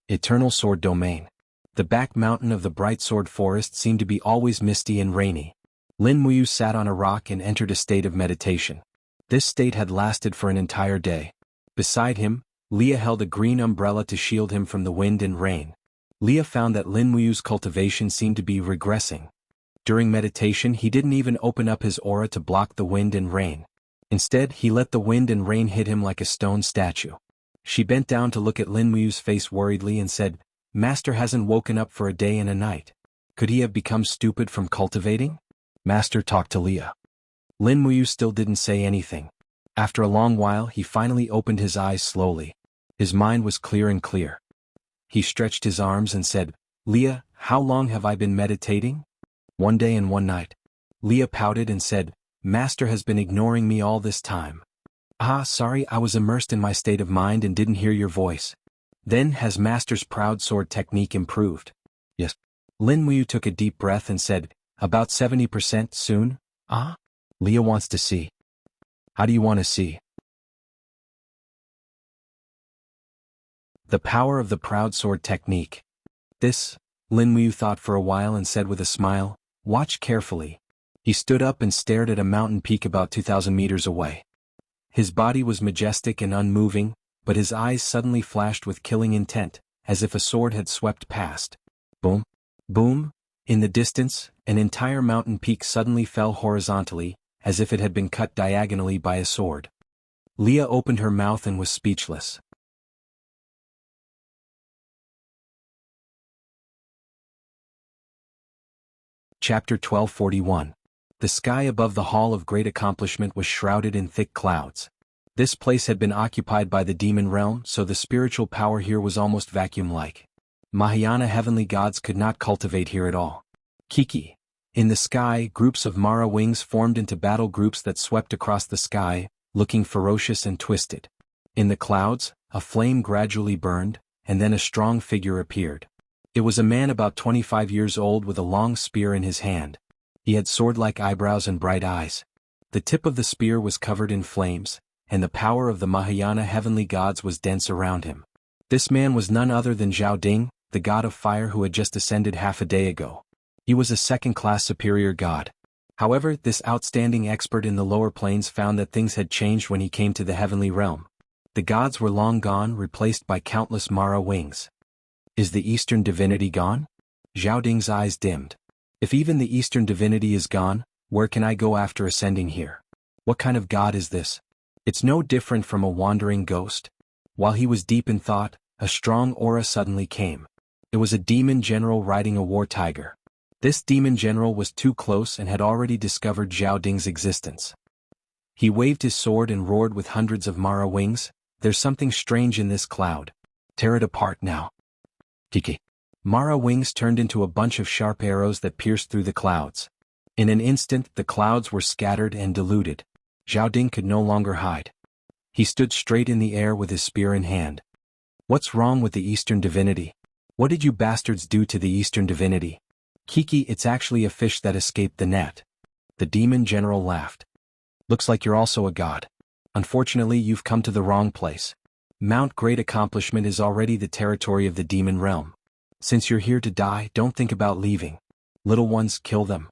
Eternal Sword Domain. The back mountain of the Bright Sword Forest seemed to be always misty and rainy. Lin Muyu sat on a rock and entered a state of meditation. This state had lasted for an entire day. Beside him, Leah held a green umbrella to shield him from the wind and rain. Leah found that Lin Muyu's cultivation seemed to be regressing. During meditation, he didn't even open up his aura to block the wind and rain. Instead, he let the wind and rain hit him like a stone statue. She bent down to look at Lin Muyu's face worriedly and said, "Master hasn't woken up for a day and a night. Could he have become stupid from cultivating?" Master talked to Leah. Lin Muyu still didn't say anything. After a long while, he finally opened his eyes slowly. His mind was clear and clear. He stretched his arms and said, "Leah, how long have I been meditating?" "1 day and 1 night. Leah pouted and said, "Master has been ignoring me all this time." "Ah, sorry, I was immersed in my state of mind and didn't hear your voice." "Then has Master's proud sword technique improved?" "Yes." Lin Muyu took a deep breath and said, "About 70% soon." "Ah?" Leah wants to see. How do you want to see? The power of the proud sword technique. This, Lin Wu thought for a while and said with a smile, watch carefully. He stood up and stared at a mountain peak about 2,000 meters away. His body was majestic and unmoving, but his eyes suddenly flashed with killing intent, as if a sword had swept past. Boom! Boom! In the distance, an entire mountain peak suddenly fell horizontally, as if it had been cut diagonally by a sword. Leah opened her mouth and was speechless. Chapter 1241. The sky above the Hall of Great Accomplishment was shrouded in thick clouds. This place had been occupied by the demon realm, so the spiritual power here was almost vacuum-like. Mahayana heavenly gods could not cultivate here at all. Kiki. In the sky, groups of Mara wings formed into battle groups that swept across the sky, looking ferocious and twisted. In the clouds, a flame gradually burned, and then a strong figure appeared. It was a man about 25 years old with a long spear in his hand. He had sword-like eyebrows and bright eyes. The tip of the spear was covered in flames, and the power of the Mahayana heavenly gods was dense around him. This man was none other than Zhao Ding, the god of fire who had just ascended half a day ago. He was a second-class superior god. However, this outstanding expert in the lower planes found that things had changed when he came to the heavenly realm. The gods were long gone, replaced by countless Mara wings. Is the Eastern divinity gone? Zhao Ding's eyes dimmed. If even the Eastern divinity is gone, where can I go after ascending here? What kind of god is this? It's no different from a wandering ghost. While he was deep in thought, a strong aura suddenly came. It was a demon general riding a war tiger. This demon general was too close and had already discovered Zhao Ding's existence. He waved his sword and roared with hundreds of Mara wings, "There's something strange in this cloud. Tear it apart now." Kiki. Mara wings turned into a bunch of sharp arrows that pierced through the clouds. In an instant, the clouds were scattered and diluted. Zhao Ding could no longer hide. He stood straight in the air with his spear in hand. What's wrong with the Eastern divinity? What did you bastards do to the Eastern divinity? Kiki, it's actually a fish that escaped the net. The demon general laughed. Looks like you're also a god. Unfortunately, you've come to the wrong place. Mount Great Accomplishment is already the territory of the demon realm. Since you're here to die, don't think about leaving. Little ones, kill them.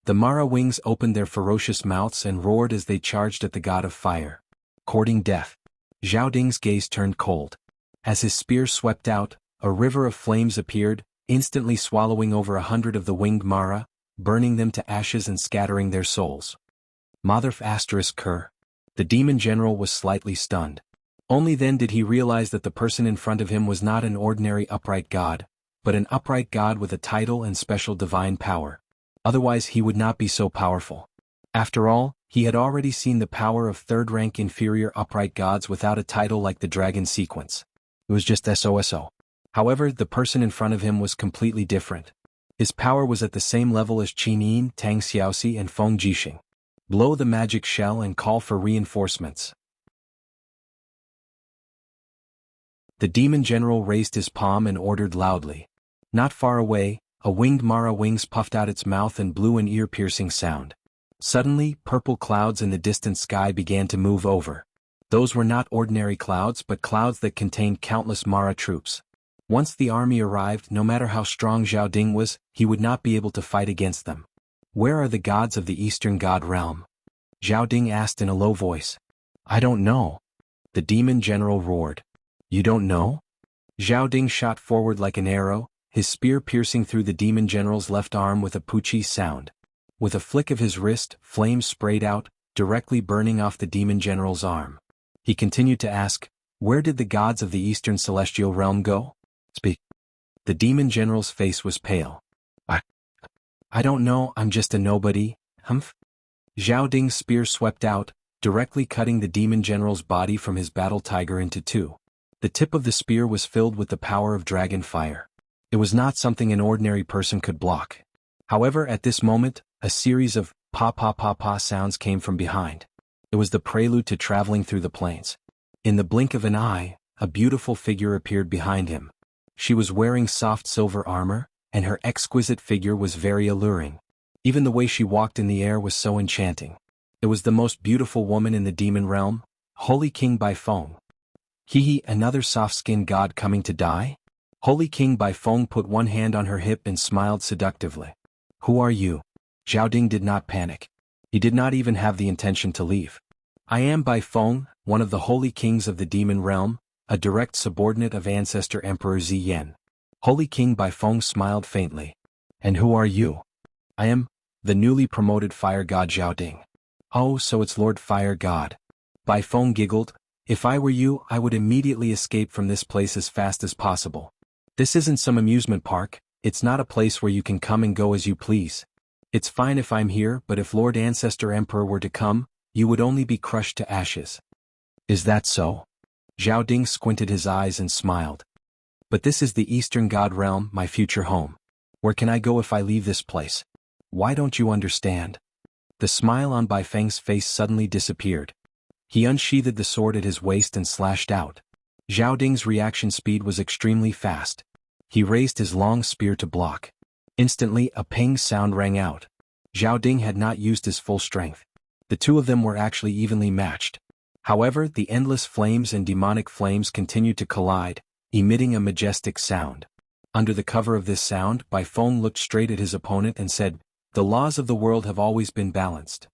The Mara wings opened their ferocious mouths and roared as they charged at the god of fire. Courting death. Zhao Ding's gaze turned cold. As his spear swept out, a river of flames appeared, instantly swallowing over 100 of the winged Mara, burning them to ashes and scattering their souls. Motherf asterisk Kerr. The demon general was slightly stunned. Only then did he realize that the person in front of him was not an ordinary upright god, but an upright god with a title and special divine power. Otherwise he would not be so powerful. After all, he had already seen the power of third-rank inferior upright gods without a title like the dragon sequence. It was just SOSO. However, the person in front of him was completely different. His power was at the same level as Qin Yin, Tang Xiaoxi and Feng Jixing. Blow the magic shell and call for reinforcements. The demon general raised his palm and ordered loudly. Not far away, a winged Mara wings puffed out its mouth and blew an ear-piercing sound. Suddenly, purple clouds in the distant sky began to move over. Those were not ordinary clouds but clouds that contained countless Mara troops. Once the army arrived, no matter how strong Zhao Ding was, he would not be able to fight against them. Where are the gods of the Eastern God realm? Zhao Ding asked in a low voice. I don't know. The demon general roared. You don't know? Zhao Ding shot forward like an arrow, his spear piercing through the demon general's left arm with a poochie sound. With a flick of his wrist, flames sprayed out, directly burning off the demon general's arm. He continued to ask, where did the gods of the Eastern Celestial Realm go? Speak. The demon general's face was pale. I don't know, I'm just a nobody, humph. Zhao Ding's spear swept out, directly cutting the demon general's body from his battle tiger into two. The tip of the spear was filled with the power of dragon fire. It was not something an ordinary person could block. However, at this moment, a series of pa-pa-pa-pa sounds came from behind. It was the prelude to traveling through the plains. In the blink of an eye, a beautiful figure appeared behind him. She was wearing soft silver armor, and her exquisite figure was very alluring. Even the way she walked in the air was so enchanting. It was the most beautiful woman in the demon realm, Holy King Baifeng. Hee, another soft-skinned god coming to die? Holy King Baifeng put one hand on her hip and smiled seductively. Who are you? Zhaoding did not panic. He did not even have the intention to leave. I am Baifeng, one of the holy kings of the demon realm, a direct subordinate of ancestor Emperor Ziyan. Holy King Baifeng smiled faintly. And who are you? I am the newly promoted fire god Zhaoding. Oh, so it's Lord Fire God. Baifeng giggled. If I were you, I would immediately escape from this place as fast as possible. This isn't some amusement park, it's not a place where you can come and go as you please. It's fine if I'm here, but if Lord Ancestor Emperor were to come, you would only be crushed to ashes. Is that so? Zhaoding squinted his eyes and smiled. But this is the Eastern God realm, my future home. Where can I go if I leave this place? Why don't you understand? The smile on Baifeng's face suddenly disappeared. He unsheathed the sword at his waist and slashed out. Zhaoding's reaction speed was extremely fast. He raised his long spear to block. Instantly, a ping sound rang out. Zhaoding had not used his full strength. The two of them were actually evenly matched. However, the endless flames and demonic flames continued to collide, emitting a majestic sound. Under the cover of this sound, Baifeng looked straight at his opponent and said, "The laws of the world have always been balanced.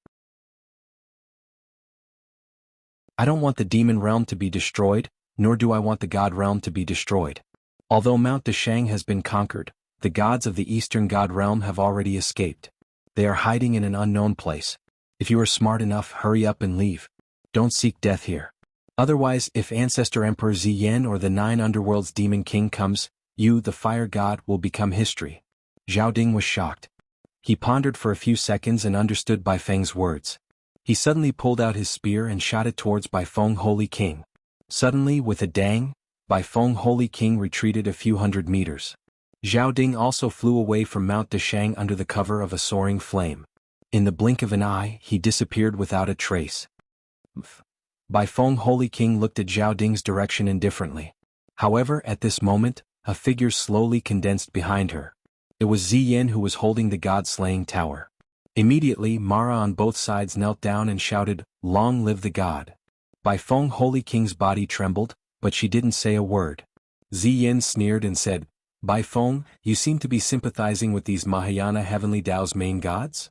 I don't want the demon realm to be destroyed, nor do I want the god realm to be destroyed. Although Mount Dashang has been conquered, the gods of the Eastern God realm have already escaped. They are hiding in an unknown place. If you are smart enough, hurry up and leave. Don't seek death here. Otherwise, if Ancestor Emperor Ziyan or the 9 Underworld's Demon King comes, you, the fire god, will become history." Zhaoding was shocked. He pondered for a few seconds and understood Baifeng's words. He suddenly pulled out his spear and shot it towards Baifeng Holy King. Suddenly, with a dang, Baifeng Holy King retreated a few hundred meters. Zhaoding also flew away from Mount Dashang under the cover of a soaring flame. In the blink of an eye, he disappeared without a trace. Baifeng Holy King looked at Zhaoding's direction indifferently. However, at this moment, a figure slowly condensed behind her. It was Ziyan who was holding the god-slaying tower. Immediately, Mara on both sides knelt down and shouted, "Long live the god." Baifeng Holy King's body trembled, but she didn't say a word. Ziyan sneered and said, "Baifeng, you seem to be sympathizing with these Mahayana Heavenly Tao's main gods?"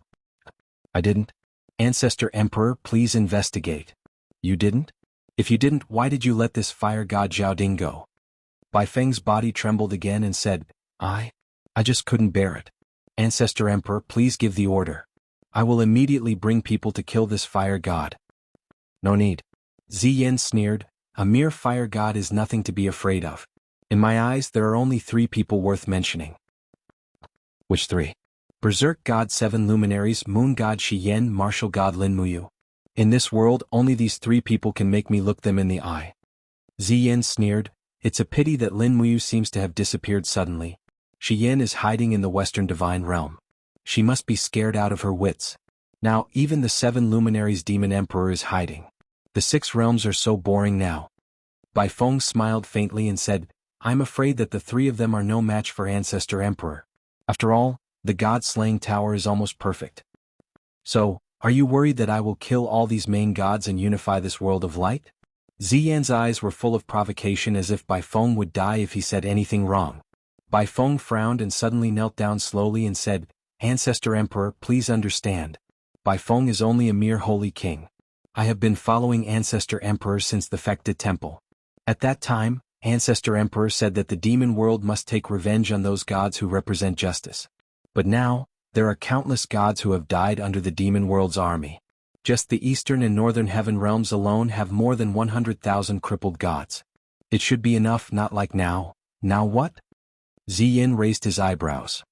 "I didn't." "Ancestor Emperor, please investigate." "You didn't? If you didn't, why did you let this fire god Zhaoding go?" Baifeng's body trembled again and said, I just couldn't bear it. "Ancestor Emperor, please give the order. I will immediately bring people to kill this fire god." "No need." Ziyan sneered, "A mere fire god is nothing to be afraid of. In my eyes there are only 3 people worth mentioning." "Which 3? Berserk God 7 luminaries, Moon God Shiyen, Martial God Lin Muyu. In this world only these 3 people can make me look them in the eye." Ziyan sneered, "It's a pity that Lin Muyu seems to have disappeared suddenly. Shiyen is hiding in the Western Divine Realm. She must be scared out of her wits. Now even the 7 luminaries Demon Emperor is hiding. The 6 realms are so boring now." Baifeng smiled faintly and said, "I'm afraid that the 3 of them are no match for Ancestor Emperor. After all, the god-slaying tower is almost perfect. So, are you worried that I will kill all these main gods and unify this world of light?" Ziyan's eyes were full of provocation as if Baifeng would die if he said anything wrong. Baifeng frowned and suddenly knelt down slowly and said, "Ancestor Emperor, please understand. Baifeng is only a mere holy king. I have been following Ancestor Emperor since the Fekta Temple. At that time, Ancestor Emperor said that the demon world must take revenge on those gods who represent justice. But now, there are countless gods who have died under the demon world's army. Just the eastern and northern heaven realms alone have more than 100,000 crippled gods. It should be enough, not like now." "Now what?" Ziyan raised his eyebrows.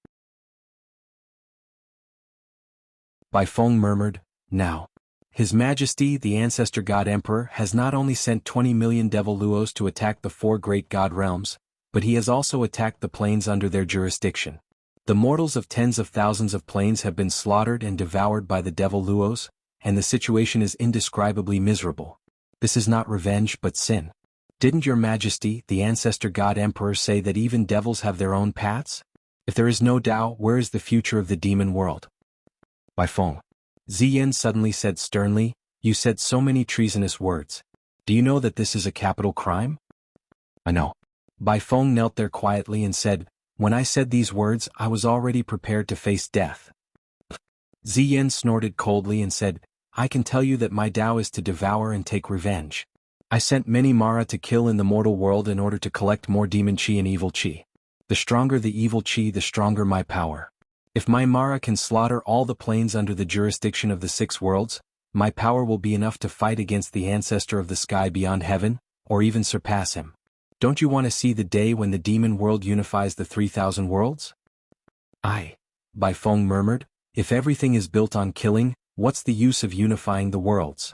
Baifeng murmured, "Now. His Majesty the Ancestor God Emperor has not only sent 20 million devil luos to attack the 4 great god realms, but he has also attacked the planes under their jurisdiction. The mortals of tens of thousands of planes have been slaughtered and devoured by the devil luos, and the situation is indescribably miserable. This is not revenge but sin. Didn't your Majesty the Ancestor God Emperor say that even devils have their own paths? If there is no Tao, where is the future of the demon world?" "Baifeng, Ziyan suddenly said sternly, "You said so many treasonous words. Do you know that this is a capital crime?" "I know." Bai Feng knelt there quietly and said, "When I said these words, I was already prepared to face death." Ziyan snorted coldly and said, "I can tell you that my Tao is to devour and take revenge. I sent many Mara to kill in the mortal world in order to collect more demon chi and evil chi. The stronger the evil chi, the stronger my power. If my Mara can slaughter all the planes under the jurisdiction of the 6 worlds, my power will be enough to fight against the ancestor of the sky beyond heaven, or even surpass him. Don't you want to see the day when the demon world unifies the 3,000 worlds?" Bai Feng murmured, "If everything is built on killing, what's the use of unifying the worlds?"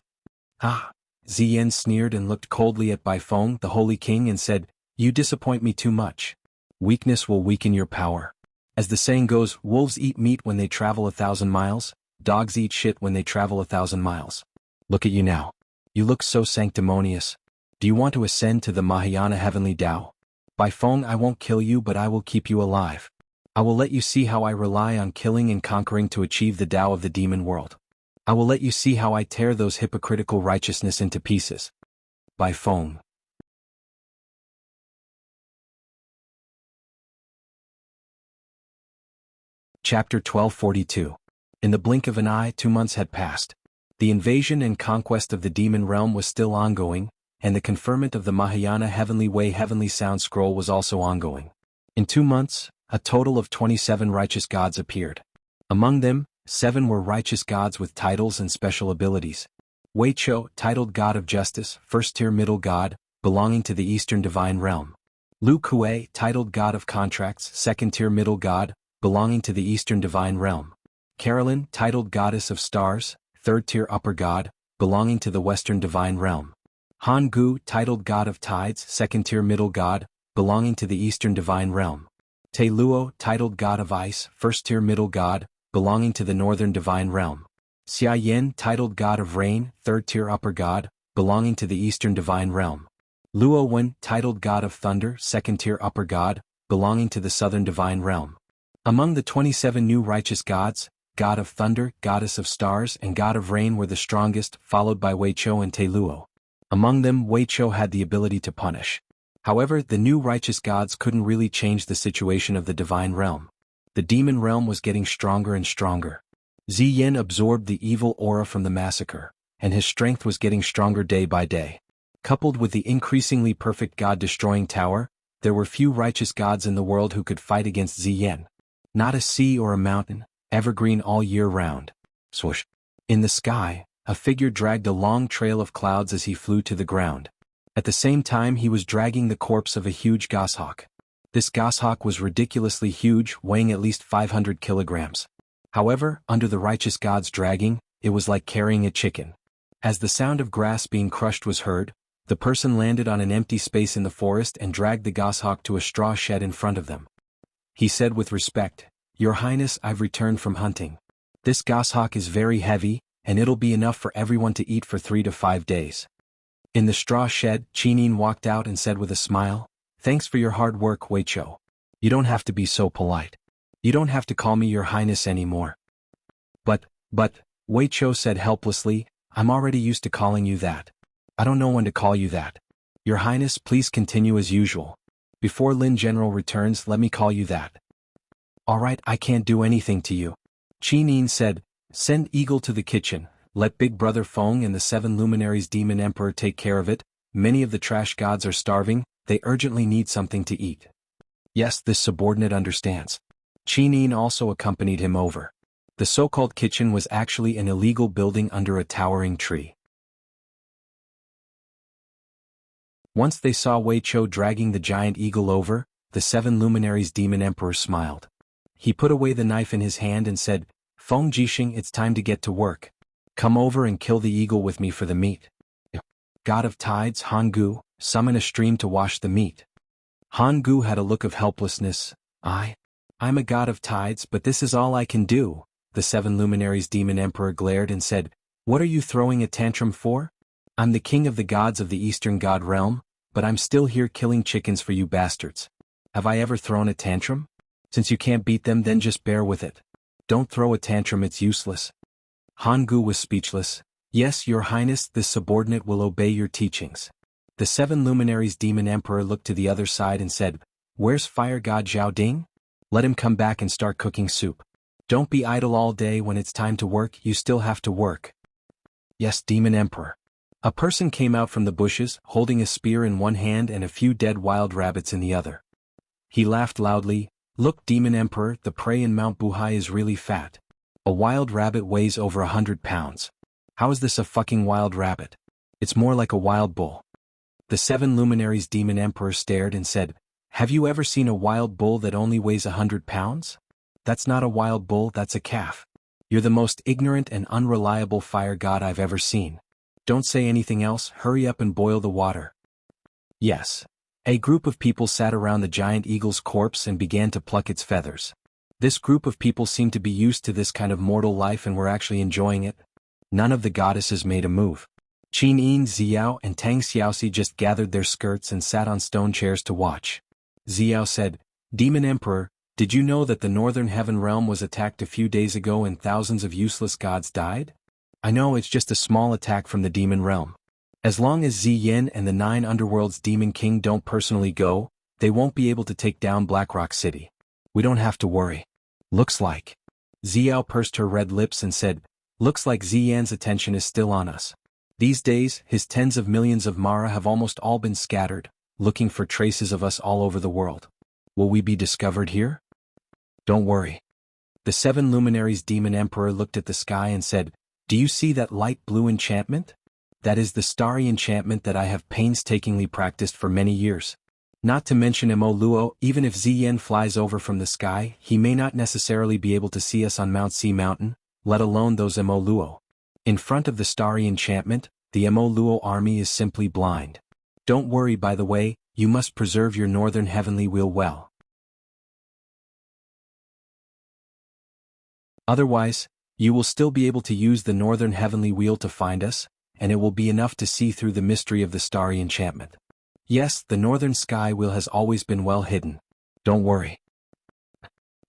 Ziyan sneered and looked coldly at Bai Feng, the Holy King, and said, "You disappoint me too much. Weakness will weaken your power. As the saying goes, wolves eat meat when they travel 1,000 miles, dogs eat shit when they travel 1,000 miles. Look at you now. You look so sanctimonious. Do you want to ascend to the Mahayana heavenly Tao? Bai Feng, I won't kill you, but I will keep you alive. I will let you see how I rely on killing and conquering to achieve the Tao of the demon world. I will let you see how I tear those hypocritical righteousness into pieces." Bai Feng. Chapter 1242. In the blink of an eye, 2 months had passed. The invasion and conquest of the demon realm was still ongoing, and the conferment of the Mahayana Heavenly Way Heavenly Sound Scroll was also ongoing. In 2 months, a total of 27 righteous gods appeared. Among them, 7 were righteous gods with titles and special abilities. Wei Chou, titled God of Justice, first-tier middle god, belonging to the Eastern Divine Realm. Lu Kuei, titled God of Contracts, second-tier middle god, belonging to the Eastern Divine Realm. Carolyn, titled Goddess of Stars, third-tier upper god, belonging to the Western Divine Realm. Han Gu, titled God of Tides, second-tier middle god, belonging to the Eastern Divine Realm. Te Luo, titled God of Ice, first-tier middle god, belonging to the Northern Divine Realm. Xia Yin, titled God of Rain, third-tier upper god, belonging to the Eastern Divine Realm. Luo Wen, titled God of Thunder, second-tier upper god, belonging to the Southern Divine Realm. Among the 27 new righteous gods, God of Thunder, Goddess of Stars, and God of Rain were the strongest, followed by Wei Chou and Te Luo. Among them, Wei Chou had the ability to punish. However, the new righteous gods couldn't really change the situation of the divine realm. The demon realm was getting stronger and stronger. Ziyan absorbed the evil aura from the massacre, and his strength was getting stronger day by day. Coupled with the increasingly perfect god-destroying tower, there were few righteous gods in the world who could fight against Ziyan. Not a sea or a mountain, evergreen all year round. Swoosh. In the sky, a figure dragged a long trail of clouds as he flew to the ground. At the same time, he was dragging the corpse of a huge goshawk. This goshawk was ridiculously huge, weighing at least 500 kilograms. However, under the righteous god's dragging, it was like carrying a chicken. As the sound of grass being crushed was heard, the person landed on an empty space in the forest and dragged the goshawk to a straw shed in front of them. He said with respect, "Your Highness, I've returned from hunting. This goshawk is very heavy, and it'll be enough for everyone to eat for 3 to 5 days. In the straw shed, Chinin walked out and said with a smile, "Thanks for your hard work, Wei Chou. You don't have to be so polite. You don't have to call me Your Highness anymore." But, Wei Chou said helplessly, "I'm already used to calling you that. I don't know when to call you that. Your Highness, please continue as usual. Before Lin General returns, let me call you that." "All right, I can't do anything to you." Chinin said, "Send Eagle to the kitchen. Let Big Brother Feng and the 7 luminaries Demon Emperor take care of it. Many of the trash gods are starving, they urgently need something to eat." Yes, this subordinate understands. Chinin also accompanied him over. The so-called kitchen was actually an illegal building under a towering tree. Once they saw Wei Chou dragging the giant eagle over, the 7 luminaries Demon Emperor smiled. He put away the knife in his hand and said, "Feng Jixing, it's time to get to work. Come over and kill the eagle with me for the meat." God of Tides, Han Gu, summon a stream to wash the meat. Han Gu had a look of helplessness. I'm a god of tides, but this is all I can do." The 7 luminaries Demon Emperor glared and said, "What are you throwing a tantrum for? I'm the king of the gods of the Eastern God realm, but I'm still here killing chickens for you bastards. Have I ever thrown a tantrum? Since you can't beat them, then just bear with it. Don't throw a tantrum, it's useless." Hangu was speechless. Yes, your highness, this subordinate will obey your teachings. The 7 luminaries demon emperor looked to the other side and said, where's fire god Zhao Ding? Let him come back and start cooking soup. Don't be idle all day. When it's time to work, you still have to work. Yes, demon emperor. A person came out from the bushes, holding a spear in one hand and a few dead wild rabbits in the other. He laughed loudly. Look, demon emperor, the prey in Mount Buhai is really fat. A wild rabbit weighs over 100 pounds. How is this a fucking wild rabbit? It's more like a wild bull. The 7 luminaries demon emperor stared and said, have you ever seen a wild bull that only weighs 100 pounds? That's not a wild bull, that's a calf. You're the most ignorant and unreliable fire god I've ever seen. Don't say anything else, hurry up and boil the water. Yes. A group of people sat around the giant eagle's corpse and began to pluck its feathers. This group of people seemed to be used to this kind of mortal life and were actually enjoying it. None of the goddesses made a move. Qin Yin, Xiao and Tang Xiaoxi just gathered their skirts and sat on stone chairs to watch. Xiao said, Demon Emperor, did you know that the Northern Heaven Realm was attacked a few days ago and thousands of useless gods died? I know, it's just a small attack from the demon realm. As long as Zi Yin and the 9 underworlds Demon King don't personally go, they won't be able to take down Blackrock City. We don't have to worry. Looks like. Xiao pursed her red lips and said, looks like Ziyan's attention is still on us. These days, his tens of millions of Mara have almost all been scattered, looking for traces of us all over the world. Will we be discovered here? Don't worry. The 7 luminaries Demon Emperor looked at the sky and said, do you see that light blue enchantment? That is the starry enchantment that I have painstakingly practiced for many years. Not to mention Mo Luo, even if Ziyan flies over from the sky, he may not necessarily be able to see us on Mount Sea Mountain, let alone those Mo Luo. In front of the starry enchantment, the Mo Luo army is simply blind. Don't worry, by the way, you must preserve your northern heavenly wheel well. Otherwise, you will still be able to use the northern heavenly wheel to find us, and it will be enough to see through the mystery of the starry enchantment. Yes, the northern sky wheel has always been well hidden. Don't worry.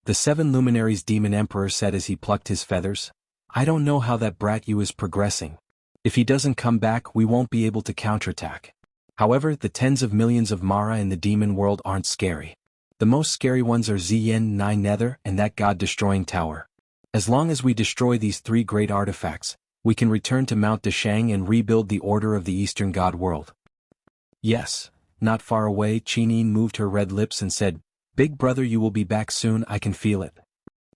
The 7 luminaries Demon Emperor said as he plucked his feathers. I don't know how that brat Yu is progressing. If he doesn't come back, we won't be able to counterattack. However, the tens of millions of Mara in the demon world aren't scary. The most scary ones are Ziyan, 9 Nether, and that god-destroying tower. As long as we destroy these 3 great artifacts, we can return to Mount Deshang and rebuild the order of the Eastern God world. Yes, not far away, Qinin moved her red lips and said, Big brother, you will be back soon, I can feel it.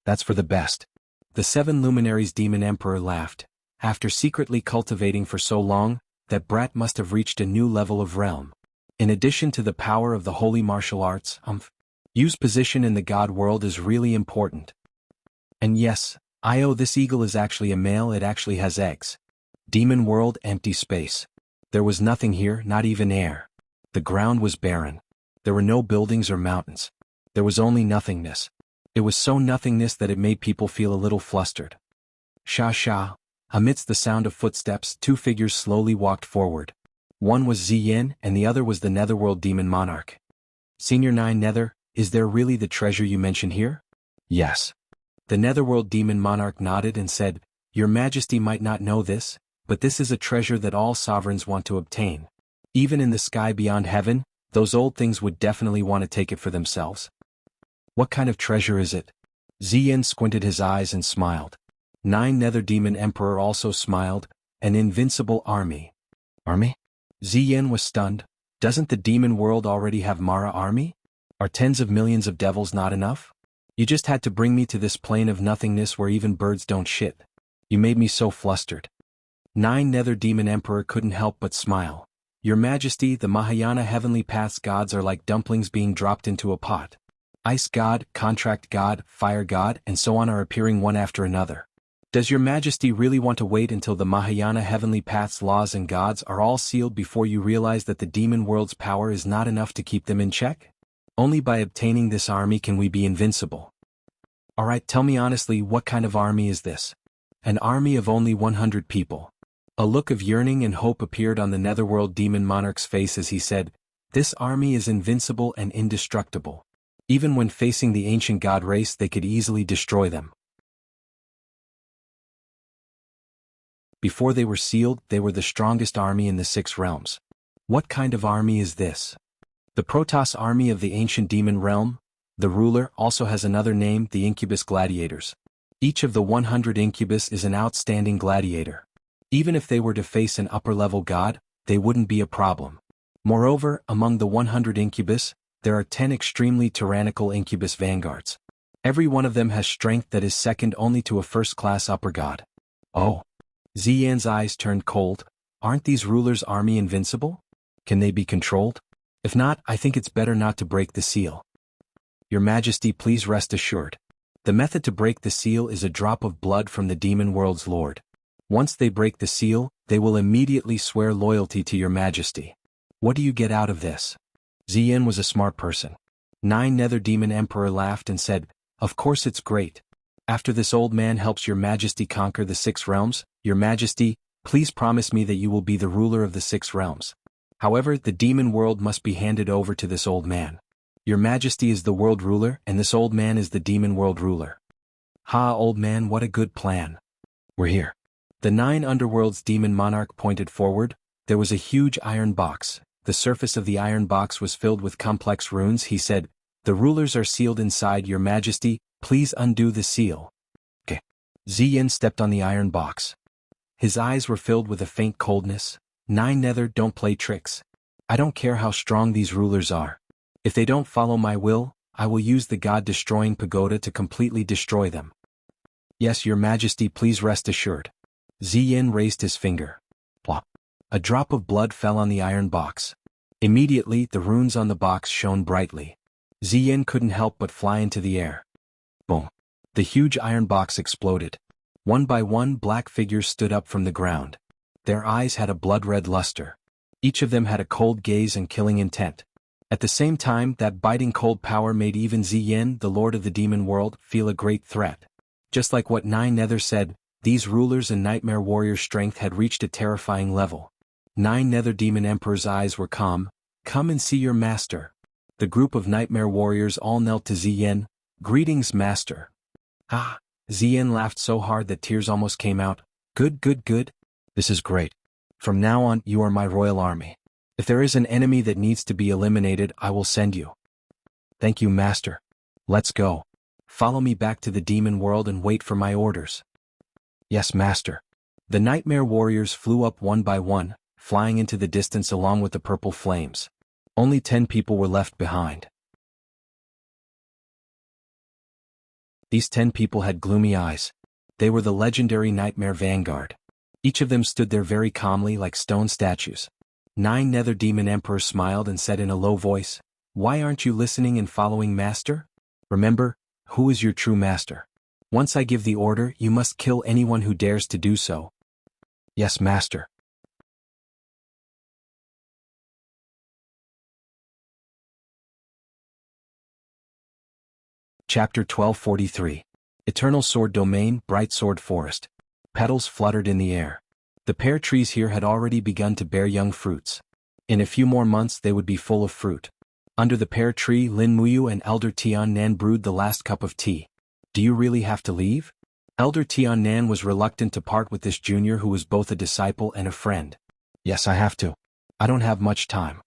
That's for the best. The 7 luminaries Demon Emperor laughed. After secretly cultivating for so long, that brat must have reached a new level of realm. In addition to the power of the holy martial arts, Yu's position in the God world is really important. And yes, this eagle is actually a male, it actually has eggs. Demon world, empty space. There was nothing here, not even air. The ground was barren. There were no buildings or mountains. There was only nothingness. It was so nothingness that it made people feel a little flustered. Sha. Amidst the sound of footsteps, 2 figures slowly walked forward. One was Ziyin, and the other was the Netherworld Demon Monarch. Senior 9 Nether, is there really the treasure you mention here? Yes. The Netherworld Demon Monarch nodded and said, Your Majesty might not know this, but this is a treasure that all sovereigns want to obtain. Even in the sky beyond heaven, those old things would definitely want to take it for themselves. What kind of treasure is it? Ziyin squinted his eyes and smiled. 9 Nether Demon Emperor also smiled. An invincible army. Army? Ziyin was stunned. Doesn't the demon world already have Mara army? Are tens of millions of devils not enough? You just had to bring me to this plane of nothingness where even birds don't shit. You made me so flustered. 9 Nether Demon Emperor couldn't help but smile. Your Majesty, the Mahayana Heavenly Paths gods are like dumplings being dropped into a pot. Ice God, Contract God, Fire God, and so on are appearing one after another. Does your Majesty really want to wait until the Mahayana Heavenly Paths laws and gods are all sealed before you realize that the demon world's power is not enough to keep them in check? Only by obtaining this army can we be invincible. Alright, tell me honestly, what kind of army is this? An army of only 100 people. A look of yearning and hope appeared on the Netherworld Demon Monarch's face as he said, This army is invincible and indestructible. Even when facing the ancient god race, they could easily destroy them. Before they were sealed, they were the strongest army in the 6 realms. What kind of army is this? The Protoss army of the ancient demon realm. The ruler also has another name, the Incubus Gladiators. Each of the 100 Incubus is an outstanding gladiator. Even if they were to face an upper-level god, they wouldn't be a problem. Moreover, among the 100 Incubus, there are 10 extremely tyrannical Incubus vanguards. Every one of them has strength that is second only to a first-class upper god. Oh. Ziyan's eyes turned cold. Aren't these rulers' army invincible? Can they be controlled? If not, I think it's better not to break the seal. Your Majesty, please rest assured. The method to break the seal is a drop of blood from the demon world's lord. Once they break the seal, they will immediately swear loyalty to your Majesty. What do you get out of this? Ziyan was a smart person. 9 Nether Demon Emperor laughed and said, "Of course it's great. After this old man helps your Majesty conquer the 6 realms, your Majesty, please promise me that you will be the ruler of the 6 realms. However, the demon world must be handed over to this old man. Your Majesty is the world ruler and this old man is the demon world ruler." Ha, old man, what a good plan. We're here. The 9 underworlds demon monarch pointed forward. There was a huge iron box. The surface of the iron box was filled with complex runes. He said, "The rulers are sealed inside, your Majesty, please undo the seal." Okay. Ziyan stepped on the iron box. His eyes were filled with a faint coldness. 9 Nether, don't play tricks. I don't care how strong these rulers are. If they don't follow my will, I will use the god-destroying pagoda to completely destroy them. Yes, your Majesty, please rest assured. Ziyan raised his finger. Plop. A drop of blood fell on the iron box. Immediately, the runes on the box shone brightly. Ziyan couldn't help but fly into the air. Boom. The huge iron box exploded. One by one, black figures stood up from the ground. Their eyes had a blood-red luster. Each of them had a cold gaze and killing intent. At the same time, that biting cold power made even Ziyan, the lord of the demon world, feel a great threat. Just like what 9 Nether said, these rulers and nightmare warriors' strength had reached a terrifying level. 9 Nether Demon Emperor's eyes were calm. Come and see your master. The group of nightmare warriors all knelt to Ziyan. Greetings, master. Ah, Ziyan laughed so hard that tears almost came out. Good, good, good. This is great. From now on, you are my royal army. If there is an enemy that needs to be eliminated, I will send you. Thank you, master. Let's go. Follow me back to the demon world and wait for my orders. Yes, master. The nightmare warriors flew up one by one, flying into the distance along with the purple flames. Only 10 people were left behind. These 10 people had gloomy eyes. They were the legendary Nightmare Vanguard. Each of them stood there very calmly like stone statues. 9 Nether Demon Emperor smiled and said in a low voice, "Why aren't you listening and following, master? Remember, who is your true master? Once I give the order, you must kill anyone who dares to do so." Yes, master. Chapter 1243. Eternal Sword Domain, Bright Sword Forest. Petals fluttered in the air. The pear trees here had already begun to bear young fruits. In a few more months they would be full of fruit. Under the pear tree, Lin Muyu and Elder Tian Nan brewed the last cup of tea. Do you really have to leave? Elder Tian Nan was reluctant to part with this junior who was both a disciple and a friend. Yes, I have to. I don't have much time.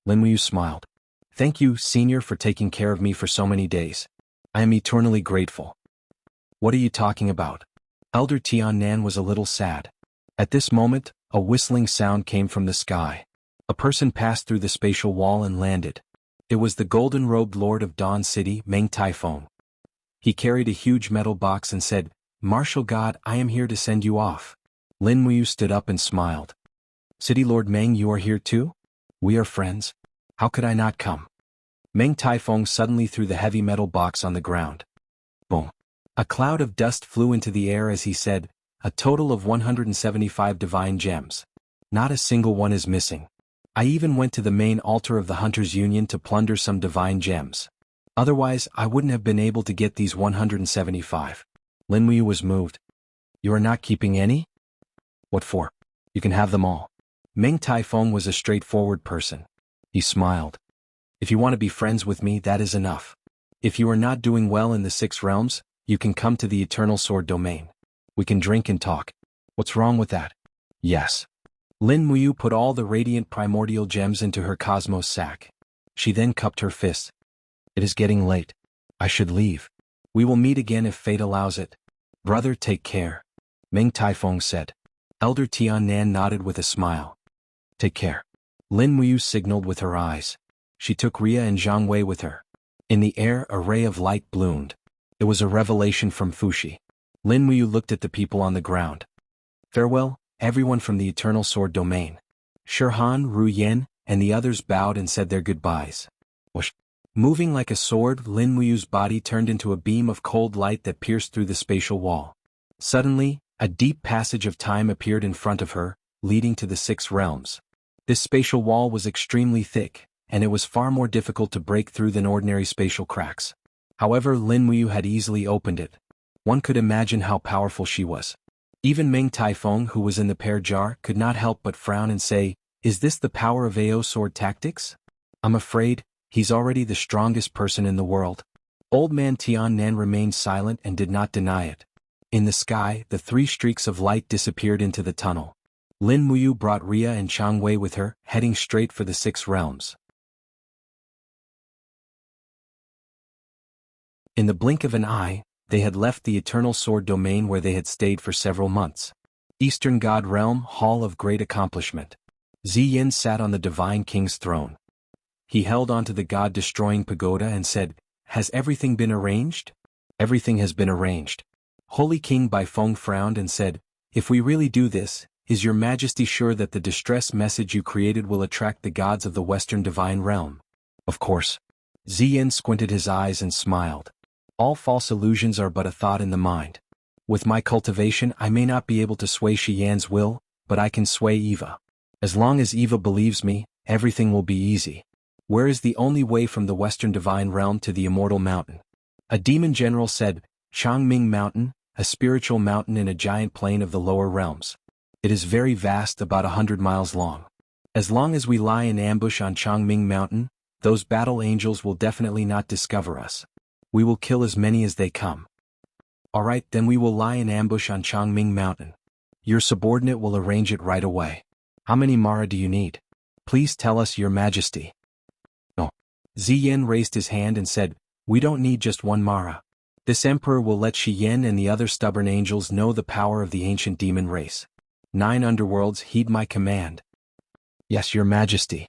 Lin Muyu smiled. Thank you, senior, for taking care of me for so many days. I am eternally grateful. What are you talking about? Elder Tian Nan was a little sad. At this moment, a whistling sound came from the sky. A person passed through the spatial wall and landed. It was the golden-robed lord of Dawn City, Meng Typhon. He carried a huge metal box and said, "Martial God, I am here to send you off." Lin Muyu stood up and smiled. "City Lord Meng, you are here too? We are friends. How could I not come?" Meng Typhon suddenly threw the heavy metal box on the ground. Boom. A cloud of dust flew into the air as he said, "A total of 175 divine gems. Not a single one is missing. I even went to the main altar of the Hunters Union to plunder some divine gems. Otherwise, I wouldn't have been able to get these 175. Lin Muyu was moved. "You are not keeping any?" "What for? You can have them all." Meng Typhon was a straightforward person. He smiled. "If you want to be friends with me, that is enough. If you are not doing well in the 6 realms, you can come to the Eternal Sword Domain. We can drink and talk. What's wrong with that? Yes. Lin Muyu put all the radiant primordial gems into her cosmos sack. She then cupped her fists. It is getting late. I should leave. We will meet again if fate allows it. Brother, take care. Meng Taifeng said. Elder Tiannan nodded with a smile. Take care. Lin Muyu signaled with her eyes. She took Ria and Zhang Wei with her. In the air, a ray of light bloomed. It was a revelation from Fuxi. Lin Muyu looked at the people on the ground. Farewell, everyone from the Eternal Sword Domain. Shirhan, Ru Yen, and the others bowed and said their goodbyes. Whoosh. Moving like a sword, Lin Muyu's body turned into a beam of cold light that pierced through the spatial wall. Suddenly, a deep passage of time appeared in front of her, leading to the 6 realms. This spatial wall was extremely thick, and it was far more difficult to break through than ordinary spatial cracks. However, Lin Muyu had easily opened it. One could imagine how powerful she was. Even Meng Taifeng, who was in the pear jar, could not help but frown and say, "Is this the power of AO sword tactics? I'm afraid he's already the strongest person in the world." Old man Tiannan remained silent and did not deny it. In the sky, the 3 streaks of light disappeared into the tunnel. Lin Muyu brought Ria and Zhang Wei with her, heading straight for the 6 realms. In the blink of an eye, they had left the Eternal Sword Domain where they had stayed for several months. Eastern God Realm, Hall of Great Accomplishment. Ziyin sat on the Divine King's throne. He held onto the God-destroying pagoda and said, "Has everything been arranged?" "Everything has been arranged." Holy King Baifeng frowned and said, "If we really do this, is your majesty sure that the distress message you created will attract the gods of the Western Divine Realm?" "Of course." Ziyin squinted his eyes and smiled. "All false illusions are but a thought in the mind. With my cultivation I may not be able to sway Shiyan's will, but I can sway Eva. As long as Eva believes me, everything will be easy." "Where is the only way from the Western Divine Realm to the Immortal Mountain?" A demon general said, "Changming Mountain, a spiritual mountain in a giant plain of the lower realms. It is very vast, about 100 miles long. As long as we lie in ambush on Changming Mountain, those battle angels will definitely not discover us. We will kill as many as they come." "Alright, then we will lie in ambush on Changming Mountain. Your subordinate will arrange it right away. How many Mara do you need? Please tell us, your majesty." "No." Ziyin raised his hand and said, "We don't need just 1 Mara. This emperor will let Shiyan and the other stubborn angels know the power of the ancient demon race. 9 underworlds, heed my command." "Yes, your majesty."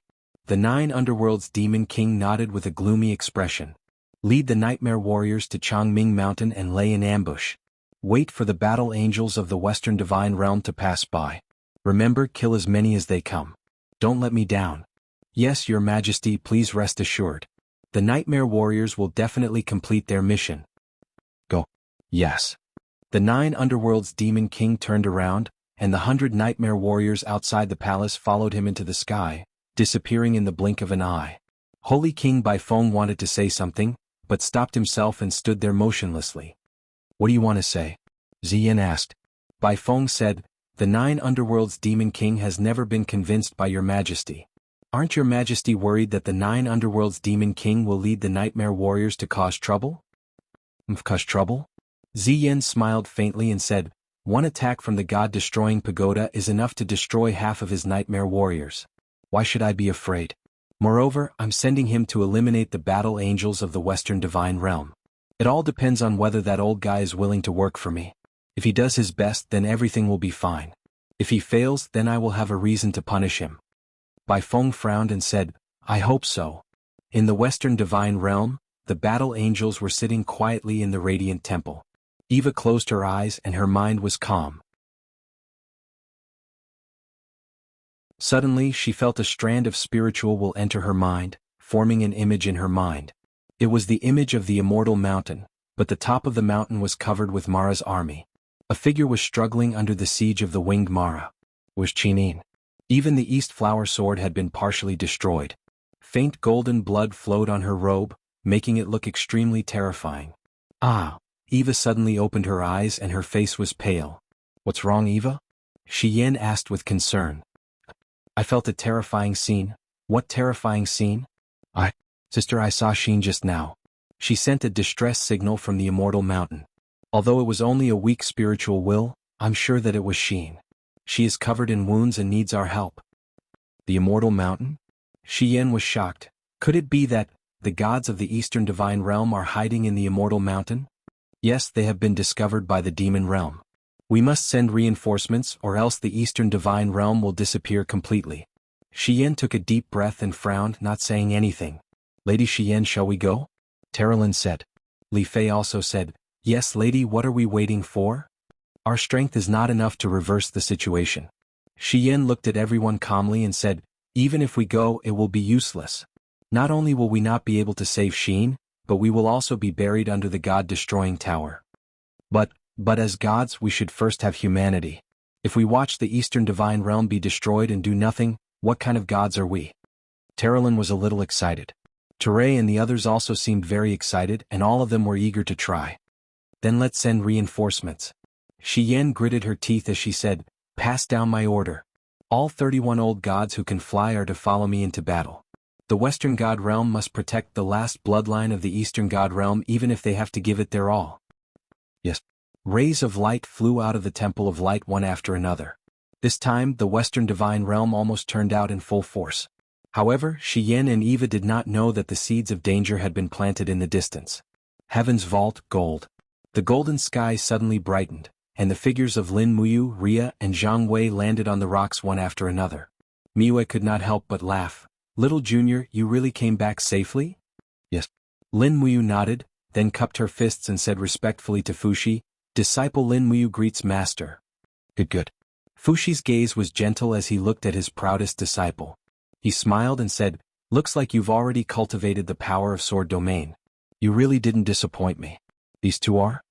The 9 underworlds demon king nodded with a gloomy expression. "Lead the nightmare warriors to Changming Mountain and lay in ambush. Wait for the battle angels of the Western Divine Realm to pass by. Remember, kill as many as they come. Don't let me down." "Yes, your majesty, please rest assured. The nightmare warriors will definitely complete their mission." "Go." "Yes." The 9 underworlds demon king turned around, and the 100 nightmare warriors outside the palace followed him into the sky, disappearing in the blink of an eye. Holy King Baifeng wanted to say something, but stopped himself and stood there motionlessly. "What do you want to say?" Ziyin asked. Baifeng said, "The 9 underworlds demon king has never been convinced by your majesty. Aren't your majesty worried that the 9 underworlds demon king will lead the nightmare warriors to cause trouble?" "Cause trouble?" Ziyin smiled faintly and said, "One attack from the god-destroying pagoda is enough to destroy half of his nightmare warriors. Why should I be afraid? Moreover, I'm sending him to eliminate the battle angels of the Western Divine Realm. It all depends on whether that old guy is willing to work for me. If he does his best, then everything will be fine. If he fails, then I will have a reason to punish him." Baifeng frowned and said, "I hope so." In the Western Divine Realm, the battle angels were sitting quietly in the Radiant Temple. Eva closed her eyes and her mind was calm. Suddenly she felt a strand of spiritual will enter her mind, forming an image in her mind. It was the image of the Immortal Mountain, but the top of the mountain was covered with Mara's army. A figure was struggling under the siege of the winged Mara. It was Chinin. Even the East Flower Sword had been partially destroyed. Faint golden blood flowed on her robe, making it look extremely terrifying. "Ah!" Eva suddenly opened her eyes and her face was pale. "What's wrong, Eva?" Shiyin asked with concern. "I felt a terrifying scene." "What terrifying scene?" Sister, I saw Shin just now." She sent a distress signal from the Immortal Mountain. Although it was only a weak spiritual will, I'm sure that it was Sheen. She is covered in wounds and needs our help. The Immortal Mountain? Shi Yan was shocked. Could it be that the gods of the Eastern Divine Realm are hiding in the Immortal Mountain? Yes, they have been discovered by the Demon Realm. We must send reinforcements or else the Eastern Divine Realm will disappear completely. Shi Yan took a deep breath and frowned, not saying anything. Lady Shi Yan, shall we go? Terralyn said. Li Fei also said, yes lady, what are we waiting for? Our strength is not enough to reverse the situation. Shi Yan looked at everyone calmly and said, even if we go, it will be useless. Not only will we not be able to save Sheen, but we will also be buried under the God-destroying tower. But as gods, we should first have humanity. If we watch the Eastern Divine Realm be destroyed and do nothing, what kind of gods are we? Terralyn was a little excited. Teray and the others also seemed very excited, and all of them were eager to try. Then let's send reinforcements. Shi Yan gritted her teeth as she said, pass down my order. All 31 old gods who can fly are to follow me into battle. The Western God Realm must protect the last bloodline of the Eastern God Realm even if they have to give it their all. Yes. Rays of light flew out of the Temple of Light one after another. This time, the Western Divine Realm almost turned out in full force. However, Shi Yan and Eva did not know that the seeds of danger had been planted in the distance. Heaven's vault, gold. The golden sky suddenly brightened, and the figures of Lin Muyu, Ria, and Zhang Wei landed on the rocks one after another. Miwei could not help but laugh. Little Junior, you really came back safely? Yes. Lin Muyu nodded, then cupped her fists and said respectfully to Fushi, disciple Lin Muyu greets master. Good. Fushi's gaze was gentle as he looked at his proudest disciple. He smiled and said, looks like you've already cultivated the power of sword domain. You really didn't disappoint me. These two are?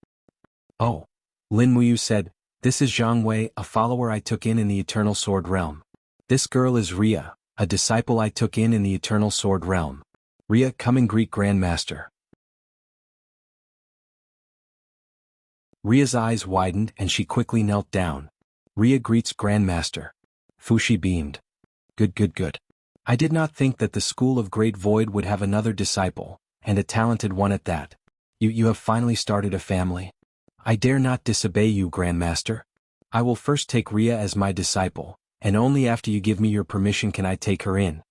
Oh. Lin Muyu said, this is Zhang Wei, a follower I took in the Eternal Sword Realm. This girl is Ria, a disciple I took in the Eternal Sword Realm. Ria, come and greet Grandmaster. Ria's eyes widened and she quickly knelt down. Ria greets Grandmaster. Fushi beamed. Good. I did not think that the School of Great Void would have another disciple, and a talented one at that. You have finally started a family. I dare not disobey you, Grandmaster. I will first take Ria as my disciple, and only after you give me your permission can I take her in.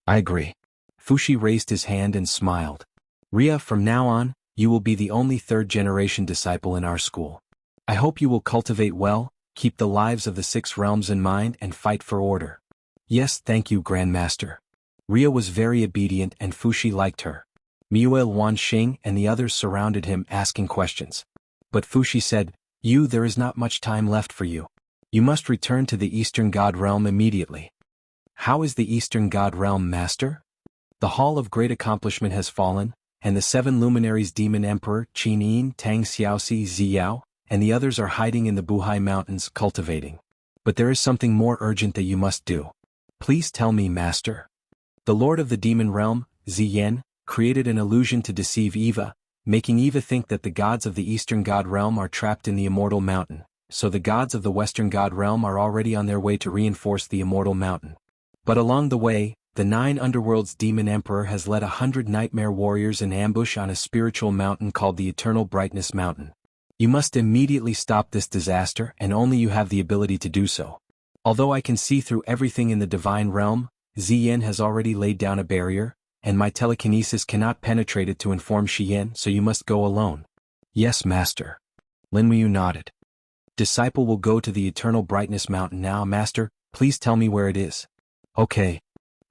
I agree. Fushi raised his hand and smiled. Ria, from now on, you will be the only third-generation disciple in our school. I hope you will cultivate well, keep the lives of the 6 realms in mind and fight for order. Yes, thank you, Grandmaster. Ria was very obedient and Fushi liked her. Miuel Wanxing and the others surrounded him asking questions. But Fushi said, there is not much time left for you. You must return to the Eastern God Realm immediately. How is the Eastern God Realm, Master? The Hall of Great Accomplishment has fallen, and the 7 luminaries Demon Emperor, Qin Yin, Tang Xiaoxi, Ziyao, and the others are hiding in the Buhai Mountains cultivating. But there is something more urgent that you must do. Please tell me, Master. The Lord of the Demon Realm, Ziyen, created an illusion to deceive Eva, making Eva think that the gods of the Eastern God Realm are trapped in the Immortal Mountain, so the gods of the Western God Realm are already on their way to reinforce the Immortal Mountain. But along the way, the 9 underworlds Demon Emperor has led 100 nightmare warriors in ambush on a spiritual mountain called the Eternal Brightness Mountain. You must immediately stop this disaster and only you have the ability to do so. Although I can see through everything in the Divine Realm, Ziyen has already laid down a barrier, and my telekinesis cannot penetrate it to inform Shiyen, so you must go alone. Yes, Master. Lin Muyu nodded. Disciple will go to the Eternal Brightness Mountain now, Master, please tell me where it is. Okay.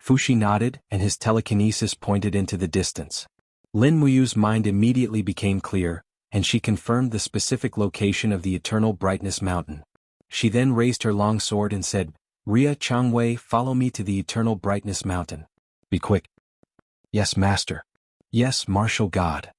Fushi nodded and his telekinesis pointed into the distance. Lin Muyu's mind immediately became clear, and she confirmed the specific location of the Eternal Brightness Mountain. She then raised her long sword and said, Ria Changwei, follow me to the Eternal Brightness Mountain. Be quick. Yes, Master. Yes, Martial God.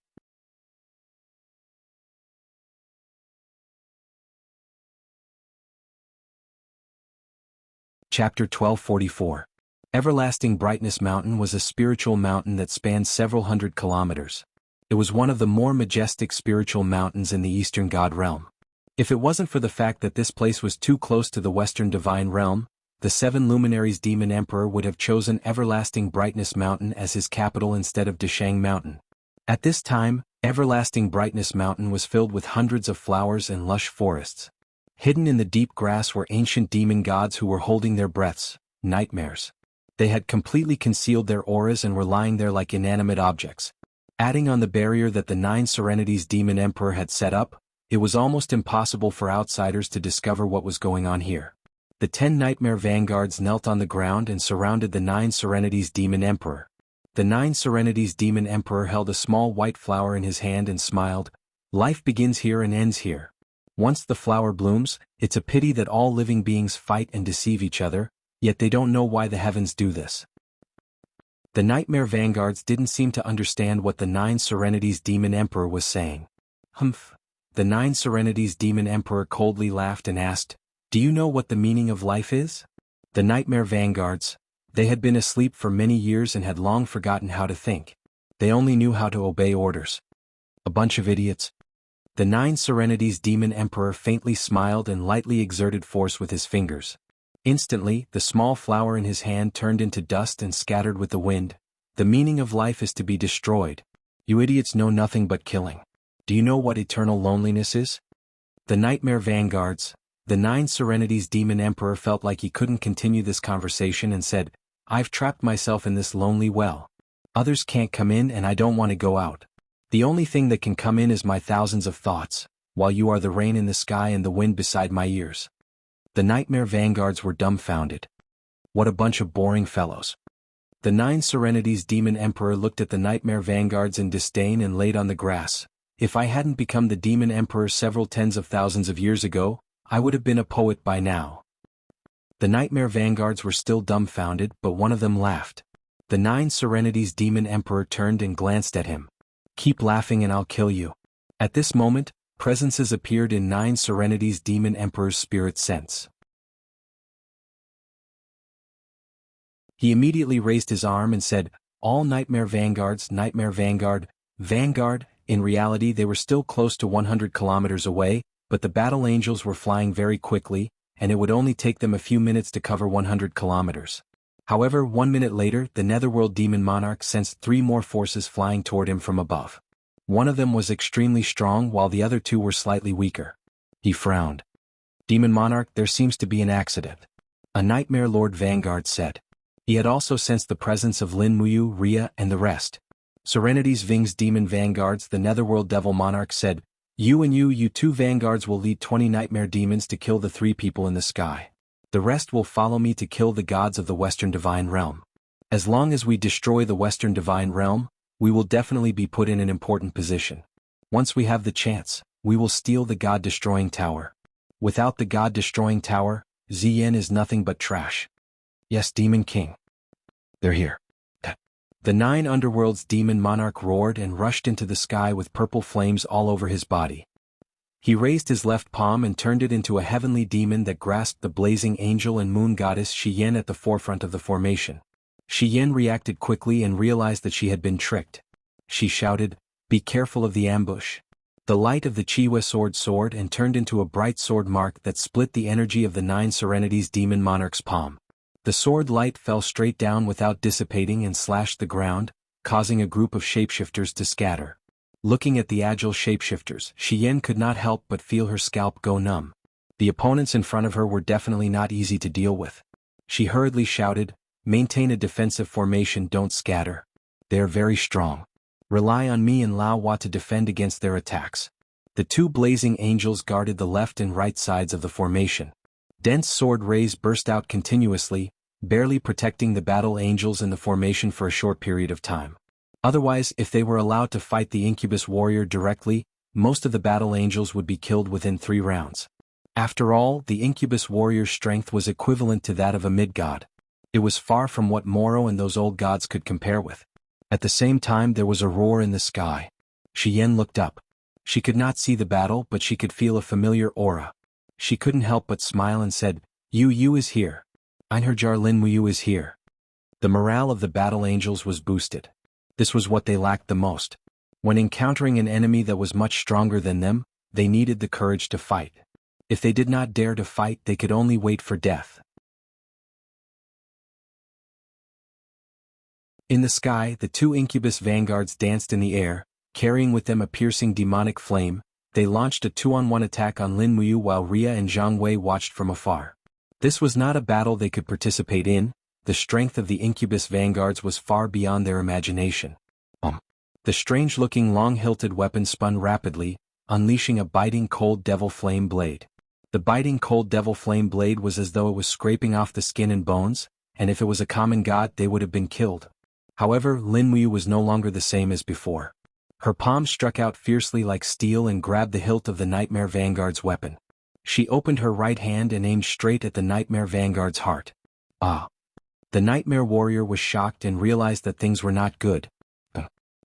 Chapter 1244. Everlasting Brightness Mountain was a spiritual mountain that spanned several hundred kilometers. It was one of the more majestic spiritual mountains in the Eastern God Realm. If it wasn't for the fact that this place was too close to the Western Divine Realm, the 7 luminaries Demon Emperor would have chosen Everlasting Brightness Mountain as his capital instead of Deshang Mountain. At this time, Everlasting Brightness Mountain was filled with hundreds of flowers and lush forests. Hidden in the deep grass were ancient demon gods who were holding their breaths, nightmares. They had completely concealed their auras and were lying there like inanimate objects. Adding on the barrier that the 9 Serenities Demon Emperor had set up, it was almost impossible for outsiders to discover what was going on here. The 10 Nightmare Vanguards knelt on the ground and surrounded the 9 Serenities Demon Emperor. The 9 Serenities Demon Emperor held a small white flower in his hand and smiled. Life begins here and ends here. Once the flower blooms, it's a pity that all living beings fight and deceive each other, yet they don't know why the heavens do this. The Nightmare Vanguards didn't seem to understand what the 9 Serenities Demon Emperor was saying. Humph. The 9 Serenities Demon Emperor coldly laughed and asked, "Do you know what the meaning of life is?" The Nightmare Vanguards, they had been asleep for many years and had long forgotten how to think. They only knew how to obey orders. A bunch of idiots. The 9 Serenities Demon Emperor faintly smiled and lightly exerted force with his fingers. Instantly, the small flower in his hand turned into dust and scattered with the wind. The meaning of life is to be destroyed. You idiots know nothing but killing. Do you know what eternal loneliness is? The Nightmare Vanguards, the 9 Serenities Demon Emperor felt like he couldn't continue this conversation and said, "I've trapped myself in this lonely well. Others can't come in and I don't want to go out. The only thing that can come in is my thousands of thoughts, while you are the rain in the sky and the wind beside my ears." The Nightmare Vanguards were dumbfounded. What a bunch of boring fellows. The 9 Serenities Demon Emperor looked at the Nightmare Vanguards in disdain and laid on the grass. If I hadn't become the Demon Emperor several tens of thousands of years ago, I would have been a poet by now. The Nightmare Vanguards were still dumbfounded, but one of them laughed. The 9 Serenities Demon Emperor turned and glanced at him. "Keep laughing and I'll kill you." At this moment, presences appeared in 9 Serenities Demon Emperor's spirit sense. He immediately raised his arm and said, "All Nightmare Vanguards, Nightmare Vanguard, Vanguard." In reality they were still close to 100 kilometers away, but the battle angels were flying very quickly, and it would only take them a few minutes to cover 100 kilometers. However, 1 minute later, the Netherworld Demon Monarch sensed 3 more forces flying toward him from above. One of them was extremely strong while the other 2 were slightly weaker. He frowned. "Demon Monarch, there seems to be an accident," a Nightmare Lord Vanguard said. He had also sensed the presence of Lin Muyu, Ria, and the rest. Serenity's Ving's Demon Vanguards, the Netherworld Devil Monarch said, You 2 Vanguards will lead 20 Nightmare Demons to kill the 3 people in the sky. The rest will follow me to kill the gods of the Western Divine Realm. As long as we destroy the Western Divine Realm, we will definitely be put in an important position. Once we have the chance, we will steal the God-destroying tower. Without the God-destroying tower, Ziyan is nothing but trash. Yes, Demon King. They're here. The 9 Underworld's Demon Monarch roared and rushed into the sky with purple flames all over his body. He raised his left palm and turned it into a heavenly demon that grasped the blazing angel and moon goddess Shiyen at the forefront of the formation. Shiyen reacted quickly and realized that she had been tricked. She shouted, "Be careful of the ambush." The light of the Chiwa sword soared and turned into a bright sword mark that split the energy of the 9 Serenities Demon Monarch's palm. The sword light fell straight down without dissipating and slashed the ground, causing a group of shapeshifters to scatter. Looking at the agile shapeshifters, Shiyen could not help but feel her scalp go numb. The opponents in front of her were definitely not easy to deal with. She hurriedly shouted, "Maintain a defensive formation, don't scatter. They are very strong. Rely on me and Lao Hua to defend against their attacks." The 2 blazing angels guarded the left and right sides of the formation. Dense sword rays burst out continuously, barely protecting the battle angels and the formation for a short period of time. Otherwise, if they were allowed to fight the Incubus warrior directly, most of the battle angels would be killed within 3 rounds. After all, the Incubus warrior's strength was equivalent to that of a mid-god. It was far from what Moro and those old gods could compare with. At the same time there was a roar in the sky. Shiyen looked up. She could not see the battle, but she could feel a familiar aura. She couldn't help but smile and said, Yu is here. Einherjar Lin Muyu is here." The morale of the battle angels was boosted. This was what they lacked the most. When encountering an enemy that was much stronger than them, they needed the courage to fight. If they did not dare to fight, they could only wait for death. In the sky, the 2 Incubus Vanguards danced in the air, carrying with them a piercing demonic flame. They launched a 2-on-1 attack on Lin Muyu while Ria and Zhang Wei watched from afar. This was not a battle they could participate in. The strength of the incubus vanguards was far beyond their imagination. The strange-looking long-hilted weapon spun rapidly, unleashing a biting cold devil flame blade. The biting cold devil flame blade was as though it was scraping off the skin and bones, and if it was a common god they would have been killed. However, Lin Muyu was no longer the same as before. Her palm struck out fiercely like steel and grabbed the hilt of the Nightmare Vanguard's weapon. She opened her right hand and aimed straight at the Nightmare Vanguard's heart. Ah! The Nightmare Warrior was shocked and realized that things were not good.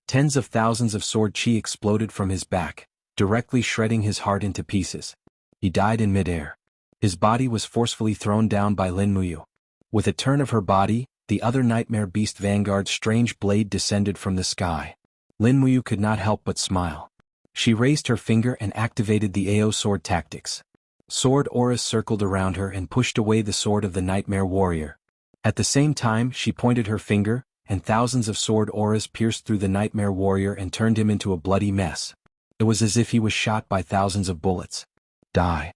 Tens of thousands of sword chi exploded from his back, directly shredding his heart into pieces. He died in midair. His body was forcefully thrown down by Lin Muyu. With a turn of her body, the other Nightmare Beast Vanguard's strange blade descended from the sky. Lin Muyu could not help but smile. She raised her finger and activated the AO sword tactics. Sword auras circled around her and pushed away the sword of the Nightmare Warrior. At the same time, she pointed her finger, and thousands of sword auras pierced through the Nightmare Warrior and turned him into a bloody mess. It was as if he was shot by thousands of bullets. Die.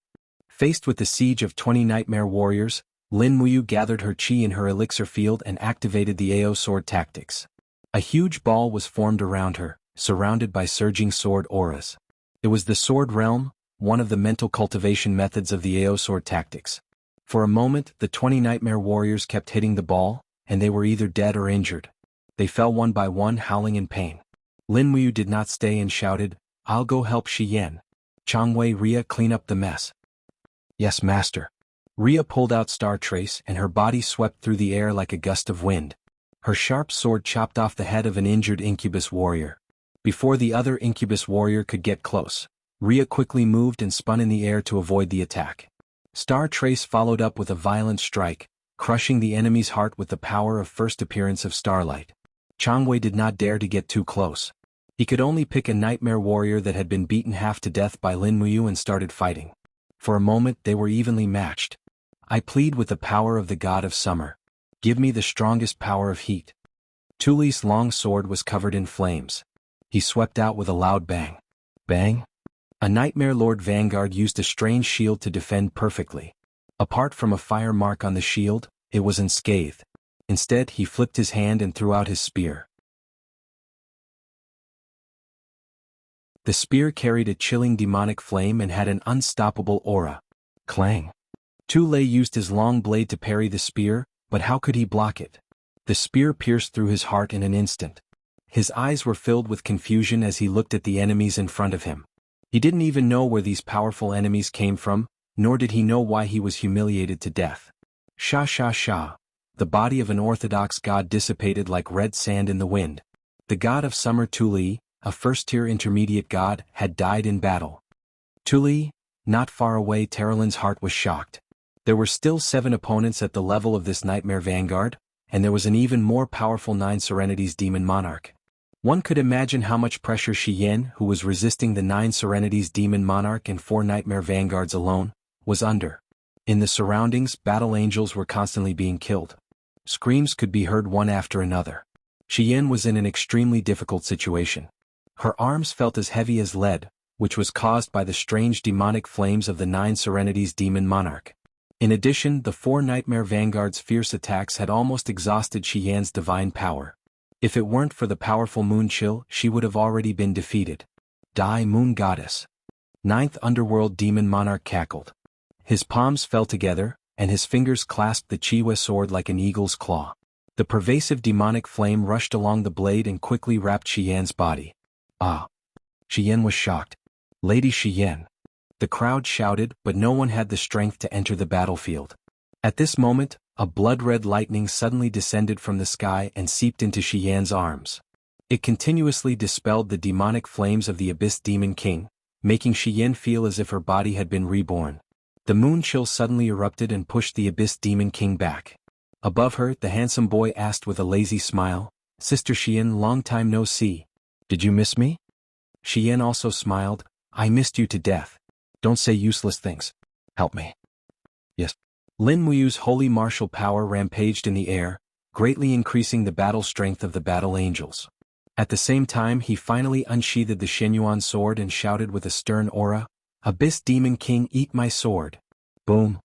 Faced with the siege of 20 Nightmare Warriors, Lin Muyu gathered her chi in her elixir field and activated the AO sword tactics. A huge ball was formed around her, surrounded by surging sword auras. It was the Sword Realm, one of the mental cultivation methods of the AO sword tactics. For a moment, the 20 Nightmare Warriors kept hitting the ball, and they were either dead or injured. They fell one by one, howling in pain. Lin Muyu did not stay and shouted, "I'll go help Shi Yan. Chang Wei, Ria, clean up the mess." "Yes, master." Ria pulled out Star Trace and her body swept through the air like a gust of wind. Her sharp sword chopped off the head of an injured incubus warrior. Before the other incubus warrior could get close, Ria quickly moved and spun in the air to avoid the attack. Star Trace followed up with a violent strike, crushing the enemy's heart with the power of first appearance of starlight. Chang Wei did not dare to get too close. He could only pick a Nightmare Warrior that had been beaten half to death by Lin Muyu and started fighting. For a moment they were evenly matched. "I plead with the power of the god of summer. Give me the strongest power of heat." Tuli's long sword was covered in flames. He swept out with a loud bang. Bang! A Nightmare Lord Vanguard used a strange shield to defend perfectly. Apart from a fire mark on the shield, it was unscathed. Instead, he flipped his hand and threw out his spear. The spear carried a chilling demonic flame and had an unstoppable aura. Clang! Tu Lei used his long blade to parry the spear, but how could he block it? The spear pierced through his heart in an instant. His eyes were filled with confusion as he looked at the enemies in front of him. He didn't even know where these powerful enemies came from, nor did he know why he was humiliated to death. Sha sha sha. The body of an orthodox god dissipated like red sand in the wind. The god of summer Tuli, a first-tier intermediate god, had died in battle. Tuli, not far away. Terolin's heart was shocked. There were still 7 opponents at the level of this Nightmare Vanguard, and there was an even more powerful 9 Serenities Demon Monarch. One could imagine how much pressure Shi Yan, who was resisting the 9 Serenities Demon Monarch and 4 Nightmare Vanguards alone, was under. In the surroundings, battle angels were constantly being killed. Screams could be heard one after another. Shi Yan was in an extremely difficult situation. Her arms felt as heavy as lead, which was caused by the strange demonic flames of the 9 Serenities Demon Monarch. In addition, the 4 Nightmare Vanguard's fierce attacks had almost exhausted Shi Yan's divine power. If it weren't for the powerful moon chill, she would have already been defeated. Die, Moon Goddess! 9th Underworld Demon Monarch cackled. His palms fell together, and his fingers clasped the Chiwa sword like an eagle's claw. The pervasive demonic flame rushed along the blade and quickly wrapped Shi Yan's body. Ah! Shi Yan was shocked. Lady Shi Yan! The crowd shouted, but no one had the strength to enter the battlefield. At this moment, a blood-red lightning suddenly descended from the sky and seeped into Shi Yan's arms. It continuously dispelled the demonic flames of the Abyss Demon King, making Shi Yan feel as if her body had been reborn. The moon chill suddenly erupted and pushed the Abyss Demon King back. Above her, the handsome boy asked with a lazy smile, "Sister Shi Yan, long time no see. Did you miss me?" Shi Yan also smiled, "I missed you to death. Don't say useless things. Help me." "Yes." Lin Muyu's holy martial power rampaged in the air, greatly increasing the battle strength of the battle angels. At the same time he finally unsheathed the Shenyuan sword and shouted with a stern aura, "Abyss Demon King, eat my sword." Boom.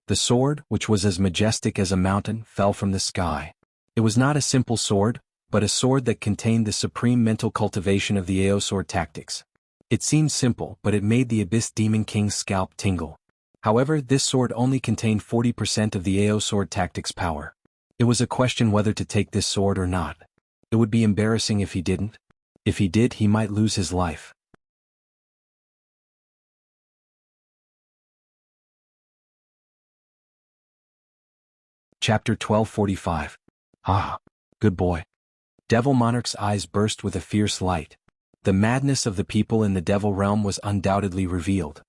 The sword, which was as majestic as a mountain, fell from the sky. It was not a simple sword, but a sword that contained the supreme mental cultivation of the AO sword tactics. It seemed simple, but it made the Abyss Demon King's scalp tingle. However, this sword only contained 40% of the AO sword tactics power. It was a question whether to take this sword or not. It would be embarrassing if he didn't. If he did, he might lose his life. Chapter 1245. Ah, good boy. Devil Monarch's eyes burst with a fierce light. The madness of the people in the devil realm was undoubtedly revealed.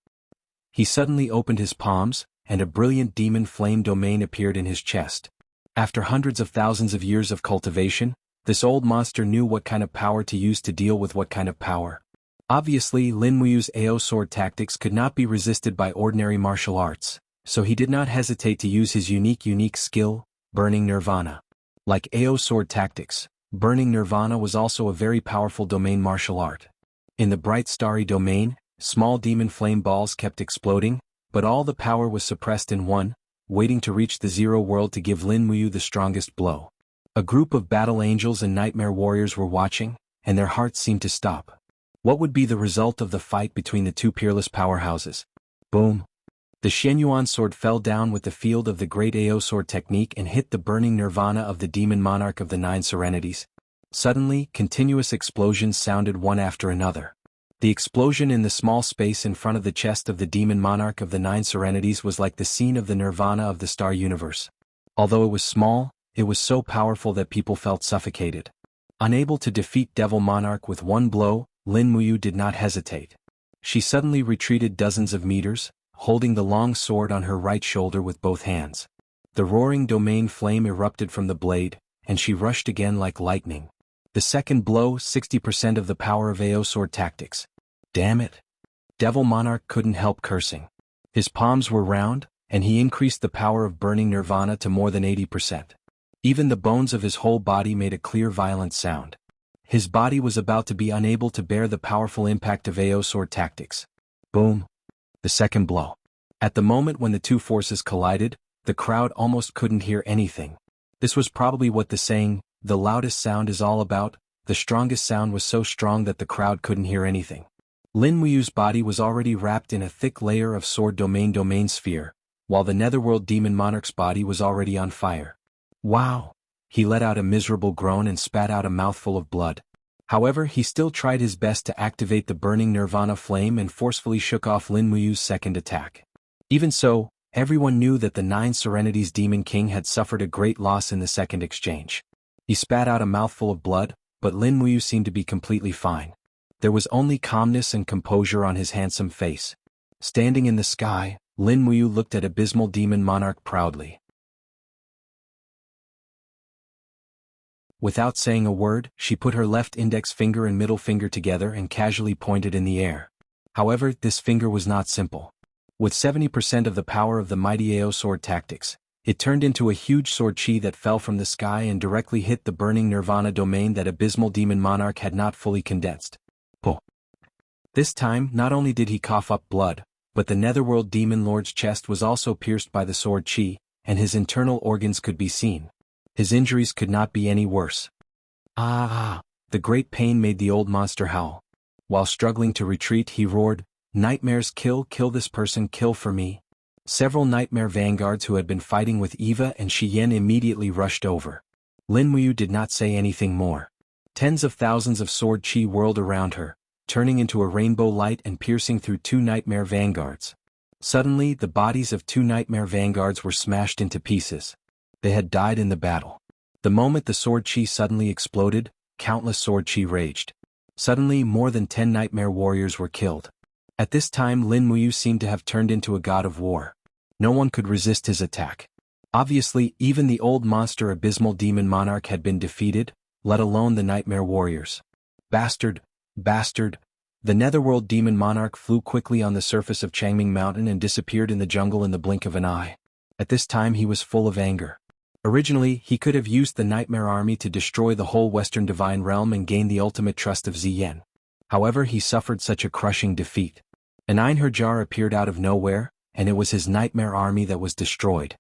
He suddenly opened his palms, and a brilliant demon flame domain appeared in his chest. After hundreds of thousands of years of cultivation, this old monster knew what kind of power to use to deal with what kind of power. Obviously, Lin Muyu's AO sword tactics could not be resisted by ordinary martial arts, so he did not hesitate to use his unique skill, Burning Nirvana. Like AO sword tactics, Burning Nirvana was also a very powerful domain martial art. In the bright starry domain, small demon flame balls kept exploding, but all the power was suppressed in one, waiting to reach the zero world to give Lin Muyu the strongest blow. A group of battle angels and nightmare warriors were watching, and their hearts seemed to stop. What would be the result of the fight between the two peerless powerhouses? Boom. The Shenyuan sword fell down with the field of the great AO sword technique and hit the burning nirvana of the demon monarch of the Nine Serenities. Suddenly, continuous explosions sounded one after another. The explosion in the small space in front of the chest of the demon monarch of the Nine Serenities was like the scene of the nirvana of the star universe. Although it was small, it was so powerful that people felt suffocated. Unable to defeat Devil Monarch with one blow, Lin Muyu did not hesitate. She suddenly retreated dozens of meters, holding the long sword on her right shoulder with both hands. The roaring domain flame erupted from the blade, and she rushed again like lightning. The second blow, 60% of the power of AO sword tactics. Damn it. Devil Monarch couldn't help cursing. His palms were round, and he increased the power of Burning Nirvana to more than 80%. Even the bones of his whole body made a clear violent sound. His body was about to be unable to bear the powerful impact of AO sword tactics. Boom. The second blow. At the moment when the two forces collided, the crowd almost couldn't hear anything. This was probably what the saying, "the loudest sound," is all about. The strongest sound was so strong that the crowd couldn't hear anything. Lin Muyu's body was already wrapped in a thick layer of sword domain sphere, while the netherworld demon monarch's body was already on fire. Wow! He let out a miserable groan and spat out a mouthful of blood. However, he still tried his best to activate the burning nirvana flame and forcefully shook off Lin Muyu's second attack. Even so, everyone knew that the Nine Serenities Demon King had suffered a great loss in the second exchange. He spat out a mouthful of blood, but Lin Muyu seemed to be completely fine. There was only calmness and composure on his handsome face. Standing in the sky, Lin Muyu looked at Abysmal Demon Monarch proudly. Without saying a word, she put her left index finger and middle finger together and casually pointed in the air. However, this finger was not simple. With 70% of the power of the mighty AO sword tactics, it turned into a huge sword chi that fell from the sky and directly hit the burning nirvana domain that Abysmal Demon Monarch had not fully condensed. Oh. This time, not only did he cough up blood, but the Netherworld Demon Lord's chest was also pierced by the sword chi, and his internal organs could be seen. His injuries could not be any worse. Ah! The great pain made the old monster howl. While struggling to retreat, he roared, "Nightmares, kill this person, kill for me." Several nightmare vanguards who had been fighting with Eva and Shiyen immediately rushed over. Lin Muyu did not say anything more. Tens of thousands of sword chi whirled around her, turning into a rainbow light and piercing through two nightmare vanguards. Suddenly, the bodies of two nightmare vanguards were smashed into pieces. They had died in the battle. The moment the sword chi suddenly exploded, countless sword chi raged. Suddenly, more than 10 nightmare warriors were killed. At this time, Lin Muyu seemed to have turned into a god of war. No one could resist his attack. Obviously, even the old monster Abysmal Demon Monarch had been defeated, let alone the nightmare warriors. Bastard! Bastard! The Netherworld Demon Monarch flew quickly on the surface of Changming Mountain and disappeared in the jungle in the blink of an eye. At this time he was full of anger. Originally, he could have used the Nightmare Army to destroy the whole Western Divine Realm and gain the ultimate trust of Ziyen. However, he suffered such a crushing defeat. An Einherjar appeared out of nowhere, and it was his Nightmare Army that was destroyed.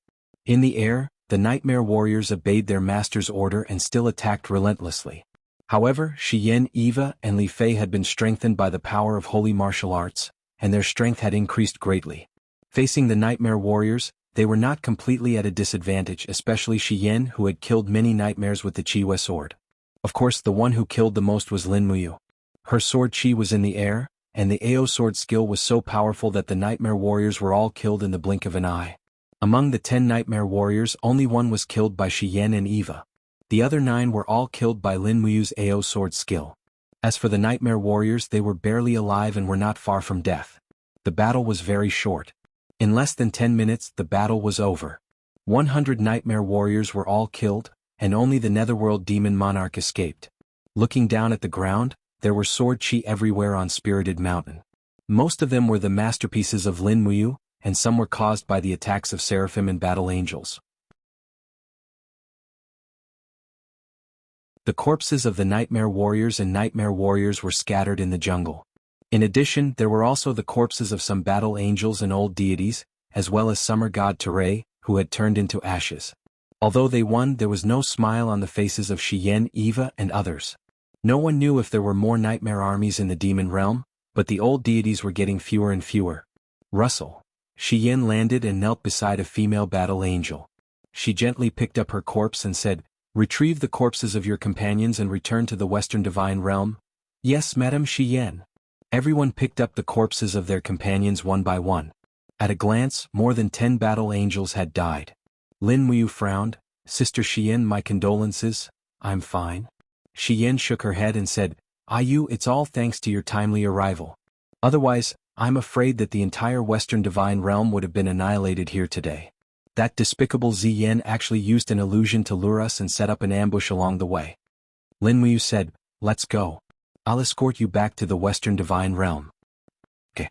In the air, the Nightmare Warriors obeyed their master's order and still attacked relentlessly. However, Shiyin, Eva, and Li Fei had been strengthened by the power of holy martial arts, and their strength had increased greatly. Facing the Nightmare Warriors, they were not completely at a disadvantage, especially Shiyin, who had killed many nightmares with the Chiwe sword. Of course, the one who killed the most was Lin Muyu. Her sword Qi was in the air, and the Ao sword skill was so powerful that the Nightmare Warriors were all killed in the blink of an eye. Among the 10 Nightmare Warriors, only one was killed by Shiyin and Eva. The other 9 were all killed by Lin Muyu's Ao sword skill. As for the Nightmare Warriors, they were barely alive and were not far from death. The battle was very short. In less than 10 minutes, the battle was over. 100 Nightmare Warriors were all killed, and only the Netherworld Demon Monarch escaped. Looking down at the ground, there were sword Qi everywhere on Spirited Mountain. Most of them were the masterpieces of Lin Muyu, and some were caused by the attacks of Seraphim and Battle Angels. The corpses of the Nightmare Warriors and Nightmare Warriors were scattered in the jungle. In addition, there were also the corpses of some Battle Angels and old deities, as well as Summer God Teray, who had turned into ashes. Although they won, there was no smile on the faces of Shiyin, Eva, and others. No one knew if there were more nightmare armies in the demon realm, but the old deities were getting fewer and fewer. Russell. Shiyin landed and knelt beside a female battle angel. She gently picked up her corpse and said, "Retrieve the corpses of your companions and return to the Western Divine Realm." "Yes, Madame Shiyin." Everyone picked up the corpses of their companions one by one. At a glance, more than 10 battle angels had died. Lin Muyu frowned. "Sister Shiyin, my condolences." "I'm fine." Shiyin shook her head and said, It's all thanks to your timely arrival. Otherwise, I'm afraid that the entire Western Divine Realm would have been annihilated here today. That despicable Ziyen actually used an illusion to lure us and set up an ambush along the way." Lin Muyu said, "Let's go. I'll escort you back to the Western Divine Realm." Okay.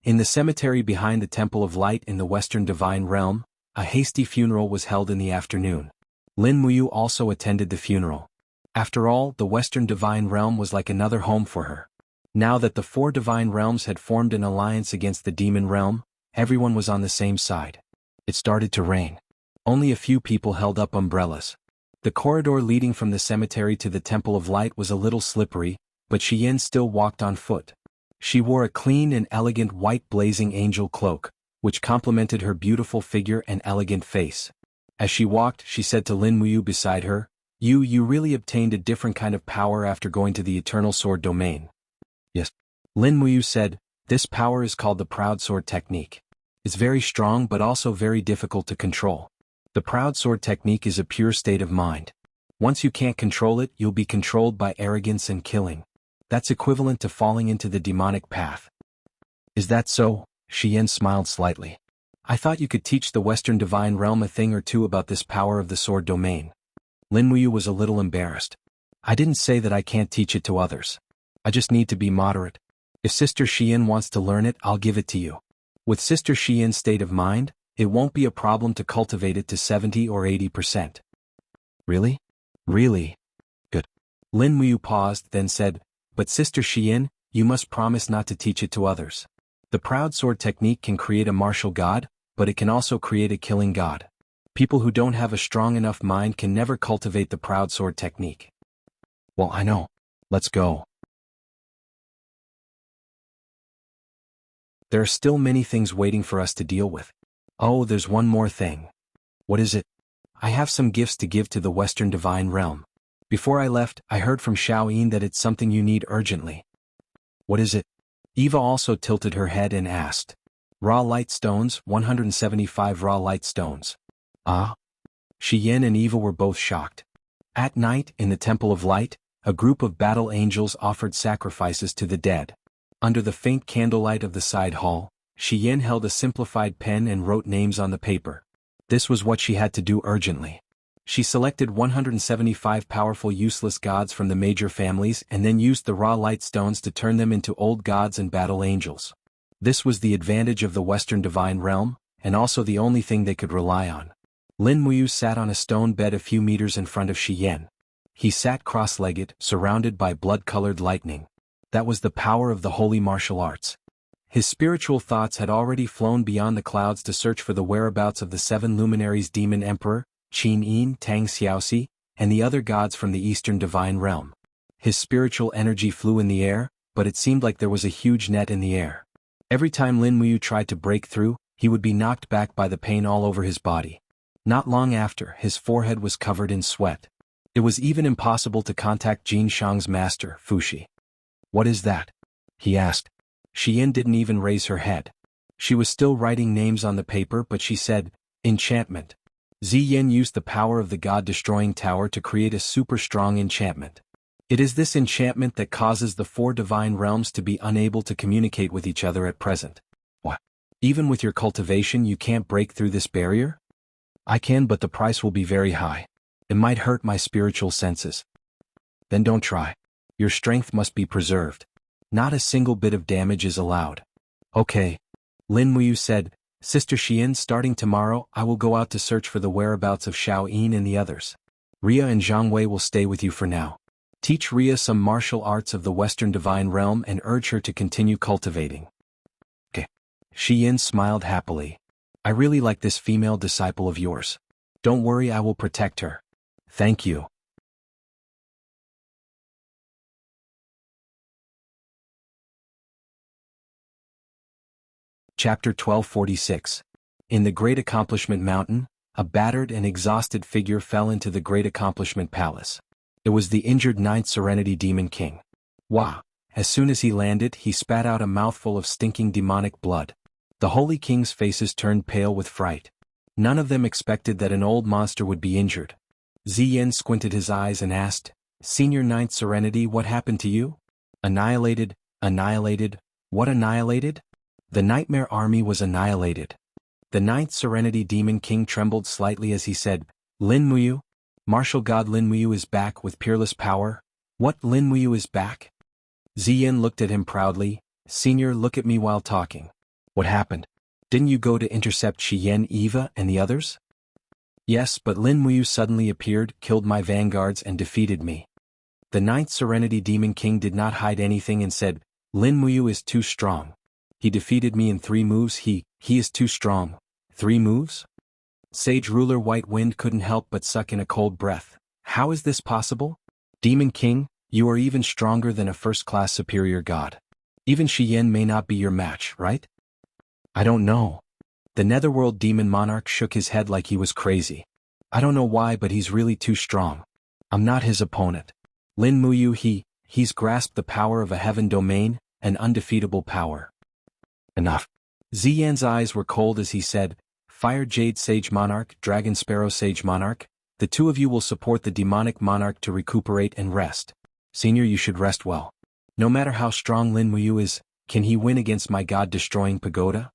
In the cemetery behind the Temple of Light in the Western Divine Realm, a hasty funeral was held in the afternoon. Lin Muyu also attended the funeral. After all, the Western Divine Realm was like another home for her. Now that the 4 Divine Realms had formed an alliance against the Demon Realm, everyone was on the same side. It started to rain. Only a few people held up umbrellas. The corridor leading from the cemetery to the Temple of Light was a little slippery, but Shiyin still walked on foot. She wore a clean and elegant white blazing angel cloak, which complemented her beautiful figure and elegant face. As she walked, she said to Lin Muyu beside her, You really obtained a different kind of power after going to the Eternal Sword domain." "Yes." Lin Muyu said, "This power is called the Proud Sword Technique. It's very strong but also very difficult to control. The Proud Sword Technique is a pure state of mind. Once you can't control it, you'll be controlled by arrogance and killing. That's equivalent to falling into the demonic path." "Is that so?" Shiyin smiled slightly. "I thought you could teach the Western Divine Realm a thing or two about this power of the sword domain." Lin Muyu was a little embarrassed. "I didn't say that I can't teach it to others. I just need to be moderate. If Sister Shiyin wants to learn it, I'll give it to you. With Sister Shiyin's state of mind, it won't be a problem to cultivate it to 70 or 80%. "Really? Really? Good." Lin Muyu paused, then said, "But Sister Shiyin, you must promise not to teach it to others. The Proud Sword Technique can create a martial god, but it can also create a killing god. People who don't have a strong enough mind can never cultivate the Proud Sword Technique." "Well, I know. Let's go." There are still many things waiting for us to deal with. Oh, there's one more thing. "What is it?" "I have some gifts to give to the Western Divine Realm. Before I left, I heard from Xiaoyin that it's something you need urgently." "What is it?" Eva also tilted her head and asked. "Raw light stones, 175 raw light stones." "Ah?" Shiyin and Eva were both shocked. At night, in the Temple of Light, a group of battle angels offered sacrifices to the dead. Under the faint candlelight of the side hall, Shiyin held a simplified pen and wrote names on the paper. This was what she had to do urgently. She selected 175 powerful useless gods from the major families and then used the raw light stones to turn them into old gods and battle angels. This was the advantage of the Western Divine Realm, and also the only thing they could rely on. Lin Muyu sat on a stone bed a few meters in front of Shi Yan. He sat cross-legged, surrounded by blood-colored lightning. That was the power of the holy martial arts. His spiritual thoughts had already flown beyond the clouds to search for the whereabouts of the 7 luminaries Demon Emperor, Qin Yin, Tang Xiaoxi, and the other gods from the Eastern Divine Realm. His spiritual energy flew in the air, but it seemed like there was a huge net in the air. Every time Lin Muyu tried to break through, he would be knocked back by the pain all over his body. Not long after, his forehead was covered in sweat. It was even impossible to contact Jin Shang's master, Fushi. "What is that?" he asked. Shi Yan didn't even raise her head. She was still writing names on the paper, but she said, "Enchantment." Ziyan used the power of the god-destroying tower to create a super-strong enchantment. It is this enchantment that causes the 4 divine realms to be unable to communicate with each other at present. What? Even with your cultivation you can't break through this barrier? I can, but the price will be very high. It might hurt my spiritual senses. Then don't try. Your strength must be preserved. Not a single bit of damage is allowed. Okay. Lin Muyu said, "Sister Xian, starting tomorrow I will go out to search for the whereabouts of Xiao Yin and the others. Ria and Zhang Wei will stay with you for now. Teach Ria some martial arts of the Western Divine Realm and urge her to continue cultivating." Okay. Shi Yan smiled happily. "I really like this female disciple of yours. Don't worry, I will protect her. Thank you." Chapter 1246. In the Great Accomplishment Mountain, a battered and exhausted figure fell into the Great Accomplishment Palace. It was the injured 9th Serenity Demon King. Wah! As soon as he landed, he spat out a mouthful of stinking demonic blood. The Holy King's faces turned pale with fright. None of them expected that an old monster would be injured. Ziyan squinted his eyes and asked, "Senior 9th Serenity, what happened to you?" "Annihilated, annihilated, what annihilated?" "The Nightmare Army was annihilated." The 9th Serenity Demon King trembled slightly as he said, "Lin Muyu? Martial God Lin Muyu is back with peerless power? What, Lin Muyu is back?" Ziyan looked at him proudly. "Senior, look at me while talking. What happened? Didn't you go to intercept Qian, Eva, and the others?" "Yes, but Lin Muyu suddenly appeared, killed my vanguards and defeated me." The 9th Serenity Demon King did not hide anything and said, "Lin Muyu is too strong. He defeated me in 3 moves. He is too strong. 3 moves?" Sage Ruler White Wind couldn't help but suck in a cold breath. "How is this possible? Demon King, you are even stronger than a first-class superior god. Even Xiyan may not be your match, right?" "I don't know." The Netherworld Demon Monarch shook his head like he was crazy. "I don't know why, but he's really too strong. I'm not his opponent. Lin Muyu, he's grasped the power of a heaven domain, an undefeatable power." "Enough." Ziyan's eyes were cold as he said, "Fire Jade Sage Monarch, Dragon Sparrow Sage Monarch, the 2 of you will support the Demonic Monarch to recuperate and rest. Senior, you should rest well. No matter how strong Lin Muyu is, can he win against my god-destroying pagoda?"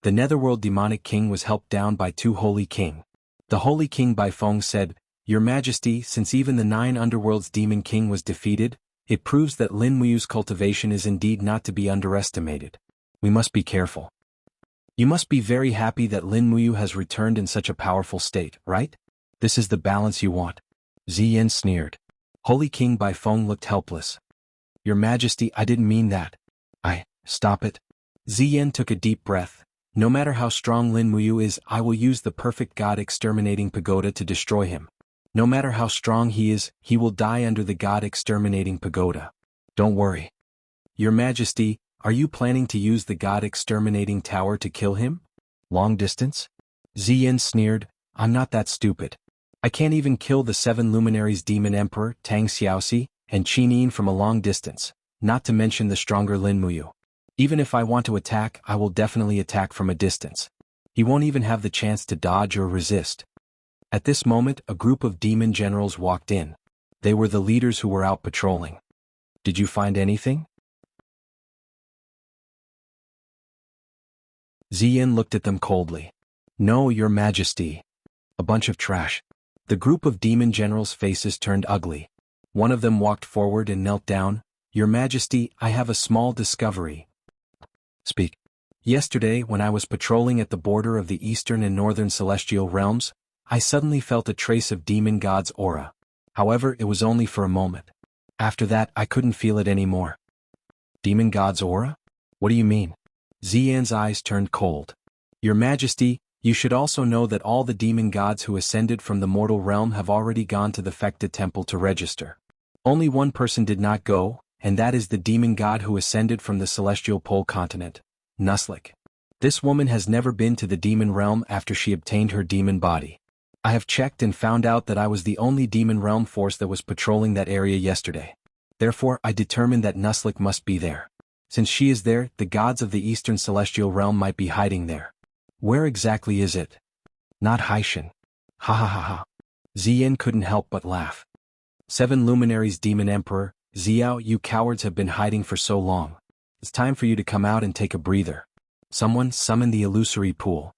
The Netherworld Demonic King was helped down by 2 Holy King. The Holy King Baifeng said, "Your Majesty, since even the 9 Underworlds Demon King was defeated, it proves that Lin Muyu's cultivation is indeed not to be underestimated. We must be careful. You must be very happy that Lin Muyu has returned in such a powerful state, right? This is the balance you want." Ziyan sneered. Holy King Baifeng looked helpless. "Your Majesty, I didn't mean that. Stop it." Ziyan took a deep breath. "No matter how strong Lin Muyu is, I will use the perfect god-exterminating pagoda to destroy him. No matter how strong he is, he will die under the god-exterminating pagoda. Don't worry. Your Majesty, are you planning to use the god-exterminating tower to kill him? Long distance?" Ziyan sneered, "I'm not that stupid. I can't even kill the 7 luminaries Demon Emperor, Tang Xiaoxi, and Qinin from a long distance, not to mention the stronger Lin Muyu. Even if I want to attack, I will definitely attack from a distance. He won't even have the chance to dodge or resist." At this moment, a group of demon generals walked in. They were the leaders who were out patrolling. "Did you find anything?" Ziyan looked at them coldly. "No, Your Majesty. A bunch of trash." The group of demon generals' faces turned ugly. One of them walked forward and knelt down. "Your Majesty, I have a small discovery." "Speak." "Yesterday, when I was patrolling at the border of the Eastern and Northern Celestial Realms, I suddenly felt a trace of Demon God's aura. However, it was only for a moment. After that, I couldn't feel it anymore. Demon God's aura? What do you mean? Ziyan's eyes turned cold. Your Majesty, you should also know that all the demon gods who ascended from the mortal realm have already gone to the Fekta temple to register. Only one person did not go, and that is the demon god who ascended from the celestial pole continent, Nuslik. This woman has never been to the demon realm after she obtained her demon body. I have checked and found out that I was the only demon realm force that was patrolling that area yesterday. Therefore, I determined that Nuslik must be there. Since she is there, the gods of the eastern celestial realm might be hiding there. Where exactly is it? Not Haishan. Ha ha ha ha. Ziyan couldn't help but laugh. 7 luminaries demon emperor, Xiao, you cowards have been hiding for so long. It's time for you to come out and take a breather. Someone summon the illusory pool.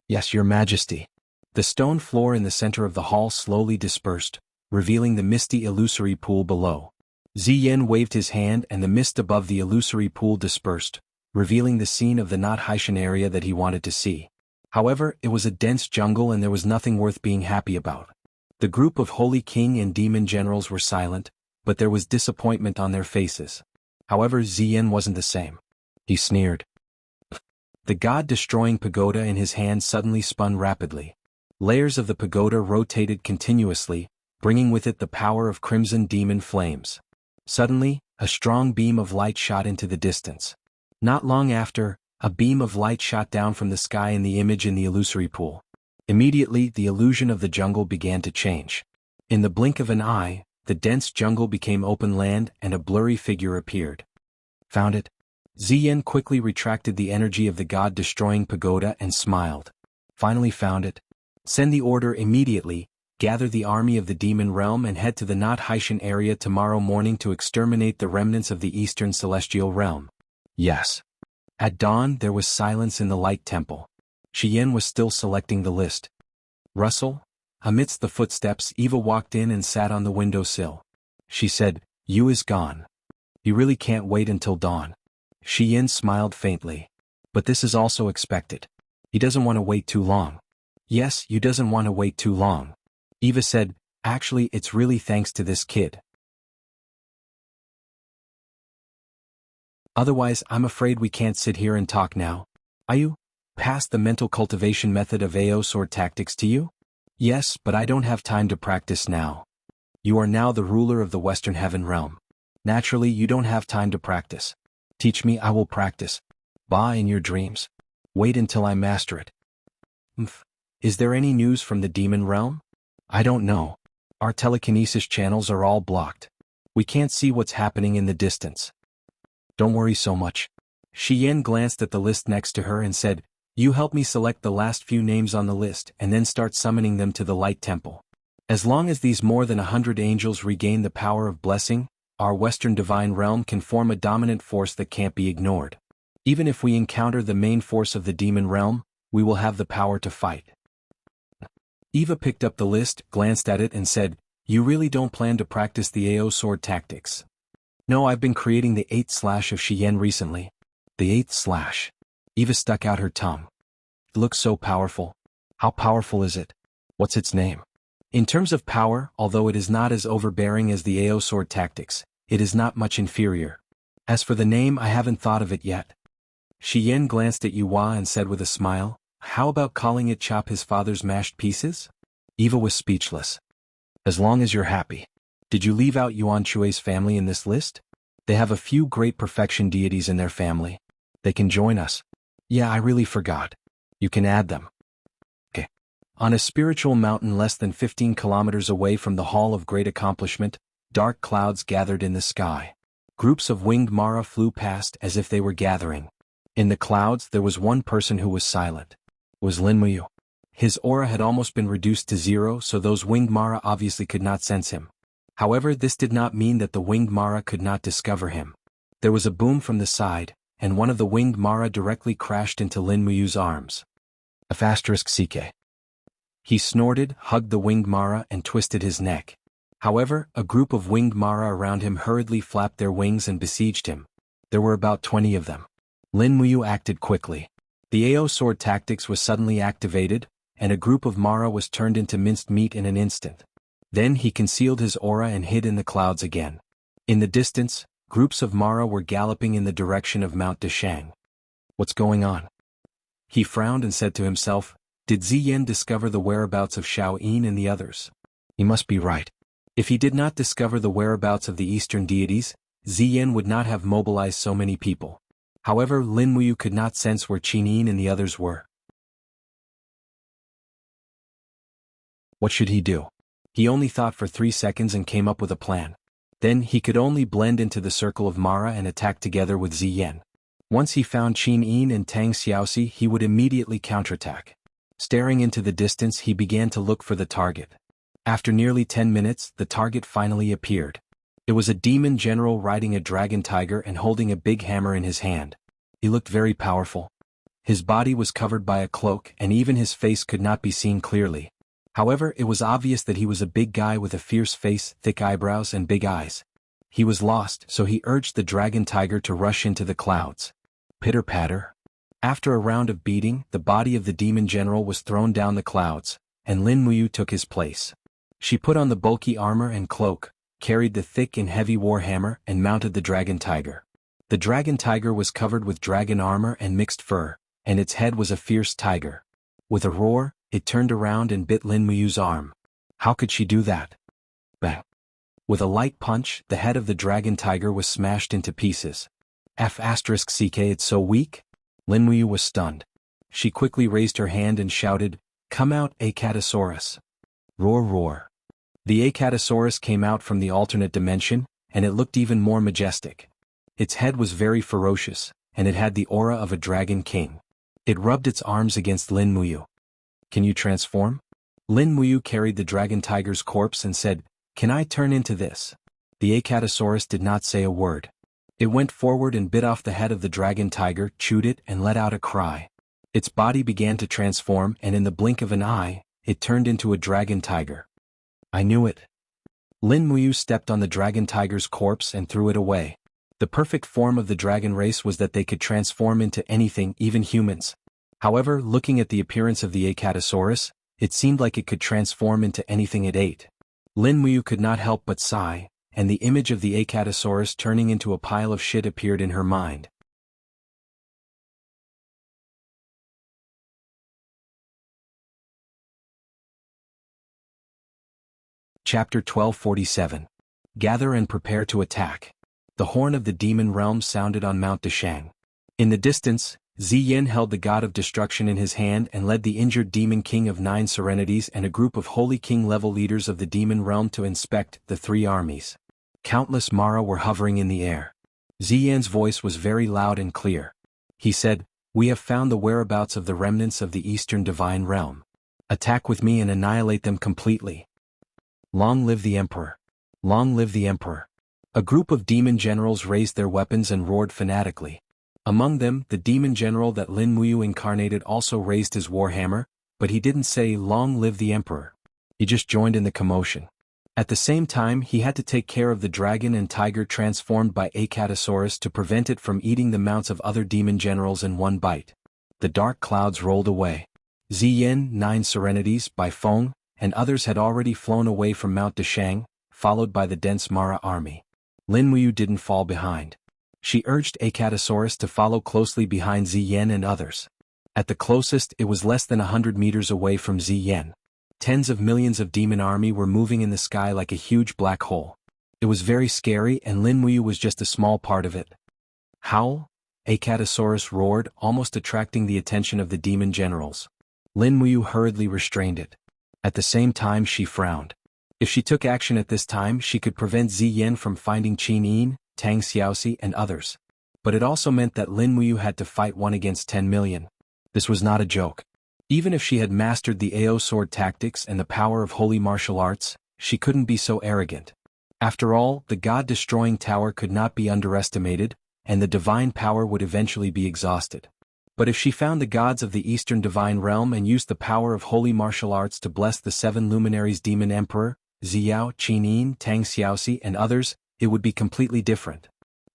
Yes, your majesty. The stone floor in the center of the hall slowly dispersed, revealing the misty illusory pool below. Ziyan waved his hand and the mist above the illusory pool dispersed, revealing the scene of the not Haishan area that he wanted to see. However, it was a dense jungle and there was nothing worth being happy about. The group of Holy King and demon generals were silent, but there was disappointment on their faces. However, Ziyan wasn't the same. He sneered. The god-destroying pagoda in his hand suddenly spun rapidly. Layers of the pagoda rotated continuously, bringing with it the power of crimson demon flames. Suddenly, a strong beam of light shot into the distance. Not long after, a beam of light shot down from the sky in the image in the illusory pool. Immediately, the illusion of the jungle began to change. In the blink of an eye, the dense jungle became open land and a blurry figure appeared. Found it? Ziyan quickly retracted the energy of the god-destroying pagoda and smiled. Finally found it. Send the order immediately, gather the army of the demon realm and head to the not Haishan area tomorrow morning to exterminate the remnants of the eastern celestial realm. Yes. At dawn there was silence in the light temple. Shiyen was still selecting the list. Russell? Amidst the footsteps, Eva walked in and sat on the windowsill. She said, "You is gone. You really can't wait until dawn." Shiyen smiled faintly. But this is also expected. He doesn't want to wait too long. Yes, you doesn't want to wait too long. Eva said, actually it's really thanks to this kid. Otherwise I'm afraid we can't sit here and talk now. Are you? Passed the mental cultivation method of AO sword tactics to you? Yes, but I don't have time to practice now. You are now the ruler of the Western Heaven realm. Naturally you don't have time to practice. Teach me, I will practice. Bah, in your dreams. Wait until I master it. Is there any news from the demon realm? I don't know. Our telekinesis channels are all blocked. We can't see what's happening in the distance. Don't worry so much. Shiyen glanced at the list next to her and said, you help me select the last few names on the list and then start summoning them to the Light Temple. As long as these more than 100 angels regain the power of blessing, our Western Divine Realm can form a dominant force that can't be ignored. Even if we encounter the main force of the Demon Realm, we will have the power to fight. Eva picked up the list, glanced at it and said, you really don't plan to practice the AO sword tactics? No, I've been creating the 8th slash of Shiyen recently. The 8th slash. Eva stuck out her tongue. It looks so powerful. How powerful is it? What's its name? In terms of power, although it is not as overbearing as the AO sword tactics, it is not much inferior. As for the name, I haven't thought of it yet. Shiyen glanced at Yuhua and said with a smile, how about calling it Chop His Father's Mashed Pieces? Eva was speechless. As long as you're happy. Did you leave out Yuan Chue's family in this list? They have a few great perfection deities in their family. They can join us. Yeah, I really forgot. You can add them. Okay. On a spiritual mountain less than 15 kilometers away from the Hall of Great Accomplishment, dark clouds gathered in the sky. Groups of winged Mara flew past as if they were gathering. In the clouds there was one person who was silent. It was Lin Muyu. His aura had almost been reduced to 0, so those winged Mara obviously could not sense him. However, this did not mean that the winged Mara could not discover him. There was a boom from the side, and one of the winged Mara directly crashed into Lin Muyu's arms. *CK. He snorted, hugged the winged Mara and twisted his neck. However, a group of winged Mara around him hurriedly flapped their wings and besieged him. There were about 20 of them. Lin Muyu acted quickly. The AO sword tactics was suddenly activated, and a group of Mara was turned into minced meat in an instant. Then he concealed his aura and hid in the clouds again. In the distance, groups of Mara were galloping in the direction of Mount Deshang. What's going on? He frowned and said to himself, did Ziyan discover the whereabouts of Xiao Yin and the others? He must be right. If he did not discover the whereabouts of the eastern deities, Ziyan would not have mobilized so many people. However, Lin Muyu could not sense where Qin Yin and the others were. What should he do? He only thought for 3 seconds and came up with a plan. Then he could only blend into the circle of Mara and attack together with Ziyan. Once he found Qin Yin and Tang Xiaoxi, he would immediately counterattack. Staring into the distance, he began to look for the target. After nearly 10 minutes, the target finally appeared. It was a demon general riding a dragon tiger and holding a big hammer in his hand. He looked very powerful. His body was covered by a cloak and even his face could not be seen clearly. However, it was obvious that he was a big guy with a fierce face, thick eyebrows and big eyes. He was lost, so he urged the dragon tiger to rush into the clouds. Pitter-patter. After a round of beating, the body of the demon general was thrown down the clouds, and Lin Muyu took his place. She put on the bulky armor and cloak, carried the thick and heavy warhammer and mounted the dragon tiger. The dragon tiger was covered with dragon armor and mixed fur, and its head was a fierce tiger. With a roar, it turned around and bit Lin Muyu's arm. How could she do that? Bang! With a light punch, the head of the dragon tiger was smashed into pieces. F***ck, it's so weak? Lin Muyu was stunned. She quickly raised her hand and shouted, "Come out, Acatosaurus!" Roar roar. The Acatosaurus came out from the alternate dimension, and it looked even more majestic. Its head was very ferocious, and it had the aura of a dragon king. It rubbed its arms against Lin Muyu. Can you transform? Lin Muyu carried the dragon tiger's corpse and said, "Can I turn into this?" The Acatosaurus did not say a word. It went forward and bit off the head of the dragon tiger, chewed it and let out a cry. Its body began to transform and in the blink of an eye, it turned into a dragon tiger. I knew it. Lin Muyu stepped on the dragon tiger's corpse and threw it away. The perfect form of the dragon race was that they could transform into anything, even humans. However, looking at the appearance of the Acatosaurus, it seemed like it could transform into anything it ate. Lin Muyu could not help but sigh, and the image of the Acatosaurus turning into a pile of shit appeared in her mind. Chapter 1247. Gather and prepare to attack. The horn of the demon realm sounded on Mount Deshang. In the distance, Ziyan held the god of destruction in his hand and led the injured demon king of 9 serenities and a group of holy king-level leaders of the demon realm to inspect the 3 armies. Countless Mara were hovering in the air. Ziyan's voice was very loud and clear. He said, "We have found the whereabouts of the remnants of the eastern divine realm. Attack with me and annihilate them completely. Long live the Emperor! Long live the Emperor!" A group of demon generals raised their weapons and roared fanatically. Among them, the demon general that Lin Muyu incarnated also raised his warhammer, but he didn't say "Long live the Emperor." He just joined in the commotion. At the same time, he had to take care of the dragon and tiger transformed by Acatosaurus to prevent it from eating the mounts of other demon generals in one bite. The dark clouds rolled away. Ziyan, 9 serenities, Bai Feng, and others had already flown away from Mount Deshang, followed by the dense Mara army. Lin Muyu didn't fall behind. She urged Acatosaurus to follow closely behind Ziyan and others. At the closest, it was less than 100 meters away from Ziyan. Tens of millions of demon army were moving in the sky like a huge black hole. It was very scary and Lin Muyu was just a small part of it. Howl! Acatosaurus roared, almost attracting the attention of the demon generals. Lin Muyu hurriedly restrained it. At the same time she frowned. If she took action at this time she could prevent Ziyan from finding Qin Yin, Tang Xiaoxi and others. But it also meant that Lin Muyu had to fight 1 against 10 million. This was not a joke. Even if she had mastered the AO sword tactics and the power of holy martial arts, she couldn't be so arrogant. After all, the god-destroying tower could not be underestimated, and the divine power would eventually be exhausted. But if she found the gods of the Eastern Divine Realm and used the power of holy martial arts to bless the 7 luminaries Demon Emperor, Ziyao, Qin Yin, Tang Xiaoxi and others, it would be completely different.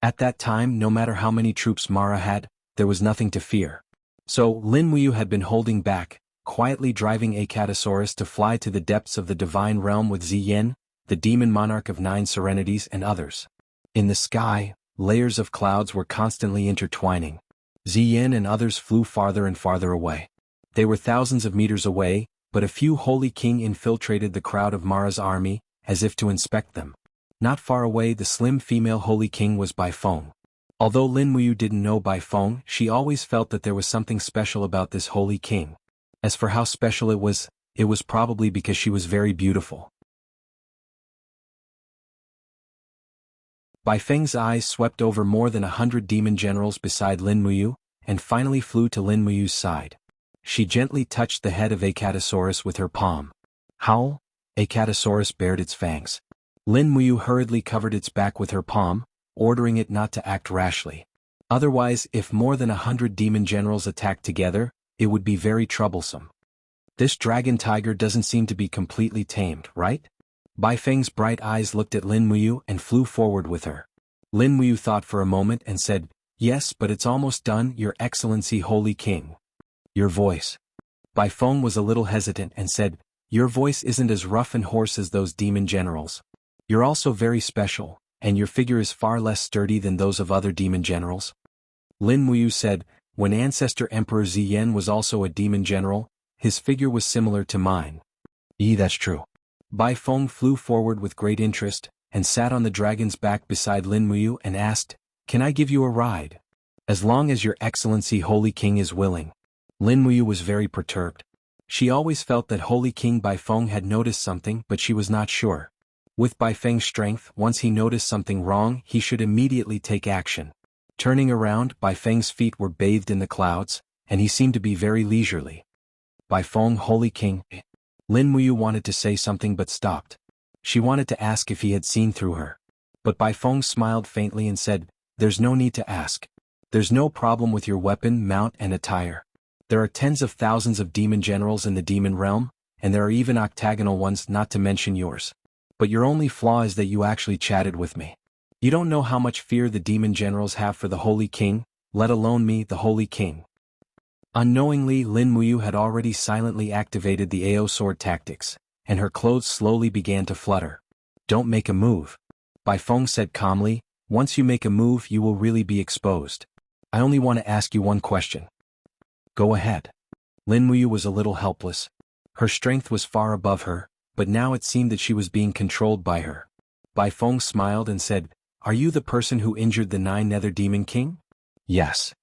At that time, no matter how many troops Mara had, there was nothing to fear. So, Lin Muyu had been holding back, quietly driving Acatosaurus to fly to the depths of the divine realm with Ziyin, the demon monarch of 9 serenities and others. In the sky, layers of clouds were constantly intertwining. Ziyin and others flew farther and farther away. They were thousands of meters away, but a few Holy King infiltrated the crowd of Mara's army, as if to inspect them. Not far away, the slim female Holy King was Bai Feng. Although Lin Muyu didn't know Bai Feng, she always felt that there was something special about this Holy King. As for how special it was probably because she was very beautiful. Bai Feng's eyes swept over more than 100 demon generals beside Lin Muyu, and finally flew to Lin Muyu's side. She gently touched the head of Acatosaurus with her palm. Howl! Acatosaurus bared its fangs. Lin Muyu hurriedly covered its back with her palm, ordering it not to act rashly. Otherwise, if more than 100 demon generals attacked together, it would be very troublesome. This dragon tiger doesn't seem to be completely tamed, right? Bai Feng's bright eyes looked at Lin Muyu and flew forward with her. Lin Muyu thought for a moment and said, "Yes, but it's almost done, Your Excellency Holy King." Your voice. Bai Feng was a little hesitant and said, "Your voice isn't as rough and hoarse as those demon generals. You're also very special, and your figure is far less sturdy than those of other demon generals." Lin Muyu said, "When Ancestor Emperor Ziyin was also a demon general, his figure was similar to mine." That's true. Bai Feng flew forward with great interest, and sat on the dragon's back beside Lin Muyu and asked, "Can I give you a ride?" "As long as Your Excellency Holy King is willing." Lin Muyu was very perturbed. She always felt that Holy King Bai Feng had noticed something, but she was not sure. With Bai Feng's strength, once he noticed something wrong, he should immediately take action. Turning around, Bai Feng's feet were bathed in the clouds, and he seemed to be very leisurely. "Bai Feng, Holy King." Lin Muyu wanted to say something but stopped. She wanted to ask if he had seen through her. But Bai Feng smiled faintly and said, "There's no need to ask. There's no problem with your weapon, mount and attire. There are tens of thousands of demon generals in the demon realm, and there are even octagonal ones, not to mention yours. But your only flaw is that you actually chatted with me. You don't know how much fear the demon generals have for the Holy King, let alone me, the Holy King." Unknowingly, Lin Muyu had already silently activated the AO sword tactics, and her clothes slowly began to flutter. "Don't make a move," Bai Feng said calmly. "Once you make a move, you will really be exposed. I only want to ask you one question." "Go ahead." Lin Muyu was a little helpless. Her strength was far above her, but now it seemed that she was being controlled by her. Bai Feng smiled and said, "Are you the person who injured the 9 Nether Demon King?" "Yes."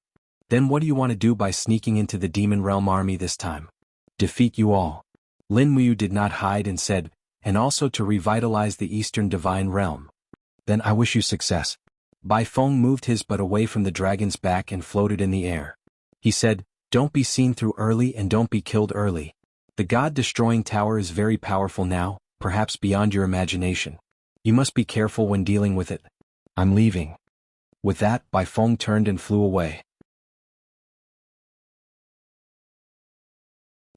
"Then what do you want to do by sneaking into the Demon Realm army this time?" "Defeat you all." Lin Muyu did not hide and said, "And also to revitalize the Eastern Divine Realm." "Then I wish you success." Bai Feng moved his butt away from the dragon's back and floated in the air. He said, "Don't be seen through early and don't be killed early. The God-destroying tower is very powerful now, perhaps beyond your imagination. You must be careful when dealing with it. I'm leaving." With that, Bai Feng turned and flew away.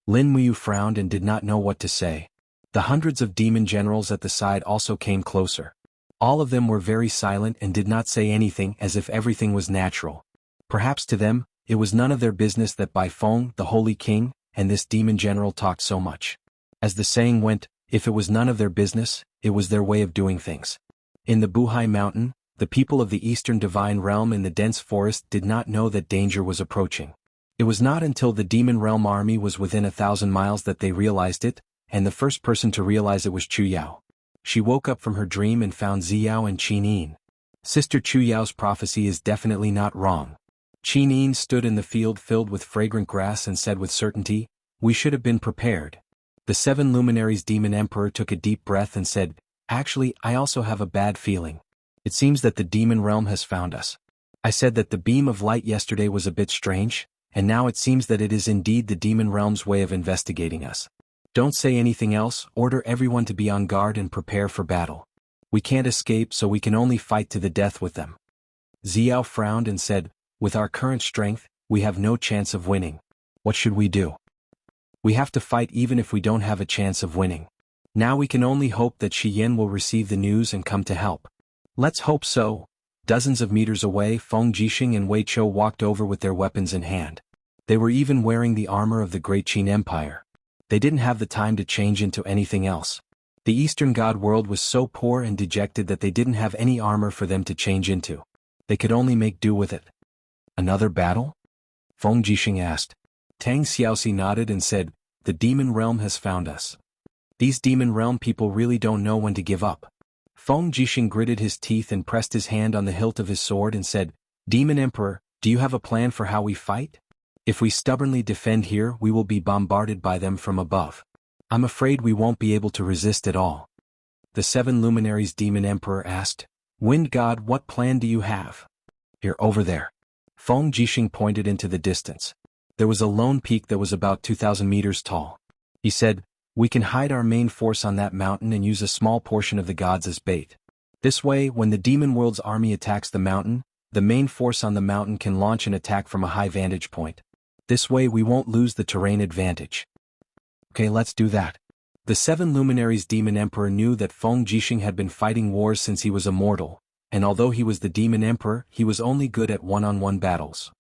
Lin Muyu frowned and did not know what to say. The hundreds of demon generals at the side also came closer. All of them were very silent and did not say anything, as if everything was natural. Perhaps to them, it was none of their business that Bai Feng, the Holy King, and this demon general talked so much. As the saying went, if it was none of their business, it was their way of doing things. In the Buhai Mountain, the people of the Eastern Divine Realm in the dense forest did not know that danger was approaching. It was not until the Demon Realm army was within 1,000 miles that they realized it, and the first person to realize it was Chu Yao. She woke up from her dream and found Ziyao and Qin Yin. Sister Chu Yao's prophecy is definitely not wrong. Qin Yin stood in the field filled with fragrant grass and said with certainty, "We should have been prepared." The 7 luminaries Demon Emperor took a deep breath and said, "Actually, I also have a bad feeling. It seems that the Demon Realm has found us. I said that the beam of light yesterday was a bit strange, and now it seems that it is indeed the Demon Realm's way of investigating us. Don't say anything else, order everyone to be on guard and prepare for battle. We can't escape, so we can only fight to the death with them." Ziyao frowned and said, "With our current strength, we have no chance of winning. What should we do?" "We have to fight even if we don't have a chance of winning. Now we can only hope that Shi Yin will receive the news and come to help." "Let's hope so." Dozens of meters away, Feng Jixing and Wei Chou walked over with their weapons in hand. They were even wearing the armor of the Great Qin Empire. They didn't have the time to change into anything else. The Eastern God world was so poor and dejected that they didn't have any armor for them to change into. They could only make do with it. Another battle? Feng Jixing asked. Tang Xiaoxi nodded and said, "The demon realm has found us. These demon realm people really don't know when to give up." Feng Jixing gritted his teeth and pressed his hand on the hilt of his sword and said, "Demon Emperor, do you have a plan for how we fight? If we stubbornly defend here, we will be bombarded by them from above. I'm afraid we won't be able to resist at all." The 7 luminaries Demon Emperor asked, "Wind God, what plan do you have?" "Here, over there." Feng Jixing pointed into the distance. There was a lone peak that was about 2,000 meters tall. He said, "We can hide our main force on that mountain and use a small portion of the gods as bait. This way, when the demon world's army attacks the mountain, the main force on the mountain can launch an attack from a high vantage point. This way we won't lose the terrain advantage." "Okay, let's do that." The 7 luminaries Demon Emperor knew that Feng Jixing had been fighting wars since he was a mortal, and although he was the Demon Emperor, he was only good at one-on-one battles.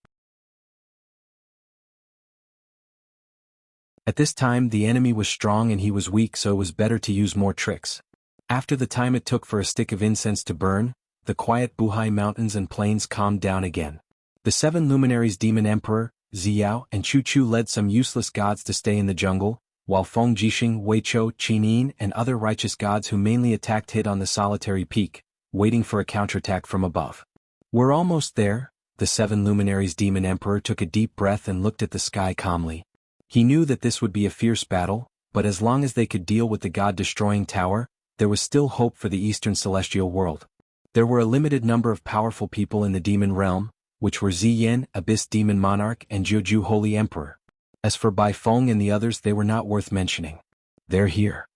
At this time the enemy was strong and he was weak, so it was better to use more tricks. After the time it took for a stick of incense to burn, the quiet Buhai mountains and plains calmed down again. The 7 luminaries Demon Emperor, Ziyao and Chu Chu led some useless gods to stay in the jungle, while Feng Jixing, Weiqiu, Qinin and other righteous gods who mainly attacked hid on the solitary peak, waiting for a counterattack from above. "We're almost there." The 7 luminaries Demon Emperor took a deep breath and looked at the sky calmly. He knew that this would be a fierce battle, but as long as they could deal with the god-destroying tower, there was still hope for the Eastern Celestial world. There were a limited number of powerful people in the demon realm, which were Ziyan, Abyss Demon Monarch and Jianghu Holy Emperor. As for Bai Feng and the others, they were not worth mentioning. "They're here."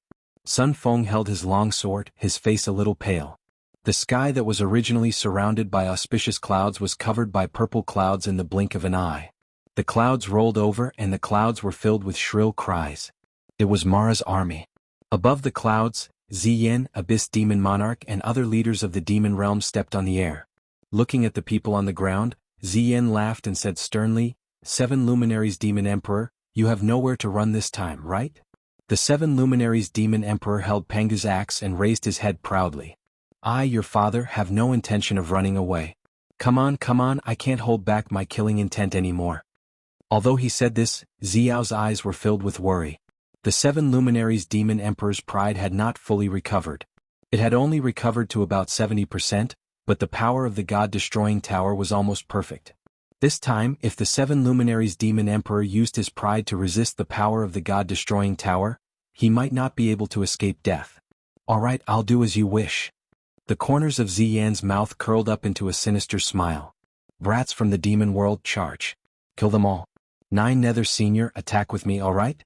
Sun Feng held his long sword, his face a little pale. The sky that was originally surrounded by auspicious clouds was covered by purple clouds in the blink of an eye. The clouds rolled over and the clouds were filled with shrill cries. It was Mara's army. Above the clouds, Ziyan, Abyss Demon Monarch and other leaders of the demon realm stepped on the air. Looking at the people on the ground, Ziyan laughed and said sternly, "7 luminaries Demon Emperor, you have nowhere to run this time, right?" The 7 luminaries Demon Emperor held Pangu's axe and raised his head proudly. "I, your father, have no intention of running away. Come on, I can't hold back my killing intent anymore." Although he said this, Ziyao's eyes were filled with worry. The 7 luminaries Demon Emperor's pride had not fully recovered. It had only recovered to about 70%, but the power of the god-destroying tower was almost perfect. This time, if the 7 luminaries Demon Emperor used his pride to resist the power of the god-destroying tower, he might not be able to escape death. "All right, I'll do as you wish." The corners of Ziyan's mouth curled up into a sinister smile. "Brats from the demon world, charge. Kill them all. 9 Nether Senior, attack with me, all right?"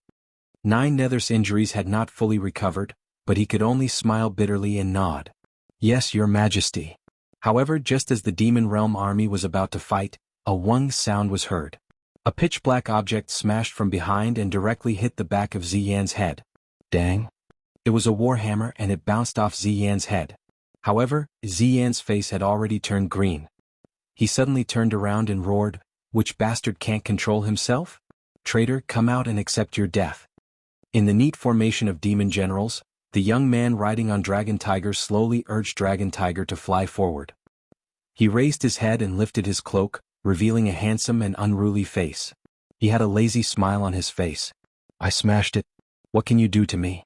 9 Nether's injuries had not fully recovered, but he could only smile bitterly and nod. "Yes, your majesty." However, just as the demon realm army was about to fight, a whang sound was heard. A pitch-black object smashed from behind and directly hit the back of Ziyan's head. Dang! It was a warhammer and it bounced off Ziyan's head. However, Ziyan's face had already turned green. He suddenly turned around and roared, "Which bastard can't control himself? Traitor, come out and accept your death." In the neat formation of demon generals, the young man riding on Dragon Tiger slowly urged Dragon Tiger to fly forward. He raised his head and lifted his cloak, revealing a handsome and unruly face. He had a lazy smile on his face. "I smashed it. What can you do to me?"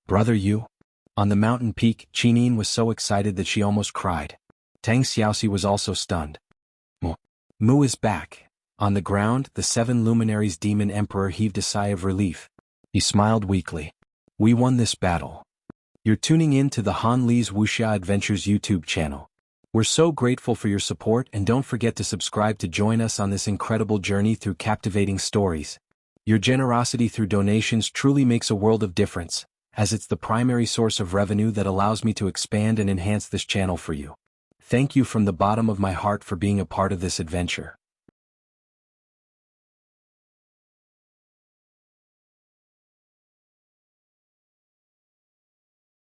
"Brother, you?" On the mountain peak, Qinin was so excited that she almost cried. Tang Xiaoxi was also stunned. Mu is back." On the ground, the 7 luminaries Demon Emperor heaved a sigh of relief. He smiled weakly. "We won this battle." You're tuning in to the Han Li's Wuxia Adventures YouTube channel. We're so grateful for your support, and don't forget to subscribe to join us on this incredible journey through captivating stories. Your generosity through donations truly makes a world of difference, as it's the primary source of revenue that allows me to expand and enhance this channel for you. Thank you from the bottom of my heart for being a part of this adventure.